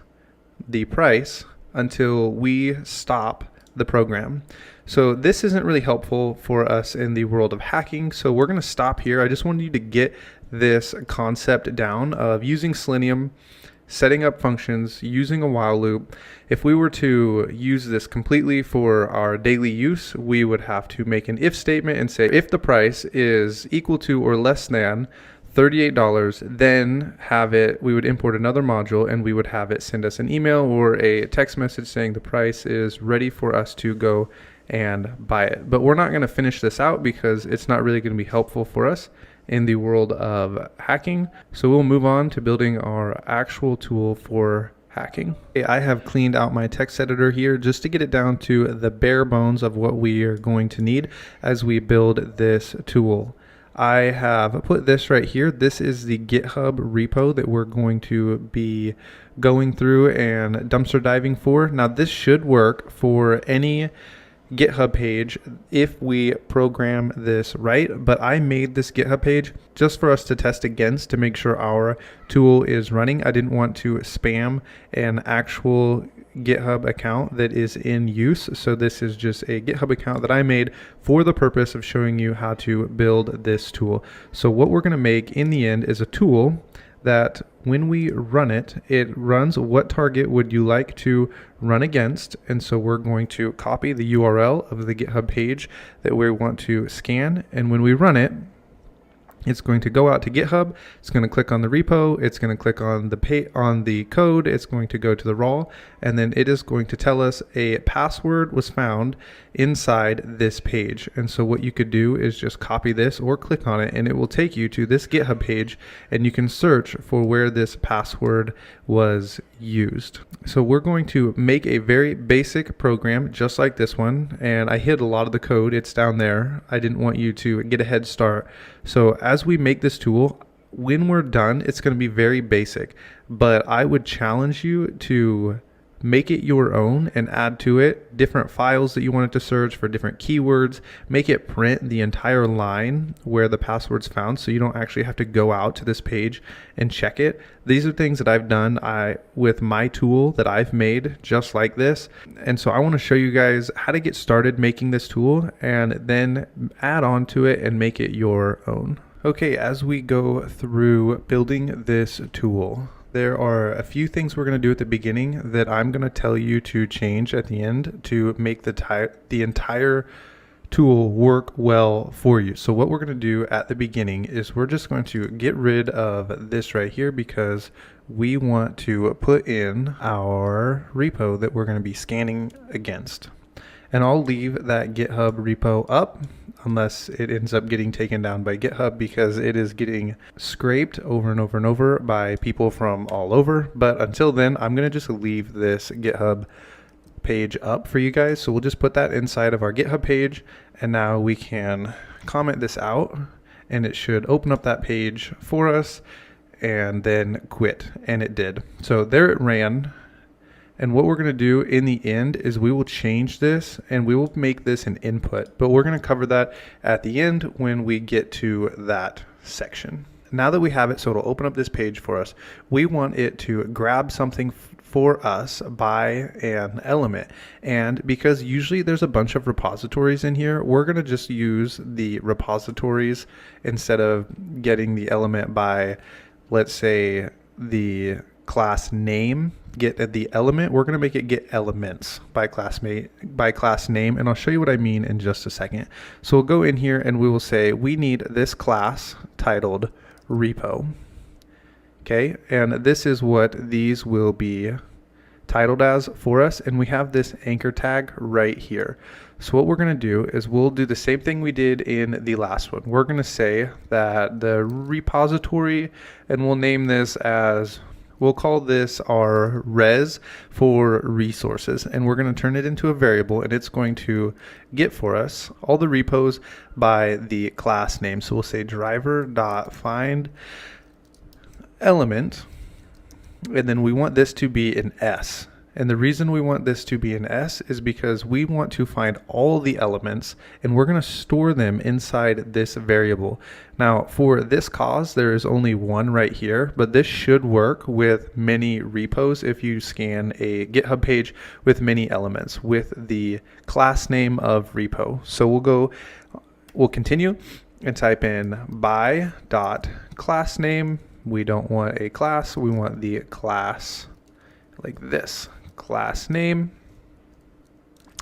the price until we stop the program. So this isn't really helpful for us in the world of hacking, so we're going to stop here. I just wanted you to get this concept down of using Selenium, setting up functions, using a while loop. If we were to use this completely for our daily use, we would have to make an if statement and say if the price is equal to or less than $38, then we would import another module and we would have it send us an email or a text message saying the price is ready for us to go and buy it. But we're not going to finish this out because it's not really going to be helpful for us in the world of hacking. So we'll move on to building our actual tool for hacking. I have cleaned out my text editor here just to get it down to the bare bones of what we are going to need as we build this tool. I have put this right here. This is the GitHub repo that we're going to be going through and dumpster diving for. Now this should work for any GitHub page if we program this right, but I made this GitHub page just for us to test against to make sure our tool is running. I didn't want to spam an actual GitHub account that is in use. So this is just a GitHub account that I made for the purpose of showing you how to build this tool. So what we're going to make in the end is a tool that when we run it, it runs what target would you like to run against. And so we're going to copy the URL of the GitHub page that we want to scan. And when we run it, it's going to go out to GitHub. It's going to click on the repo. It's going to click on the code. It's going to go to the raw, and then it is going to tell us a password was found inside this page. And so what you could do is just copy this or click on it, and it will take you to this GitHub page, and you can search for where this password was used. So we're going to make a very basic program just like this one, and I hid a lot of the code. It's down there. I didn't want you to get a head start. So as we make this tool, when we're done, it's going to be very basic, but I would challenge you to make it your own and add to it different files that you want it to search for different keywords. Make it print the entire line where the password's found, so you don't actually have to go out to this page and check it. These are things that I've done with my tool that I've made just like this. And so I want to show you guys how to get started making this tool and then add on to it and make it your own. Okay, as we go through building this tool, there are a few things we're going to do at the beginning that I'm going to tell you to change at the end to make the entire tool work well for you. So what we're going to do at the beginning is we're just going to get rid of this right here because we want to put in our repo that we're going to be scanning against. And I'll leave that GitHub repo up unless it ends up getting taken down by GitHub because it is getting scraped over and over and over by people from all over. But until then, I'm going to just leave this GitHub page up for you guys. So we'll just put that inside of our GitHub page, and now we can comment this out and it should open up that page for us and then quit. And it did. So there it ran. And what we're going to do in the end is we will change this and we will make this an input, but we're going to cover that at the end when we get to that section. Now that we have it, so it'll open up this page for us, we want it to grab something for us by an element. And because usually there's a bunch of repositories in here, we're going to just use the repositories instead of getting the element by, let's say, the class name. Get the element, we're going to make it get elements by class name, and I'll show you what I mean in just a second. So we'll go in here and we will say we need this class titled repo. Okay, and this is what these will be titled as for us, and we have this anchor tag right here. So what we're going to do is we'll do the same thing we did in the last one. We're going to say that the repository, and we'll name this as, we'll call this our res for resources, and we're going to turn it into a variable, and it's going to get for us all the repos by the class name. So we'll say driver.find element, and then we want this to be an S. And the reason we want this to be an S is because we want to find all the elements and we're going to store them inside this variable. Now for this cause, there is only one right here, but this should work with many repos if you scan a GitHub page with many elements with the class name of repo. So we'll continue and type in by.className. We don't want a class, we want the class like this. Class name,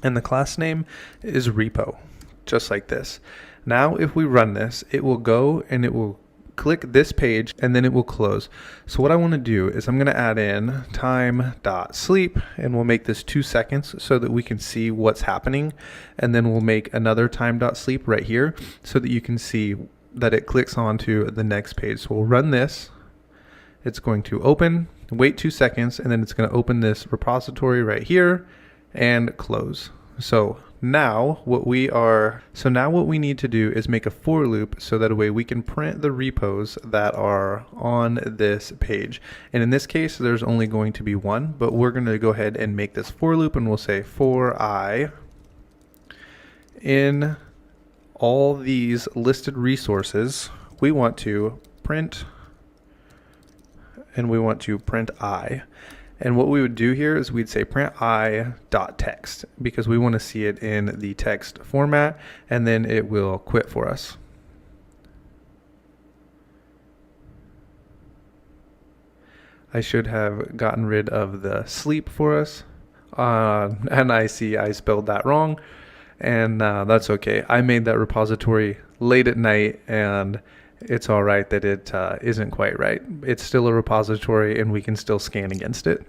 and the class name is repo, just like this. Now if we run this, it will go and it will click this page and then it will close. So what I want to do is I'm going to add in time.sleep, and we'll make this 2 seconds so that we can see what's happening, and then we'll make another time.sleep right here so that you can see that it clicks onto the next page. So we'll run this. It's going to open, wait 2 seconds, and then it's going to open this repository right here and close. So now what we need to do is make a for loop so that way we can print the repos that are on this page. And in this case, there's only going to be one, but we're going to go ahead and make this for loop, and we'll say for I in all these listed resources, we want to print, and we want to print I. And what we would do here is we'd say print I.text because we want to see it in the text format, and then it will quit for us. I should have gotten rid of the sleep for us. And I see I spelled that wrong, and that's okay. I made that repository late at night, and it's all right that it isn't quite right. It's still a repository, and we can still scan against it.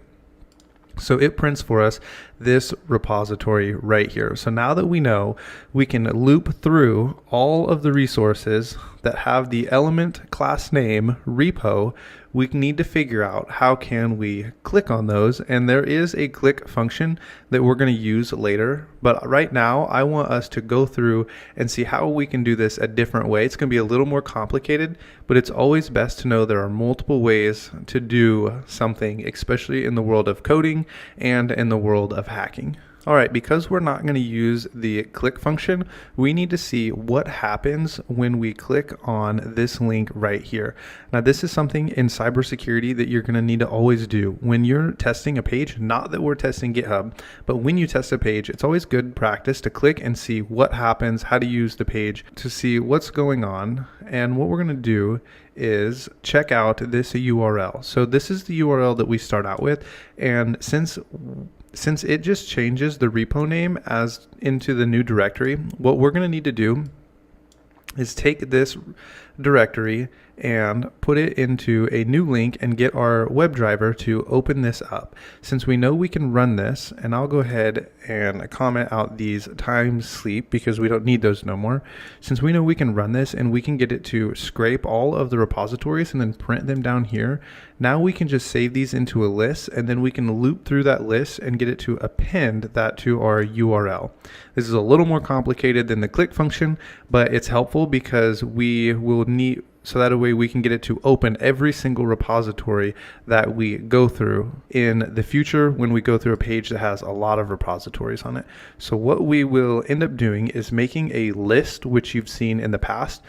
So it prints for us this repository right here. So now that we know, we can loop through all of the resources that have the element class name repo. We need to figure out how can we click on those, and there is a click function that we're going to use later, but right now I want us to go through and see how we can do this a different way. It's going to be a little more complicated, but it's always best to know there are multiple ways to do something, especially in the world of coding and in the world of hacking. All right, because we're not going to use the click function, we need to see what happens when we click on this link right here. Now, this is something in cybersecurity that you're going to need to always do. When you're testing a page, not that we're testing GitHub, but when you test a page, it's always good practice to click and see what happens, how to use the page to see what's going on. And what we're going to do is check out this URL. So this is the URL that we start out with, and since it just changes the repo name as into the new directory, what we're going to need to do is take this directory and put it into a new link and get our WebDriver to open this up. Since we know we can run this, and I'll go ahead and comment out these times sleep because we don't need those no more. Since we know we can run this and we can get it to scrape all of the repositories and then print them down here, now we can just save these into a list, and then we can loop through that list and get it to append that to our URL. This is a little more complicated than the click function, but it's helpful because we will need, so that way we can get it to open every single repository that we go through in the future when we go through a page that has a lot of repositories on it. So what we will end up doing is making a list, which you've seen in the past.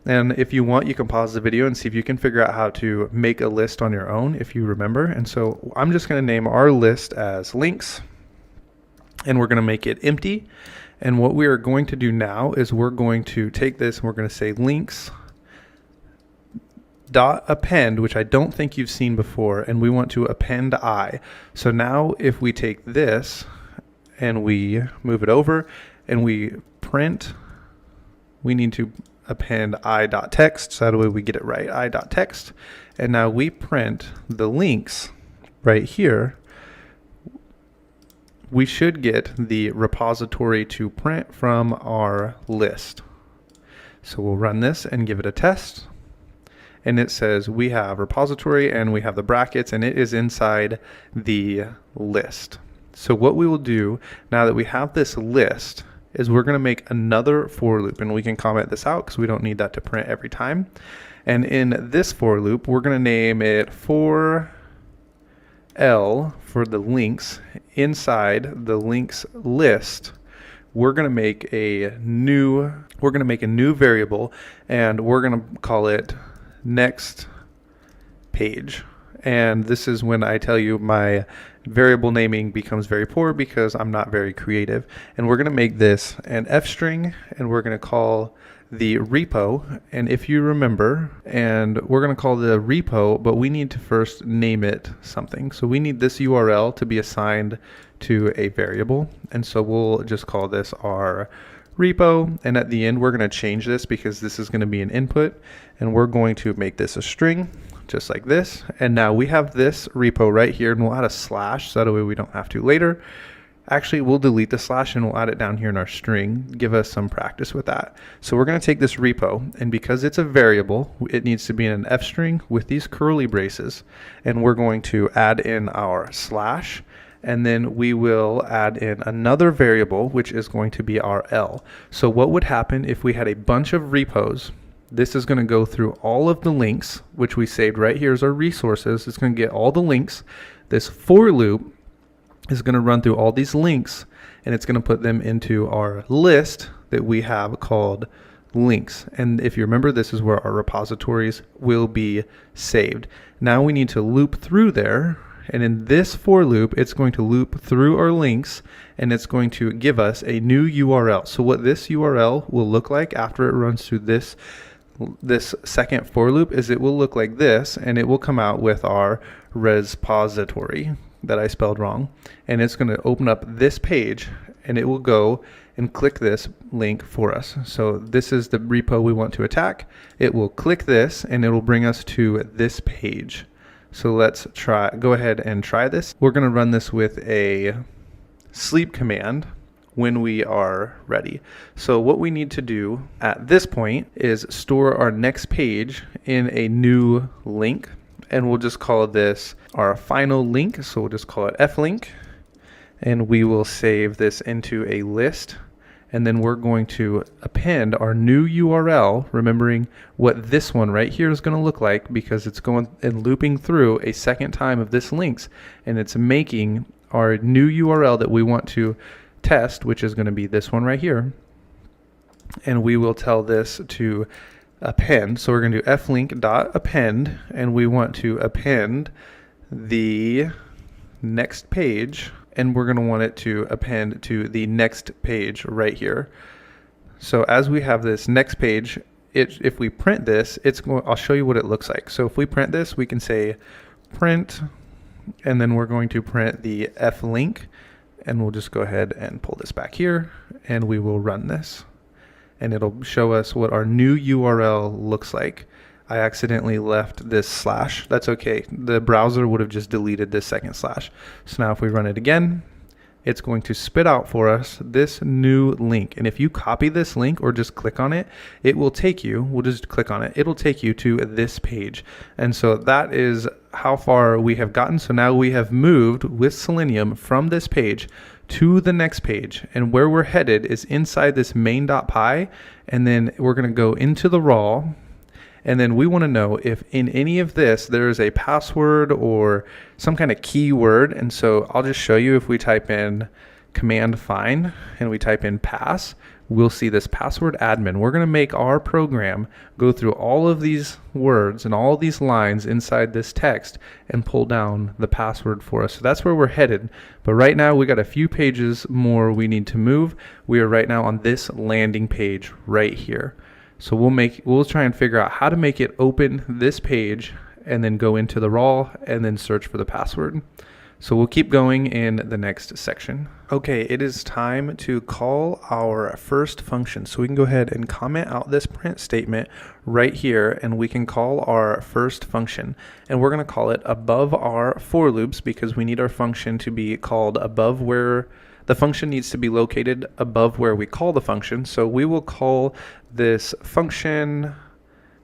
And if you want, you can pause the video and see if you can figure out how to make a list on your own if you remember. And so I'm just going to name our list as links, and we're going to make it empty. And what we are going to do now is we're going to take this and we're going to say links dot append, which I don't think you've seen before, and we want to append I. So now if we take this and we move it over and we print, we need to append I.text, so that way we get it right, I.text. And now we print the links right here. We should get the repository to print from our list. So we'll run this and give it a test. And it says we have repository and we have the brackets, and it is inside the list. So what we will do now that we have this list is we're going to make another for loop, and we can comment this out because we don't need that to print every time. And in this for loop, we're going to name it for L for the links. Inside the links list, we're going to make a new variable, and we're going to call it next page. And this is when I tell you my variable naming becomes very poor because I'm not very creative. And we're going to make this an F string, and we're going to call the repo. And if you remember, and we're going to call the repo, but we need to first name it something. So we need this URL to be assigned to a variable. And so we'll just call this our repo. And at the end, we're going to change this because this is going to be an input, and we're going to make this a string, just like this. And now we have this repo right here, and we'll add a slash so that way we don't have to later. Actually, we'll delete the slash and we'll add it down here in our string, give us some practice with that. So we're going to take this repo, and because it's a variable, it needs to be in an F string with these curly braces, and we're going to add in our slash, and then we will add in another variable, which is going to be our L. So what would happen if we had a bunch of repos? This is going to go through all of the links, which we saved right here as our resources. It's going to get all the links. This for loop is going to run through all these links, and it's going to put them into our list that we have called links. And if you remember, this is where our repositories will be saved. Now we need to loop through there. And in this for loop, it's going to loop through our links and it's going to give us a new URL. So what this URL will look like after it runs through this second for loop is it will look like this, and it will come out with our repository that I spelled wrong. And it's going to open up this page and it will go and click this link for us. So this is the repo we want to attack. It will click this and it will bring us to this page. So let's go ahead and try this. We're going to run this with a sleep command when we are ready. So what we need to do at this point is store our next page in a new link, and we'll just call this our final link. So we'll just call it flink, and we will save this into a list. And then we're going to append our new URL, remembering what this one right here is going to look like, because it's going and looping through a second time of this links, and it's making our new URL that we want to test, which is going to be this one right here. And we will tell this to append. So we're going to do flink.append, and we want to append the next page, and we're going to want it to append to the next page right here. So as we have this next page, if we print this, I'll show you what it looks like. So if we print this, we can say print, and then we're going to print the flink, and we'll just go ahead and pull this back here, and we will run this, and it'll show us what our new URL looks like. I accidentally left this slash. That's okay. The browser would have just deleted this second slash. So now if we run it again, it's going to spit out for us this new link. And if you copy this link or just click on it, it will take you, we'll just click on it, it'll take you to this page. And so that is how far we have gotten. So now we have moved with Selenium from this page to the next page, and where we're headed is inside this main.py, and then we're going to go into the raw. And then we want to know if in any of this there is a password or some kind of keyword. And so I'll just show you. If we type in command find and we type in pass, we'll see this password admin. We're going to make our program go through all of these words and all these lines inside this text and pull down the password for us. So that's where we're headed. But right now we got a few pages more we need to move. We are right now on this landing page right here. So we'll try and figure out how to make it open this page and then go into the raw and then search for the password. So we'll keep going in the next section. Okay, it is time to call our first function. So we can go ahead and comment out this print statement right here, and we can call our first function. And we're going to call it above our for loops, because we need our function to be called above where the function needs to be located above where we call the function. So we will call this function,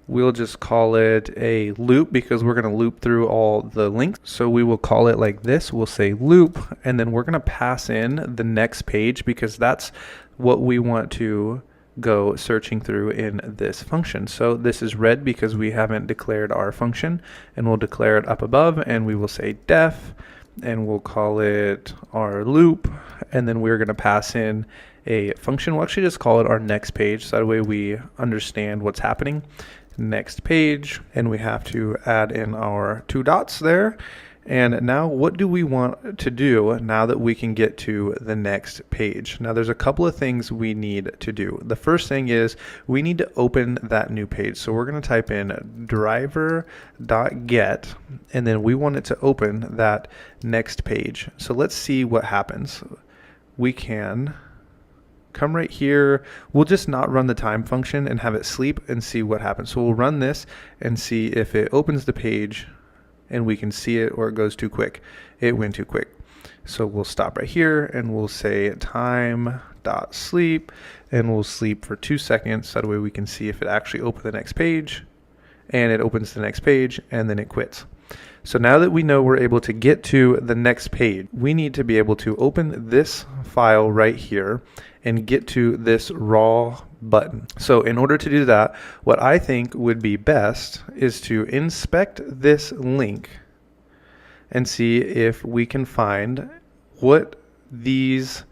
we'll just call it a loop, because we're going to loop through all the links. So we will call it like this. We'll say loop, and then we're going to pass in the next page, because that's what we want to go searching through in this function. So this is red because we haven't declared our function, and we'll declare it up above, and we will say def, and we'll call it our loop, and then we're going to pass in a function. We'll actually just call it our next page, so that way we understand what's happening. Next page, and we have to add in our 2 dots there. And now what do we want to do now that we can get to the next page? Now there's a couple of things we need to do. The first thing is we need to open that new page. So we're going to type in driver.get, and then we want it to open that next page. So let's see what happens. We can come right here. We'll just not run the time function and have it sleep and see what happens. So we'll run this and see if it opens the page and we can see it, or it goes too quick. It went too quick. So we'll stop right here and we'll say time.sleep, and we'll sleep for 2 seconds. So that way we can see if it actually opened the next page, and it opens the next page and then it quits. So now that we know we're able to get to the next page, we need to be able to open this file right here and get to this raw button. So in order to do that, what I think would be best is to inspect this link and see if we can find what these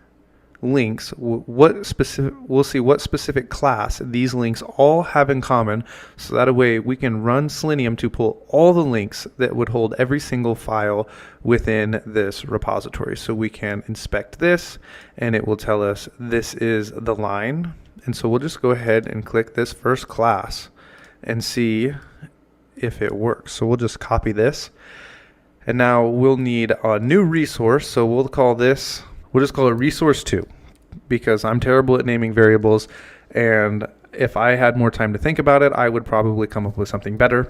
links, we'll see what specific class these links all have in common, so that way we can run Selenium to pull all the links that would hold every single file within this repository. So we can inspect this and it will tell us this is the line. And so we'll just go ahead and click this first class and see if it works. So we'll just copy this, and now we'll need a new resource. So we'll just call it resource 2, because I'm terrible at naming variables, and if I had more time to think about it, I would probably come up with something better.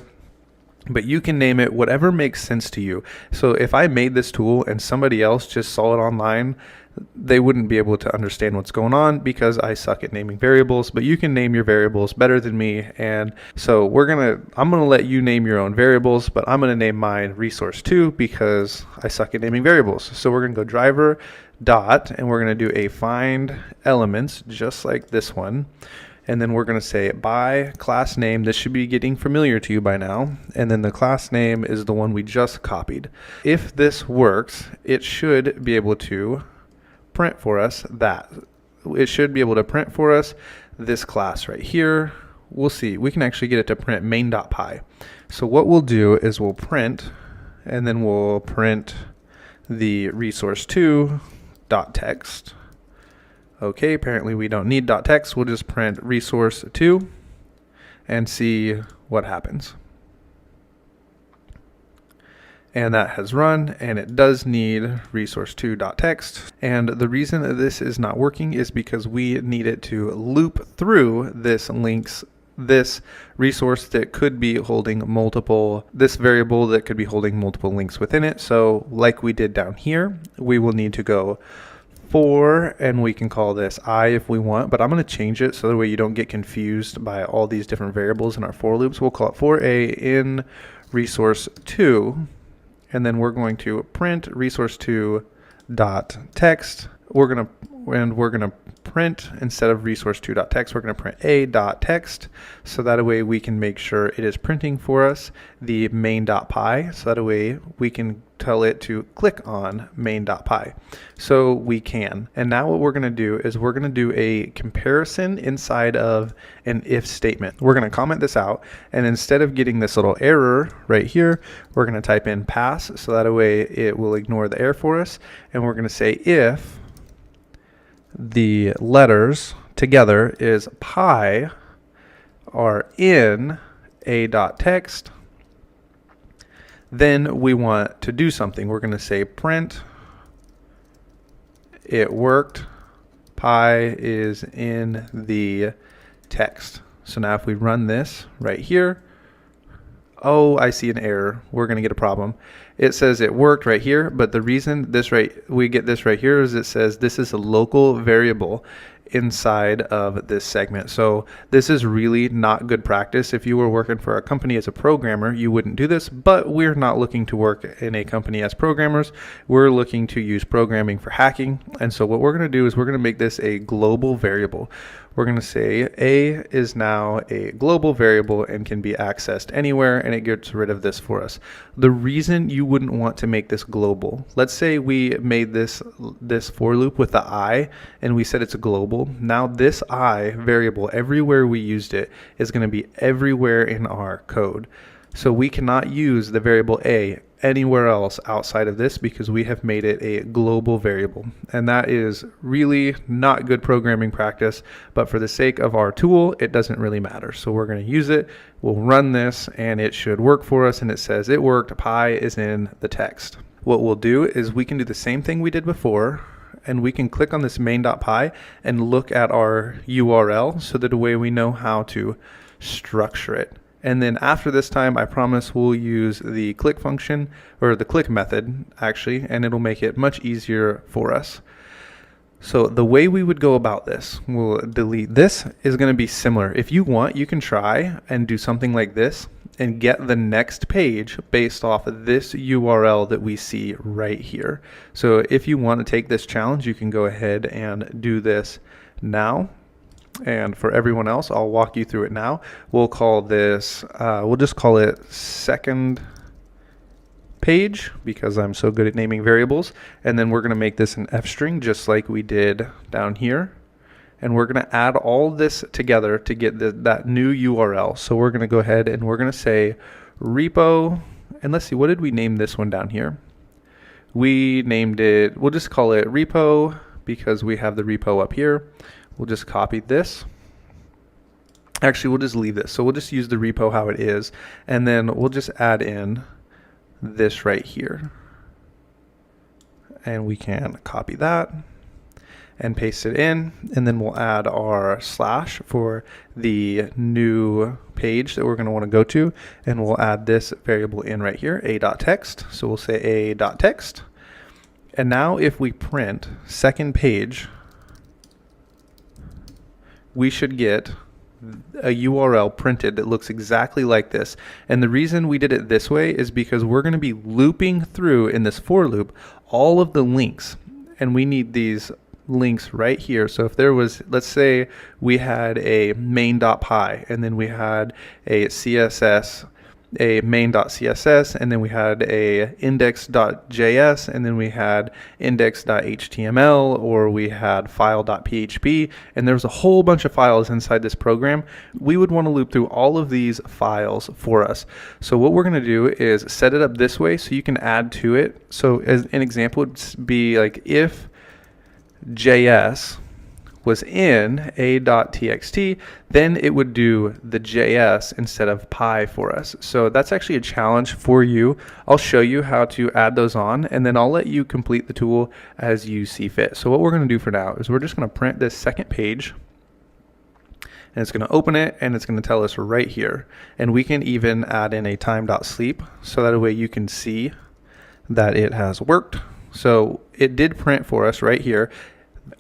But you can name it whatever makes sense to you. So if I made this tool and somebody else just saw it online, they wouldn't be able to understand what's going on because I suck at naming variables. But you can name your variables better than me, and so I'm gonna let you name your own variables, but I'm gonna name mine resource 2 because I suck at naming variables. So we're gonna go driver dot, and we're gonna do a find elements just like this one. And then we're going to say by class name. This should be getting familiar to you by now. And then the class name is the one we just copied. If this works, it should be able to print for us that. It should be able to print for us this class right here. We'll see. We can actually get it to print main.py. So what we'll do is we'll print, and then we'll print the resource2.text. Okay, apparently we don't need .text. We'll just print resource 2 and see what happens. And that has run, and it does need resource2.text. And the reason that this is not working is because we need it to loop through this resource that could be holding this variable that could be holding multiple links within it. So like we did down here, we will need to go for, and we can call this I if we want, but I'm going to change it so that way you don't get confused by all these different variables in our for loops. We'll call it for a in resource 2, and then we're going to print resource2 dot text. We're going to print, instead of resource2.text, we're going to print a dot text, so that way we can make sure it is printing for us the main.py, so that way we can tell it to click on main.py. So we can. And now what we're going to do is we're going to do a comparison inside of an if statement. We're going to comment this out, and instead of getting this little error right here, we're going to type in pass, so that way it will ignore the error for us. And we're going to say if the letters together is pi are in a.text, then we want to do something. We're going to say print it worked, pi is in the text. So now if we run this right here, oh, I see an error. We're going to get a problem. It says it worked right here, but the reason we get this right here is it says this is a local variable inside of this segment. So this is really not good practice. If you were working for a company as a programmer, you wouldn't do this, but we're not looking to work in a company as programmers. We're looking to use programming for hacking. And so what we're going to do is we're going to make this a global variable. We're going to say A is now a global variable and can be accessed anywhere, and it gets rid of this for us. The reason you wouldn't want to make this global, let's say we made this for loop with the I and we said it's a global. Now this I variable, everywhere we used it, is going to be everywhere in our code. So we cannot use the variable A anywhere else outside of this because we have made it a global variable. And that is really not good programming practice, but for the sake of our tool, it doesn't really matter. So we're going to use it, we'll run this, and it should work for us, and it says it worked, pi is in the text. What we'll do is we can do the same thing we did before, and we can click on this main.py and look at our URL so that the way we know how to structure it. And then after this time, I promise we'll use the click function, or the click method actually, and it'll make it much easier for us. So the way we would go about this, we'll delete this, is going to be similar. If you want, you can try and do something like this and get the next page based off of this URL that we see right here. So if you want to take this challenge, you can go ahead and do this now. And for everyone else, I'll walk you through it now. We'll call this, we'll just call it second page because I'm so good at naming variables. And then we're going to make this an F string just like we did down here. And we're going to add all this together to get that new URL. So we're going to go ahead and we're going to say repo, and let's see, what did we name this one down here? We named it, we'll just call it repo because we have the repo up here. We'll just copy this. Actually, we'll just leave this. So we'll just use the repo how it is, and then we'll just add in this right here. And we can copy that and paste it in, and then we'll add our slash for the new page that we're going to want to go to, and we'll add this variable in right here, a.text. So we'll say a.text, and now if we print second page, we should get a URL printed that looks exactly like this. And the reason we did it this way is because we're going to be looping through in this for loop all of the links, and we need these links right here. So if there was, let's say we had a main.py, and then we had a CSS, a main.css, and then we had a index.js, and then we had index.html, or we had file.php, and there was a whole bunch of files inside this program, we would want to loop through all of these files for us. So what we're going to do is set it up this way so you can add to it. So as an example would be like if JS was in a.txt, then it would do the JS instead of py for us. So that's actually a challenge for you. I'll show you how to add those on, and then I'll let you complete the tool as you see fit. So what we're going to do for now is we're just going to print this second page, and it's going to open it, and it's going to tell us right here. And we can even add in a time.sleep so that way you can see that it has worked. So it did print for us right here.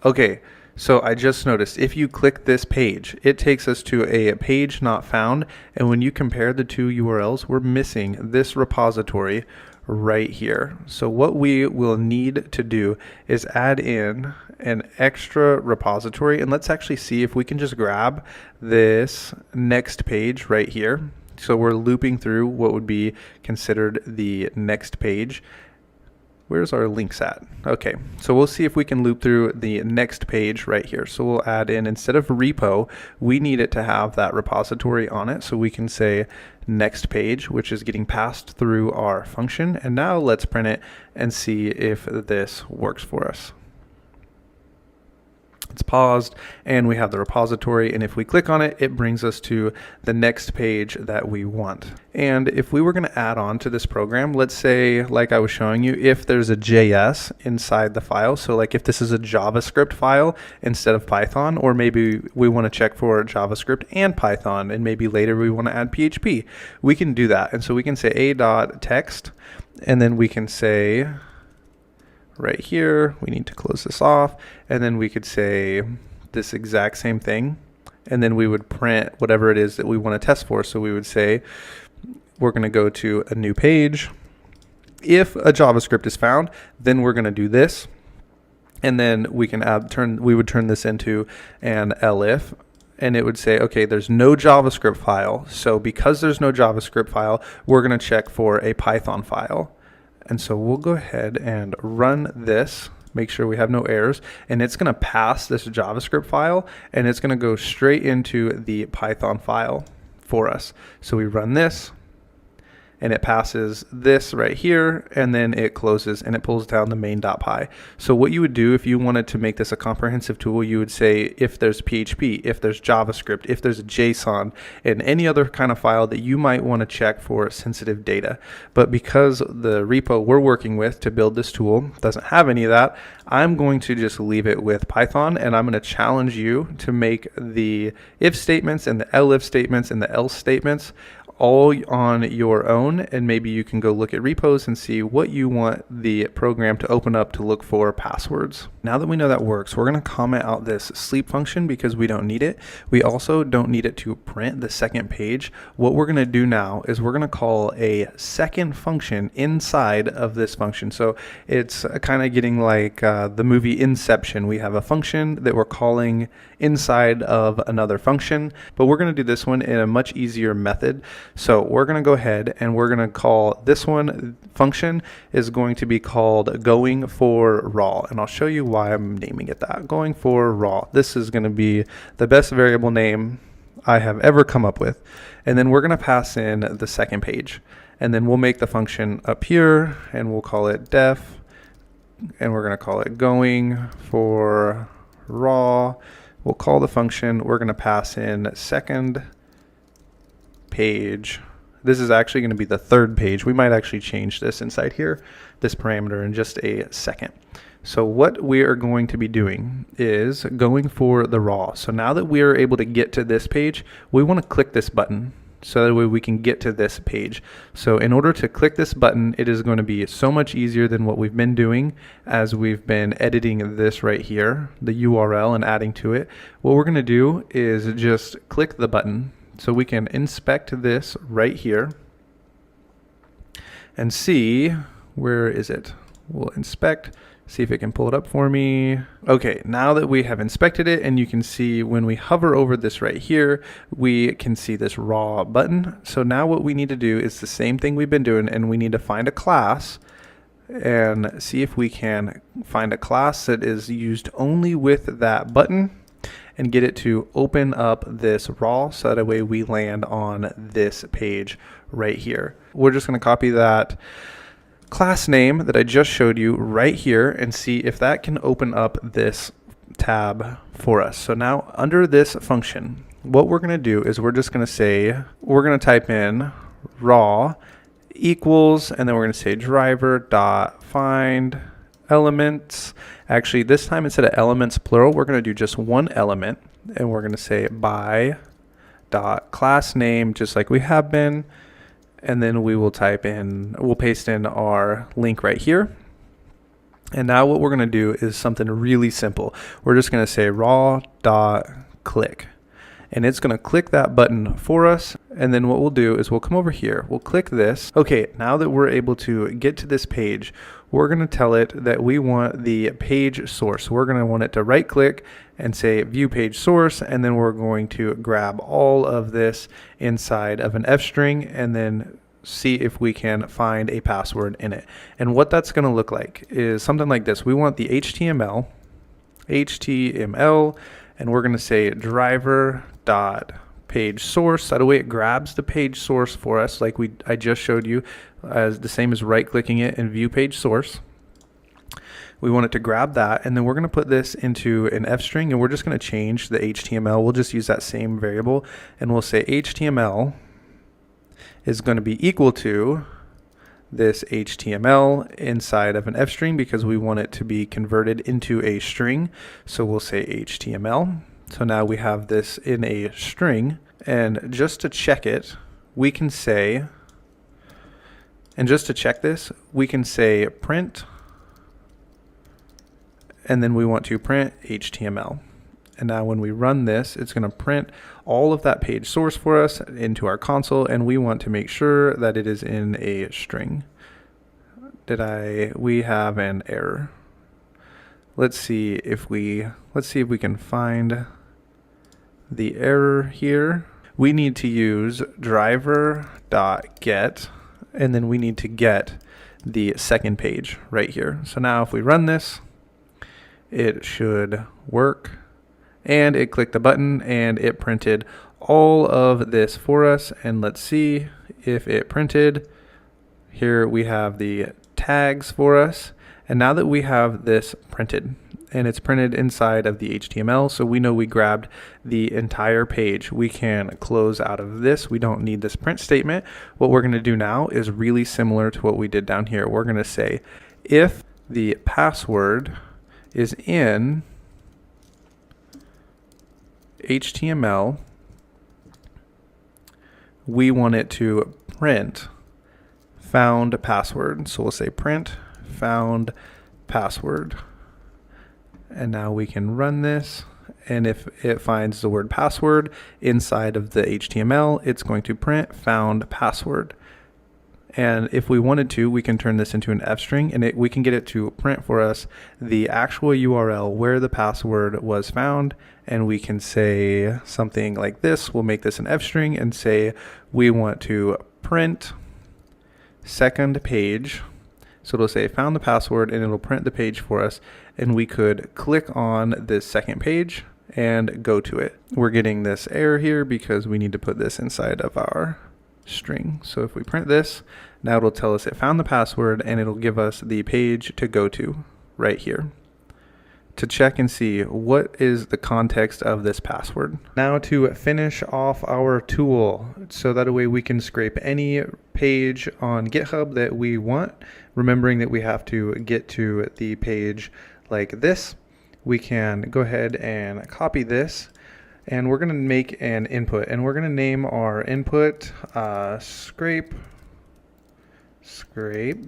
Okay, so I just noticed if you click this page, it takes us to a page not found, and when you compare the two URLs, we're missing this repository right here. So what we will need to do is add in an extra repository, and let's actually see if we can just grab this next page right here. So we're looping through what would be considered the next page. Where's our links at? Okay, so we'll see if we can loop through the next page right here. So we'll add in, instead of repo, we need it to have that repository on it. So we can say next page, which is getting passed through our function. And now let's print it and see if this works for us. It's paused, and we have the repository, and if we click on it, it brings us to the next page that we want. And if we were going to add on to this program, let's say, like I was showing you, if there's a JS inside the file, so like if this is a JavaScript file instead of Python, or maybe we want to check for JavaScript and Python, and maybe later we want to add PHP, we can do that. And so we can say a.text, and then we can say right here, we need to close this off, and then we could say this exact same thing, and then we would print whatever it is that we want to test for. So we would say we're going to go to a new page. If a JavaScript is found, then we're going to do this, and then we can we would turn this into an elif, and it would say, okay, there's no JavaScript file, so because there's no JavaScript file, we're going to check for a Python file. And so we'll go ahead and run this, make sure we have no errors, and it's going to pass this JavaScript file, and it's going to go straight into the Python file for us. So we run this, and it passes this right here, and then it closes and it pulls down the main.py. So what you would do if you wanted to make this a comprehensive tool, you would say if there's PHP, if there's JavaScript, if there's a JSON, and any other kind of file that you might want to check for sensitive data. But because the repo we're working with to build this tool doesn't have any of that, I'm going to just leave it with Python, and I'm going to challenge you to make the if statements and the elif statements and the else statements all on your own, and maybe you can go look at repos and see what you want the program to open up to look for passwords. Now that we know that works, we're going to comment out this sleep function because we don't need it. We also don't need it to print the second page. What we're going to do now is we're going to call a second function inside of this function. So it's kind of getting like the movie Inception. We have a function that we're calling inside of another function, but we're going to do this one in a much easier method. So we're going to go ahead and we're going to call this one function is going to be called going for raw, and I'll show you why I'm naming it that. Going for raw. This is going to be the best variable name I have ever come up with. And then we're going to pass in the second page, and then we'll make the function up here and we'll call it def, and we're going to call it going for raw. We'll call the function, we're going to pass in second page. This is actually going to be the third page. We might actually change this inside here, this parameter, in just a second. So what we are going to be doing is going for the raw. So now that we are able to get to this page, we want to click this button so that way we can get to this page. So in order to click this button, it is going to be so much easier than what we've been doing as we've been editing this right here, the URL, and adding to it. What we're going to do is just click the button. So we can inspect this right here and see, where is it? We'll inspect, see if it can pull it up for me. Okay, now that we have inspected it, and you can see when we hover over this right here, we can see this raw button. So now what we need to do is the same thing we've been doing, and we need to find a class and see if we can find a class that is used only with that button and get it to open up this raw, so that way we land on this page right here. We're just going to copy that class name that I just showed you right here and see if that can open up this tab for us. So now under this function, what we're going to do is we're just going to say, we're going to type in raw equals, and then we're going to say driver dot find elements. Actually, this time instead of elements plural, we're going to do just one element, and we're going to say by dot class name, just like we have been, and then we will type in, we'll paste in our link right here. And now what we're going to do is something really simple. We're just going to say raw dot click, and it's going to click that button for us. And then what we'll do is we'll come over here, we'll click this. Okay, now that we're able to get to this page, we're going to tell it that we want the page source. We're going to want it to right click and say view page source, and then we're going to grab all of this inside of an F string and then see if we can find a password in it. And what that's going to look like is something like this. We want the HTML, and we're going to say driver dot page source. That way it grabs the page source for us, like I just showed you, as the same as right clicking it and view page source. We want it to grab that, and then we're going to put this into an F string, and we're just going to change the HTML. We'll just use that same variable, and we'll say HTML is going to be equal to this HTML inside of an F string, because we want it to be converted into a string. So we'll say HTML. So now we have this in a string, and just to check it, we can say, and just to check this, we can say print, and then we want to print HTML. And now when we run this, it's going to print all of that page source for us into our console, and we want to make sure that it is in a string. We have an error. Let's see if we can find the error here. We need to use driver.get, and then we need to get the second page right here. So now if we run this, it should work. And it clicked the button and it printed all of this for us. And let's see if it printed. Here we have the tags for us. And now that we have this printed, and it's printed inside of the HTML, so we know we grabbed the entire page, we can close out of this. We don't need this print statement. What we're going to do now is really similar to what we did down here. We're going to say if the password is in HTML, we want it to print found password. So we'll say print found password. And now we can run this, and if it finds the word password inside of the HTML, it's going to print found password. And if we wanted to, we can turn this into an F string, and we can get it to print for us the actual URL where the password was found. And we can say something like this. We'll make this an F string and say we want to print second page. So it'll say found the password, and it'll print the page for us. And we could click on this second page and go to it. We're getting this error here because we need to put this inside of our string. So if we print this, now it'll tell us it found the password, and it'll give us the page to go to right here to check and see what is the context of this password. Now to finish off our tool, so that way we can scrape any page on GitHub that we want, remembering that we have to get to the page like this. We can go ahead and copy this, and we're going to make an input, and we're going to name our input scrape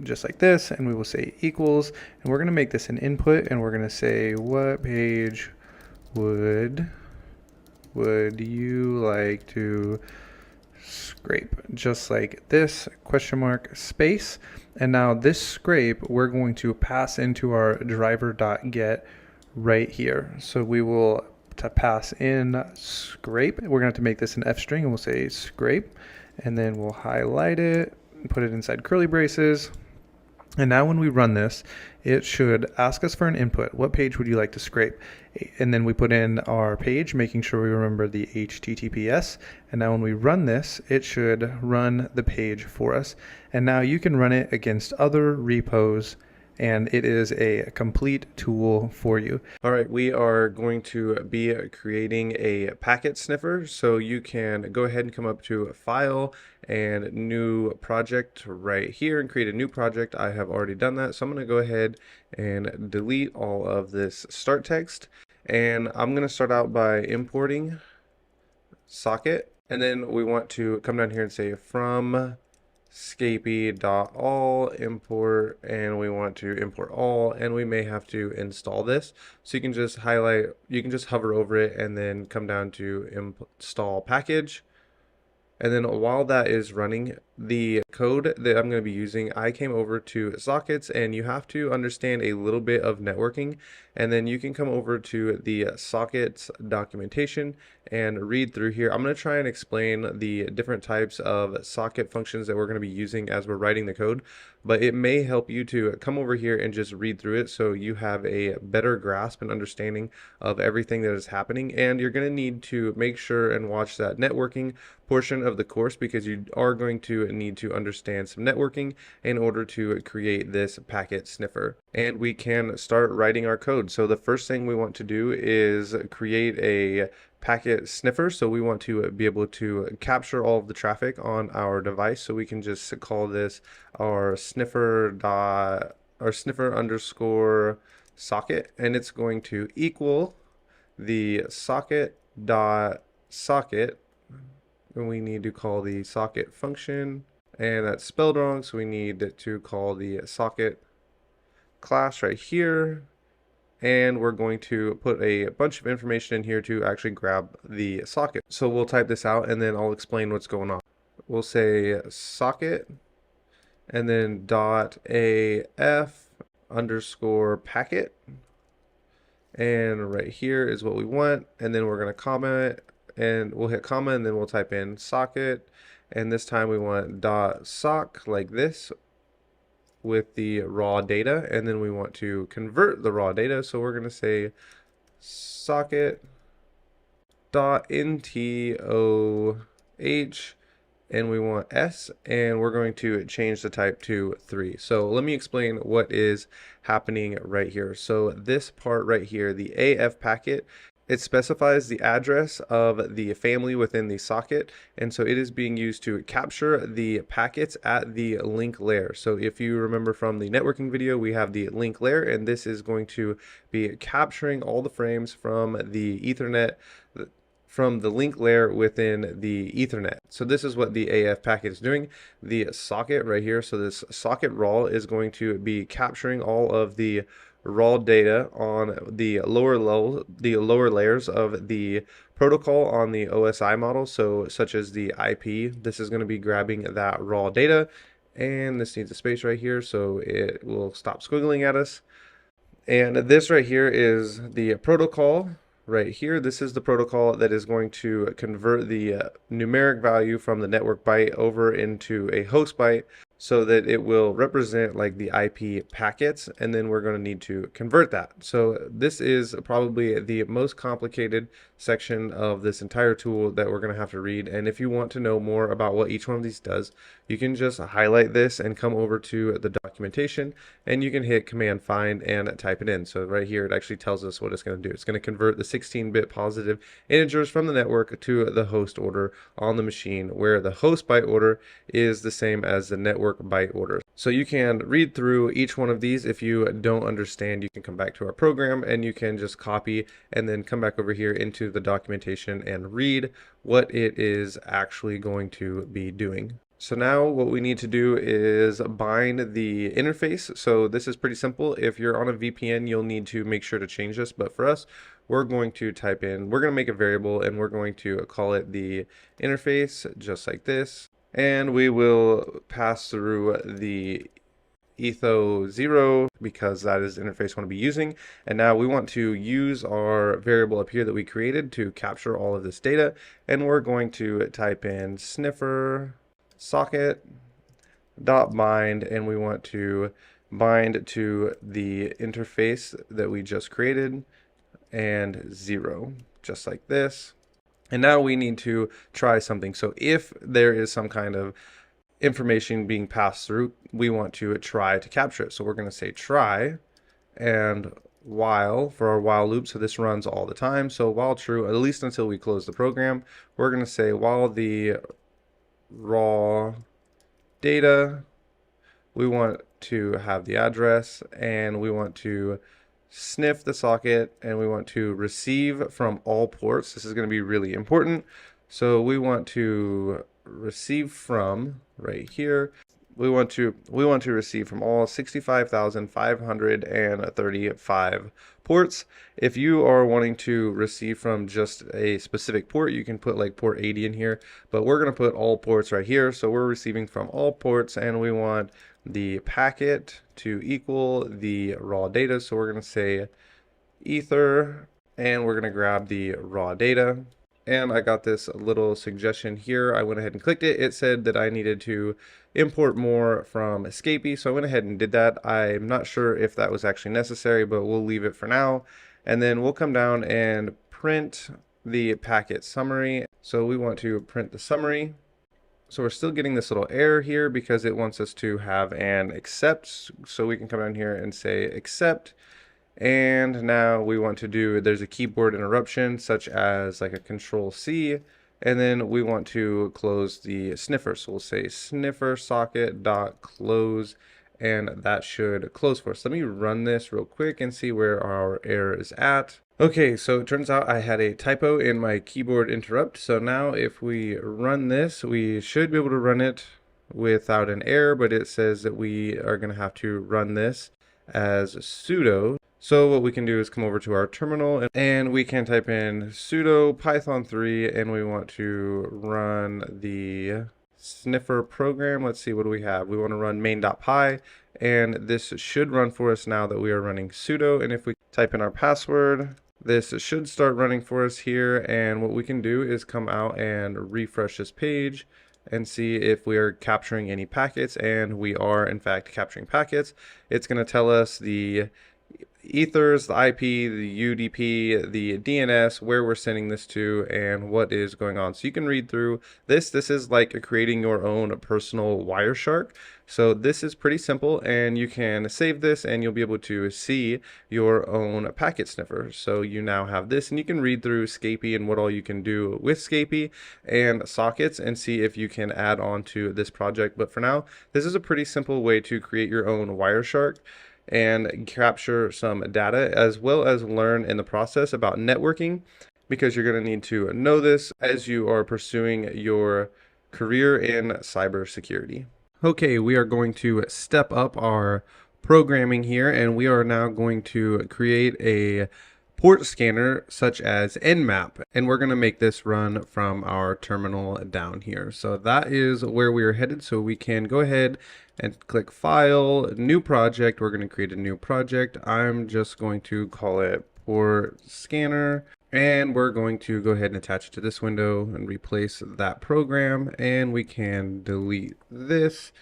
just like this, and we will say equals, and we're going to make this an input, and we're going to say what page would you like to scrape, just like this, question mark space. And now this scrape we're going to pass into our driver.get right here. So we will pass in scrape. We're going to have to make this an F string, and we'll say scrape, and then we'll highlight it, put it inside curly braces. And now when we run this, it should ask us for an input. What page would you like to scrape? And then we put in our page, making sure we remember the HTTPS. And now when we run this, it should run the page for us. And now you can run it against other repos, and it is a complete tool for you. All right, we are going to be creating a packet sniffer. So you can go ahead and come up to File and New Project right here and create a new project. I have already done that. So I'm going to go ahead and delete all of this start text. And I'm going to start out by importing socket. And then we want to come down here and say from scapy.all import, and we want to import all, and we may have to install this. So you can just highlight, you can just hover over it and then come down to install package. And then while that is running, the code that I'm going to be using, I came over to sockets, and you have to understand a little bit of networking. And then you can come over to the sockets documentation and read through here. I'm going to try and explain the different types of socket functions that we're going to be using as we're writing the code, but it may help you to come over here and just read through it so you have a better grasp and understanding of everything that is happening. And you're going to need to make sure and watch that networking portion of the course, because you are going to need to understand some networking in order to create this packet sniffer. And we can start writing our code. So the first thing we want to do is create a packet sniffer. So we want to be able to capture all of the traffic on our device. So we can just call this our sniffer underscore socket, and it's going to equal the socket dot socket. And we need to call the socket function, and that's spelled wrong, so we need to call the socket class right here. And we're going to put a bunch of information in here to actually grab the socket. So we'll type this out, and then I'll explain what's going on. We'll say socket, and then dot AF underscore packet. And right here is what we want. And then we're going to comment it, and we'll hit comma, and then we'll type in socket. And this time we want dot sock like this with the raw data, and then we want to convert the raw data. So we're going to say socket dot ntoh, and we want s, and we're going to change the type to 3. So let me explain what is happening right here. So this part right here, the AF packet, it specifies the address of the family within the socket, and so it is being used to capture the packets at the link layer. So if you remember from the networking video, we have the link layer, and this is going to be capturing all the frames from the Ethernet, from the link layer within the Ethernet. So this is what the AF packet is doing. The socket right here, so this socket raw is going to be capturing all of the raw data on the lower layers of the protocol on the OSI model, so such as the IP. This is going to be grabbing that raw data, and this needs a space right here so it will stop squiggling at us. And this right here is the protocol right here. This is the protocol that is going to convert the numeric value from the network byte over into a host byte so that it will represent like the IP packets, and then we're going to need to convert that. So this is probably the most complicated section of this entire tool that we're going to have to read. And if you want to know more about what each one of these does, you can just highlight this and come over to the documentation, and you can hit Command Find and type it in. So right here it actually tells us what it's going to do. It's going to convert the 16-bit positive integers from the network to the host order on the machine, where the host byte order is the same as the network byte order. So you can read through each one of these. If you don't understand, you can come back to our program and you can just copy and then come back over here into the documentation and read what it is actually going to be doing. So now what we need to do is bind the interface. So this is pretty simple. If you're on a VPN, you'll need to make sure to change this. But for us, we're going to type in, we're going to make a variable and we're going to call it the interface, just like this. And we will pass through the etho0 because that is the interface we want to be using. And now we want to use our variable up here that we created to capture all of this data. And we're going to type in sniffer socket dot bind, and we want to bind to the interface that we just created and 0, just like this. And now we need to try something. So if there is some kind of information being passed through, we want to try to capture it. So we're going to say try and while for our while loop. So this runs all the time. So while true, at least until we close the program, we're going to say while the raw data, we want to have the address, and we want to sniff the socket, and we want to receive from all ports. This is going to be really important. So we want to receive from right here. We want to receive from all 65,535 ports. If you are wanting to receive from just a specific port, you can put like port 80 in here, but we're going to put all ports right here. So we're receiving from all ports, and we want the packet to equal the raw data. So we're going to say ether, and we're going to grab the raw data. And I got this little suggestion here. I went ahead and clicked it. It said that I needed to import more from Escapee, so I went ahead and did that. I'm not sure if that was actually necessary, but we'll leave it for now. And then we'll come down and print the packet summary. So we want to print the summary. So we're still getting this little error here because it wants us to have an accept. So we can come down here and say accept. And now we want to do, there's a keyboard interruption such as like a control C, and then we want to close the sniffer. So we'll say sniffer socket dot close, and that should close for us. Let me run this real quick and see where our error is at. Okay, so it turns out I had a typo in my keyboard interrupt. So now if we run this, we should be able to run it without an error, but it says that we are going to have to run this as sudo. So what we can do is come over to our terminal, and we can type in sudo python3, and we want to run the sniffer program. Let's see, what do we have? We want to run main.py, and this should run for us now that we are running sudo. And if we type in our password, this should start running for us here. And what we can do is come out and refresh this page and see if we are capturing any packets, and we are in fact capturing packets. It's going to tell us the ethers, the IP, the UDP, the DNS, where we're sending this to, and what is going on. So you can read through this. This is like creating your own personal Wireshark. So this is pretty simple, and you can save this and you'll be able to see your own packet sniffer. So you now have this, and you can read through Scapee and what all you can do with Scapee and sockets and see if you can add on to this project. But for now, this is a pretty simple way to create your own Wireshark and capture some data, as well as learn in the process about networking, because you're going to need to know this as you are pursuing your career in cybersecurity. Okay, we are going to step up our programming here, and we are now going to create a port scanner such as Nmap, and we're going to make this run from our terminal down here. So that is where we are headed. So we can go ahead and click File, New Project. We're going to create a new project. I'm just going to call it Port Scanner. And we're going to go ahead and attach it to this window and replace that program. And we can delete this.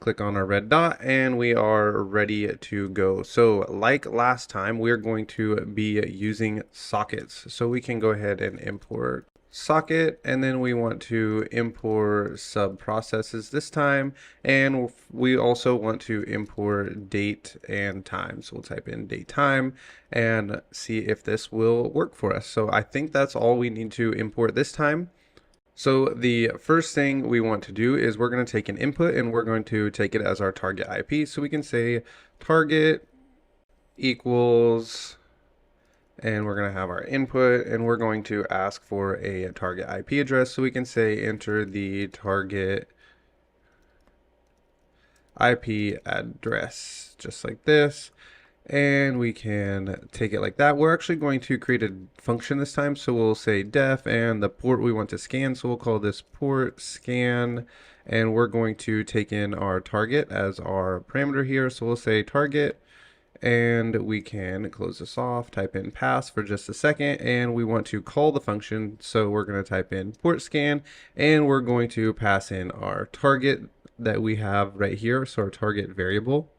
Click on our red dot and we are ready to go. So like last time, we're going to be using sockets. So we can go ahead and import socket, and then we want to import sub processes this time, and we also want to import date and time. So we'll type in date time and see if this will work for us. So I think that's all we need to import this time. So the first thing we want to do is we're going to take an input and we're going to take it as our target IP. So we can say target equals, and we're going to have our input, and we're going to ask for a target IP address. So we can say enter the target IP address, just like this. And we can take it like that. We're actually going to create a function this time. So we'll say def and the port we want to scan. So we'll call this port scan, and we're going to take in our target as our parameter here. So we'll say target, and we can close this off, type in pass for just a second, and we want to call the function. So we're going to type in port scan, and we're going to pass in our target that we have right here. So our target variable.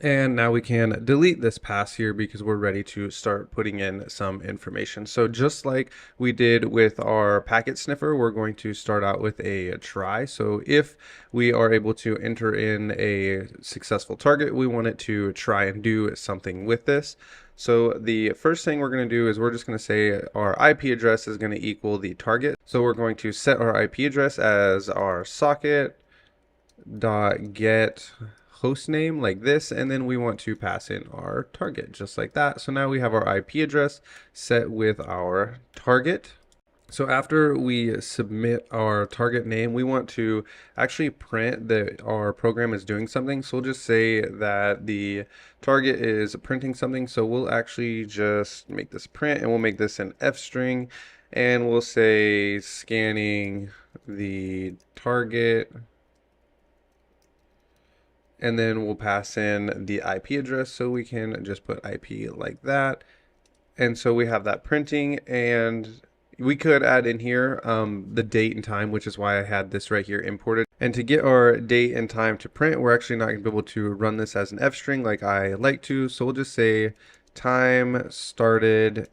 And now we can delete this pass here because we're ready to start putting in some information. So just like we did with our packet sniffer, we're going to start out with a try. So if we are able to enter in a successful target, we want it to try and do something with this. So the first thing we're going to do is we're just going to say our IP address is going to equal the target. So we're going to set our IP address as our socket.get host name like this, and then we want to pass in our target just like that. So now we have our IP address set with our target. So after we submit our target name, we want to actually print that our program is doing something. So we'll just say that the target is printing something. So we'll actually just make this print, and we'll make this an F string, and we'll say scanning the target. And then we'll pass in the IP address, so we can just put IP like that. And so we have that printing, and we could add in here the date and time, which is why I had this right here imported. And to get our date and time to print, we're actually not going to be able to run this as an F string like I like to. So we'll just say time started,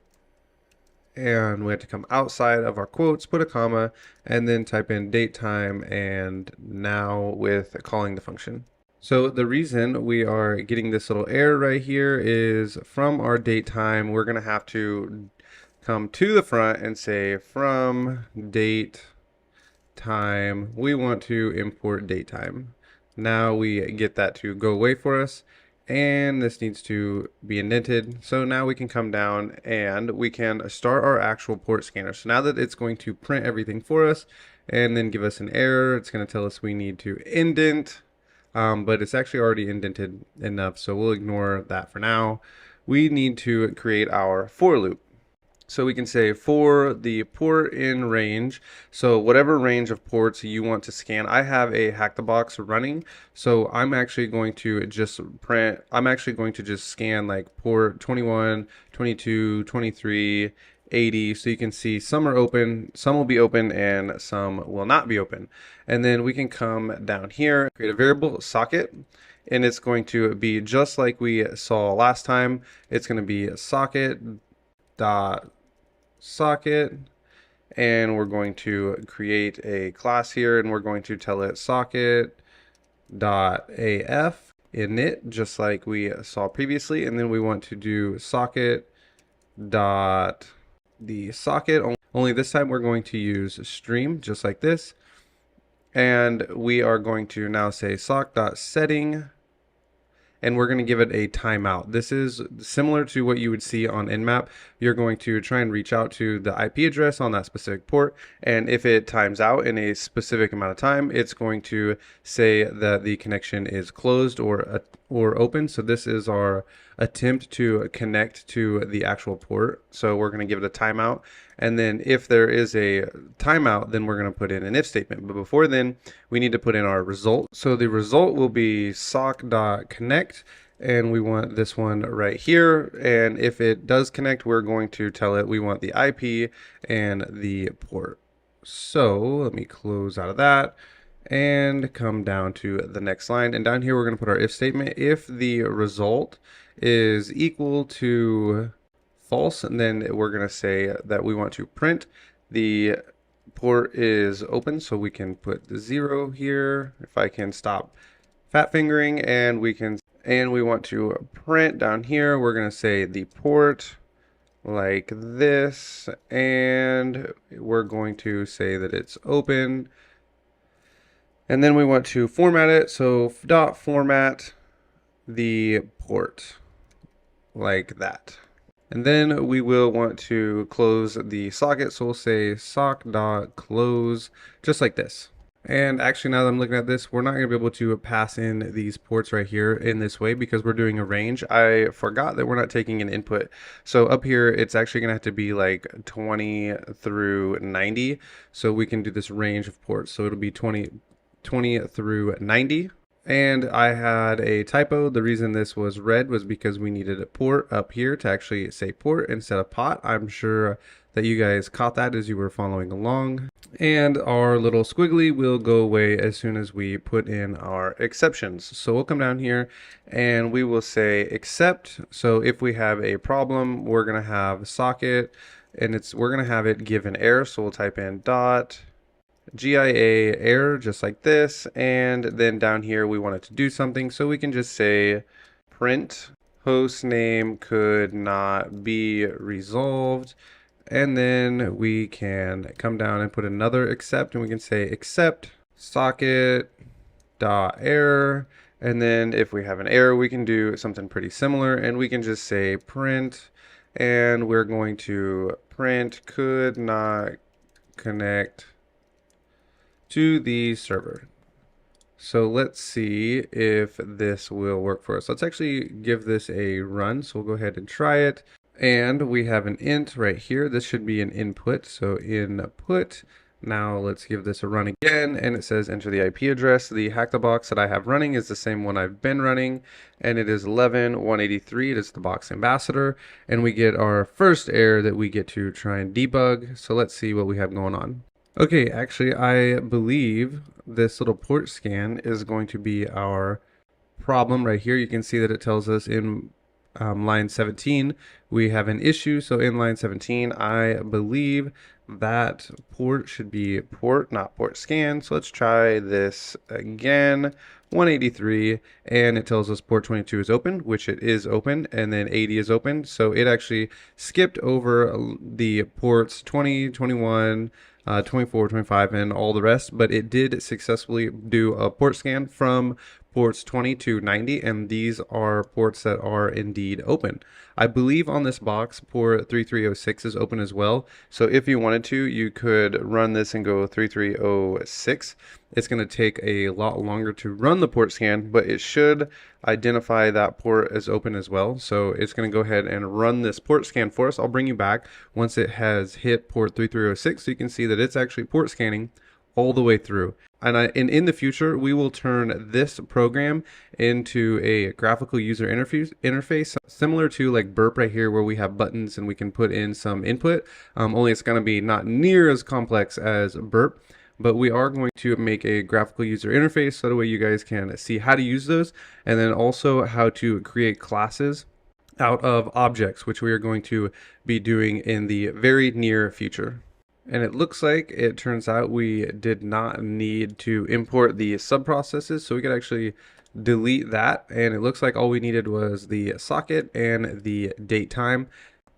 and we have to come outside of our quotes, put a comma, and then type in date time, and now with calling the function. So the reason we are getting this little error right here is from our date time, we're going to have to come to the front and say from date time, we want to import date time. Now we get that to go away for us, and this needs to be indented. So now we can come down and we can start our actual port scanner. So now that it's going to print everything for us and then give us an error, it's going to tell us we need to indent. But it's actually already indented enough, so we'll ignore that for now. We need to create our for loop. So we can say for the port in range, so whatever range of ports you want to scan. I have a hack the box running, so I'm actually going to just scan like port 21, 22, 23, 80, so you can see some are open, some will be open, and some will not be open. And then we can come down here, create a variable socket, and it's going to be just like we saw last time. It's going to be socket dot socket, and we're going to create a class here, and we're going to tell it socket dot af init, just like we saw previously. And then we want to do socket dot the socket, only this time we're going to use stream just like this, and we are going to now say sock.setting, and we're going to give it a timeout. This is similar to what you would see on Nmap. You're going to try and reach out to the IP address on that specific port, and if it times out in a specific amount of time, it's going to say that the connection is closed, or or open. So this is our attempt to connect to the actual port. So we're going to give it a timeout. And then if there is a timeout, then we're going to put in an if statement. But before then, we need to put in our result. So the result will be sock.connect. And we want this one right here. And if it does connect, we're going to tell it we want the IP and the port. So let me close out of that and come down to the next line. And down here, we're going to put our if statement. If the result is equal to false, and then we're going to say that we want to print the port is open. So we can put the 0 here. If I can stop fat fingering, and we want to print down here, we're going to say the port like this, and we're going to say that it's open. And then we want to format it. So dot format the port like that. And then we will want to close the socket. So we'll say sock.close just like this. And actually, now that I'm looking at this, we're not going to be able to pass in these ports right here in this way because we're doing a range. I forgot that we're not taking an input. So up here, it's actually going to have to be like 20 through 90. So we can do this range of ports. So it'll be 20 through 90. And I had a typo. The reason this was red was because we needed a port up here to actually say port instead of pot. I'm sure that you guys caught that as you were following along. And our little squiggly will go away as soon as we put in our exceptions. So we'll come down here and we will say except. So if we have a problem, we're going to have socket, and we're going to have it give an error. So we'll type in dot GIA error just like this, and then down here we want it to do something, so we can just say print host name could not be resolved, and then we can come down and put another except, and we can say except socket dot error, and then if we have an error we can do something pretty similar, and we can just say print, and we're going to print could not connect to the server. So let's see if this will work for us. Let's actually give this a run. So we'll go ahead and try it. And we have an int right here. This should be an input. So input. Now let's give this a run again. And it says enter the IP address. The hack the box that I have running is the same one I've been running. And it is 11.183. It is the box ambassador. And we get our first error that we get to try and debug. So let's see what we have going on. Okay, actually, I believe this little port scan is going to be our problem right here. You can see that it tells us in line 17, we have an issue. So in line 17, I believe that port should be port, not port scan. So let's try this again. 183, and it tells us port 22 is open, which it is open, and then 80 is open. So it actually skipped over the ports 20, 21, 24, 25, and all the rest, but it did successfully do a port scan from ports 20 to 90, and these are ports that are indeed open. I believe on this box, port 3306 is open as well, so if you wanted to, you could run this and go 3306. It's going to take a lot longer to run the port scan, but it should identify that port as open as well. So it's going to go ahead and run this port scan for us. I'll bring you back once it has hit port 3306, so you can see that it's actually port scanning all the way through. And in the future, we will turn this program into a graphical user interface similar to like Burp right here, where we have buttons and we can put in some input. Only it's going to be not near as complex as Burp. But we are going to make a graphical user interface so that way you guys can see how to use those, and then also how to create classes out of objects, which we are going to be doing in the very near future. And it looks like it turns out we did not need to import the subprocesses, so we could actually delete that. And it looks like all we needed was the socket and the date time.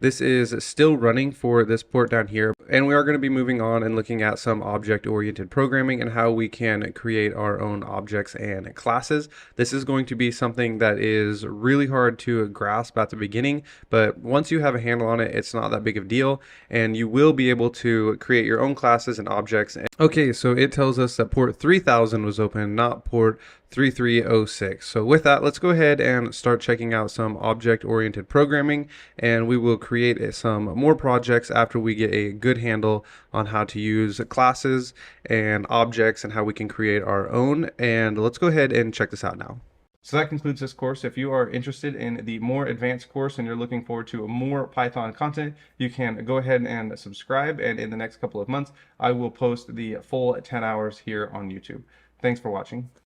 This is still running for this port down here, and we are going to be moving on and looking at some object-oriented programming and how we can create our own objects and classes. This is going to be something that is really hard to grasp at the beginning, but once you have a handle on it, it's not that big of a deal, and you will be able to create your own classes and objects. Okay, so it tells us that port 3000 was open, not port 3306. So with that, let's go ahead and start checking out some object-oriented programming, and we will create some more projects after we get a good handle on how to use classes and objects and how we can create our own. And let's go ahead and check this out now. So that concludes this course. If you are interested in the more advanced course and you're looking forward to more Python content, you can go ahead and subscribe. And in the next couple of months, I will post the full 10 hours here on YouTube. Thanks for watching.